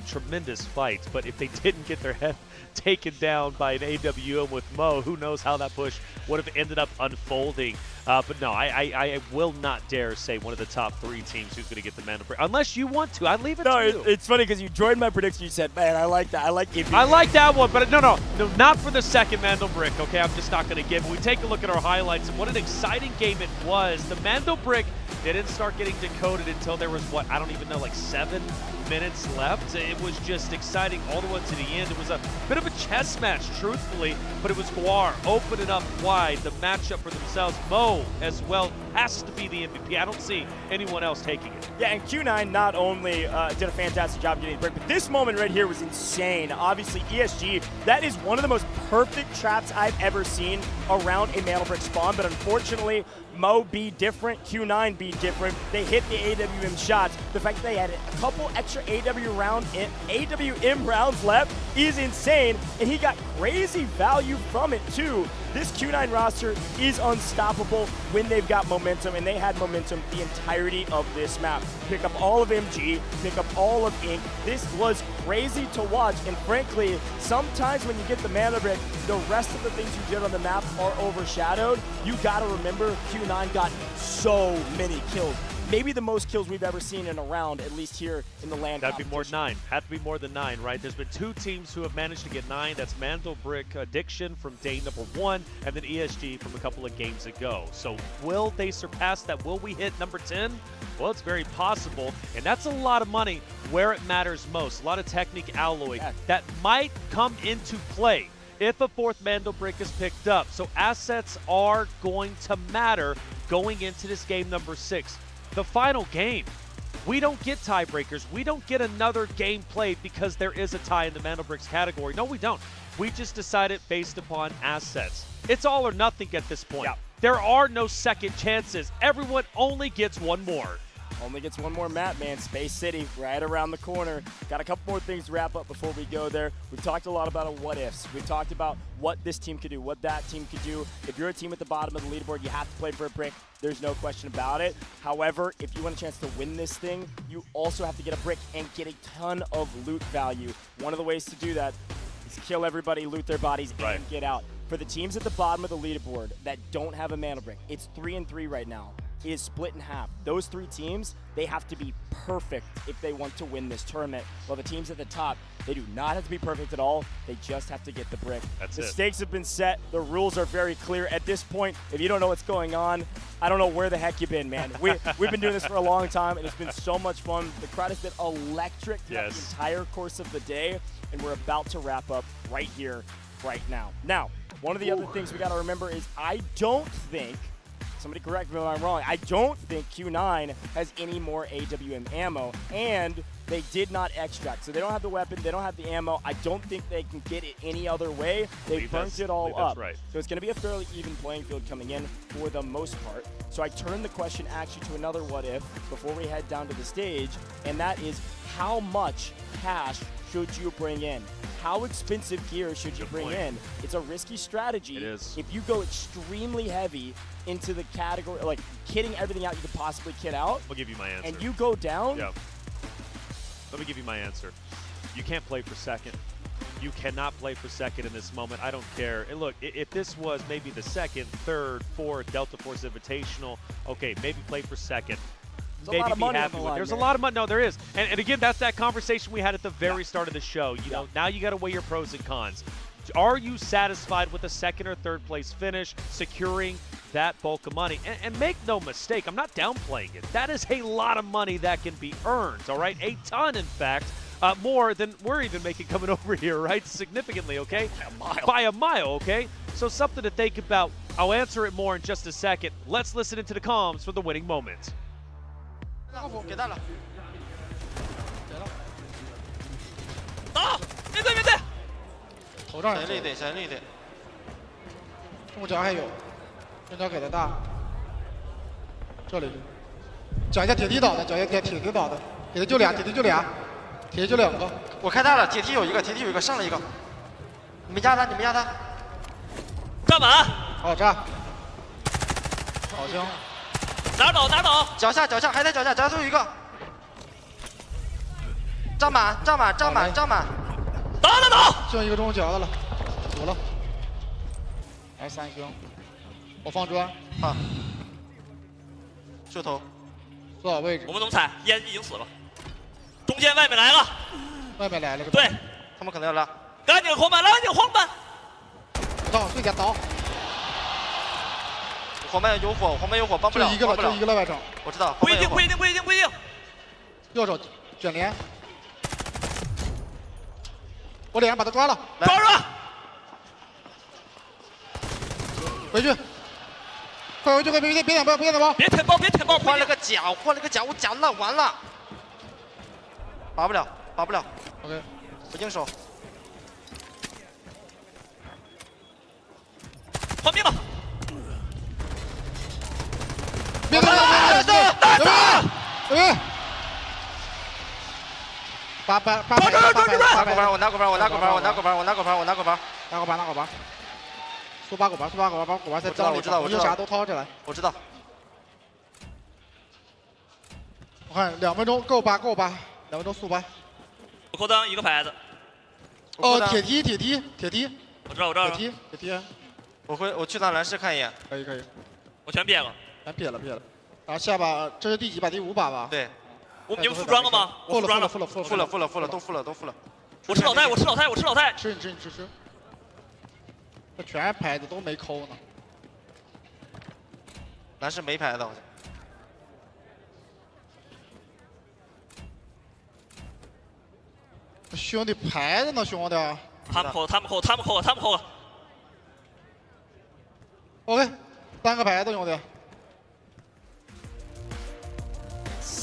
S16: Tremendous fight, but if they didn't get their head taken down by an AWM with Mo, who knows how that push would have ended up unfolding. But no, I will not dare say one of the top 3 teams who's going to get the mana brick. Unless you want to. I'd leave it to you.
S15: It's funny because you joined my prediction. You said, man, I like that. I like it.
S16: I like that one, but no, not for the second Mandel brick, okay? I'm just not going to give it. We take a look at our highlights, and what an exciting game it was. The Mandel brick didn't start getting decoded until there was, I don't even know, like 7 minutes left. It was just exciting all the way to the end. It was a bit of a chess match, truthfully, but it was Guar opening up wide, the matchup for themselves. Mo, as well, has to be the MVP. I don't see anyone else taking it.
S15: Yeah, and Q9 not only did a fantastic job getting the break, but this moment right here was insane. Obviously, ESG, that is one of the most perfect traps I've ever seen around a mana brick spawn, but unfortunately, Mo be different, Q9 be different. They hit the AWM shots. The fact that they had a couple extra AWM rounds left is insane, and he got crazy value from it too. This Q9 roster is unstoppable when they've got momentum, and they had momentum the entirety of this map. Pick up all of MG, pick up all of Inc. This was crazy to watch, and frankly, sometimes when you get the mana brick, the rest of the things you did on the map are overshadowed. You gotta remember, Q9 got so many kills. Maybe the most kills we've ever seen in a round, at least here in the land.
S16: That'd be more than 9. Have to be more than 9, right? There's been 2 teams who have managed to get 9. That's Mandel Brick Addiction from day number 1, and then ESG from a couple of games ago. So will they surpass that? Will we hit number 10? Well, it's very possible, and that's a lot of money where it matters most. A lot of technique alloy that might come into play if a 4th Mandel brick is picked up. So assets are going to matter going into this game number 6. The final game. We don't get tiebreakers. We don't get another game played because there is a tie in the Mantle Bricks category. No, we don't. We just decide it based upon assets. It's all or nothing at this point.
S15: Yeah.
S16: There are no second chances. Everyone only gets one more.
S15: Only gets one more map, man. Space City, right around the corner. Got a couple more things to wrap up before we go there. We've talked a lot about a what-ifs. We've talked about what this team could do, what that team could do. If you're a team at the bottom of the leaderboard, you have to play for a brick. There's no question about it. However, if you want a chance to win this thing, you also have to get a brick and get a ton of loot value. One of the ways to do that is kill everybody, loot their bodies, and get out. For the teams at the bottom of the leaderboard that don't have a Mantle Brick, it's 3-3 right now. It is split in half. Those 3 teams, they have to be perfect if they want to win this tournament. While the teams at the top, they do not have to be perfect at all. They just have to get the brick. The stakes have been set. The rules are very clear. At this point, if you don't know what's going on, I don't know where the heck you've been, man. We've been doing this for a long time, and it's been so much fun. The crowd has been electric throughout the entire course of the day, and we're about to wrap up right here, right now. Now, one of the other things we got to remember is I don't think, somebody correct me if I'm wrong, I don't think Q9 has any more AWM ammo, and they did not extract. So they don't have the weapon, they don't have the ammo. I don't think they can get it any other way. They burnt it all up.
S16: Right.
S15: So it's going to be a fairly even playing field coming in for the most part. So I turn the question actually to another what if before we head down to the stage, and that is how much cash should you bring in? How expensive gear should you bring in? It's a risky strategy.
S16: It is.
S15: If you go extremely heavy into the category, like kitting everything out you could possibly kit out.
S16: I'll give you my answer.
S15: And you go down.
S16: Yeah. Let me give you my answer. You can't play for second. You cannot play for second in this moment. I don't care. And look, if this was maybe the second, third, fourth Delta Force Invitational, okay, maybe play for second.
S15: There's a lot of money on the line,
S16: There's
S15: man.
S16: a lot of money. No, there is. And again, that's that conversation we had at the very start of the show. You know, now you got to weigh your pros and cons. Are you satisfied with a second or third place finish, securing that bulk of money? And make no mistake, I'm not downplaying it. That is a lot of money that can be earned, all right? A ton, in fact. More than we're even making coming over here, right? Significantly, okay? By a mile, okay? So something to think about. I'll answer it more in just a second. Let's listen into the comms for the winning moment.
S22: 给到了。
S4: 打！面对面对！
S11: 头上
S22: 小心一点，小心一点。
S11: 中脚还有，中脚给的大。这里，讲一下铁梯岛的，讲一下铁梯岛的，铁梯就俩，铁梯就俩，铁梯就2个。
S22: 我开大了，铁梯有一个，铁梯有一个，上了一个。你们压他，你们压他。
S4: 站满。
S11: 好炸。好香。
S4: 哪倒哪倒，
S22: 脚下脚下还在脚下，脚下最后一个，站满站满站满站满，
S4: 打了倒，
S11: 剩一个中脚的了，堵了，还3星，我放砖，
S22: 好，秀头，
S11: 做好位置，
S4: 我们怎么踩？烟已经死了，中间外面来了，
S11: 外面来了个，
S4: 对，
S22: 他们可能要拉，
S4: 赶紧黄板，赶紧黄板，
S11: 倒对点倒。
S22: 黄门有火，黄门有火，帮不了，
S11: 就一个了，就一个了，外城。
S22: 我知道，
S4: 不一定，不一定，不一定，不一定。
S11: 右手卷帘，我脸上把他抓了，
S4: 抓住！
S11: 回去，快回去，快别舔包，别舔包，
S4: 别舔包，别舔包，
S22: 换了个脚，换了个脚，我脚烂完了，拔不了，拔不了。
S11: OK，
S22: 我硬手。
S4: 换兵吧。
S11: 别打！哎！八百，
S22: 我拿果盘，我拿果盘，我拿果盘，我拿果盘，我拿果盘，
S11: 拿果盘，拿果盘。速8果盘，速8果盘，把果盘再装里，
S22: 我知道，
S11: 有啥都掏起来。
S22: 我知道。
S11: 我看2分钟够8，够8，2分钟速8。
S4: 我扣裆一个牌子。
S11: 哦，铁梯。
S4: 我知道，我知道。
S11: 铁梯。
S22: 我去趟蓝市看一眼。
S11: 可以。
S4: 我全撇了。
S11: 全撇了。然后下把，这是第几把？第5把吧？
S22: 对。
S4: 你们附装了吗？
S11: 附了，
S22: 都附了。
S4: 我吃老太，我吃老太。
S11: 吃。这全牌子都没抠呢。
S22: 蓝是没牌的，好像。
S11: 兄弟牌子呢，兄弟。
S4: 他们扣了。
S11: OK，3个牌子，兄弟。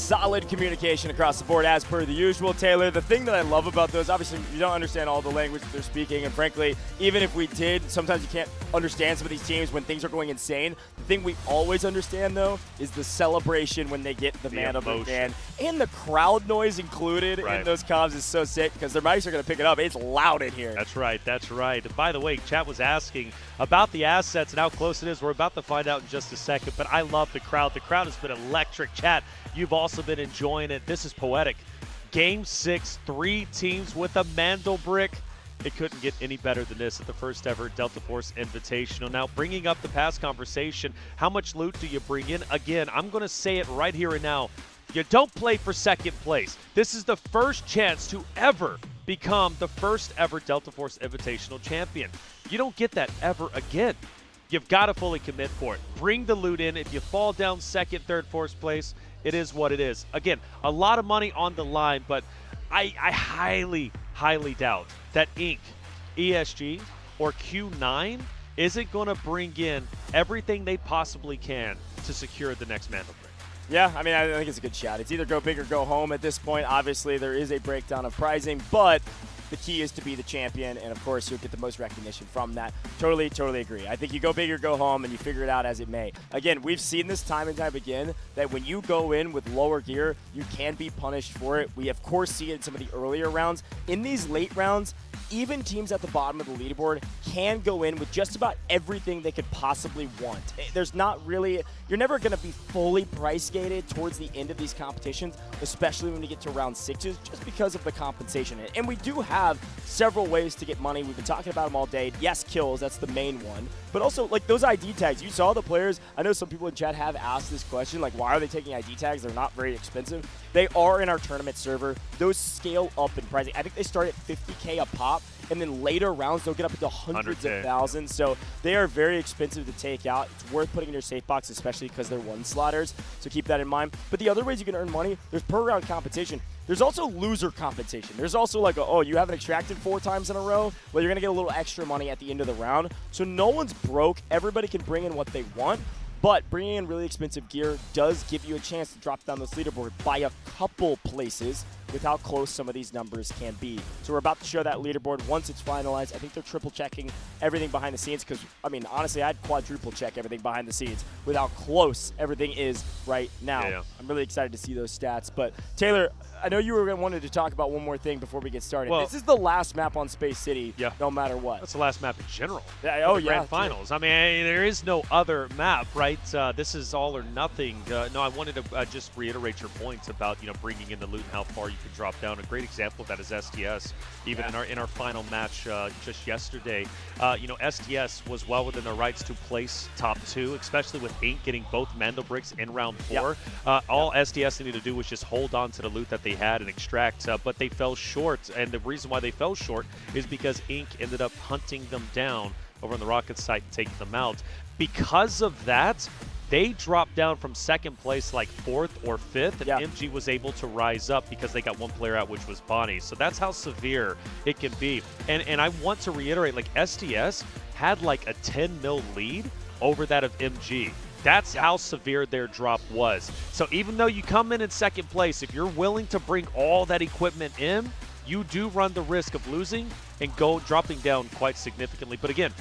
S15: solid communication across the board as per the usual. Taylor, the thing that I love about those, obviously you don't understand all the language that they're speaking, and frankly, even if we did, sometimes you can't understand some of these teams when things are going insane. The thing we always understand, though, is the celebration when they get the man of the man. And the crowd noise included in those comms is so sick because their mics are going to pick it up. It's loud in here.
S16: That's right. That's right. And by the way, chat was asking about the assets and how close it is. We're about to find out in just a second, but I love the crowd. The crowd has been electric. Chat, you've also been enjoying it. This is poetic. Game 6, 3 teams with a Mandelbrick. It couldn't get any better than this at the first ever Delta Force Invitational. Now, bringing up the past conversation, how much loot do you bring in? Again, I'm going to say it right here and now. You don't play for second place. This is the first chance to ever become the first ever Delta Force Invitational champion. You don't get that ever again. You've got to fully commit for it. Bring the loot in. If you fall down second, third, fourth place, it is what it is. Again, a lot of money on the line, but I highly, highly doubt that Inc., ESG, or Q9 isn't going to bring in everything they possibly can to secure the next Mandelbrick.
S15: Yeah, I mean, I think it's a good shot. It's either go big or go home at this point. Obviously, there is a breakdown of pricing, but the key is to be the champion, and of course, you'll get the most recognition from that. Totally, totally agree. I think you go big or go home, and you figure it out as it may. Again, we've seen this time and time again that when you go in with lower gear, you can be punished for it. We, of course, see it in some of the earlier rounds. In these late rounds, even teams at the bottom of the leaderboard can go in with just about everything they could possibly want. There's not really, you're never going to be fully price gated towards the end of these competitions, especially when you get to round 6s, just because of the compensation. And we do have several ways to get money. We've been talking about them all day. Yes, kills, that's the main one. But also, like, those ID tags, you saw the players. I know some people in chat have asked this question, like, why are they taking ID tags? They're not very expensive. They are in our tournament server. Those scale up in pricing. I think they start at 50K a pop, and then later rounds, they'll get up into hundreds of thousands. So they are very expensive to take out. It's worth putting in your safe box, especially because they're one slotters. So keep that in mind. But the other ways you can earn money, there's per round compensation. There's also loser compensation. There's also like, oh, you haven't extracted 4 times in a row? Well, you're going to get a little extra money at the end of the round. So no one's broke. Everybody can bring in what they want. But bringing in really expensive gear does give you a chance to drop down this leaderboard by a couple places with how close some of these numbers can be. So we're about to show that leaderboard once it's finalized. I think they're triple checking everything behind the scenes because, I mean, honestly, I'd quadruple check everything behind the scenes with how close everything is right now. Yeah. I'm really excited to see those stats. But Taylor, I know you were wanted to talk about one more thing before we get started. Well, this is the last map on Space City, no matter what.
S16: That's the last map in general.
S15: Grand
S16: finals. I mean, there is no other map, right? This is all or nothing. No, I wanted to just reiterate your points about, bringing in the loot and how far you can drop down. A great example of that is STS. Even in our final match just yesterday, STS was well within their rights to place top 2, especially with Inc. getting both Mandelbricks in round 4. All STS needed to do was just hold on to the loot that they had and extract, but they fell short. And the reason why they fell short is because Inc. ended up hunting them down over on the Rocket site and taking them out. Because of that, they dropped down from second place like 4th or 5th, and MG was able to rise up because they got one player out, which was Bonnie. So that's how severe it can be. And I want to reiterate, like, STS had like a 10 mil lead over that of MG. That's how severe their drop was. So even though you come in second place, if you're willing to bring all that equipment in, you do run the risk of losing and dropping down quite significantly. But again,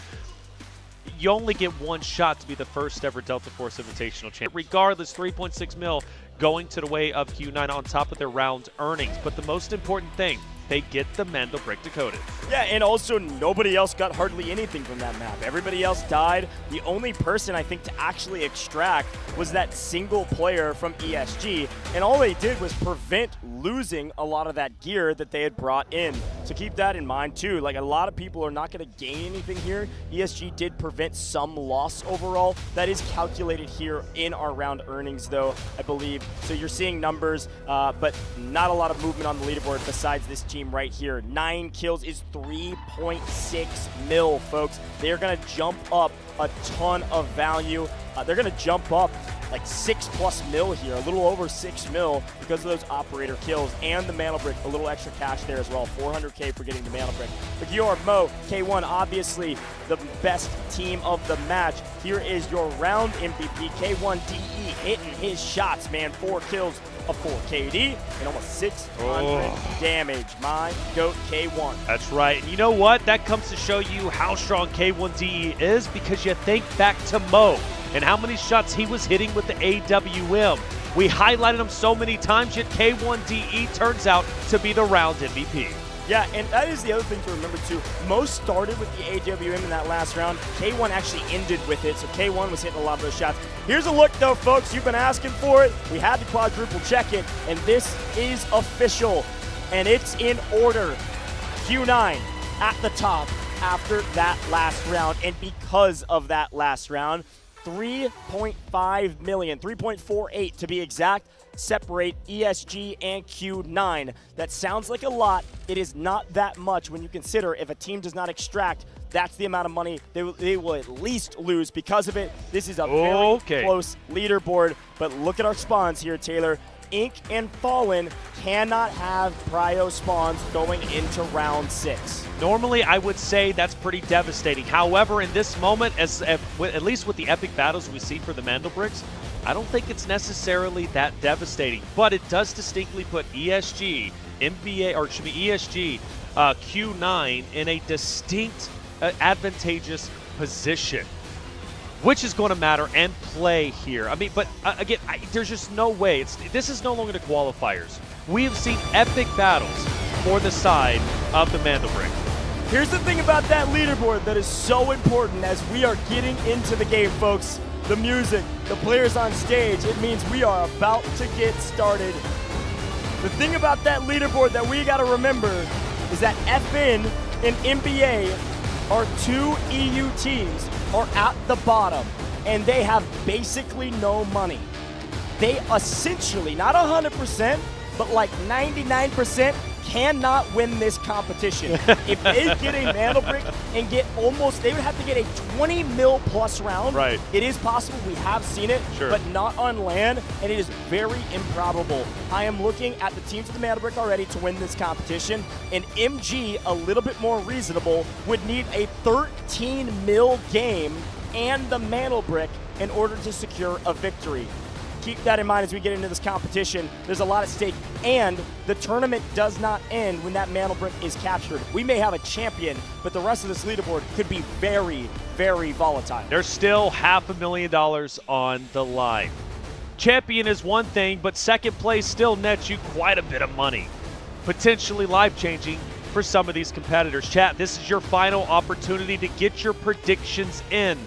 S16: you only get one shot to be the first ever Delta Force Invitational champion. Regardless, 3.6 mil going to the way of Q9 on top of their round earnings. But the most important thing, they get the Mandelbrick decoded.
S15: Yeah, and also nobody else got hardly anything from that map. Everybody else died. The only person, I think, to actually extract was that single player from ESG, and all they did was prevent losing a lot of that gear that they had brought in. So keep that in mind, too. Like, a lot of people are not going to gain anything here. ESG did prevent some loss overall. That is calculated here in our round earnings, though, I believe. So you're seeing numbers, but not a lot of movement on the leaderboard besides this team right here. 9 kills is 3.6 mil, folks. They're going to jump up a ton of value. They're going to jump up like 6+ mil here, a little over 6 mil because of those operator kills and the Mandelbrick, a little extra cash there as well, 400K for getting the Mandelbrick. But your Mo, K1, obviously the best team of the match. Here is your round MVP, K1 DE hitting his shots, man. 4 kills of 4 KD and almost 600 damage. My GOAT K1.
S16: That's right. And you know what? That comes to show you how strong K1DE is, because you think back to Mo and how many shots he was hitting with the AWM. We highlighted him so many times, yet K1DE turns out to be the round MVP.
S15: Yeah, and that is the other thing to remember too. Mo started with the AWM in that last round. K1 actually ended with it, so K1 was hitting a lot of those shots. Here's a look though, folks. You've been asking for it. We had to quadruple check it, and this is official. And it's in order. Q9 at the top after that last round, and because of that last round, 3.5 million, 3.48 to be exact, separate ESG and Q9. That sounds like a lot. It is not that much when you consider if a team does not extract, that's the amount of money they will at least lose because of it. This is a very close leaderboard, but look at our spawns here, Taylor. Inc. and Fallen cannot have prio spawns going into round 6.
S16: Normally, I would say that's pretty devastating. However, in this moment, at least with the epic battles we see for the Mandelbricks, I don't think it's necessarily that devastating. But it does distinctly put ESG, ESG, Q9 in a distinct, advantageous position, which is going to matter and play here. I mean, but again, there's just no way. This is no longer the qualifiers. We have seen epic battles for the side of the Mandelbrick.
S15: Here's the thing about that leaderboard that is so important as we are getting into the game, folks. The music, the players on stage, it means we are about to get started. The thing about that leaderboard that we got to remember is that FN and NBA, our 2 EU teams, are at the bottom, and they have basically no money. They essentially, not 100%, but like 99%, cannot win this competition. If they get a Mandelbrick and get almost, they would have to get a 20 mil plus round.
S16: Right.
S15: It is possible, we have seen it, but not on land, and it is very improbable. I am looking at the teams of the Mandelbrick already to win this competition, and MG, a little bit more reasonable, would need a 13 mil game and the Mandelbrick in order to secure a victory. Keep that in mind as we get into this competition. There's a lot at stake, and the tournament does not end when that Mandelbrick is captured. We may have a champion, but the rest of this leaderboard could be very, very volatile.
S16: There's still $500,000 on the line. Champion is one thing, but second place still nets you quite a bit of money. Potentially life-changing for some of these competitors. Chat, this is your final opportunity to get your predictions in.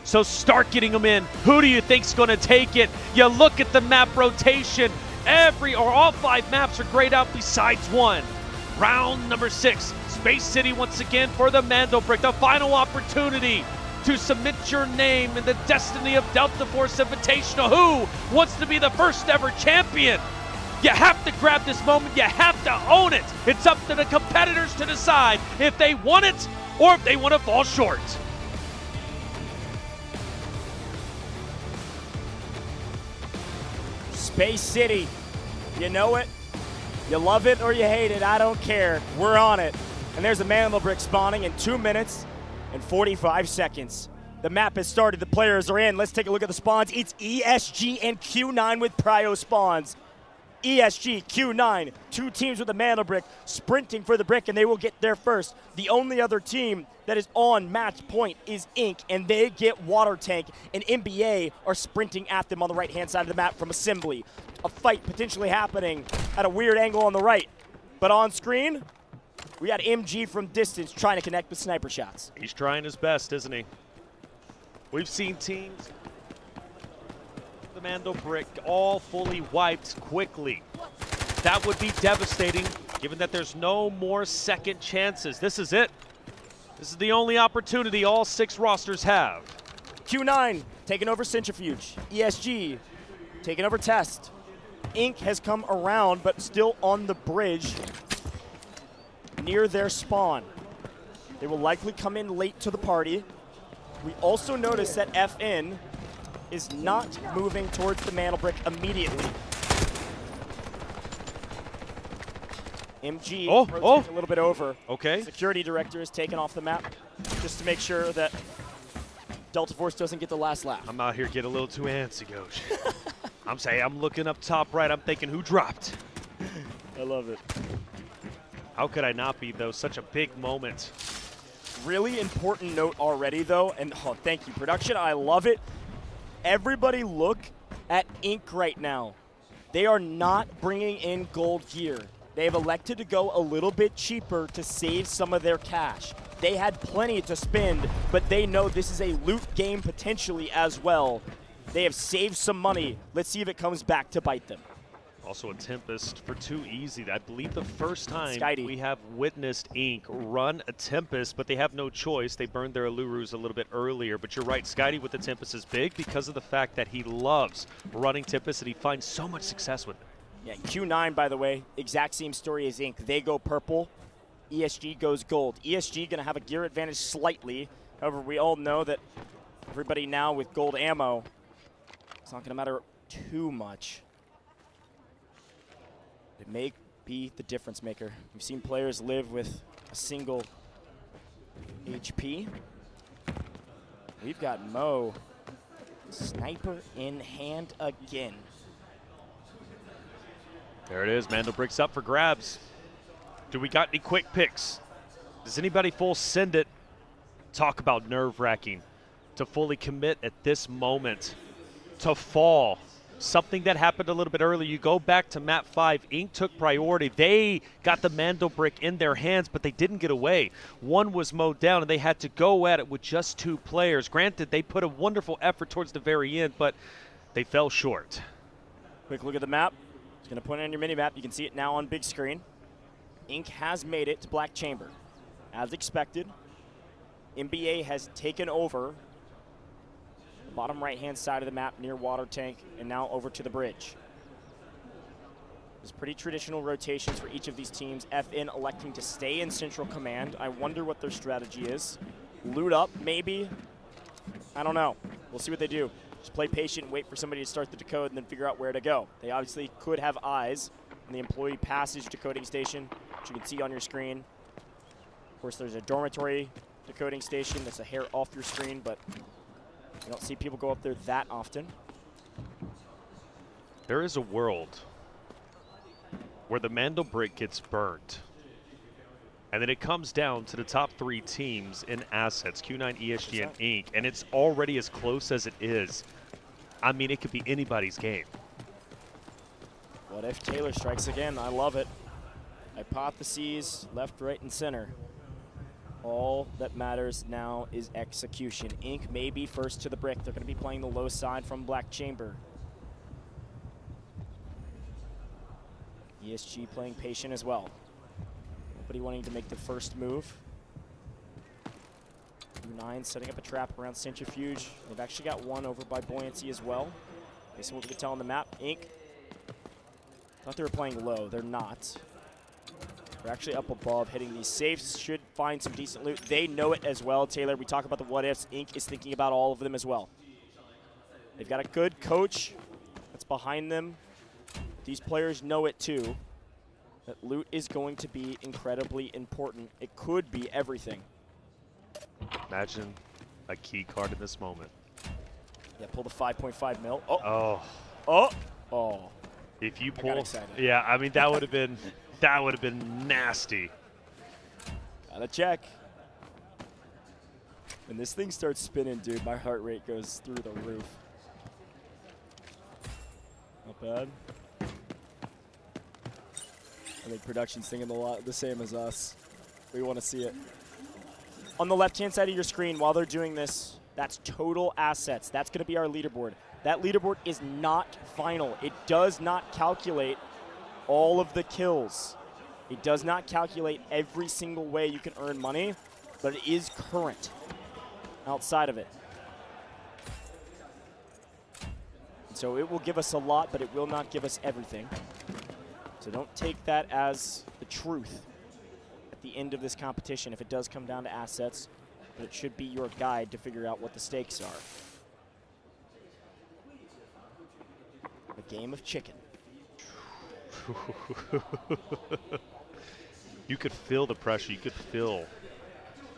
S16: So start getting them in. Who do you think's going to take it? You look at the map rotation. All 5 maps are grayed out besides one. Round number 6. Space City once again for the Mandelbrick. The final opportunity to submit your name in the destiny of Delta Force Invitational. Who wants to be the first ever champion? You have to grab this moment. You have to own it. It's up to the competitors to decide if they want it or if they want to fall short.
S15: Space City, you know it, you love it or you hate it, I don't care, we're on it. And there's a Mandelbrick spawning in 2 minutes and 45 seconds. The map has started, the players are in. Let's take a look at the spawns. It's ESG and Q9 with prio spawns. ESG, Q9, 2 teams with the Mandelbrick sprinting for the brick, and they will get there first. The only other team that is on match point is Inc., and they get Water Tank, and NBA are sprinting at them on the right-hand side of the map from Assembly. A fight potentially happening at a weird angle on the right. But on screen, we got MG from distance trying to connect with sniper shots.
S16: He's trying his best, isn't he? We've seen teams, the Mandelbrick, all fully wiped quickly. That would be devastating, given that there's no more second chances. This is it. This is the only opportunity all 6 rosters have.
S15: Q9 taking over Centrifuge. ESG taking over Test. Inc. has come around, but still on the bridge near their spawn. They will likely come in late to the party. We also notice that FN is not moving towards the Mandelbrick immediately. MG rotates a little bit over.
S16: Okay.
S15: Security director is taken off the map just to make sure that Delta Force doesn't get the last laugh.
S16: I'm out here getting a little too antsy, Coach. I'm saying, I'm looking up top right. I'm thinking, who dropped?
S15: I love it.
S16: How could I not be, though? Such a big moment.
S15: Really important note already, though, and oh, thank you, production. I love it. Everybody look at Ink right now. They are not bringing in gold gear. They've elected to go a little bit cheaper to save some of their cash. They had plenty to spend, but they know this is a loot game potentially as well. They have saved some money. Let's see if it comes back to bite them.
S16: Also a Tempest for too easy. I believe the first time
S15: Skydie.
S16: we have witnessed Ink run a Tempest, but they have no choice. They burned their Alurus a little bit earlier, but you're right, Skydie with the Tempest is big because of the fact that he loves running Tempest and he finds so much success with it.
S15: Yeah, Q9, by the way, exact same story as Ink. They go purple, ESG goes gold. ESG gonna have a gear advantage slightly. However, we all know that everybody now with gold ammo, it's not gonna matter too much. It may be the difference maker. We've seen players live with a single HP. We've got Mo, sniper in hand again.
S16: There it is, Mandelbrick's up for grabs. Do we got any quick picks? Does anybody full send it? Talk about nerve-wracking to fully commit at this moment, to fall. Something that happened a little bit earlier. You go back to map 5, Ink took priority. They got the Mandelbrick in their hands, but they didn't get away. One was mowed down, and they had to go at it with just 2 players. Granted, they put a wonderful effort towards the very end, but they fell short.
S15: Quick look at the map. It's going to point it on your mini-map. You can see it now on big screen. Ink has made it to Black Chamber. As expected, NBA has taken over the bottom right-hand side of the map near Water Tank and now over to the bridge. There's pretty traditional rotations for each of these teams. FN electing to stay in Central Command. I wonder what their strategy is. Loot up, maybe. I don't know. We'll see what they do. Just play patient, wait for somebody to start the decode, and then figure out where to go. They obviously could have eyes on the employee passage decoding station, which you can see on your screen. Of course, there's a dormitory decoding station that's a hair off your screen, but you don't see people go up there that often.
S16: There is a world where the Mandelbrick gets burnt, and then it comes down to the top 3 teams in assets, Q9, ESG, and Ink, and it's already as close as it is. I mean, it could be anybody's game.
S15: What if Taylor strikes again? I love it. Hypotheses, left, right, and center. All that matters now is execution. Ink may be first to the brick. They're going to be playing the low side from Black Chamber. ESG playing patient as well. Nobody wanting to make the first move. 9 setting up a trap around Centrifuge. They've actually got one over by Buoyancy as well. Based on what we can tell on the map, Ink thought they were playing low. They're not. They're actually up above, hitting these safes. Should find some decent loot. They know it as well, Taylor. We talk about the what-ifs. Ink is thinking about all of them as well. They've got a good coach that's behind them. These players know it too, that loot is going to be incredibly important. It could be everything.
S16: Imagine a key card in this moment.
S15: Yeah, pull the 5.5 mil. Oh.
S16: Oh.
S15: Oh. Oh.
S16: If you
S15: I got
S16: pull,
S15: excited.
S16: yeah, I mean that would have been nasty.
S15: Gotta check. When this thing starts spinning, dude, my heart rate goes through the roof. Not bad. I think production's thinking the same as us. We want to see it. On the left-hand side of your screen, while they're doing this, that's total assets. That's going to be our leaderboard. That leaderboard is not final. It does not calculate all of the kills. It does not calculate every single way you can earn money, but it is current outside of it. So it will give us a lot, but it will not give us everything. So don't take that as the truth at the end of this competition if it does come down to assets, but it should be your guide to figure out what the stakes are. The game of chicken.
S16: You could feel the pressure. You could feel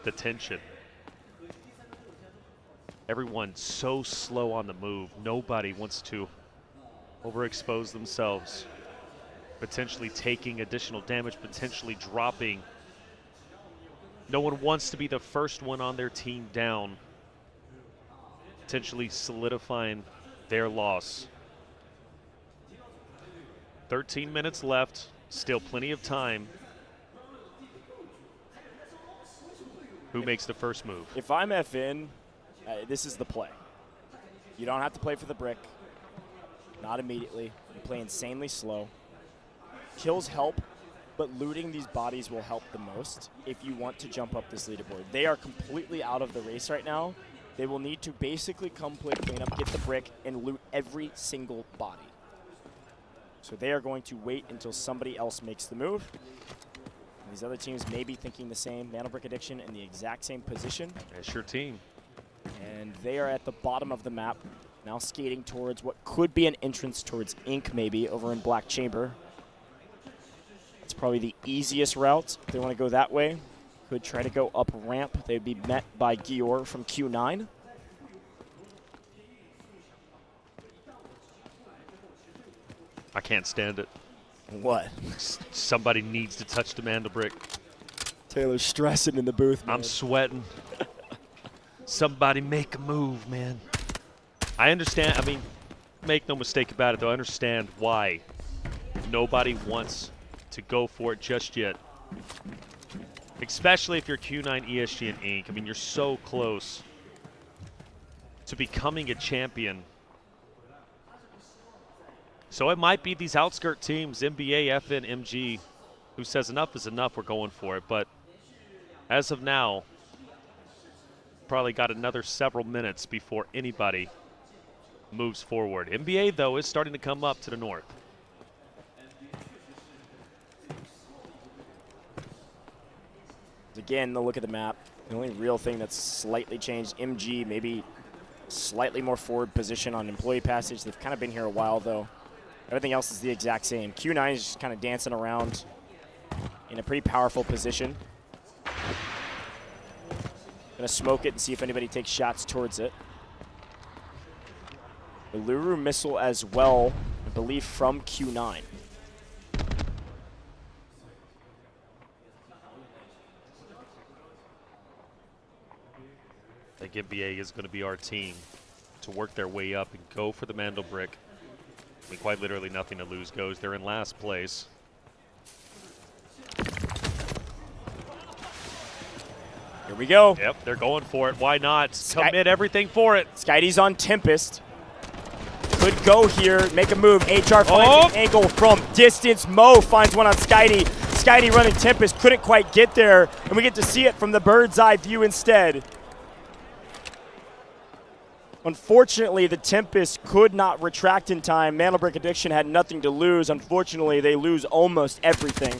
S16: the tension. Everyone's so slow on the move. Nobody wants to overexpose themselves, potentially taking additional damage, potentially dropping. No one wants to be the first one on their team down, potentially solidifying their loss. 13 minutes left, still plenty of time. Who makes the first move?
S15: If I'm FN, this is the play. You don't have to play for the brick. Not immediately. You play insanely slow. Kills help, but looting these bodies will help the most if you want to jump up this leaderboard. They are completely out of the race right now. They will need to basically come play cleanup, get the brick, and loot every single body. So they are going to wait until somebody else makes the move. And these other teams may be thinking the same. Mana Brick Addiction in the exact same position.
S16: That's your team.
S15: And they are at the bottom of the map, now skating towards what could be an entrance towards Ink maybe over in Black Chamber. It's probably the easiest route if they want to go that way. Could try to go up ramp. They'd be met by Gior from Q9.
S16: I can't stand it.
S15: What?
S16: Somebody needs to touch the Mandel Brick.
S15: Taylor's stressing in the booth, man.
S16: I'm sweating. Somebody make a move, man. I understand. I mean, make no mistake about it, though. I understand why nobody wants to go for it just yet. Especially if you're Q9, ESG, and Inc. I mean, you're so close to becoming a champion. So it might be these outskirt teams, NBA, FN, MG, who says enough is enough, we're going for it. But as of now, probably got another several minutes before anybody moves forward. NBA, though, is starting to come up to the north.
S15: Again, the look at the map. The only real thing that's slightly changed, MG, maybe slightly more forward position on employee passage. They've kind of been here a while, though. Everything else is the exact same. Q9 is just kind of dancing around in a pretty powerful position. Gonna smoke it and see if anybody takes shots towards it. The Luru missile as well, I believe, from Q9.
S16: I think NBA is going to be our team to work their way up and go for the Mandel Brick. I mean, quite literally nothing to lose goes. They're in last place.
S15: Here we go.
S16: Yep, they're going for it. Why not? Commit everything for it.
S15: Skydie's on Tempest. Could go here, make a move. HR finds an angle from distance. Mo finds one on Skydie. Skydie running Tempest, couldn't quite get there. And we get to see it from the bird's eye view instead. Unfortunately, the Tempest could not retract in time. Mana Brick Addiction had nothing to lose. Unfortunately, they lose almost everything.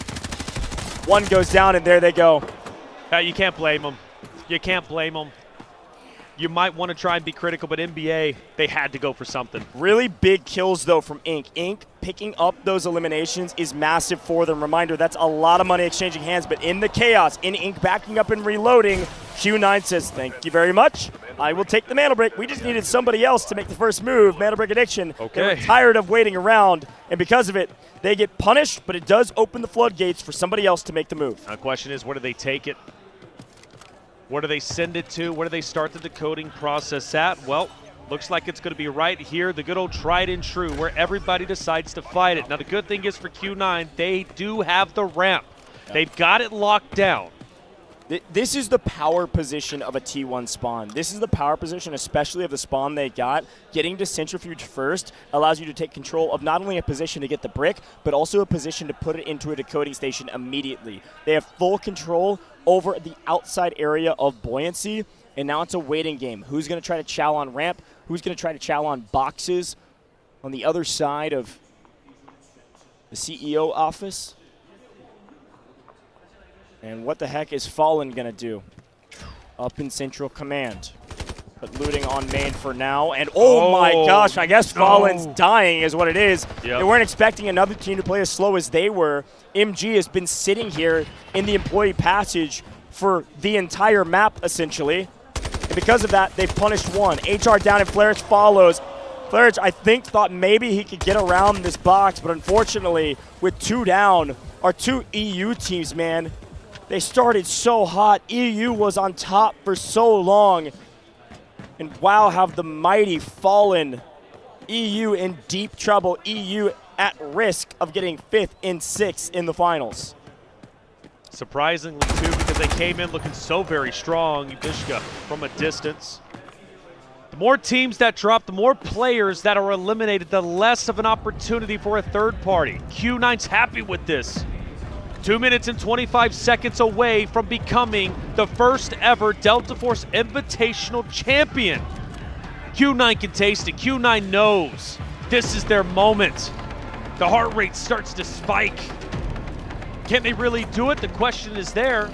S15: One goes down, and there they go.
S16: You can't blame them. You can't blame them. You might want to try and be critical, but NBA, they had to go for something.
S15: Really big kills, though, from Inc. Inc. picking up those eliminations is massive for them. Reminder, that's a lot of money exchanging hands, but in the chaos, in Inc. backing up and reloading, Q9 says, thank you very much. I will take the Mana Brick. We just needed somebody else to make the first move. Mana Brick Addiction.
S16: Okay.
S15: They were tired of waiting around, and because of it, they get punished, but it does open the floodgates for somebody else to make the move.
S16: The question is, where do they take it? Where do they send it to? Where do they start the decoding process at? Well, looks like it's going to be right here, the good old tried and true, where everybody decides to fight it. Now, the good thing is for Q9, they do have the ramp. Yep. They've got it locked down.
S15: This is the power position of a T1 spawn. This is the power position, especially of the spawn they got. Getting to Centrifuge first allows you to take control of not only a position to get the brick, but also a position to put it into a decoding station immediately. They have full control over the outside area of Buoyancy, and now it's a waiting game. Who's going to try to chow on ramp? Who's going to try to chow on boxes on the other side of the CEO office? And what the heck is Fallen going to do? Up in Central Command. But looting on main for now. And oh my gosh, I guess Fallen's dying is what it is.
S16: Yep.
S15: They weren't expecting another team to play as slow as they were. MG has been sitting here in the employee passage for the entire map, essentially. And because of that, they've punished one. HR down and Flourish follows. Flairage, I think, thought maybe he could get around this box, but unfortunately, with 2 down, our 2 EU teams, man, they started so hot. EU was on top for so long. And wow, have the mighty fallen. EU in deep trouble. EU at risk of getting 5th and 6th in the finals.
S16: Surprisingly, too, because they came in looking so very strong. Ibishka from a distance. The more teams that drop, the more players that are eliminated, the less of an opportunity for a third party. Q9's happy with this. 2 minutes and 25 seconds away from becoming the first ever Delta Force Invitational champion. Q9 can taste it. Q9 knows this is their moment. The heart rate starts to spike. Can they really do it? The question is there.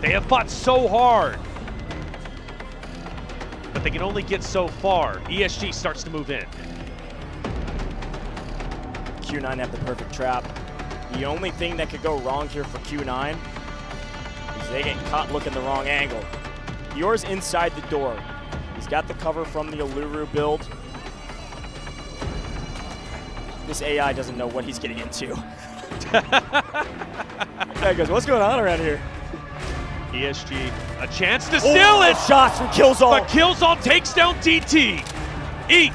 S16: They have fought so hard. But they can only get so far. ESG starts to move in.
S15: Q9 have the perfect trap. The only thing that could go wrong here for Q9 is they get caught looking the wrong angle. Yours inside the door. He's got the cover from the Uluru build. This AI doesn't know what he's getting into. Hey guys, what's going on around here?
S16: ESG, a chance to steal it!
S15: Shots from Killzone.
S16: But Killzone takes down DT. Eek,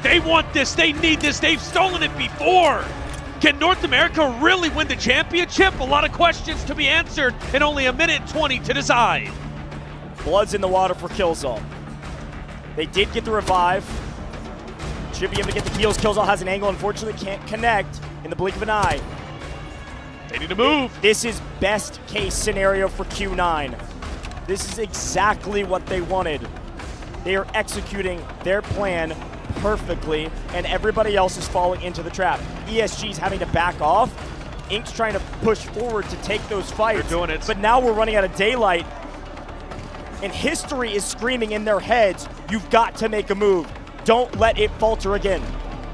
S16: they want this, they need this, they've stolen it before. Can North America really win the championship? A lot of questions to be answered in only 1:20 to decide.
S15: Blood's in the water for Killzone. They did get the revive. Should be able to get the heals. Killzone has an angle, unfortunately can't connect in the blink of an eye.
S16: They need to move.
S15: This is best case scenario for Q9. This is exactly what they wanted. They are executing their plan perfectly, and everybody else is falling into the trap. ESG's having to back off. Ink's trying to push forward to take those fights.
S16: They're doing it.
S15: But now we're running out of daylight, and history is screaming in their heads, you've got to make a move. Don't let it falter again.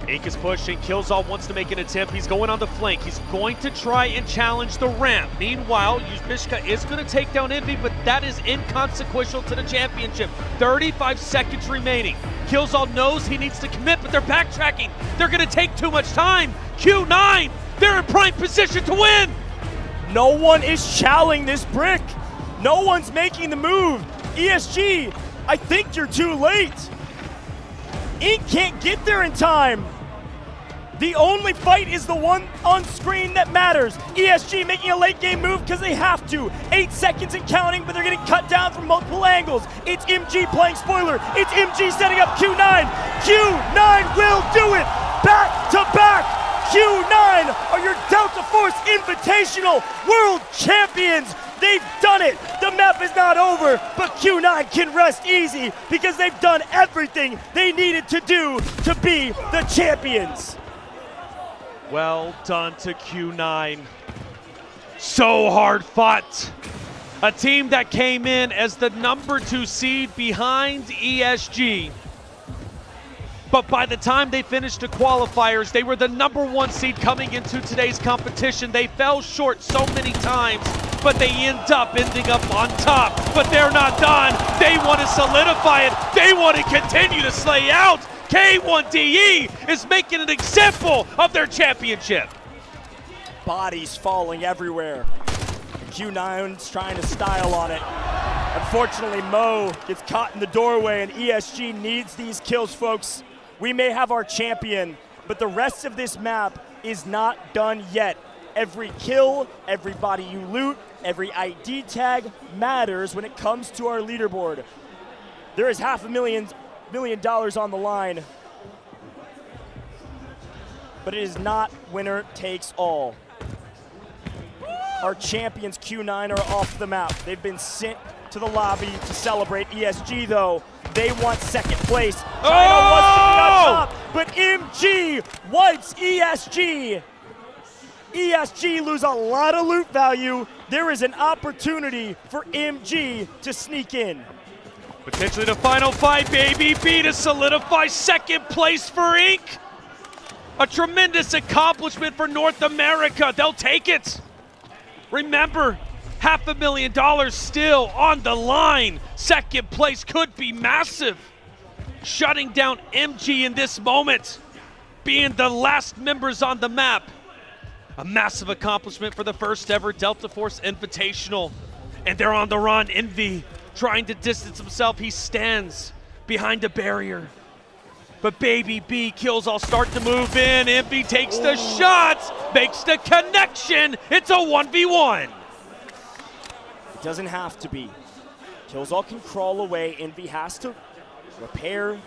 S16: Ink is pushing. Killzone wants to make an attempt. He's going on the flank. He's going to try and challenge the ramp. Meanwhile, Ibishka is going to take down Envy, but that is inconsequential to the championship. 35 seconds remaining. Killzone knows he needs to commit, but they're backtracking. They're going to take too much time. Q9, they're in prime position to win.
S15: No one is challenging this brick. No one's making the move. ESG, I think you're too late. Ink can't get there in time. The only fight is the one on screen that matters. ESG making a late game move because they have to. 8 seconds and counting, but they're getting cut down from multiple angles. It's MG playing spoiler. It's MG setting up Q9. Q9 will do it. Back to back. Q9 are your Delta Force Invitational World Champions. They've done it. The map is not over, but Q9 can rest easy because they've done everything they needed to do to be the champions.
S16: Well done to Q9. So hard fought. A team that came in as the #2 seed behind ESG. But by the time they finished the qualifiers, they were the #1 seed coming into today's competition. They fell short so many times, but they ended up on top. But they're not done. They want to solidify it. They want to continue to slay out. K1DE is making an example of their championship.
S15: Bodies falling everywhere. Q9's trying to style on it. Unfortunately, Mo gets caught in the doorway, and ESG needs these kills, folks. We may have our champion, but the rest of this map is not done yet. Every kill, every body you loot, every ID tag matters when it comes to our leaderboard. There is $500,000 on the line, but it is not winner takes all. Our champions Q9 are off the map. They've been sent to the lobby to celebrate. ESG though, they want second place. China wants to be on top, but MG wipes ESG. ESG lose a lot of loot value. There is an opportunity for MG to sneak in.
S16: Potentially the final fight, baby. B to solidify second place for Ink. A tremendous accomplishment for North America. They'll take it. Remember, $500,000 still on the line. Second place could be massive. shutting down MG in this moment, being the last members on the map. A massive accomplishment for the first ever Delta Force Invitational. And they're on the run. Envy trying to distance himself. He stands behind a barrier. But Baby B kills all start to move in. Envy takes the shots, makes the connection. It's a 1v1.
S15: It doesn't have to be. Kills all can crawl away. Envy has to repair,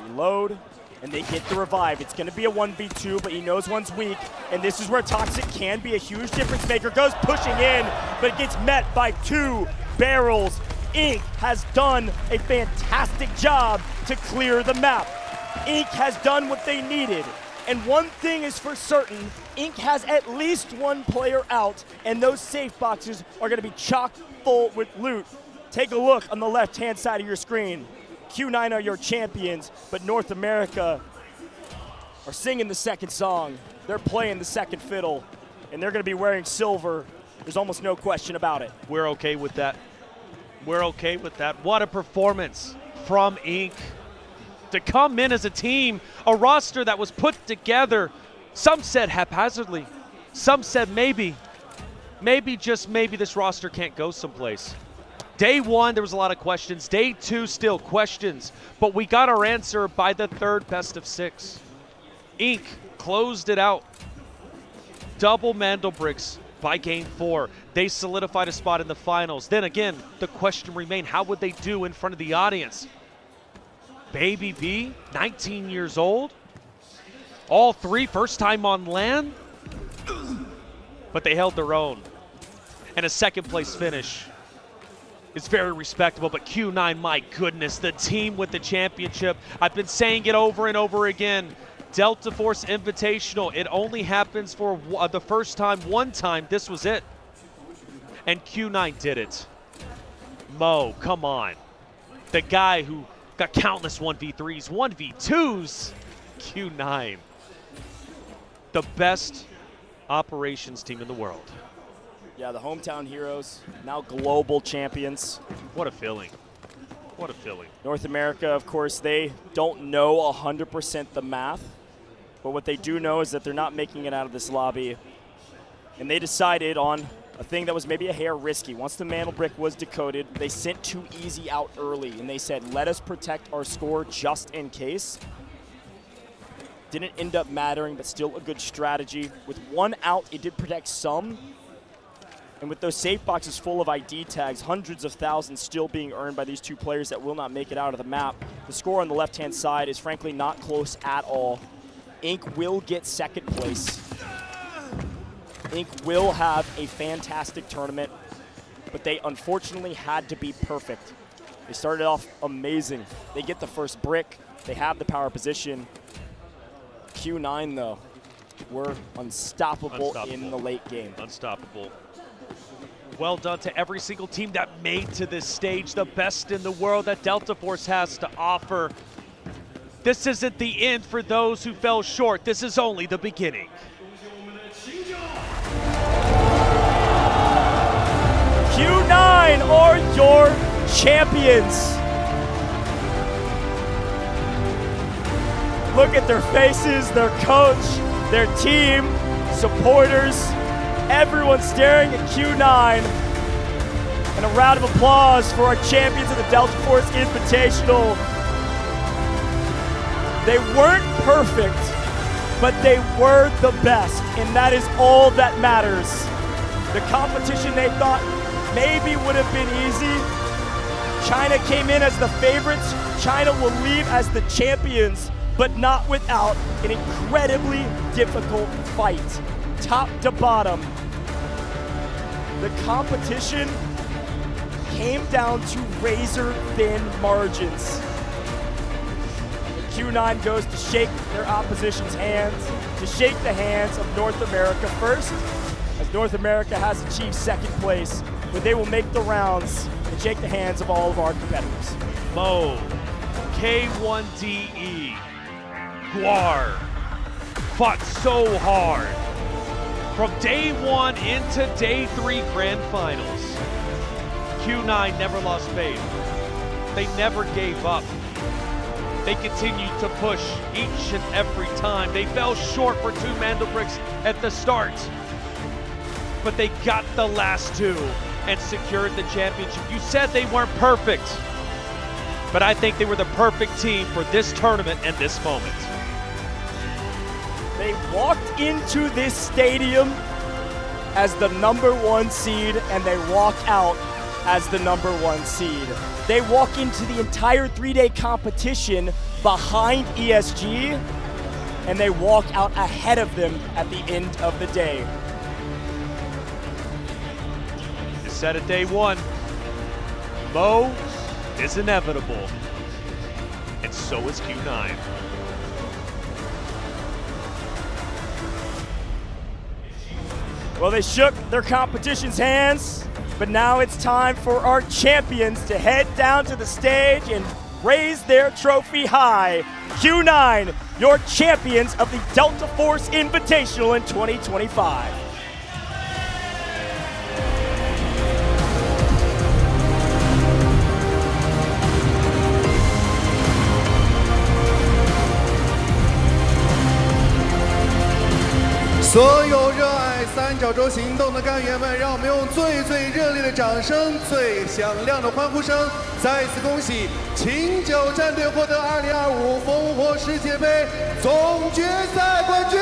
S15: reload, and they get the revive. It's going to be a 1v2, but he knows one's weak, and this is where Toxic can be a huge difference maker. Goes pushing in, but it gets met by 2 barrels. Ink has done a fantastic job to clear the map. Ink has done what they needed, and one thing is for certain, Ink has at least 1 player out, and those safe boxes are going to be chock full with loot. Take a look on the left-hand side of your screen. Q9 are your champions, but North America are singing the second song. They're playing the second fiddle, and they're going to be wearing silver. There's almost no question about it.
S16: We're okay with that. We're okay with that. What a performance from Ink. To come in as a team, a roster that was put together, some said haphazardly, some said maybe, just maybe this roster can't go someplace. Day 1, there was a lot of questions. Day 2, still questions. But we got our answer by the 3rd best of 6. Ink closed it out. Double Mandelbricks by game 4. They solidified a spot in the finals. Then again, the question remained, how would they do in front of the audience? Baby B, 19 years old. All 3 first time on LAN. But they held their own. And a 2nd place finish. It's very respectable, but Q9, my goodness, the team with the championship. I've been saying it over and over again. Delta Force Invitational, it only happens for the first time, one time. This was it. And Q9 did it. Mo, come on. The guy who got countless 1v3s, 1v2s. Q9. The best operations team in the world.
S15: Yeah, the hometown heroes, now global champions.
S16: What a feeling. What a feeling.
S15: North America, of course, they don't know 100% the math, but what they do know is that they're not making it out of this lobby. And they decided on a thing that was maybe a hair risky. Once the mantle brick was decoded, they sent 2 easy out early, and they said, let us protect our score just in case. Didn't end up mattering, but still a good strategy. With 1 out, it did protect some. And with those safe boxes full of ID tags, hundreds of thousands still being earned by these 2 players that will not make it out of the map, the score on the left-hand side is frankly not close at all. Ink will get 2nd place. Ink will have a fantastic tournament, but they unfortunately had to be perfect. They started off amazing. They get the first brick. They have the power position. Q9, though, were unstoppable in the late game.
S16: Unstoppable. Well done to every single team that made to this stage, the best in the world that Delta Force has to offer. This isn't the end for those who fell short. This is only the beginning.
S15: Q9 are your champions. Look at their faces, their coach, their team, supporters, everyone staring at Q9. And a round of applause for our champions of the Delta Force Invitational. They weren't perfect, but they were the best, and that is all that matters. The competition they thought maybe would have been easy. China came in as the favorites. China will leave as the champions, but not without an incredibly difficult fight, top to bottom. The competition came down to razor-thin margins. Q9 goes to shake their opposition's hands, to shake the hands of North America first, as North America has achieved 2nd place, but they will make the rounds and shake the hands of all of our competitors.
S16: Mo, K1DE, Guar, fought so hard. From day 1 into day 3 grand finals, Q9 never lost faith. They never gave up. They continued to push each and every time. They fell short for 2 Mandel bricks at the start, but they got the last 2 and secured the championship. You said they weren't perfect, but I think they were the perfect team for this tournament and this moment.
S15: They walked into this stadium as the #1 seed, and they walk out as the #1 seed. They walk into the entire 3-day competition behind ESG, and they walk out ahead of them at the end of the day.
S16: You said it day 1, Mo is inevitable, and so is Q9.
S15: Well, they shook their competition's hands, but now it's time for our champions to head down to the stage and raise their trophy high. Q9, your champions of the Delta Force Invitational in 2025.
S7: 所有热爱三角洲行动的干员们，让我们用最热烈的掌声、最响亮的欢呼声，再次恭喜秦九战队获得2025烽火世界杯总决赛冠军！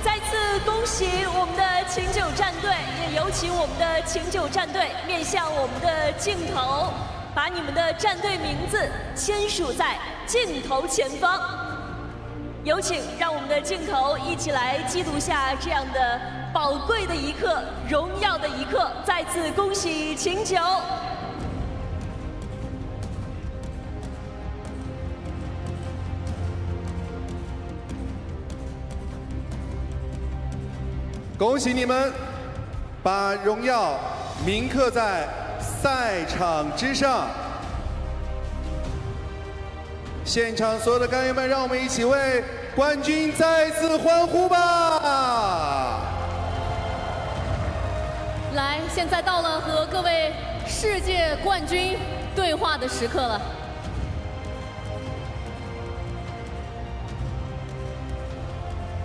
S2: 再次恭喜我们的秦九战队，也有请我们的秦九战队面向我们的镜头。把你们的战队名字签署在镜头前方，有请让我们的镜头一起来记录下这样的宝贵的一刻、荣耀的一刻。再次恭喜秦九！
S7: 恭喜你们，把荣耀铭刻在赛场之上。现场所有的干员们，让我们一起为冠军再次欢呼吧！
S1: 来，现在到了和各位世界冠军对话的时刻了。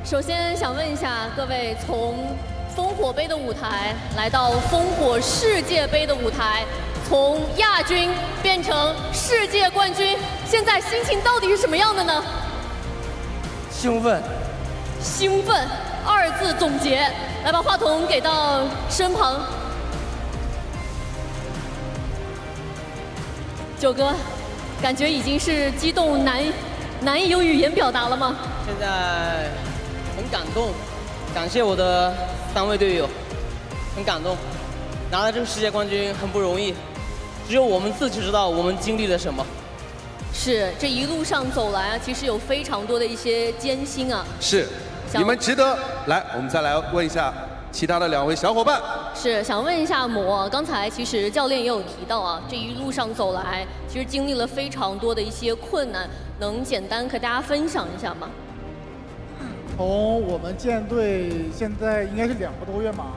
S1: 首先想问一下各位，从烽火杯的舞台来到烽火世界杯的舞台，从亚军变成世界冠军，现在心情到底是什么样的呢？
S5: 兴奋，
S1: 兴奋2字总结。来，把话筒给到身旁，九哥，感觉已经是激动难以用语言表达了吗？
S5: 现在很感动，感谢我的3位队友，很感动，拿了这个世界冠军很不容易，只有我们自己知道我们经历了什么。
S1: 是，这一路上走来啊，其实有非常多的一些艰辛啊。
S7: 是，你们值得。来，我们再来问一下其他的2位小伙伴。
S1: 是，想问一下魔，刚才其实教练也有提到啊，这一路上走来，其实经历了非常多的一些困难，能简单和大家分享一下吗？
S11: 从我们建队现在应该是2个多月嘛，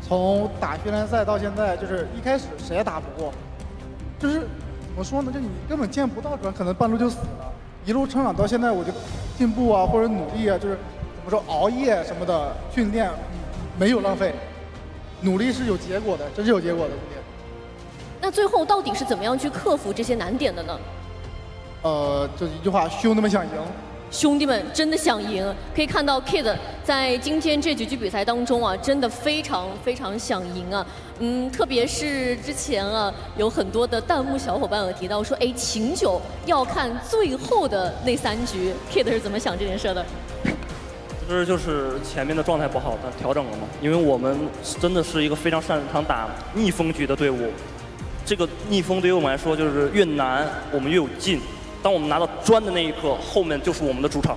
S11: 从打训练赛到现在，就是一开始谁也打不过，就是怎么说呢，就你根本见不到转，可能半路就死了。一路成长到现在，我就进步啊，或者努力啊，就是怎么说熬夜什么的训练没有浪费，努力是有结果的，真是有结果的。
S1: 那最后到底是怎么样去克服这些难点的呢？
S11: 就一句话，兄弟们想赢。
S1: 兄弟们真的想赢，可以看到 Kid 在今天这几局比赛当中啊，真的非常想赢啊。特别是之前啊，有很多的弹幕小伙伴有提到说，哎，秦九要看最后的那3局 ，Kid 是怎么想这件事的？
S5: 就是前面的状态不好，他调整了嘛。因为我们真的是一个非常擅长打逆风局的队伍，这个逆风对于我们来说就是越难，我们越有劲。当我们拿到砖的那一刻，后面就是我们的主场，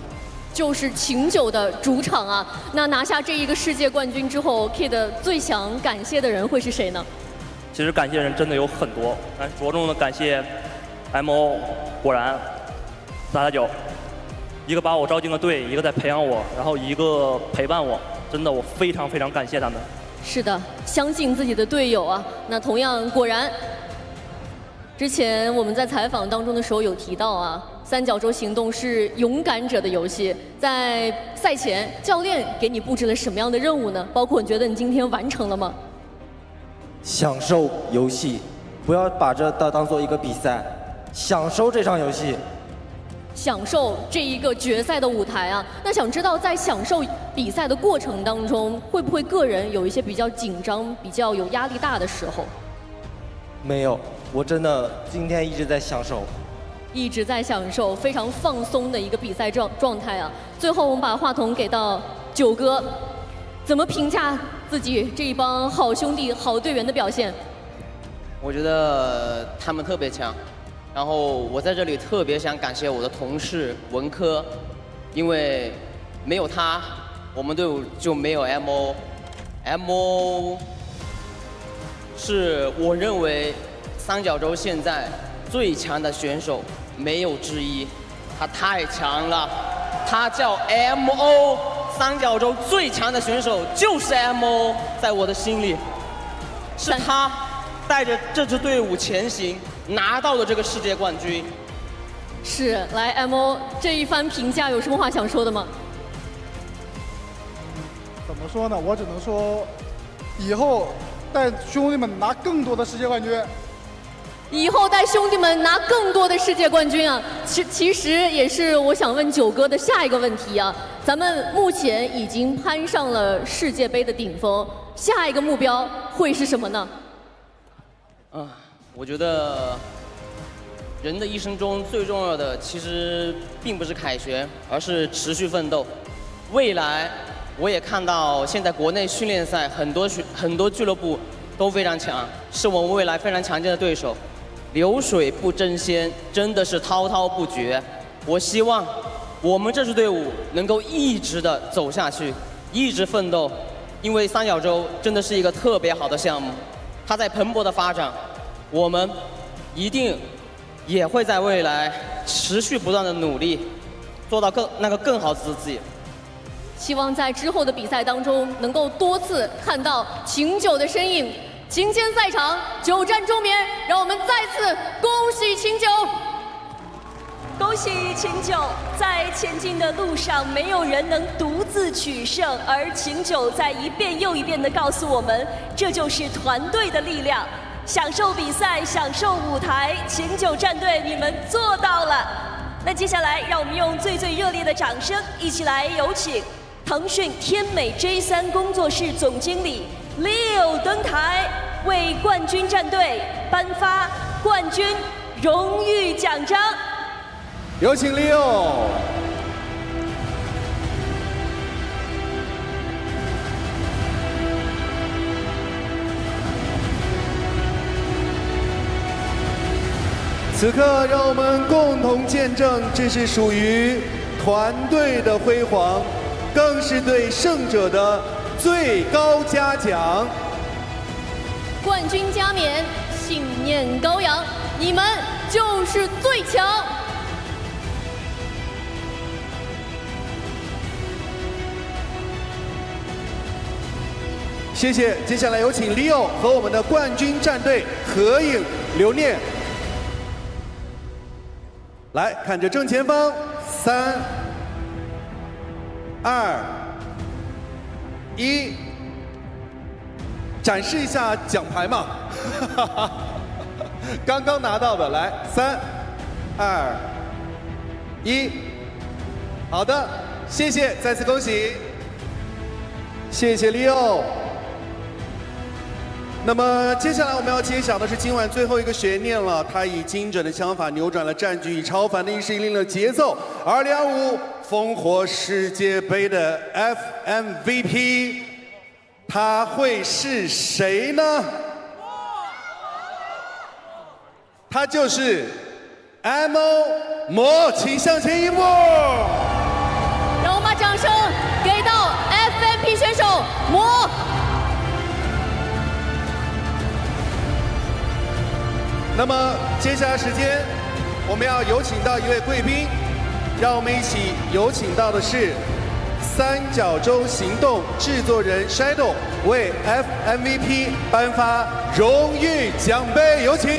S1: 就是秦九的主场啊。那拿下这一个世界冠军之后 ，Kid 最想感谢的人会是谁呢？
S5: 其实感谢人真的有很多，但着重的感谢 MO， 果然389，一个把我招进了队，一个在培养我，然后一个陪伴我，真的我非常感谢他们。
S1: 是的，相信自己的队友啊。那同样，果然，之前我们在采访当中的时候有提到啊，三角洲行动是勇敢者的游戏。在赛前，教练给你布置了什么样的任务呢？包括你觉得你今天完成了吗？
S6: 享受游戏，不要把这当做一个比赛，享受这场游戏。
S1: 享受这一个决赛的舞台啊。那想知道在享受比赛的过程当中，会不会个人有一些比较紧张、比较有压力大的时候？
S6: 没有，我真的今天一直在享受。
S1: 一直在享受，非常放松的一个比赛状态啊。最后我们把话筒给到九哥，怎么评价自己这一帮好兄弟、好队员的表现？
S8: 我觉得他们特别强。然后我在这里特别想感谢我的同事文科，因为没有他，我们队伍就没有 MO。MO 是我认为三角洲现在最强的选手，没有之一。他太强了，他叫 MO。三角洲最强的选手就是 MO， 在我的心里，是他带着这支队伍前行。拿到了这个世界冠军。
S1: 是，来 MO 这一番评价有什么话想说的吗？
S11: 怎么说呢？我只能说，以后带兄弟们拿更多的世界冠军。
S1: 以后带兄弟们拿更多的世界冠军啊！其实也是我想问九哥的下一个问题啊。咱们目前已经攀上了世界杯的顶峰，下一个目标会是什么呢？
S8: 我觉得人的一生中最重要的其实并不是凯旋，而是持续奋斗。未来我也看到现在国内训练赛很多俱乐部都非常强，是我们未来非常强劲的对手。流水不争先，真的是滔滔不绝。我希望我们这支队伍能够一直的走下去，一直奋斗，因为三角洲真的是一个特别好的项目，它在蓬勃的发展。我们一定也会在未来持续不断的努力，做到更好的自己。
S1: 希望在之后的比赛当中，能够多次看到秦九的身影。秦牵赛场，久战终眠，让我们再次恭喜秦九！
S2: 恭喜秦九，在前进的路上，没有人能独自取胜，而秦九在一遍又一遍地告诉我们，这就是团队的力量。享受比赛，享受舞台，秦九战队，你们做到了。那接下来，让我们用最热烈的掌声，一起来有请腾讯天美 J3 工作室总经理 Leo 登台，为冠军战队颁发冠军荣誉奖章。
S7: 有请 Leo。此刻，让我们共同见证，这是属于团队的辉煌，更是对胜者的最高嘉奖。
S1: 冠军加冕，信念高扬，你们就是最强！
S7: 谢谢。接下来有请 Leo 和我们的冠军战队合影留念。来看着正前方，3、2、1，展示一下奖牌嘛，刚刚拿到的，来，3、2、1，好的，谢谢，再次恭喜，谢谢 Leo。那么接下来我们要揭晓的是今晚最后一个悬念了，他以精准的枪法扭转了战局，以超凡的意识引领了节奏。2025烽火世界杯的 FMVP， 他会是谁呢？他就是 MO 魔，请向前一步。
S1: 让我们把掌声给到 FMP 选手魔。
S7: 那么接下来时间，我们要有请到一位贵宾，让我们一起有请到的是三角洲行动制作人 Shadow 为 FMVP 颁发荣誉奖杯，有请。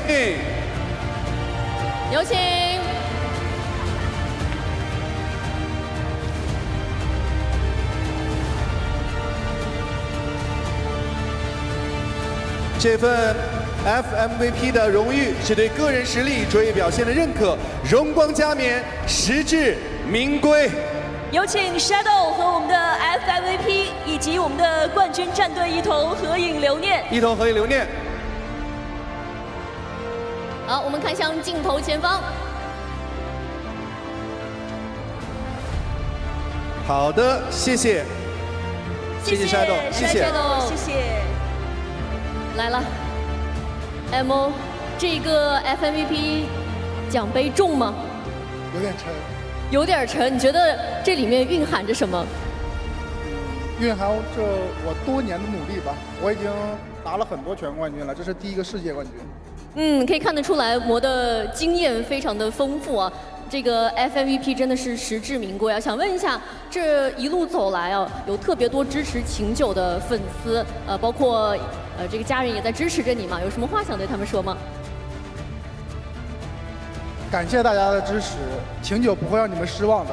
S1: 有请。
S7: 这份 FMVP 的荣誉是对个人实力卓越表现的认可，荣光加冕，实至名归。
S2: 有请 Shadow 和我们的 FMVP 以及我们的冠军战队一同合影留念。
S7: 一同合影留念。
S1: 好，我们看向镜头前方。
S7: 好的，谢谢，谢谢 Shadow， 谢谢，
S2: 谢谢。
S1: 来了 ，MO， 这个 FMVP 奖杯重吗？
S11: 有点沉。
S1: 有点沉，你觉得这里面蕴含着什么？
S11: 蕴含着我多年的努力吧。我已经拿了很多全冠军了，这是第1个世界冠军。
S1: 可以看得出来，魔的经验非常的丰富啊。这个 FMVP 真的是实至名归啊！想问一下，这一路走来啊，有特别多支持秦九的粉丝，包括这个家人也在支持着你嘛？有什么话想对他们说吗？
S11: 感谢大家的支持，秦九不会让你们失望的。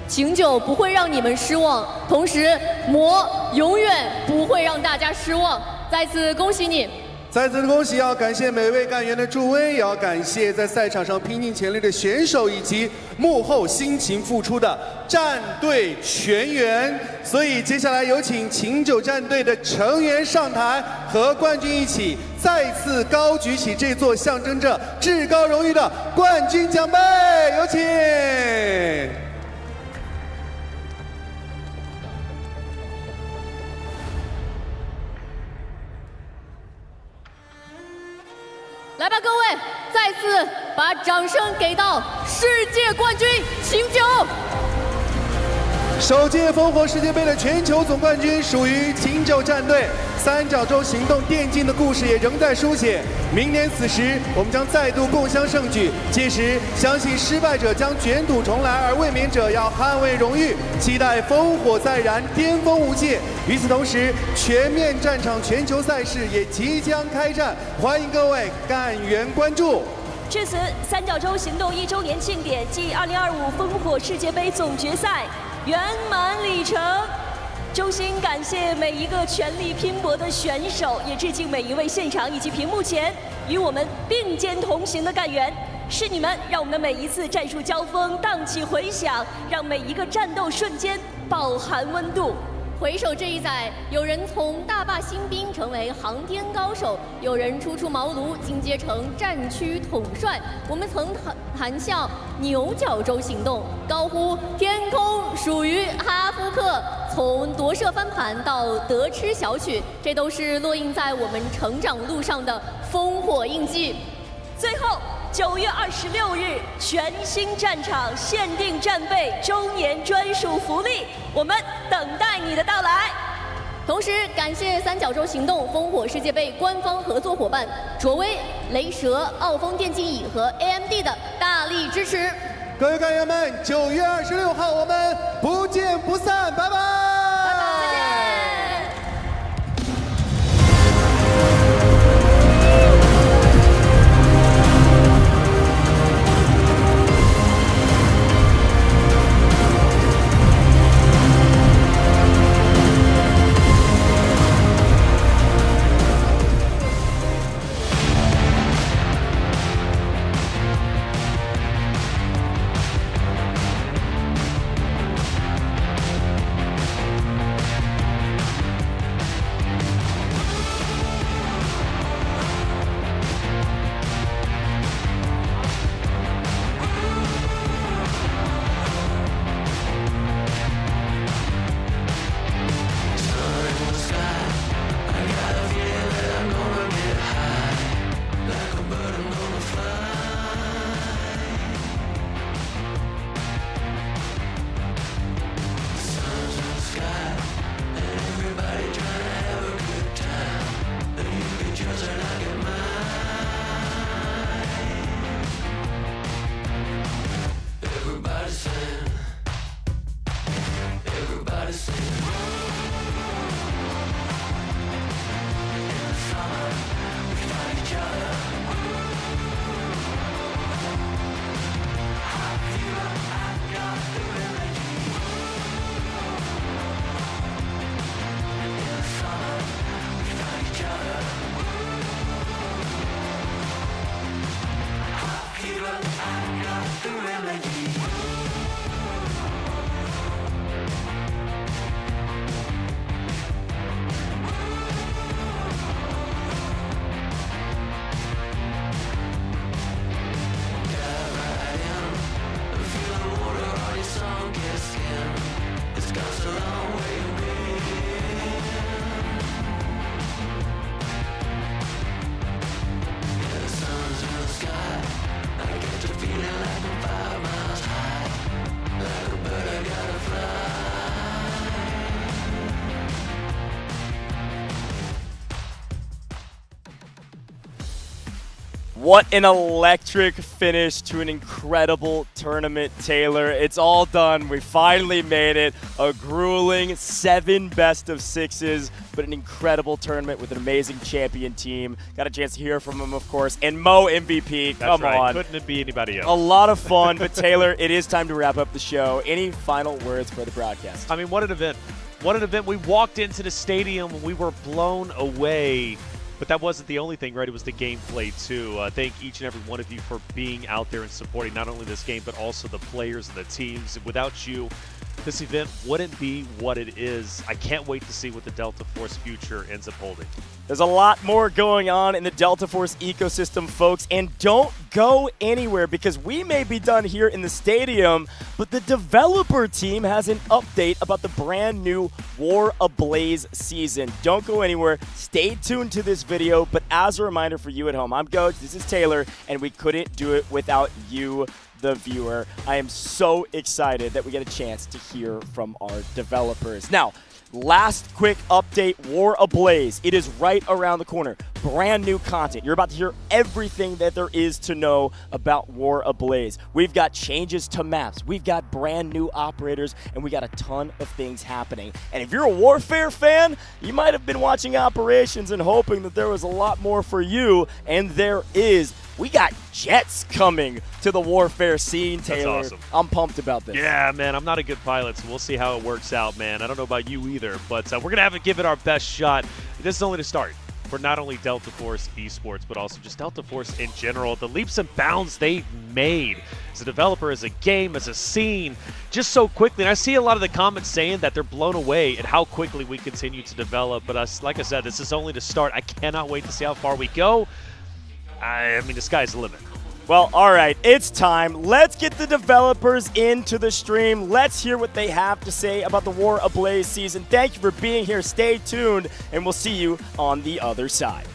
S1: 秦九不会让你们失望，同时魔永远不会让大家失望。再次恭喜你！
S7: 再次恭喜！要感谢每位干员的助威，也要感谢在赛场上拼尽全力的选手以及幕后辛勤付出的战队全员。所以接下来有请秦九战队的成员上台，和冠军一起再次高举起这座象征着至高荣誉的冠军奖杯，有请。
S1: 来吧，各位，再次把掌声给到世界冠军秦九。
S7: 首届烽火世界杯的全球总冠军属于秦九战队，三角洲行动电竞的故事也仍在书写。明年此时，我们将再度共襄盛举，届时相信失败者将卷土重来，而卫冕者要捍卫荣誉。期待烽火再燃，巅峰无界。与此同时，全面战场全球赛事也即将开战，欢迎各位干员关注。
S2: 至此，三角洲行动1周年庆典暨2025烽火世界杯总决赛圆满礼成。衷心感谢每一个全力拼搏的选手，也致敬每一位现场以及屏幕前与我们并肩同行的干员。是你们让我们的每一次战术交锋荡起回响，让每一个战斗瞬间饱含温度。
S1: 回首这一载，有人从大坝新兵成为航天高手，有人初出茅庐进阶成战区统帅。我们曾谈笑牛角洲行动，高呼天空属于哈夫克，从夺舍翻盘到得吃小曲，这都是烙印在我们成长路上的烽火印记。
S2: 最后，9月26日，全新战场限定战备周年专属福利，我们等待你的到来。
S1: 同时，感谢三角洲行动烽火世界杯官方合作伙伴卓威、雷蛇、奥风电竞椅和 AMD 的大力支持。
S7: 各位干员们，9月26号我们不见不散，拜拜。
S15: What an electric finish to an incredible tournament, Taylor. It's all done. We finally made it. A grueling 7 best of 6s, but an incredible tournament with an amazing champion team. Got a chance to hear from him, of course. And Mo MVP,
S16: That's right.
S15: on.
S16: Couldn't it be anybody else?
S15: A lot of fun, but Taylor, it is time to wrap up the show. Any final words for the broadcast?
S16: I mean, what an event. What an event. We walked into the stadium and we were blown away. But that wasn't the only thing, right? It was the gameplay, too. Thank each and every one of you for being out there and supporting not only this game, but also the players and the teams. Without you, this event wouldn't be what it is. I can't wait to see what the Delta Force future ends up holding.
S15: There's a lot more going on in the Delta Force ecosystem, folks, and don't go anywhere because we may be done here in the stadium, but the developer team has an update about the brand new War Ablaze season. Don't go anywhere. Stay tuned to this video, but as a reminder for you at home, I'm Goj, this is Taylor, and we couldn't do it without you, the viewer. I am so excited that we get a chance to hear from our developers. Now, last quick update, War Ablaze. It is right around the corner. Brand new content. You're about to hear everything that there is to know about War Ablaze. We've got changes to maps. We've got brand new operators, and we got a ton of things happening. And if you're a Warfare fan, you might have been watching Operations and hoping that there was a lot more for you, and there is. We got jets coming to the Warfare scene, Taylor.
S16: That's awesome.
S15: I'm pumped about this.
S16: Yeah, man, I'm not a good pilot, so we'll see how it works out, man. I don't know about you either, but we're going to have to give it our best shot. This is only the start for not only Delta Force Esports, but also just Delta Force in general. The leaps and bounds they've made as a developer, as a game, as a scene, just so quickly. And I see a lot of the comments saying that they're blown away at how quickly we continue to develop. But like I said, this is only the start. I cannot wait to see how far we go. I mean, the sky's the limit.
S15: Well, all right, it's time. Let's get the developers into the stream. Let's hear what they have to say about the War Ablaze season. Thank you for being here. Stay tuned, and we'll see you on the other side.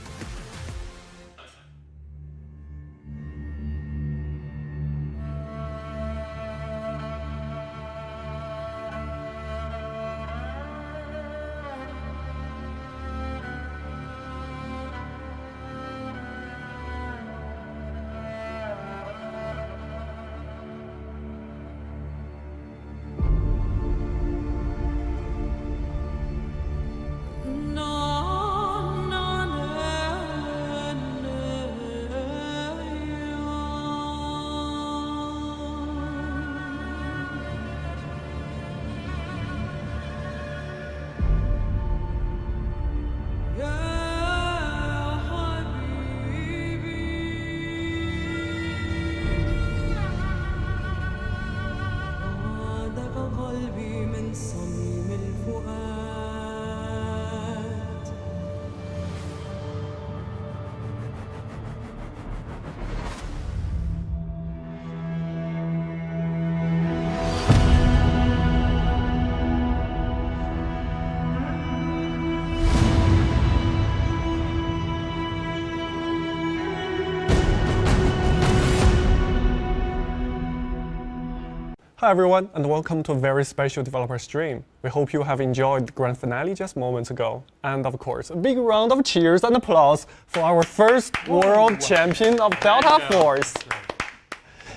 S9: Hi everyone, and welcome to a very special developer stream. We hope you have enjoyed the grand finale just moments ago. And of course, a big round of cheers and applause for our first world champion of Delta Force.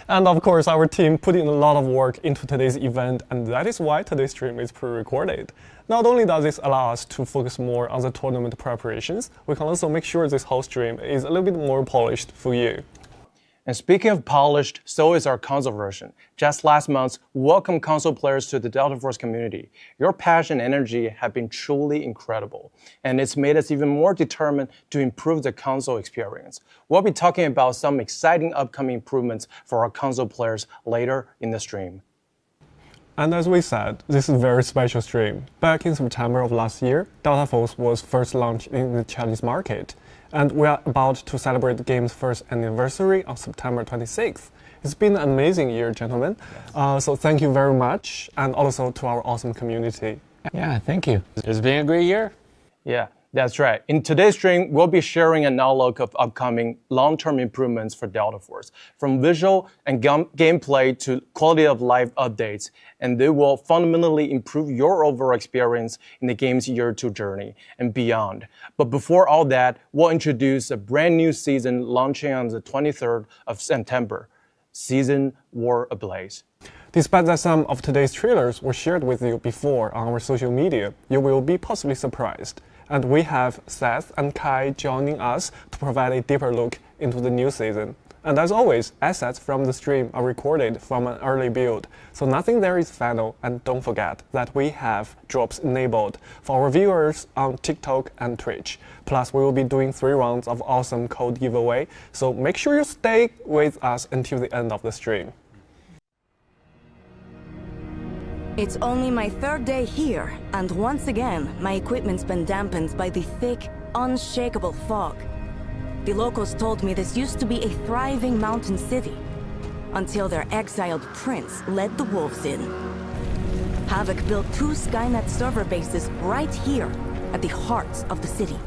S9: And of course, our team put in a lot of work into today's event, and that is why today's stream is pre-recorded. Not only does this allow us to focus more on the tournament preparations, we can also make sure this whole stream is a little bit more polished for you.
S13: And speaking of polished, so is our console version. Just last month, we welcomed console players to the Delta Force community. Your passion and energy have been truly incredible, and it's made us even more determined to improve the console experience. We'll be talking about some exciting upcoming improvements for our console players later in the stream.
S9: And as we said, this is a very special stream. Back in September of last year, Delta Force was first launched in the Chinese market. And we are about to celebrate the game's first anniversary on September 26th. It's been an amazing year, gentlemen. Yes. So thank you very much, and also to our awesome community.
S23: Yeah, thank you. It's been a great year.
S13: Yeah, That's right. In today's stream, we'll be sharing an outlook of upcoming long-term improvements for Delta Force, from visual and gameplay to quality of life updates, and they will fundamentally improve your overall experience in the game's year 2 journey and beyond. But before all that, we'll introduce a brand new season launching on the 23rd of September, Season War Ablaze.
S9: Despite that some of today's trailers were shared with you before on our social media, you will be possibly surprised. And we have Seth and Kai joining us to provide a deeper look into the new season. And as always, assets from the stream are recorded from an early build, so nothing there is final, and don't forget that we have drops enabled for our viewers on TikTok and Twitch. Plus, we will be doing 3 rounds of awesome code giveaway, so make sure you stay with us until the end of the stream.
S3: It's only my 3rd day here, and once again, my equipment's been dampened by the thick, unshakable fog. The locals told me this used to be a thriving mountain city, until their exiled prince led the wolves in. Havoc built 2 Skynet server bases right here, at the heart of the city.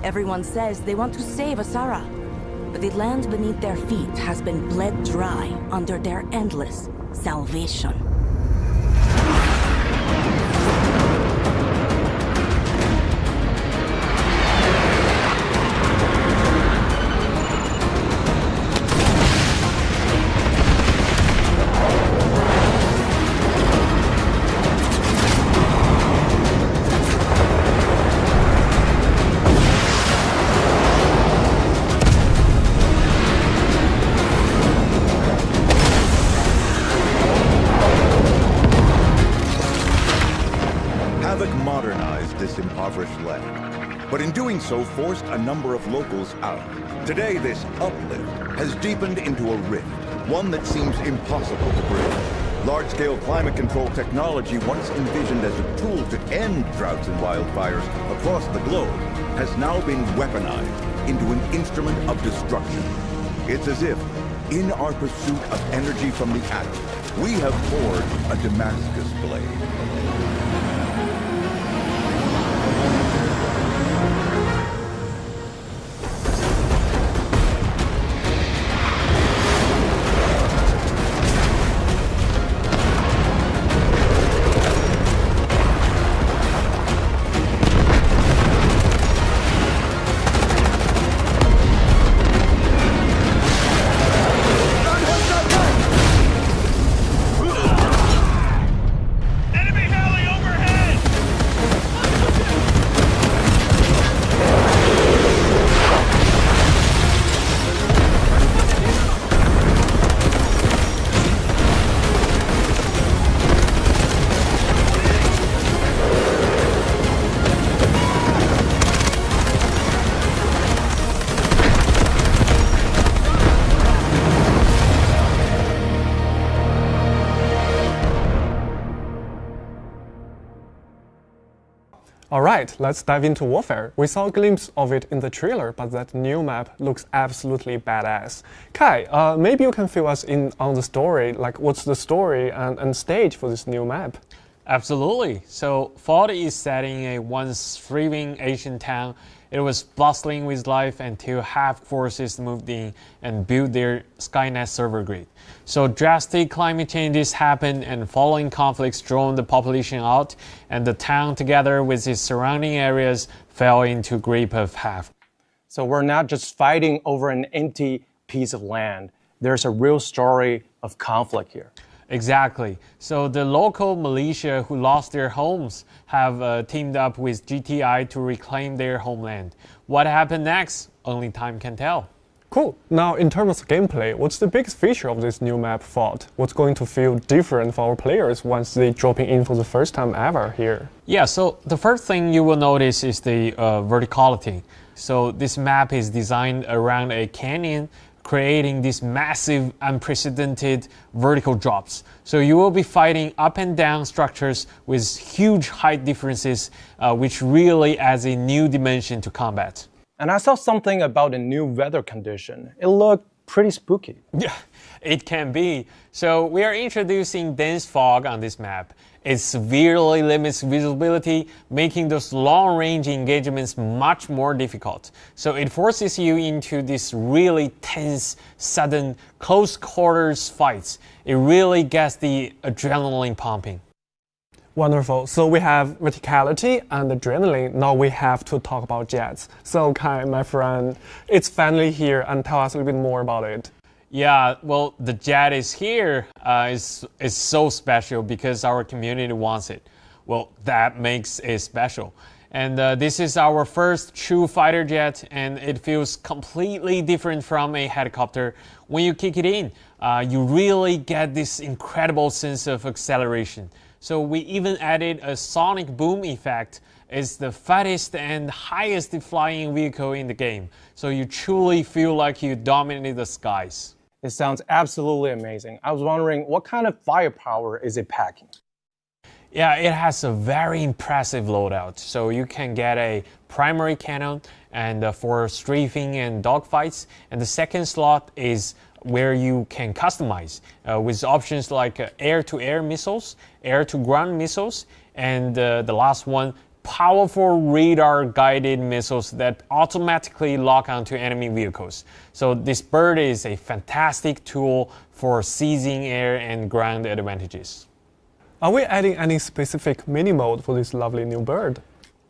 S3: Everyone says they want to save Asara, but the land beneath their feet has been bled dry under their endless salvation.
S12: But in doing so, forced a number of locals out. Today, this uplift has deepened into a rift, one that seems impossible to bridge. Large-scale climate control technology, once envisioned as a tool to end droughts and wildfires across the globe, has now been weaponized into an instrument of destruction. It's as if, in our pursuit of energy from the atom, we have forged a Damascus blade.
S9: Alright, let's dive into Warfare. We saw a glimpse of it in the trailer, but that new map looks absolutely badass. Kai, maybe you can fill us in on the story, like what's the story and stage for this new map?
S23: Absolutely. So, Ford is set in a once thriving Asian town. It was bustling with life until Havoc forces moved in and built their Skynet server grid. So drastic climate changes happened and following conflicts drove the population out, and the town together with its surrounding areas fell into grip of Havoc.
S13: So we're not just fighting over an empty piece of land. There's a real story of conflict here.
S23: Exactly. So the local militia who lost their homes have teamed up with GTI to reclaim their homeland. What happened next? Only time can tell.
S9: Cool. Now, in terms of gameplay, what's the biggest feature of this new map, Ford? What's going to feel different for our players once they dropping in for the first time ever here?
S23: Yeah, so the first thing you will notice is the verticality. So this map is designed around a canyon, creating these massive, unprecedented vertical drops. So you will be fighting up and down structures with huge height differences, which really adds a new dimension to combat.
S13: And I saw something about a new weather condition. It looked pretty spooky.
S23: Yeah, it can be. So we are introducing dense fog on this map. It severely limits visibility, making those long-range engagements much more difficult. So it forces you into this really tense, sudden, close quarters fights. It really gets the adrenaline pumping.
S9: Wonderful. So we have verticality and adrenaline. Now we have to talk about jets. So Kai, my friend, it's finally here, and tell us a little bit more about it.
S23: Yeah, well, the jet is here. It's so special because our community wants it. Well, that makes it special. And this is our first true fighter jet, and it feels completely different from a helicopter. When you kick it in, you really get this incredible sense of acceleration. So we even added a sonic boom effect. It's the fattest and highest flying vehicle in the game. So you truly feel like you dominated the skies.
S13: It sounds absolutely amazing. I was wondering, what kind of firepower is it packing?
S23: Yeah, it has a very impressive loadout. So you can get a primary cannon and for strafing and dogfights. And the second slot is where you can customize with options like air-to-air missiles, air-to-ground missiles, and the last one, powerful radar-guided missiles that automatically lock onto enemy vehicles. So this bird is a fantastic tool for seizing air and ground advantages.
S9: Are we adding any specific mini mode for this lovely new bird?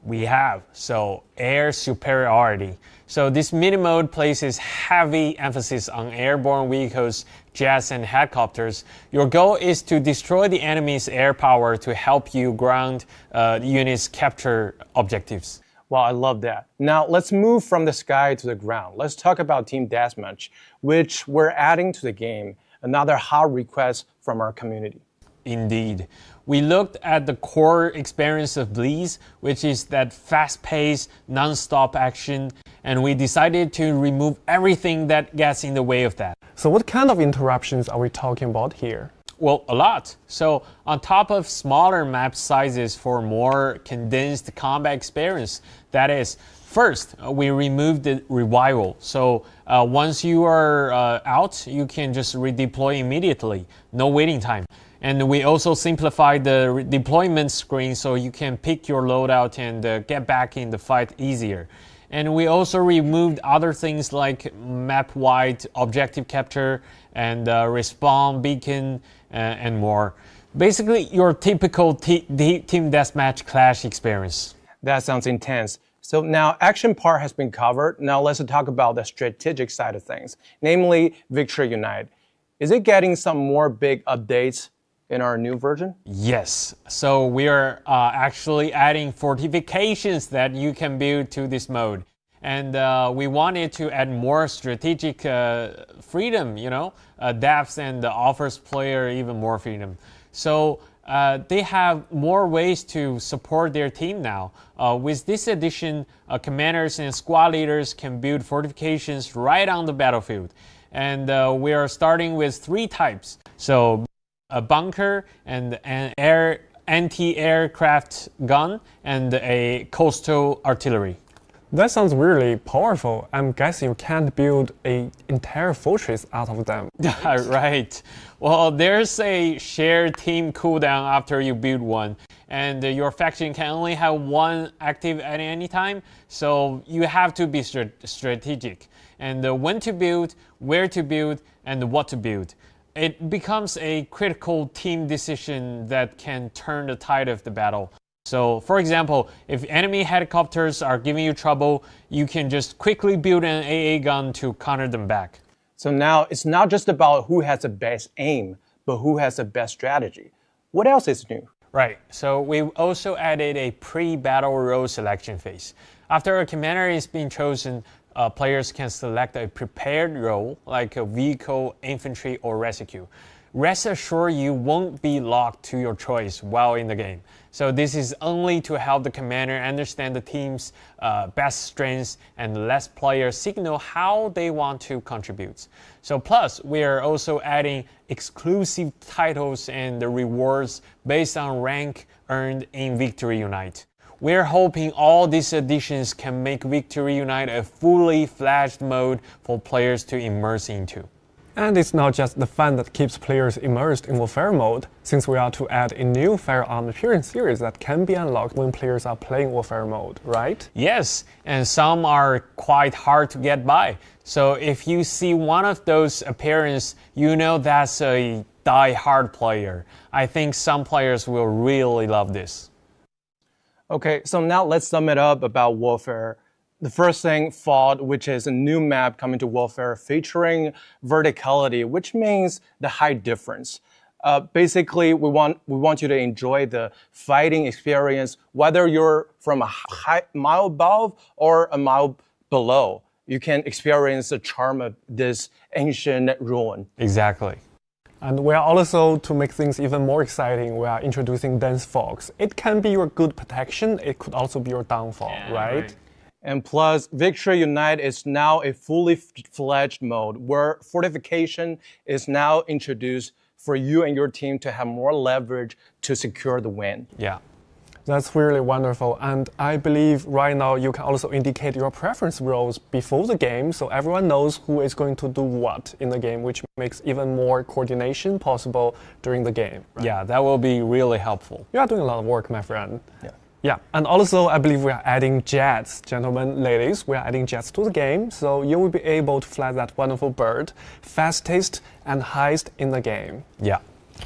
S23: We have, so air superiority. So this mini mode places heavy emphasis on airborne vehicles, jets, and helicopters. Your goal is to destroy the enemy's air power to help you ground units capture objectives.
S13: Wow, I love that. Now let's move from the sky to the ground. Let's talk about Team Deathmatch, which we're adding to the game. Another hot request from our community.
S23: Indeed. We looked at the core experience of Bleeze, which is that fast-paced, non-stop action, and we decided to remove everything that gets in the way of that.
S9: So what kind of interruptions are we talking about here?
S23: Well, a lot. So on top of smaller map sizes for more condensed combat experience, that is, first, we removed the revival. So once you are out, you can just redeploy immediately, no waiting time. And we also simplified the deployment screen so you can pick your loadout and get back in the fight easier. And we also removed other things like map-wide objective capture and respawn beacon and more. Basically, your typical team deathmatch clash experience.
S13: That sounds intense. So now action part has been covered. Now let's talk about the strategic side of things, namely Victory Unite. Is it getting some more big updates in our new version?
S23: Yes. So we are actually adding fortifications that you can build to this mode. And we wanted to add more strategic freedom, depth, and offers player even more freedom. So they have more ways to support their team now. With this addition, commanders and squad leaders can build fortifications right on the battlefield. And we are starting with 3 types. So a bunker and an anti-aircraft gun and a coastal artillery.
S9: That sounds really powerful. I'm guessing you can't build an entire fortress out of them.
S23: Right. Well, there's a shared team cooldown after you build one, and your faction can only have one active at any time, so you have to be strategic. And when to build, where to build, and what to build. It becomes a critical team decision that can turn the tide of the battle. So, for example, if enemy helicopters are giving you trouble, you can just quickly build an AA gun to counter them back.
S13: So now it's not just about who has the best aim, but who has the best strategy. What else is new?
S23: Right, so we also added a pre-battle role selection phase. After a commander is being chosen, players can select a prepared role like a vehicle, infantry, or rescue. Rest assured you won't be locked to your choice while in the game. So this is only to help the commander understand the team's best strengths and let players signal how they want to contribute. So plus, we are also adding exclusive titles and the rewards based on rank earned in Victory Unite. We're hoping all these additions can make Victory Unite a fully fledged mode for players to immerse into.
S9: And it's not just the fun that keeps players immersed in Warfare mode, since we are to add a new firearm appearance series that can be unlocked when players are playing Warfare mode, right?
S23: Yes, and some are quite hard to get by. So if you see one of those appearances, you know that's a die-hard player. I think some players will really love this.
S13: Okay, so now let's sum it up about Warfare. The first thing, FOD, which is a new map coming to Warfare featuring verticality, which means the height difference. Basically, we want you to enjoy the fighting experience, whether you're from a mile above or a mile below. You can experience the charm of this ancient ruin.
S23: Exactly.
S9: And we are also, to make things even more exciting, we are introducing dense fogs. It can be your good protection, it could also be your downfall, right?
S13: And plus, Victory Unite is now a fully fledged mode where fortification is now introduced for you and your team to have more leverage to secure the win.
S9: Yeah, that's really wonderful. And I believe right now you can also indicate your preference roles before the game so everyone knows who is going to do what in the game, which makes even more coordination possible during the game.
S23: Right? Yeah, that will be really helpful.
S9: You are doing a lot of work, my friend.
S13: Yeah.
S9: Yeah, and also I believe we are adding jets. Gentlemen, ladies, we are adding jets to the game, so you will be able to fly that wonderful bird, fastest and highest in the game.
S23: Yeah.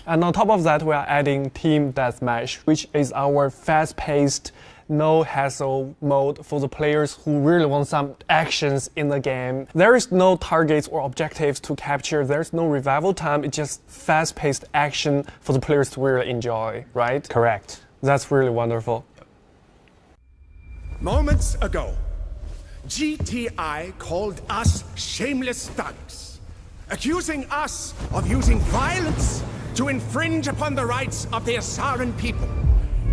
S9: And on top of that, we are adding Team Deathmatch, which is our fast-paced, no-hassle mode for the players who really want some actions in the game. There is no targets or objectives to capture, there's no revival time, it's just fast-paced action for the players to really enjoy, right?
S23: Correct.
S9: That's really wonderful.
S14: Moments ago, GTI called us shameless thugs, accusing us of using violence to infringe upon the rights of the Asaran people,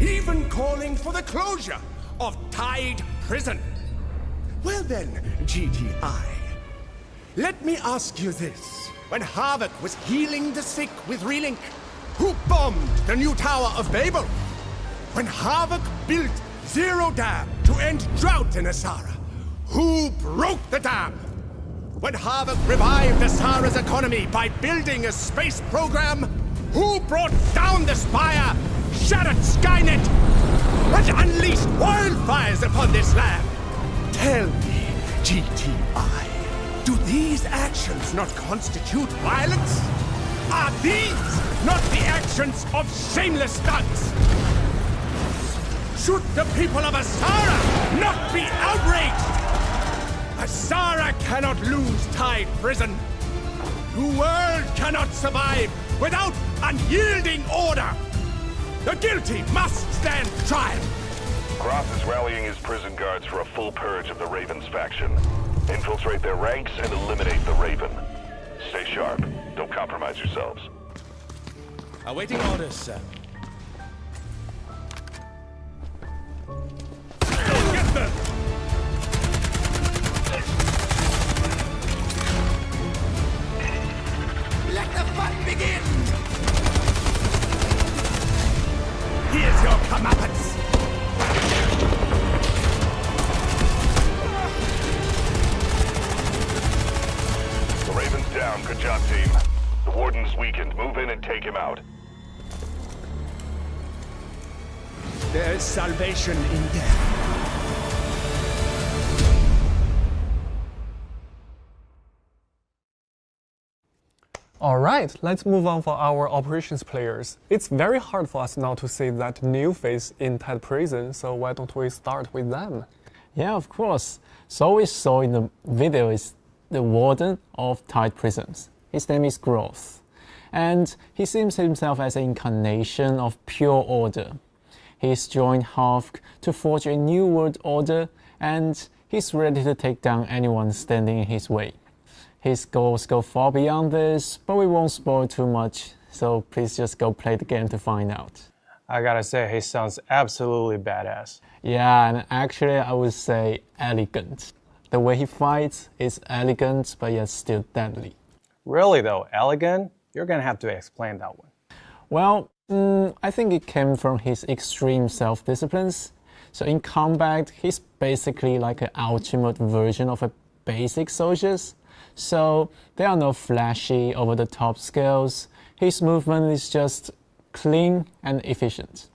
S14: even calling for the closure of Tide Prison. Well then, GTI, let me ask you this. When Havoc was healing the sick with Relink, who bombed the new Tower of Babel? When Havoc built Zero Dam to end drought in Asara, who broke the dam? When Havoc revived Asara's economy by building a space program, who brought down the Spire, shattered Skynet, and unleashed wildfires upon this land? Tell me, GTI, do these actions not constitute violence? Are these not the actions of shameless thugs? Should the people of Asara not be outraged? Asara cannot lose Tide Prison. The world cannot survive without unyielding order. The guilty must stand trial.
S18: Cross is rallying his prison guards for a full purge of the Raven's faction. Infiltrate their ranks and eliminate the Raven. Stay sharp. Don't compromise yourselves.
S14: Awaiting orders, sir. Get them! Let the fun begin! Here's your comeuppance!
S18: The Raven's down. Good job, team. The Warden's weakened. Move in and take him out.
S14: There is salvation in death.
S9: Alright, let's move on for our operations players. It's very hard for us now to see that new face in Tide Prison, so why don't we start with them?
S23: Yeah, of course. So we saw in the video is the warden of Tide Prisons. His name is Growth. And he sees himself as an incarnation of pure order. He's joined Havoc to forge a new world order, and he's ready to take down anyone standing in his way. His goals go far beyond this, but we won't spoil too much, so please just go play the game to find out.
S13: I gotta say, he sounds absolutely badass.
S23: Yeah, and actually I would say elegant. The way he fights is elegant, but yet still deadly.
S13: Really though, elegant? You're gonna have to explain that one.
S23: Well, I think it came from his extreme self-disciplines. So in combat, he's basically like an ultimate version of a basic soldier. so there are no flashy, over-the-top skills. His movement is just clean and efficient.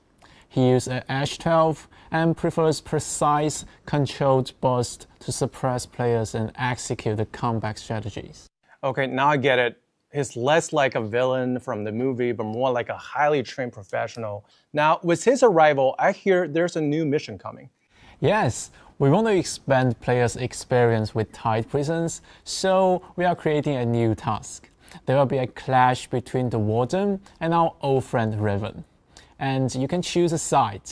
S23: He uses an Edge 12 and prefers precise, controlled burst to suppress players and execute the comeback strategies.
S13: Okay, now I get it. He's less like a villain from the movie, but more like a highly trained professional. Now, with his arrival, I hear there's a new mission coming.
S23: Yes, we want to expand players' experience with tight prisons, so we are creating a new task. There will be a clash between the Warden and our old friend Raven. And you can choose a side.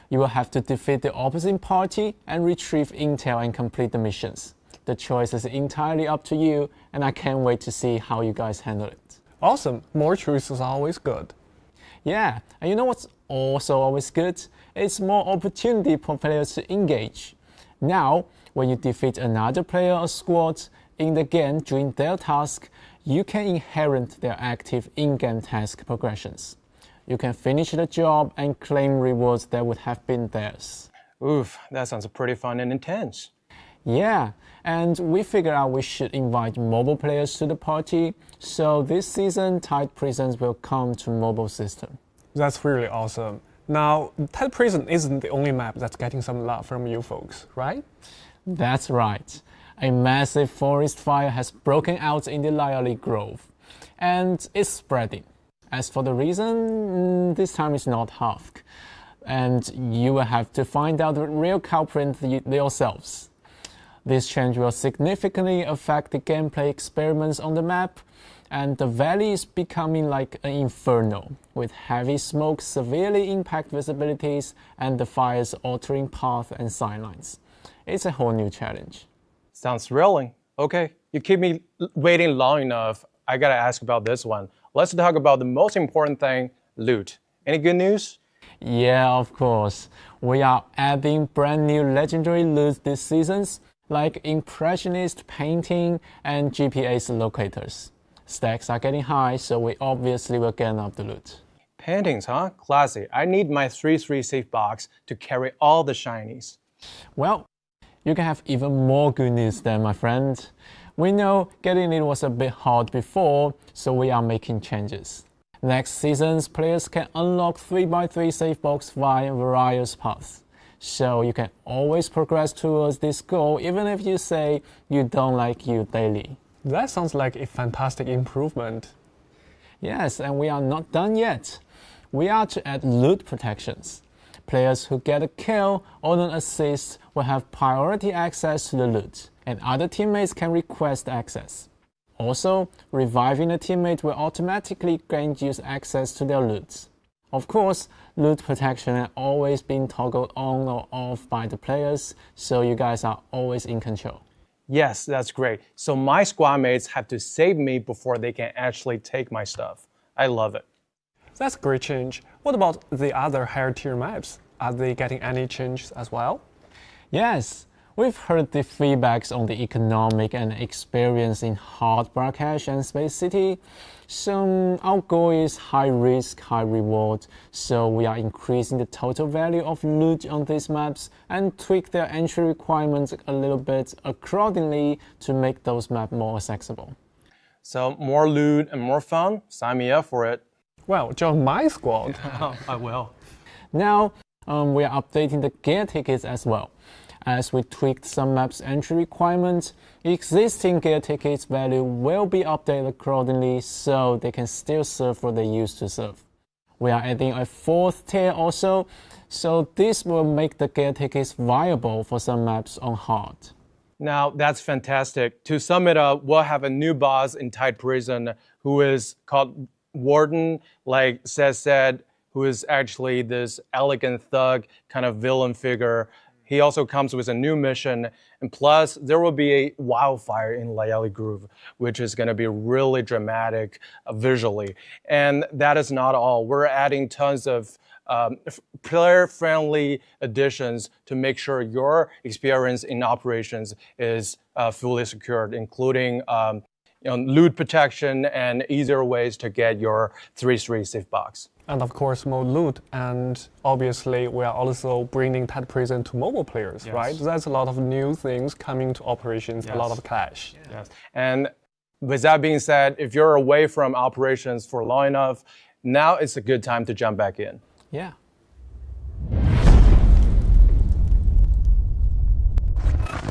S23: You will have to defeat the opposing party and retrieve intel and complete the missions. The choice is entirely up to you, and I can't wait to see how you guys handle it.
S9: Awesome. More choices is always good.
S23: Yeah, and you know what's also always good? It's more opportunity for players to engage. Now, when you defeat another player or squad in the game during their task, you can inherit their active in-game task progressions. You can finish the job and claim rewards that would have been theirs.
S13: Oof, that sounds pretty fun and intense.
S23: Yeah, and we figured out we should invite mobile players to the party, so this season Tight Prisons will come to mobile system.
S9: That's really awesome. Now, Tight Prison isn't the only map that's getting some love from you folks, right?
S23: That's right. A massive forest fire has broken out in the Lyali Grove, and it's spreading. As for the reason, this time it's not Hafk, and you will have to find out the real culprit yourselves. This change will significantly affect the gameplay experiments on the map, and the valley is becoming like an inferno, with heavy smoke severely impact visibilities and the fires altering path and sightlines. It's a whole new challenge.
S13: Sounds thrilling. Okay, you keep me waiting long enough. I gotta ask about this one. Let's talk about the most important thing, loot. Any good news?
S23: Yeah, of course. We are adding brand new legendary loot this season, like Impressionist painting and GPS locators. Stacks are getting high, so we obviously will get up the loot.
S13: Paintings, huh? Classy. I need my 3-3 safe box to carry all the shinies.
S23: Well, you can have even more good news then, my friend. We know getting it was a bit hard before, so we are making changes. Next season's players can unlock 3x3 safe box via various paths. So you can always progress towards this goal even if you say you don't like you daily.
S9: That sounds like a fantastic improvement.
S23: Yes, and we are not done yet. We are to add loot protections. Players who get a kill or an assist will have priority access to the loot, and other teammates can request access. Also, reviving a teammate will automatically grant you access to their loot. Of course, loot protection has always been toggled on or off by the players, so you guys are always in control.
S13: Yes, that's great. So my squad mates have to save me before they can actually take my stuff. I love it.
S9: That's a great change. What about the other higher tier maps? Are they getting any changes as well?
S23: Yes, we've heard the feedbacks on the economic and experience in hard Brakkesh and Space City. So our goal is high risk, high reward. So we are increasing the total value of loot on these maps and tweak their entry requirements a little bit accordingly to make those maps more accessible.
S13: So more loot and more fun? Sign me up for it.
S9: Well, join my squad.
S13: I will.
S23: Now, we are updating the gear tickets as well. As we tweaked some maps' entry requirements, existing gear tickets value will be updated accordingly so they can still serve what they used to serve. We are adding a 4th tier also, so this will make the gear tickets viable for some maps on hard.
S13: Now, that's fantastic. To sum it up, we'll have a new boss in Tight Prison who is called Warden, like Seth said, who is actually this elegant thug kind of villain figure. He also comes with a new mission, and plus there will be a wildfire in Lyali Grove, which is going to be really dramatic visually. And that is not all. We're adding tons of player-friendly additions to make sure your experience in operations is fully secured, including loot protection and easier ways to get your 3-3 safe box.
S9: And of course, mode loot. And obviously, we are also bringing that prison to mobile players,
S13: Yes.
S9: right? That's a lot of new things coming to operations, a lot of clash.
S13: Yes. And with that being said, if you're away from operations for long enough, now it's a good time to jump back in.
S23: Yeah.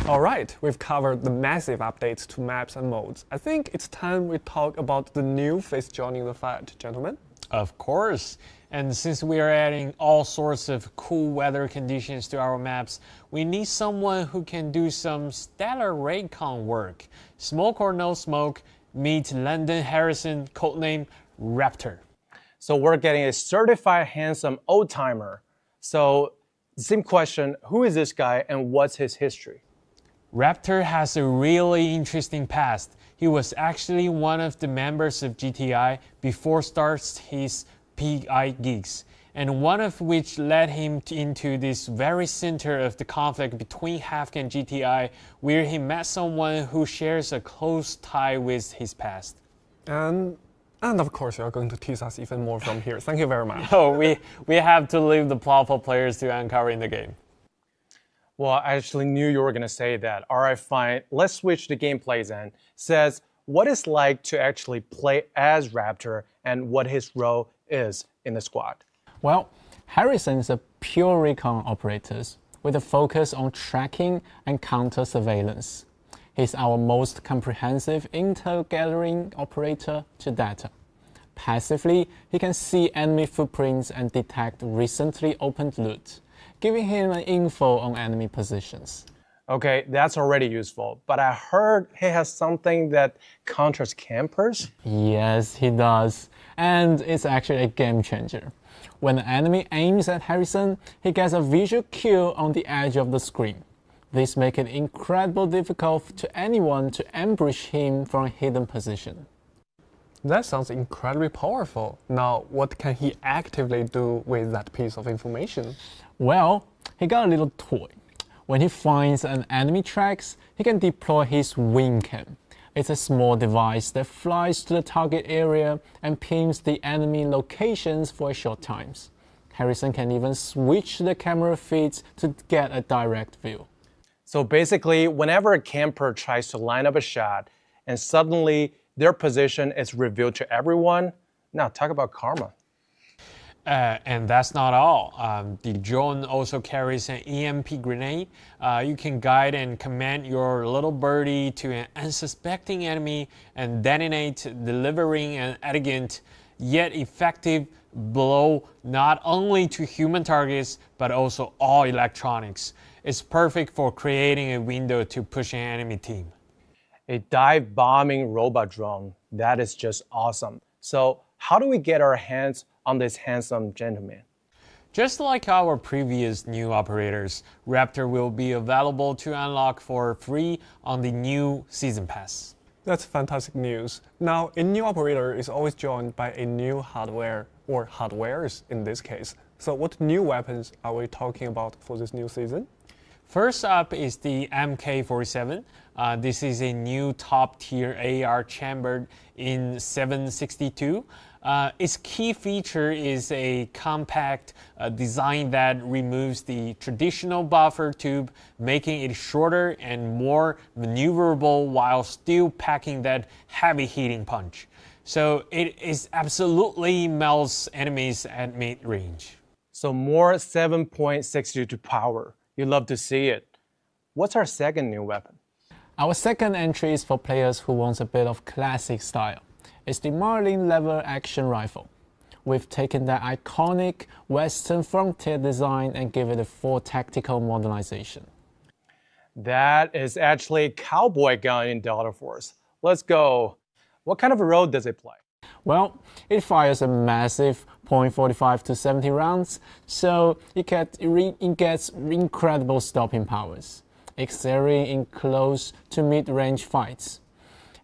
S9: All right, we've covered the massive updates to maps and modes. I think it's time we talk about the new face joining the fight, gentlemen.
S23: Of course. And since we are adding all sorts of cool weather conditions to our maps, we need someone who can do some stellar raycon work. Smoke or no smoke, meet London Harrison, codename Raptor.
S13: So we're getting a certified handsome old timer. So same question, who is this guy and what's his history?
S23: Raptor has a really interesting past. He was actually one of the members of GTI before starts his PI gigs, and one of which led him into this very center of the conflict between Havk and GTI, where he met someone who shares a close tie with his past.
S9: And of course, you're going to tease us even more from here. Thank you very much.
S23: Oh, we have to leave the plot for players to uncover in the game.
S13: Well, I actually knew you were going to say that. All right, fine. Let's switch the gameplay then. Says what it's like to actually play as Raptor and what his role is in the squad.
S10: Well, Harrison is a pure recon operator with a focus on tracking and counter surveillance. He's our most comprehensive intel-gathering operator to data. Passively, he can see enemy footprints and detect recently opened loot, giving him an info on enemy positions.
S13: Okay, that's already useful, but I heard he has something that counters campers?
S10: Yes, he does, and it's actually a game changer. When the enemy aims at Harrison, he gets a visual kill on the edge of the screen. This makes it incredibly difficult to anyone to ambush him from a hidden position.
S9: That sounds incredibly powerful. Now, what can he actively do with that piece of information?
S10: Well, he got a little toy. When he finds an enemy tracks, he can deploy his wing cam. It's a small device that flies to the target area and pings the enemy locations for a short time. Harrison can even switch the camera feeds to get a direct view.
S13: So basically, whenever a camper tries to line up a shot and suddenly their position is revealed to everyone, now talk about karma.
S23: And that's not all. The drone also carries an EMP grenade. You can guide and command your little birdie to an unsuspecting enemy and detonate, delivering an elegant yet effective blow not only to human targets but also all electronics. It's perfect for creating a window to push an enemy team.
S13: A dive bombing robot drone, that is just awesome. So how do we get our hands on this handsome gentleman?
S23: Just like our previous new operators, Raptor will be available to unlock for free on the new Season Pass.
S9: That's fantastic news. Now, a new operator is always joined by a new hardware, or hardwares in this case. So what new weapons are we talking about for this new season?
S23: First up is the MK47. This is a new top-tier AR chambered in 762. Its key feature is a compact design that removes the traditional buffer tube, making it shorter and more maneuverable while still packing that heavy hitting punch. So it is absolutely melts enemies at mid-range.
S13: So more 7.62 to power. You love to see it. What's our second new weapon?
S10: Our second entry is for players who want a bit of classic style. It's the Marlin lever action rifle. We've taken that iconic Western frontier design and give it a full tactical modernization.
S13: That is actually a cowboy gun in Delta Force. Let's go. What kind of a role does it play?
S10: Well, it fires a massive .45 to 70 rounds, so it gets incredible stopping powers, excelling in close to mid-range fights.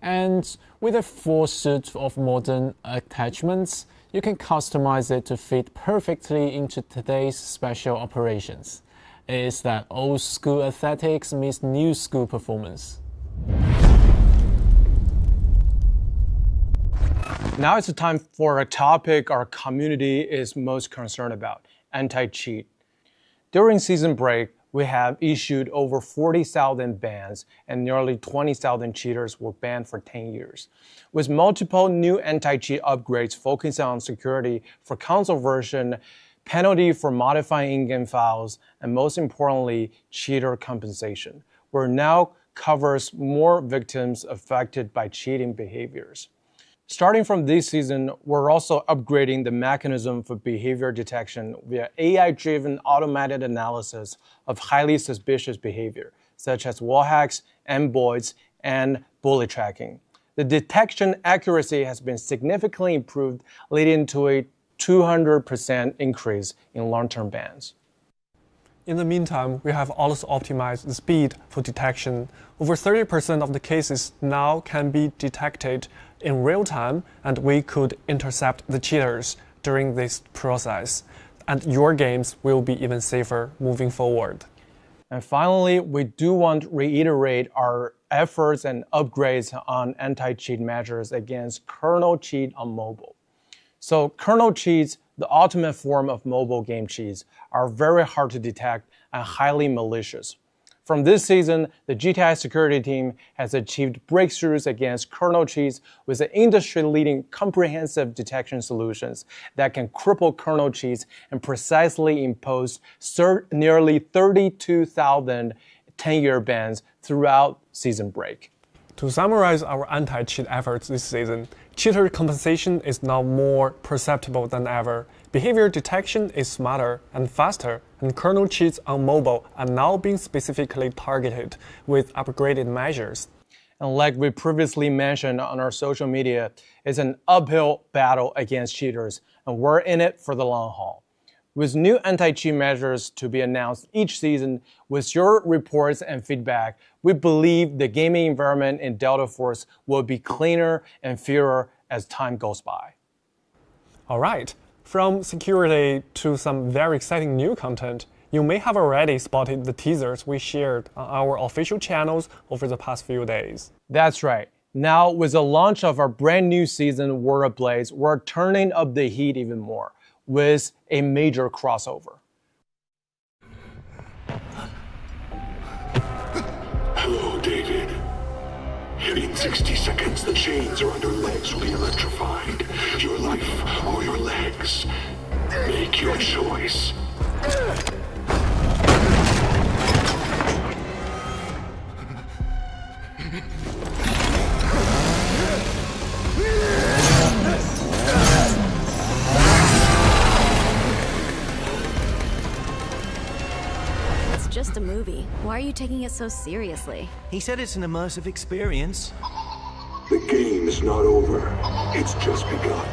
S10: And with a full suite of modern attachments, you can customize it to fit perfectly into today's special operations. It's that old school aesthetics meets new school performance.
S13: Now it's time for a topic our community is most concerned about, anti-cheat. During season break, we have issued over 40,000 bans and nearly 20,000 cheaters were banned for 10 years. With multiple new anti-cheat upgrades focusing on security for console version, penalty for modifying in-game files, and most importantly, cheater compensation, where now covers more victims affected by cheating behaviors. Starting from this season, we're also upgrading the mechanism for behavior detection via AI-driven automated analysis of highly suspicious behavior, such as wall hacks, exploits, and bully tracking. The detection accuracy has been significantly improved, leading to a 200% increase in long-term bans.
S9: In the meantime, we have also optimized the speed for detection. Over 30% of the cases now can be detected in real time, and we could intercept the cheaters during this process. And your games will be even safer moving forward.
S13: And finally, we do want to reiterate our efforts and upgrades on anti-cheat measures against kernel cheat on mobile. So kernel cheats, the ultimate form of mobile game cheats, are very hard to detect and highly malicious. From this season, the GTI security team has achieved breakthroughs against kernel cheats with the industry-leading comprehensive detection solutions that can cripple kernel cheats and precisely impose nearly 32,000 10-year bans throughout season break.
S9: To summarize our anti-cheat efforts this season, cheater compensation is now more perceptible than ever. Behavior detection is smarter and faster, and kernel cheats on mobile are now being specifically targeted with upgraded measures.
S13: And like we previously mentioned on our social media, it's an uphill battle against cheaters, and we're in it for the long haul. With new anti-cheat measures to be announced each season, with your reports and feedback, we believe the gaming environment in Delta Force will be cleaner and fairer as time goes by.
S9: All right, from security to some very exciting new content, you may have already spotted the teasers we shared on our official channels over the past few days.
S13: That's right. Now, with the launch of our brand new season, War of Blades, we're turning up the heat even more with a major crossover.
S17: Hello, David. In 60 seconds, the chains around your legs will be electrified. Your life or your legs. Make your choice.
S19: Just a movie. Why are you taking it so seriously?
S20: He said it's an immersive experience.
S17: The game is not over. It's just begun.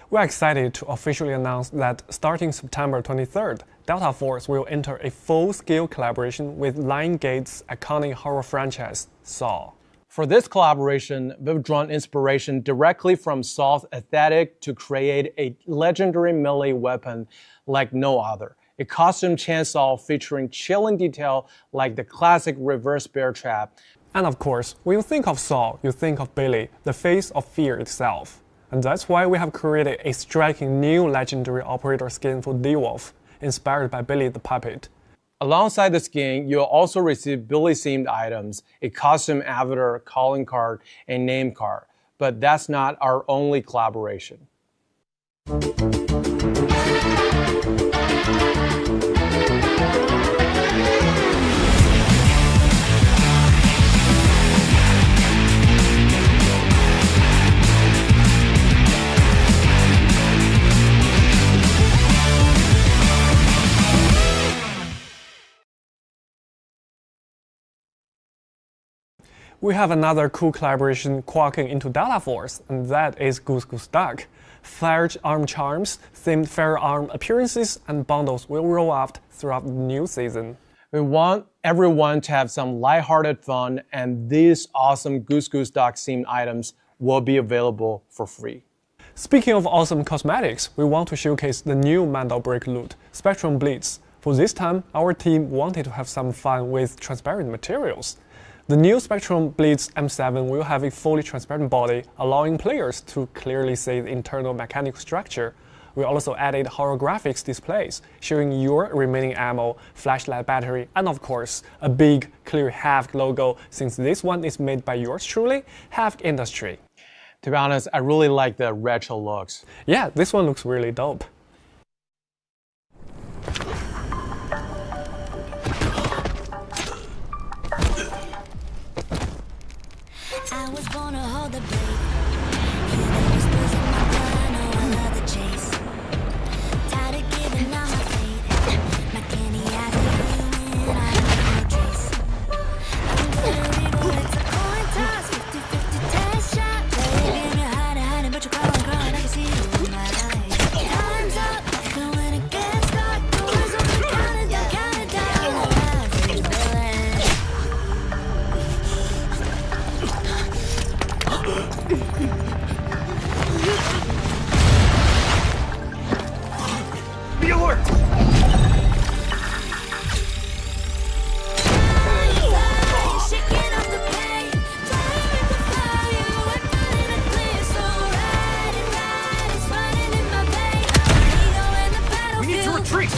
S9: We're excited to officially announce that starting September 23rd, Delta Force will enter a full-scale collaboration with Lionsgate's iconic horror franchise, Saw.
S13: For this collaboration, we've drawn inspiration directly from Saw's aesthetic to create a legendary melee weapon like no other. A costume chainsaw featuring chilling detail like the classic reverse bear trap.
S9: And of course, when you think of Saw, you think of Billy, the face of fear itself. And that's why we have created a striking new legendary operator skin for D-Wolf, inspired by Billy the Puppet.
S13: Alongside the skin, you'll also receive Billy-themed items, a costume avatar, calling card, and name card. But that's not our only collaboration.
S9: We have another cool collaboration quacking into Delta Force, and that is Goose Goose Duck. Firearm charms, themed firearm appearances, and bundles will roll out throughout the new season.
S13: We want everyone to have some lighthearted fun, and these awesome Goose Goose Duck themed items will be available for free.
S9: Speaking of awesome cosmetics, we want to showcase the new Mandal Break loot, Spectrum Blitz. For this time, our team wanted to have some fun with transparent materials. The new Spectrum Blitz M7 will have a fully transparent body, allowing players to clearly see the internal mechanical structure. We also added holographics displays, showing your remaining ammo, flashlight battery, and of course, a big, clear Havk logo, since this one is made by yours truly, Havk Industry.
S13: To be honest, I really like the retro looks.
S9: Yeah, this one looks really dope.
S4: I was born to hold the blade. Hear the whispers in my blood, I know I love the chase. Tired of giving up my fate. My candy eyes are you win, I have no trace. I'm good or evil, it's a coin toss. 50-50 test shot. Baby, and you're hiding, but you're crawling, I can see you in my eyes. Time's up, and when it gets dark, doors open, count it down, the lights is brilliant.
S15: Be alert! We need to retreat!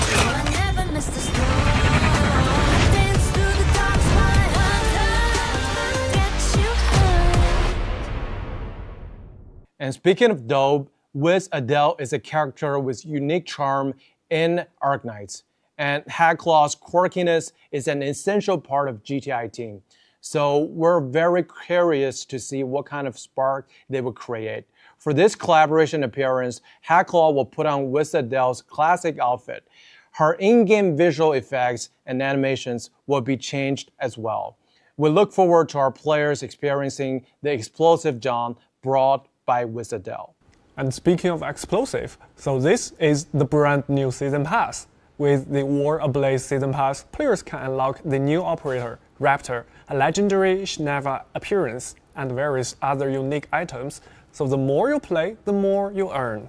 S13: And speaking of dope, Wiz Adele is a character with unique charm in Arknights. And Hacklaw's quirkiness is an essential part of GTI team. So we're very curious to see what kind of spark they will create. For this collaboration appearance, Hacklaw will put on Wiz Adele's classic outfit. Her in-game visual effects and animations will be changed as well. We look forward to our players experiencing the explosive jaunt brought by Wiz Adele.
S9: And speaking of explosive, so this is the brand new Season Pass. With the War Ablaze Season Pass, players can unlock the new operator, Raptor, a legendary Shneva appearance, and various other unique items. So the more you play, the more you earn.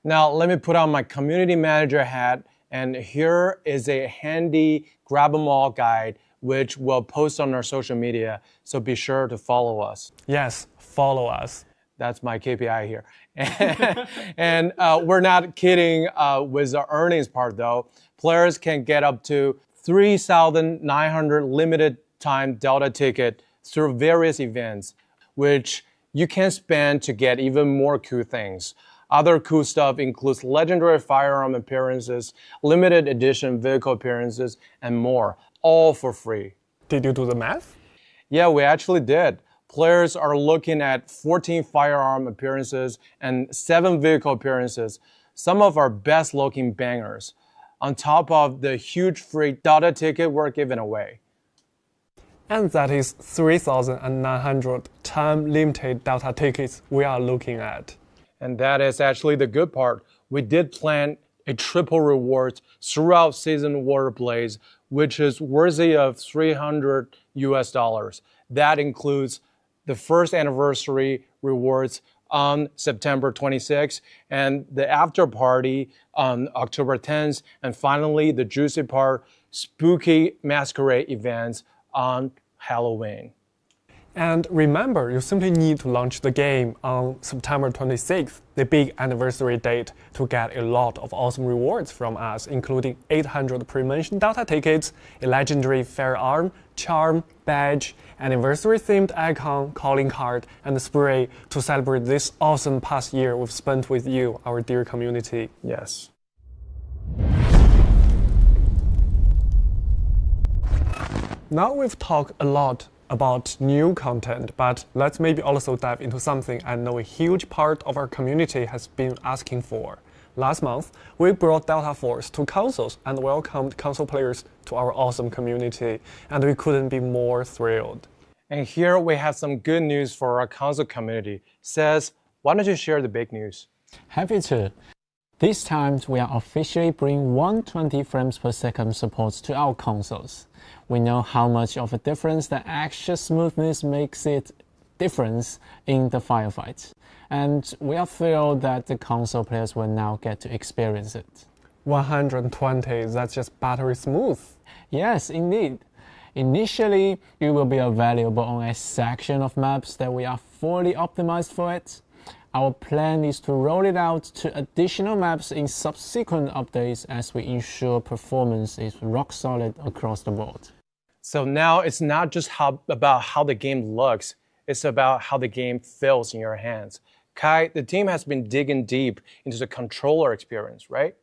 S13: Now let me put on my community manager hat, and here is a handy grab 'em all guide which we'll post on our social media, so be sure to follow us.
S9: Yes, follow us.
S13: That's my KPI here. And we're not kidding with the earnings part though. Players can get up to 3,900 limited time Delta ticket through various events, which you can spend to get even more cool things. Other cool stuff includes legendary firearm appearances, limited edition vehicle appearances, and more, all for free.
S9: Did you do the math?
S13: Yeah, we actually did. Players are looking at 14 firearm appearances and 7 vehicle appearances, some of our best looking bangers, on top of the huge free Delta ticket we're giving away.
S9: And that is 3,900 time limited Delta tickets we are looking at.
S13: And that is actually the good part. We did plan a triple reward throughout Season War Ablaze, which is worthy of $300 US. That includes the first anniversary rewards on September 26th, and the after party on October 10th, and finally the juicy part, spooky masquerade events on Halloween.
S9: And remember, you simply need to launch the game on September 26th, the big anniversary date, to get a lot of awesome rewards from us, including 800 pre-mentioned Delta tickets, a legendary firearm, charm, badge, anniversary-themed icon, calling card, and a spray to celebrate this awesome past year we've spent with you, our dear community.
S13: Yes.
S9: Now we've talked a lot about new content, but let's maybe also dive into something I know a huge part of our community has been asking for. Last month, we brought Delta Force to consoles and welcomed console players to our awesome community, and we couldn't be more thrilled.
S13: And here we have some good news for our console community. Says, why don't you share the big news?
S10: Happy to. This time, we are officially bringing 120 frames per second support to our consoles. We know how much of a difference the action smoothness makes it difference in the firefight. And we are thrilled that the console players will now get to experience it.
S9: 120, that's just buttery smooth.
S10: Yes, indeed. Initially, it will be available on a section of maps that we are fully optimized for it. Our plan is to roll it out to additional maps in subsequent updates as we ensure performance is rock solid across the board.
S13: So now it's not just about how the game looks, it's about how the game feels in your hands. Kai, the team has been digging deep into the controller experience, right?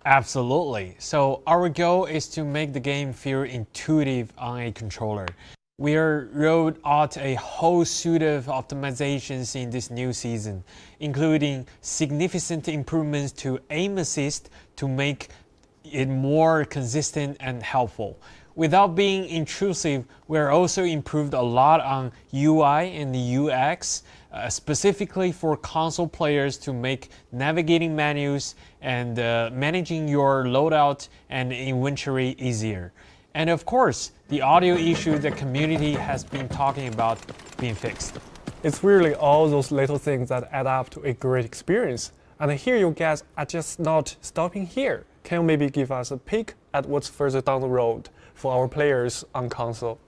S23: Absolutely. So our goal is to make the game feel intuitive on a controller. We are rolled out a whole suite of optimizations in this new season, including significant improvements to aim assist to make it more consistent and helpful. Without being intrusive, we're also improved a lot on UI and the UX, specifically for console players to make navigating menus and managing your loadout and inventory easier. And of course, the audio issue the community has been talking about being fixed.
S9: It's really all those little things that add up to a great experience. And here you guys are just not stopping here. Can you maybe give us a peek at what's further down the road for our players on console?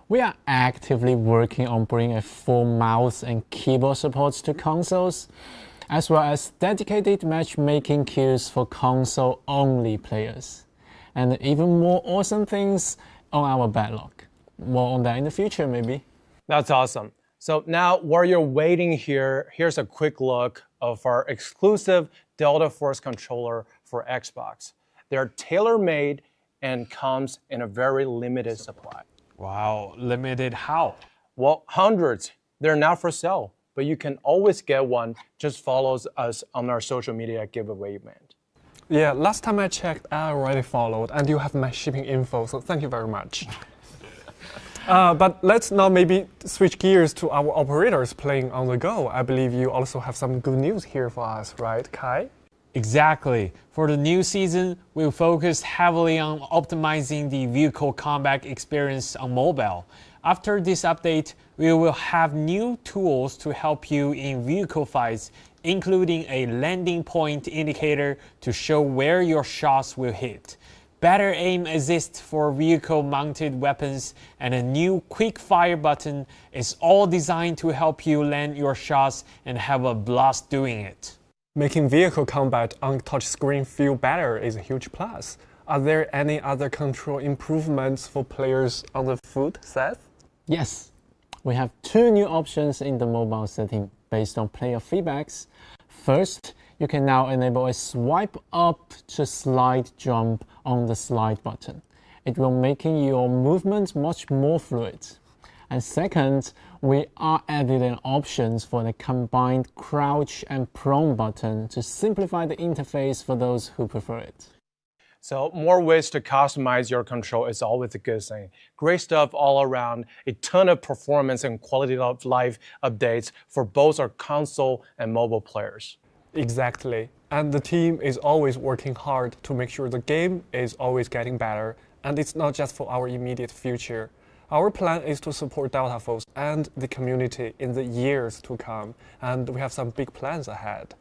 S10: We are actively working on bringing a full mouse and keyboard support to consoles, as well as dedicated matchmaking queues for console-only players. And even more awesome things on our backlog. More on that in the future, maybe.
S13: That's awesome. So now, while you're waiting here, here's a quick look of our exclusive Delta Force controller for Xbox. They're tailor-made and comes in a very limited supply.
S23: Wow, limited how?
S13: Well, hundreds. They're not for sale, but you can always get one. Just follow us on our social media giveaway event.
S9: Yeah, last time I checked, I already followed, and you have my shipping info, so thank you very much. But let's now maybe switch gears to our operators playing on the go. I believe you also have some good news here for us, right, Kai?
S23: Exactly. For the new season, we'll focus heavily on optimizing the vehicle combat experience on mobile. After this update, we will have new tools to help you in vehicle fights, including a landing point indicator to show where your shots will hit, better aim assist for vehicle-mounted weapons, and a new quick fire button is all designed to help you land your shots and have a blast doing it.
S9: Making vehicle combat on touchscreen feel better is a huge plus. Are there any other control improvements for players on the foot, Seth?
S10: Yes, we have two new options in the mobile setting based on player feedbacks. First, you can now enable a swipe up to slide jump on the slide button. It will make your movement much more fluid. And second, we are adding an options for the combined crouch and prone button to simplify the interface for those who prefer it.
S13: So more ways to customize your control is always a good thing. Great stuff all around, a ton of performance and quality of life updates for both our console and mobile players.
S9: Exactly. And the team is always working hard to make sure the game is always getting better. And it's not just for our immediate future. Our plan is to support Delta Force and the community in the years to come. And we have some big plans ahead.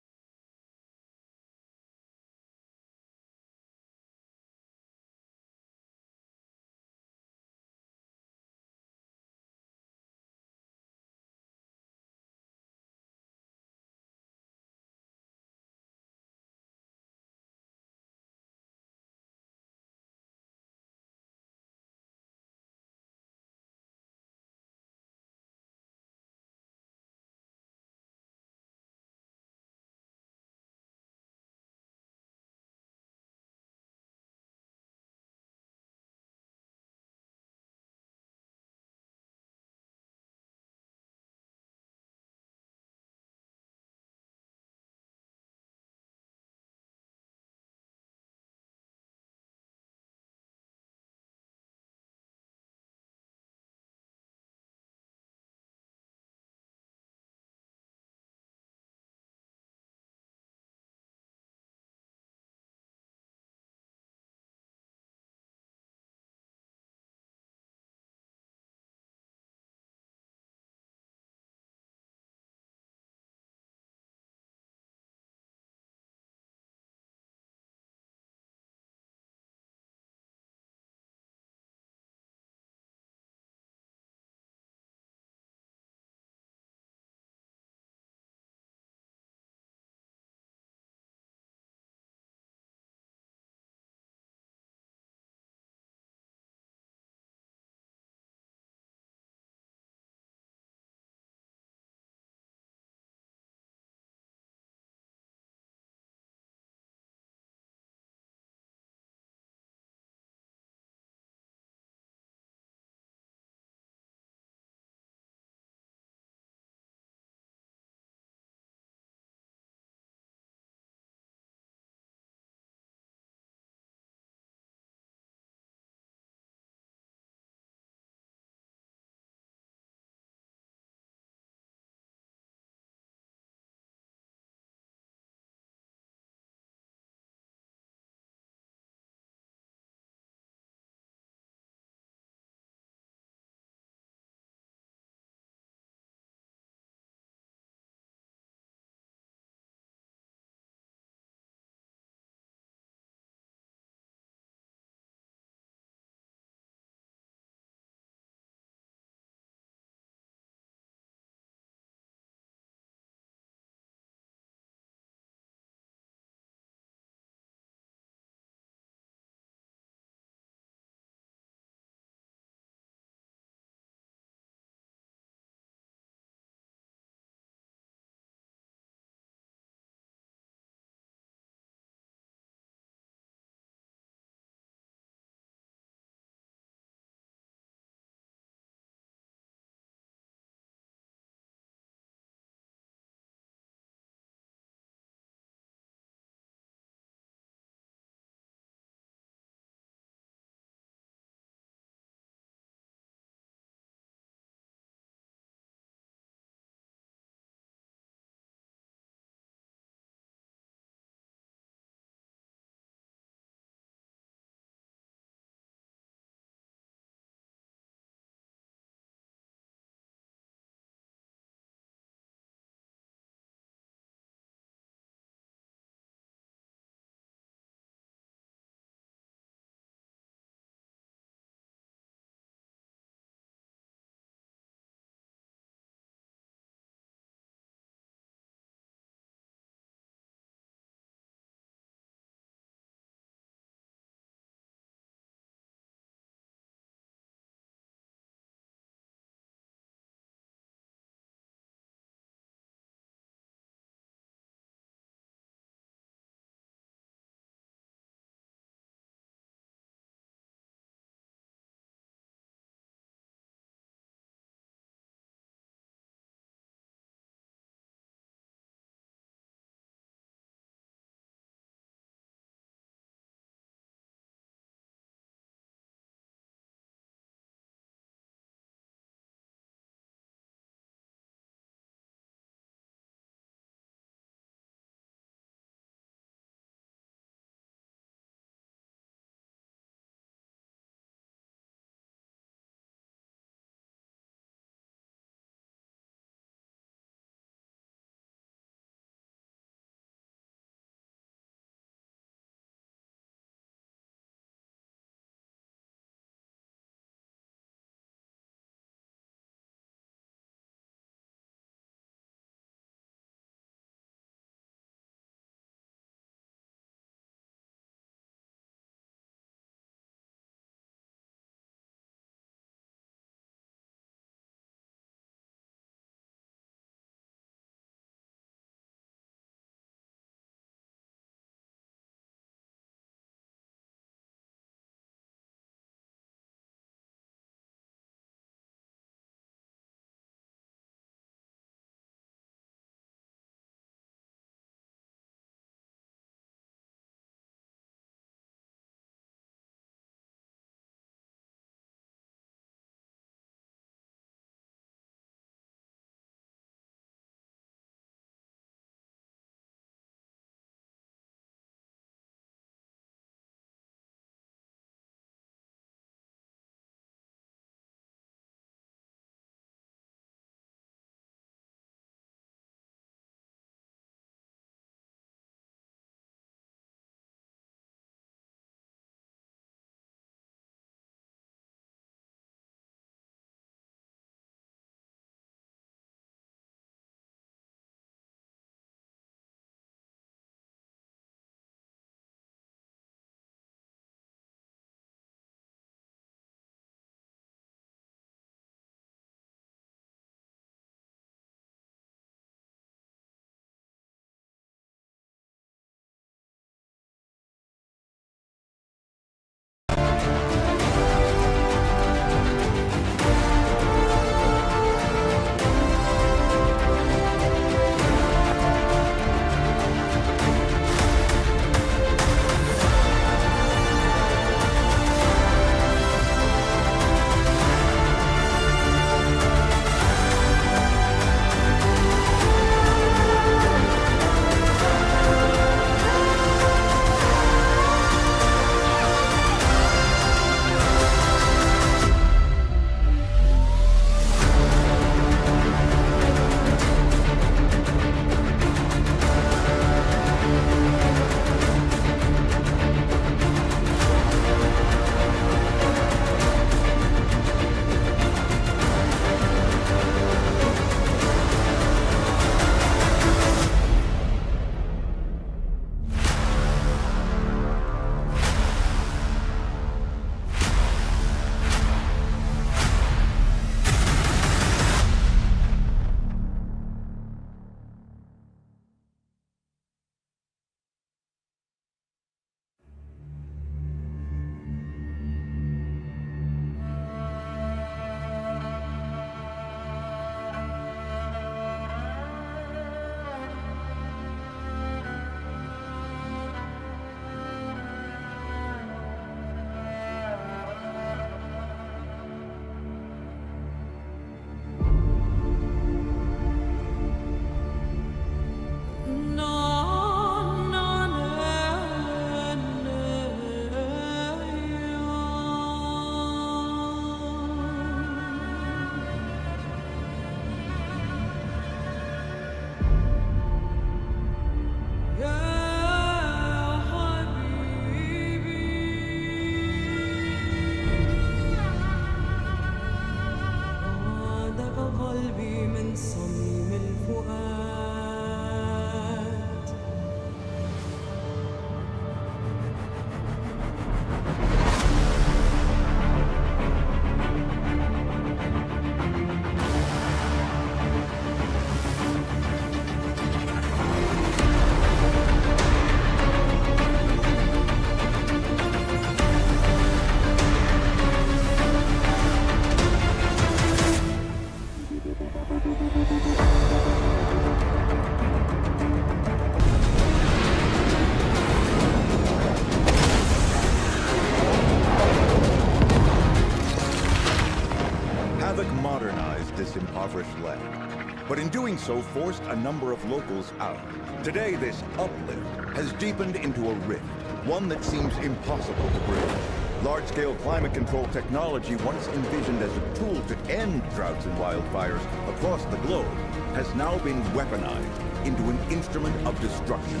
S12: but in doing so forced a number of locals out. Today, this uplift has deepened into a rift, one that seems impossible to bridge. Large-scale climate control technology, once envisioned as a tool to end droughts and wildfires across the globe, has now been weaponized into an instrument of destruction.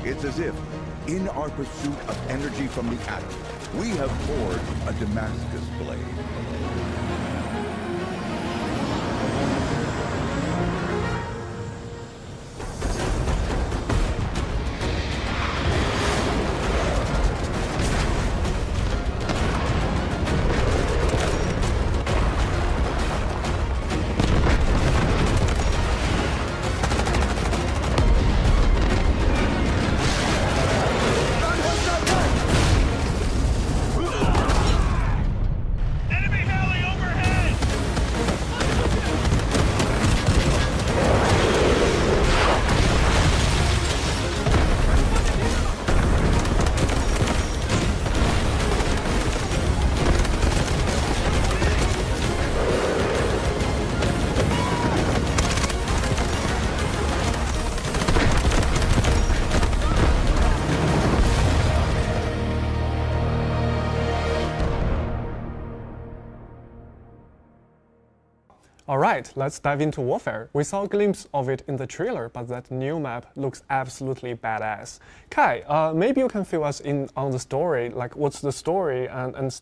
S12: It's as if, in our pursuit of energy from the atom, we have forged a Damascus blade.
S9: Alright, let's dive into Warfare. We saw a glimpse of it in the trailer, but that new map looks absolutely badass. Kai, maybe you can fill us in on the story, like what's the story and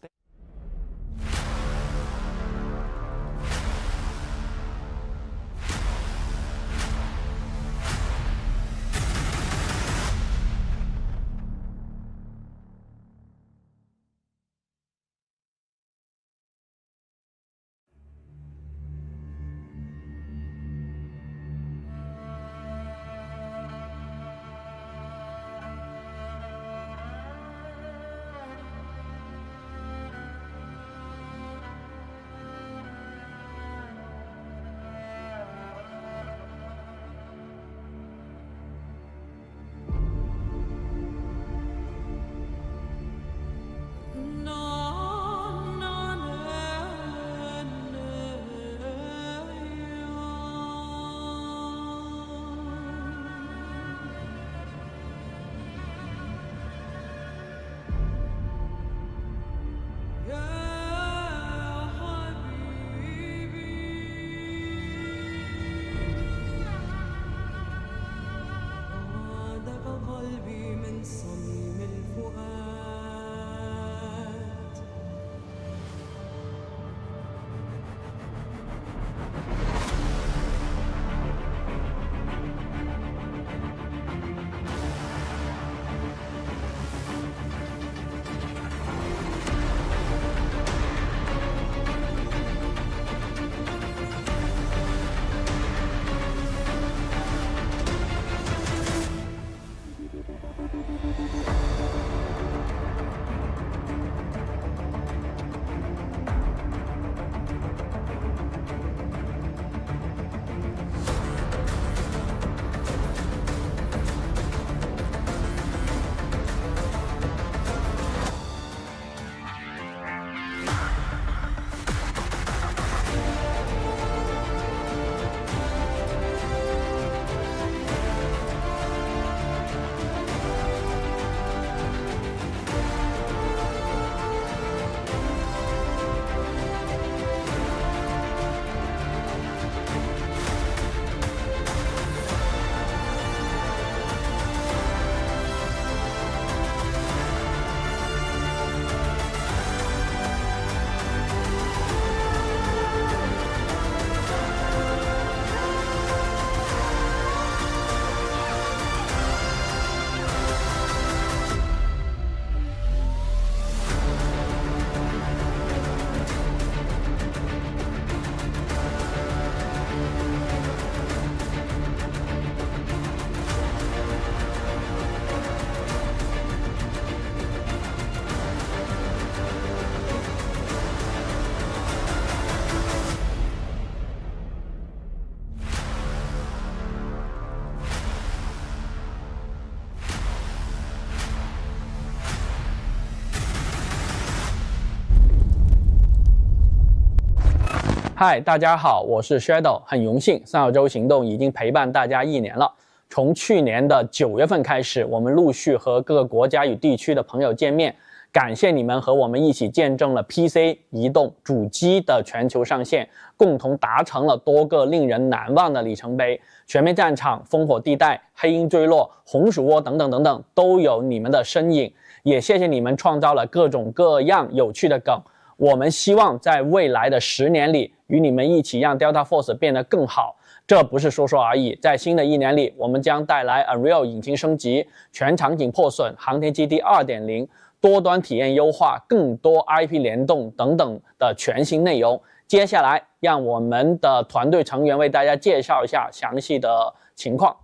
S5: 嗨，大家好，我是 Shadow， 很荣幸上澳洲行动已经陪伴大家1年了。从去年的9月份开始，我们陆续和各个国家与地区的朋友见面，感谢你们和我们一起见证了 PC、移动、主机的全球上线，共同达成了多个令人难忘的里程碑。全面战场、烽火地带、黑鹰坠落、红薯窝等等等等，都有你们的身影。也谢谢你们创造了各种各样有趣的梗。我们希望在未来的10年里，与你们一起让 Delta Force 变得更好。这不是说说而已，在新的1年里，我们将带来 Unreal 引擎升级、全场景破损、航天基地 2.0、多端体验优化、更多 IP 联动等等的全新内容。接下来，让我们的团队成员为大家介绍一下详细的情况。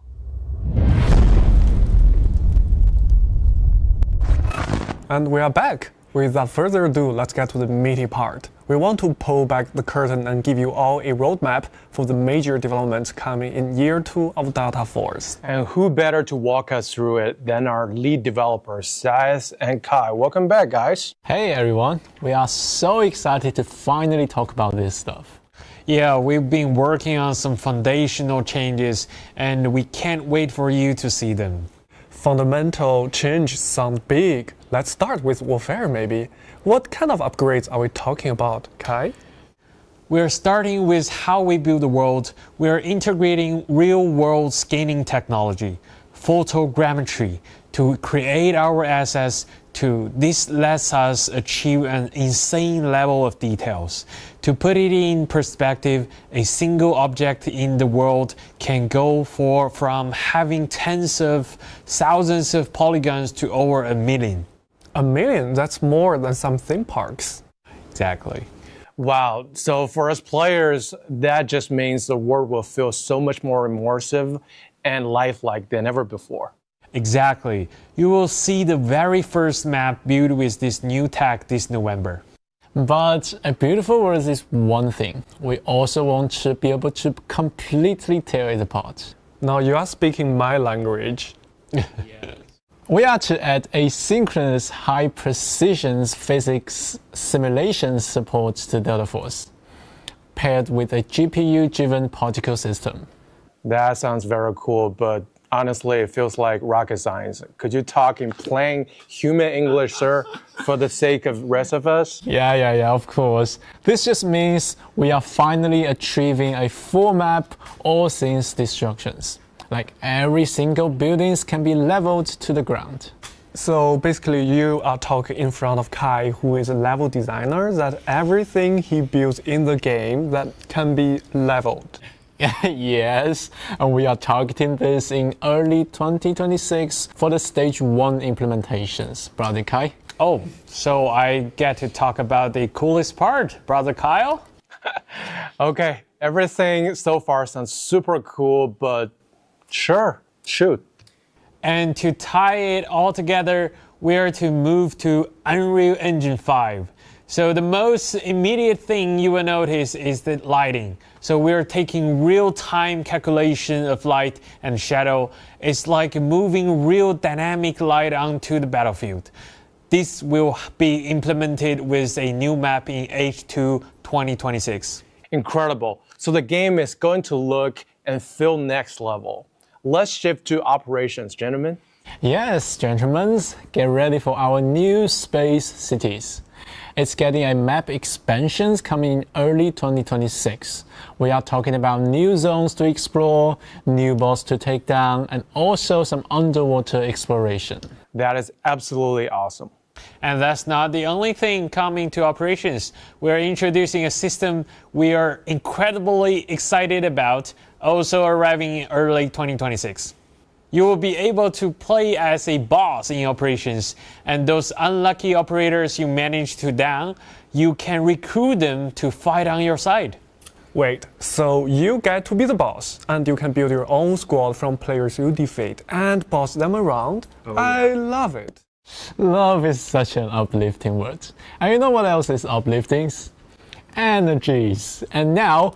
S9: And we are back. Without further ado, let's get to the meaty part. We want to pull back the curtain and give you all a roadmap for the major developments coming in year 2 of Delta Force.
S13: And who better to walk us through it than our lead developers, Sais and Kai. Welcome back, guys.
S10: Hey everyone, we are so excited to finally talk about this stuff.
S23: Yeah, we've been working on some foundational changes and we can't wait for you to see them.
S9: Fundamental change sound big. Let's start with warfare maybe. What kind of upgrades are we talking about, Kai?
S23: We're starting with how we build the world. We're integrating real-world scanning technology, photogrammetry, to create our assets. This lets us achieve an insane level of details. To put it in perspective, a single object in the world can go from having tens of thousands of polygons to over 1 million.
S9: 1 million? That's more than some theme parks.
S23: Exactly.
S13: Wow, so for us players, that just means the world will feel so much more immersive and lifelike than ever before.
S23: Exactly. You will see the very first map built with this new tech this November.
S10: But a beautiful world is one thing. We also want to be able to completely tear it apart.
S9: Now you are speaking my language.
S10: We are to add asynchronous high-precision physics simulation support to Delta Force, paired with a GPU-driven particle system.
S13: That sounds very cool, but honestly, it feels like rocket science. Could you talk in plain human English, sir, for the sake of the rest of us?
S10: Yeah, of course. This just means we are finally achieving a full map, all things destructions. Like every single buildings can be leveled to the ground.
S9: So basically you are talking in front of Kai, who is a level designer, that everything he builds in the game that can be leveled.
S10: Yes, and we are targeting this in early 2026 for the stage 1 implementations. Brother Kai?
S23: Oh, so I get to talk about the coolest part, Brother Kyle?
S13: Okay, everything so far sounds super cool, but sure, shoot.
S23: And to tie it all together, we are to move to Unreal Engine 5. So the most immediate thing you will notice is the lighting. So we're taking real-time calculation of light and shadow. It's like moving real dynamic light onto the battlefield. This will be implemented with a new map in H2 2026.
S13: Incredible. So the game is going to look and feel next level. Let's shift to operations, gentlemen.
S10: Yes, gentlemen, get ready for our new space cities. It's getting a map expansions coming in early 2026. We are talking about new zones to explore, new boss to take down, and also some underwater exploration.
S13: That is absolutely awesome.
S23: And that's not the only thing coming to operations. We're introducing a system we are incredibly excited about, also arriving in early 2026. You will be able to play as a boss in operations, and those unlucky operators you manage to down, you can recruit them to fight on your side.
S9: Wait, so you get to be the boss, and you can build your own squad from players you defeat and boss them around? Oh, yeah. I love it.
S10: Love is such an uplifting word. And you know what else is uplifting? Energies. And now,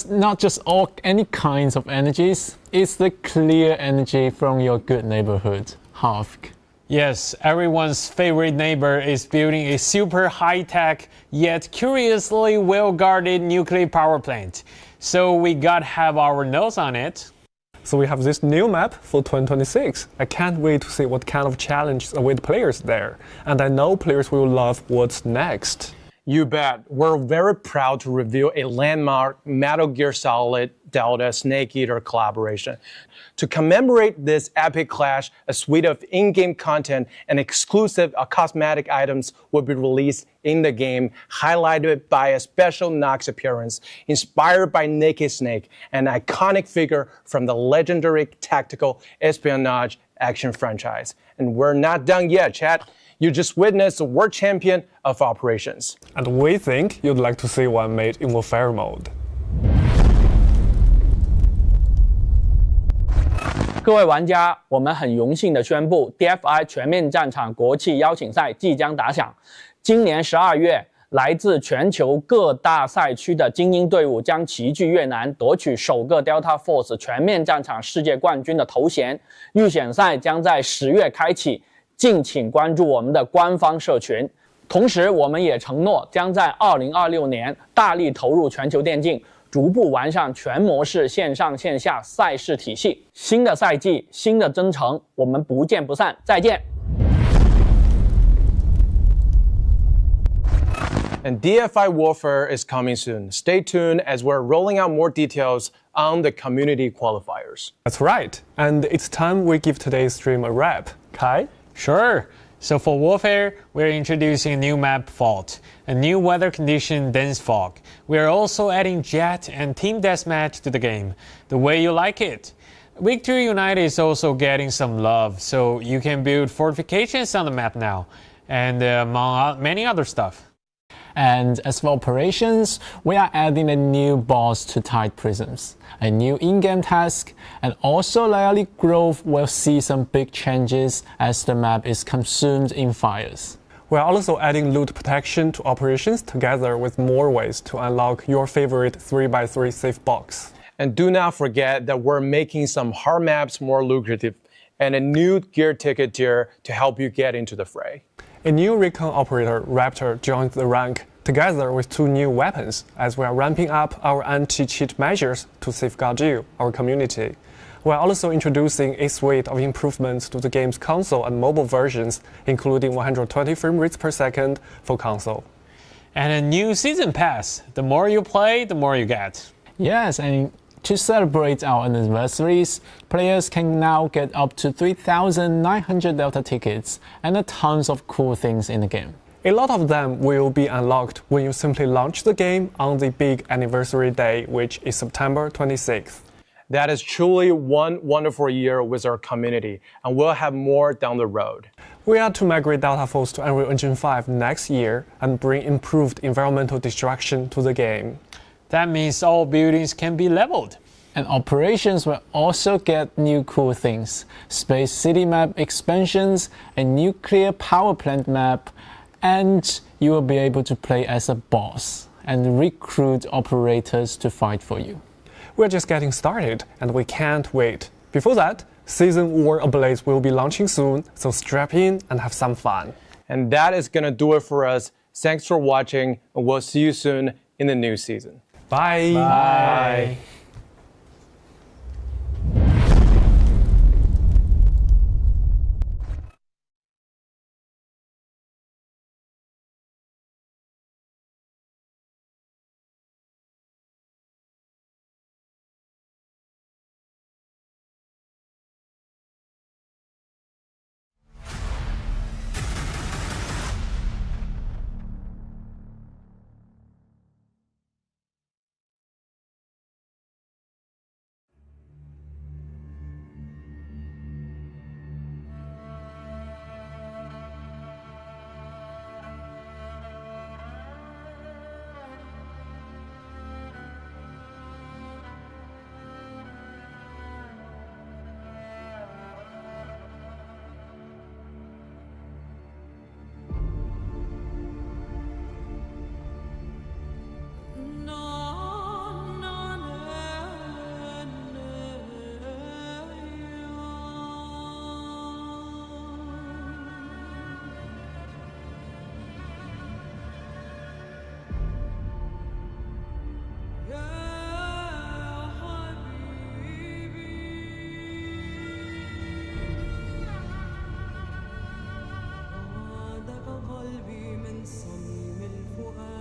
S10: not just any kinds of energies, it's the clear energy from your good neighborhood, Havk.
S23: Yes, everyone's favorite neighbor is building a super high-tech yet curiously well-guarded nuclear power plant. So we gotta have our nose on it.
S9: So we have this new map for 2026. I can't wait to see what kind of challenges await players there. And I know players will love what's next.
S13: You bet. We're very proud to reveal a landmark Metal Gear Solid Delta Snake Eater collaboration. To commemorate this epic clash, a suite of in-game content and exclusive cosmetic items will be released in the game, highlighted by a special Nox appearance inspired by Naked Snake, an iconic figure from the legendary tactical espionage action franchise. And we're not done yet, chat. You just witnessed the world champion of operations.
S9: And we think you'd like to see one made in warfare mode.
S5: 各位玩家，我们很荣幸地宣布 ，DFI 全面战场国际邀请赛即将打响。今年12月，来自全球各大赛区的精英队伍将齐聚越南，夺取首个 Delta Force 全面战场世界冠军的头衔。预选赛将在10月开启。 敬请关注我们的官方社群，同时我们也承诺将在2026年大力投入全球电竞，逐步完善全模式线上线下赛事体系。新的赛季，新的征程，我们不见不散，再见。
S13: And DFI Warfare is coming soon. Stay tuned as we're rolling out more details on the community qualifiers.
S9: That's right. And it's time we give today's stream a wrap. Kai?
S23: Sure. So for Warfare, we're introducing a new map, Fault, a new weather condition, Dense Fog. We're also adding Jet and Team Deathmatch to the game, the way you like it. Victory United is also getting some love, so you can build fortifications on the map now, and among many other stuff.
S10: And as for operations, we are adding a new boss to Tide Prisms, a new in-game task, and also likely growth will see some big changes as the map is consumed in fires.
S9: We are also adding loot protection to operations together with more ways to unlock your favorite 3x3 safe box.
S13: And do not forget that we're making some hard maps more lucrative and a new gear ticket tier to help you get into the fray.
S9: A new recon operator, Raptor, joined the rank together with 2 new weapons as we are ramping up our anti-cheat measures to safeguard you, our community. We are also introducing a suite of improvements to the game's console and mobile versions, including 120 frame rates per second for console.
S23: And a new season pass. The more you play, the more you get.
S10: Yes, and to celebrate our anniversaries, players can now get up to 3,900 Delta tickets and tons of cool things in the game.
S9: A lot of them will be unlocked when you simply launch the game on the big anniversary day, which is September 26th.
S13: That is truly one wonderful year with our community, and we'll have more down the road.
S9: We are to migrate Delta Force to Unreal Engine 5 next year and bring improved environmental destruction to the game.
S23: That means all buildings can be leveled.
S10: And operations will also get new cool things. Space City map expansions, a nuclear power plant map, and you will be able to play as a boss and recruit operators to fight for you.
S9: We're just getting started and we can't wait. Before that, Season War Ablaze will be launching soon, so strap in and have some fun.
S13: And that is gonna do it for us. Thanks for watching, and we'll see you soon in the new season.
S9: Bye.
S23: Bye.
S6: قلبي من صميم الفؤاد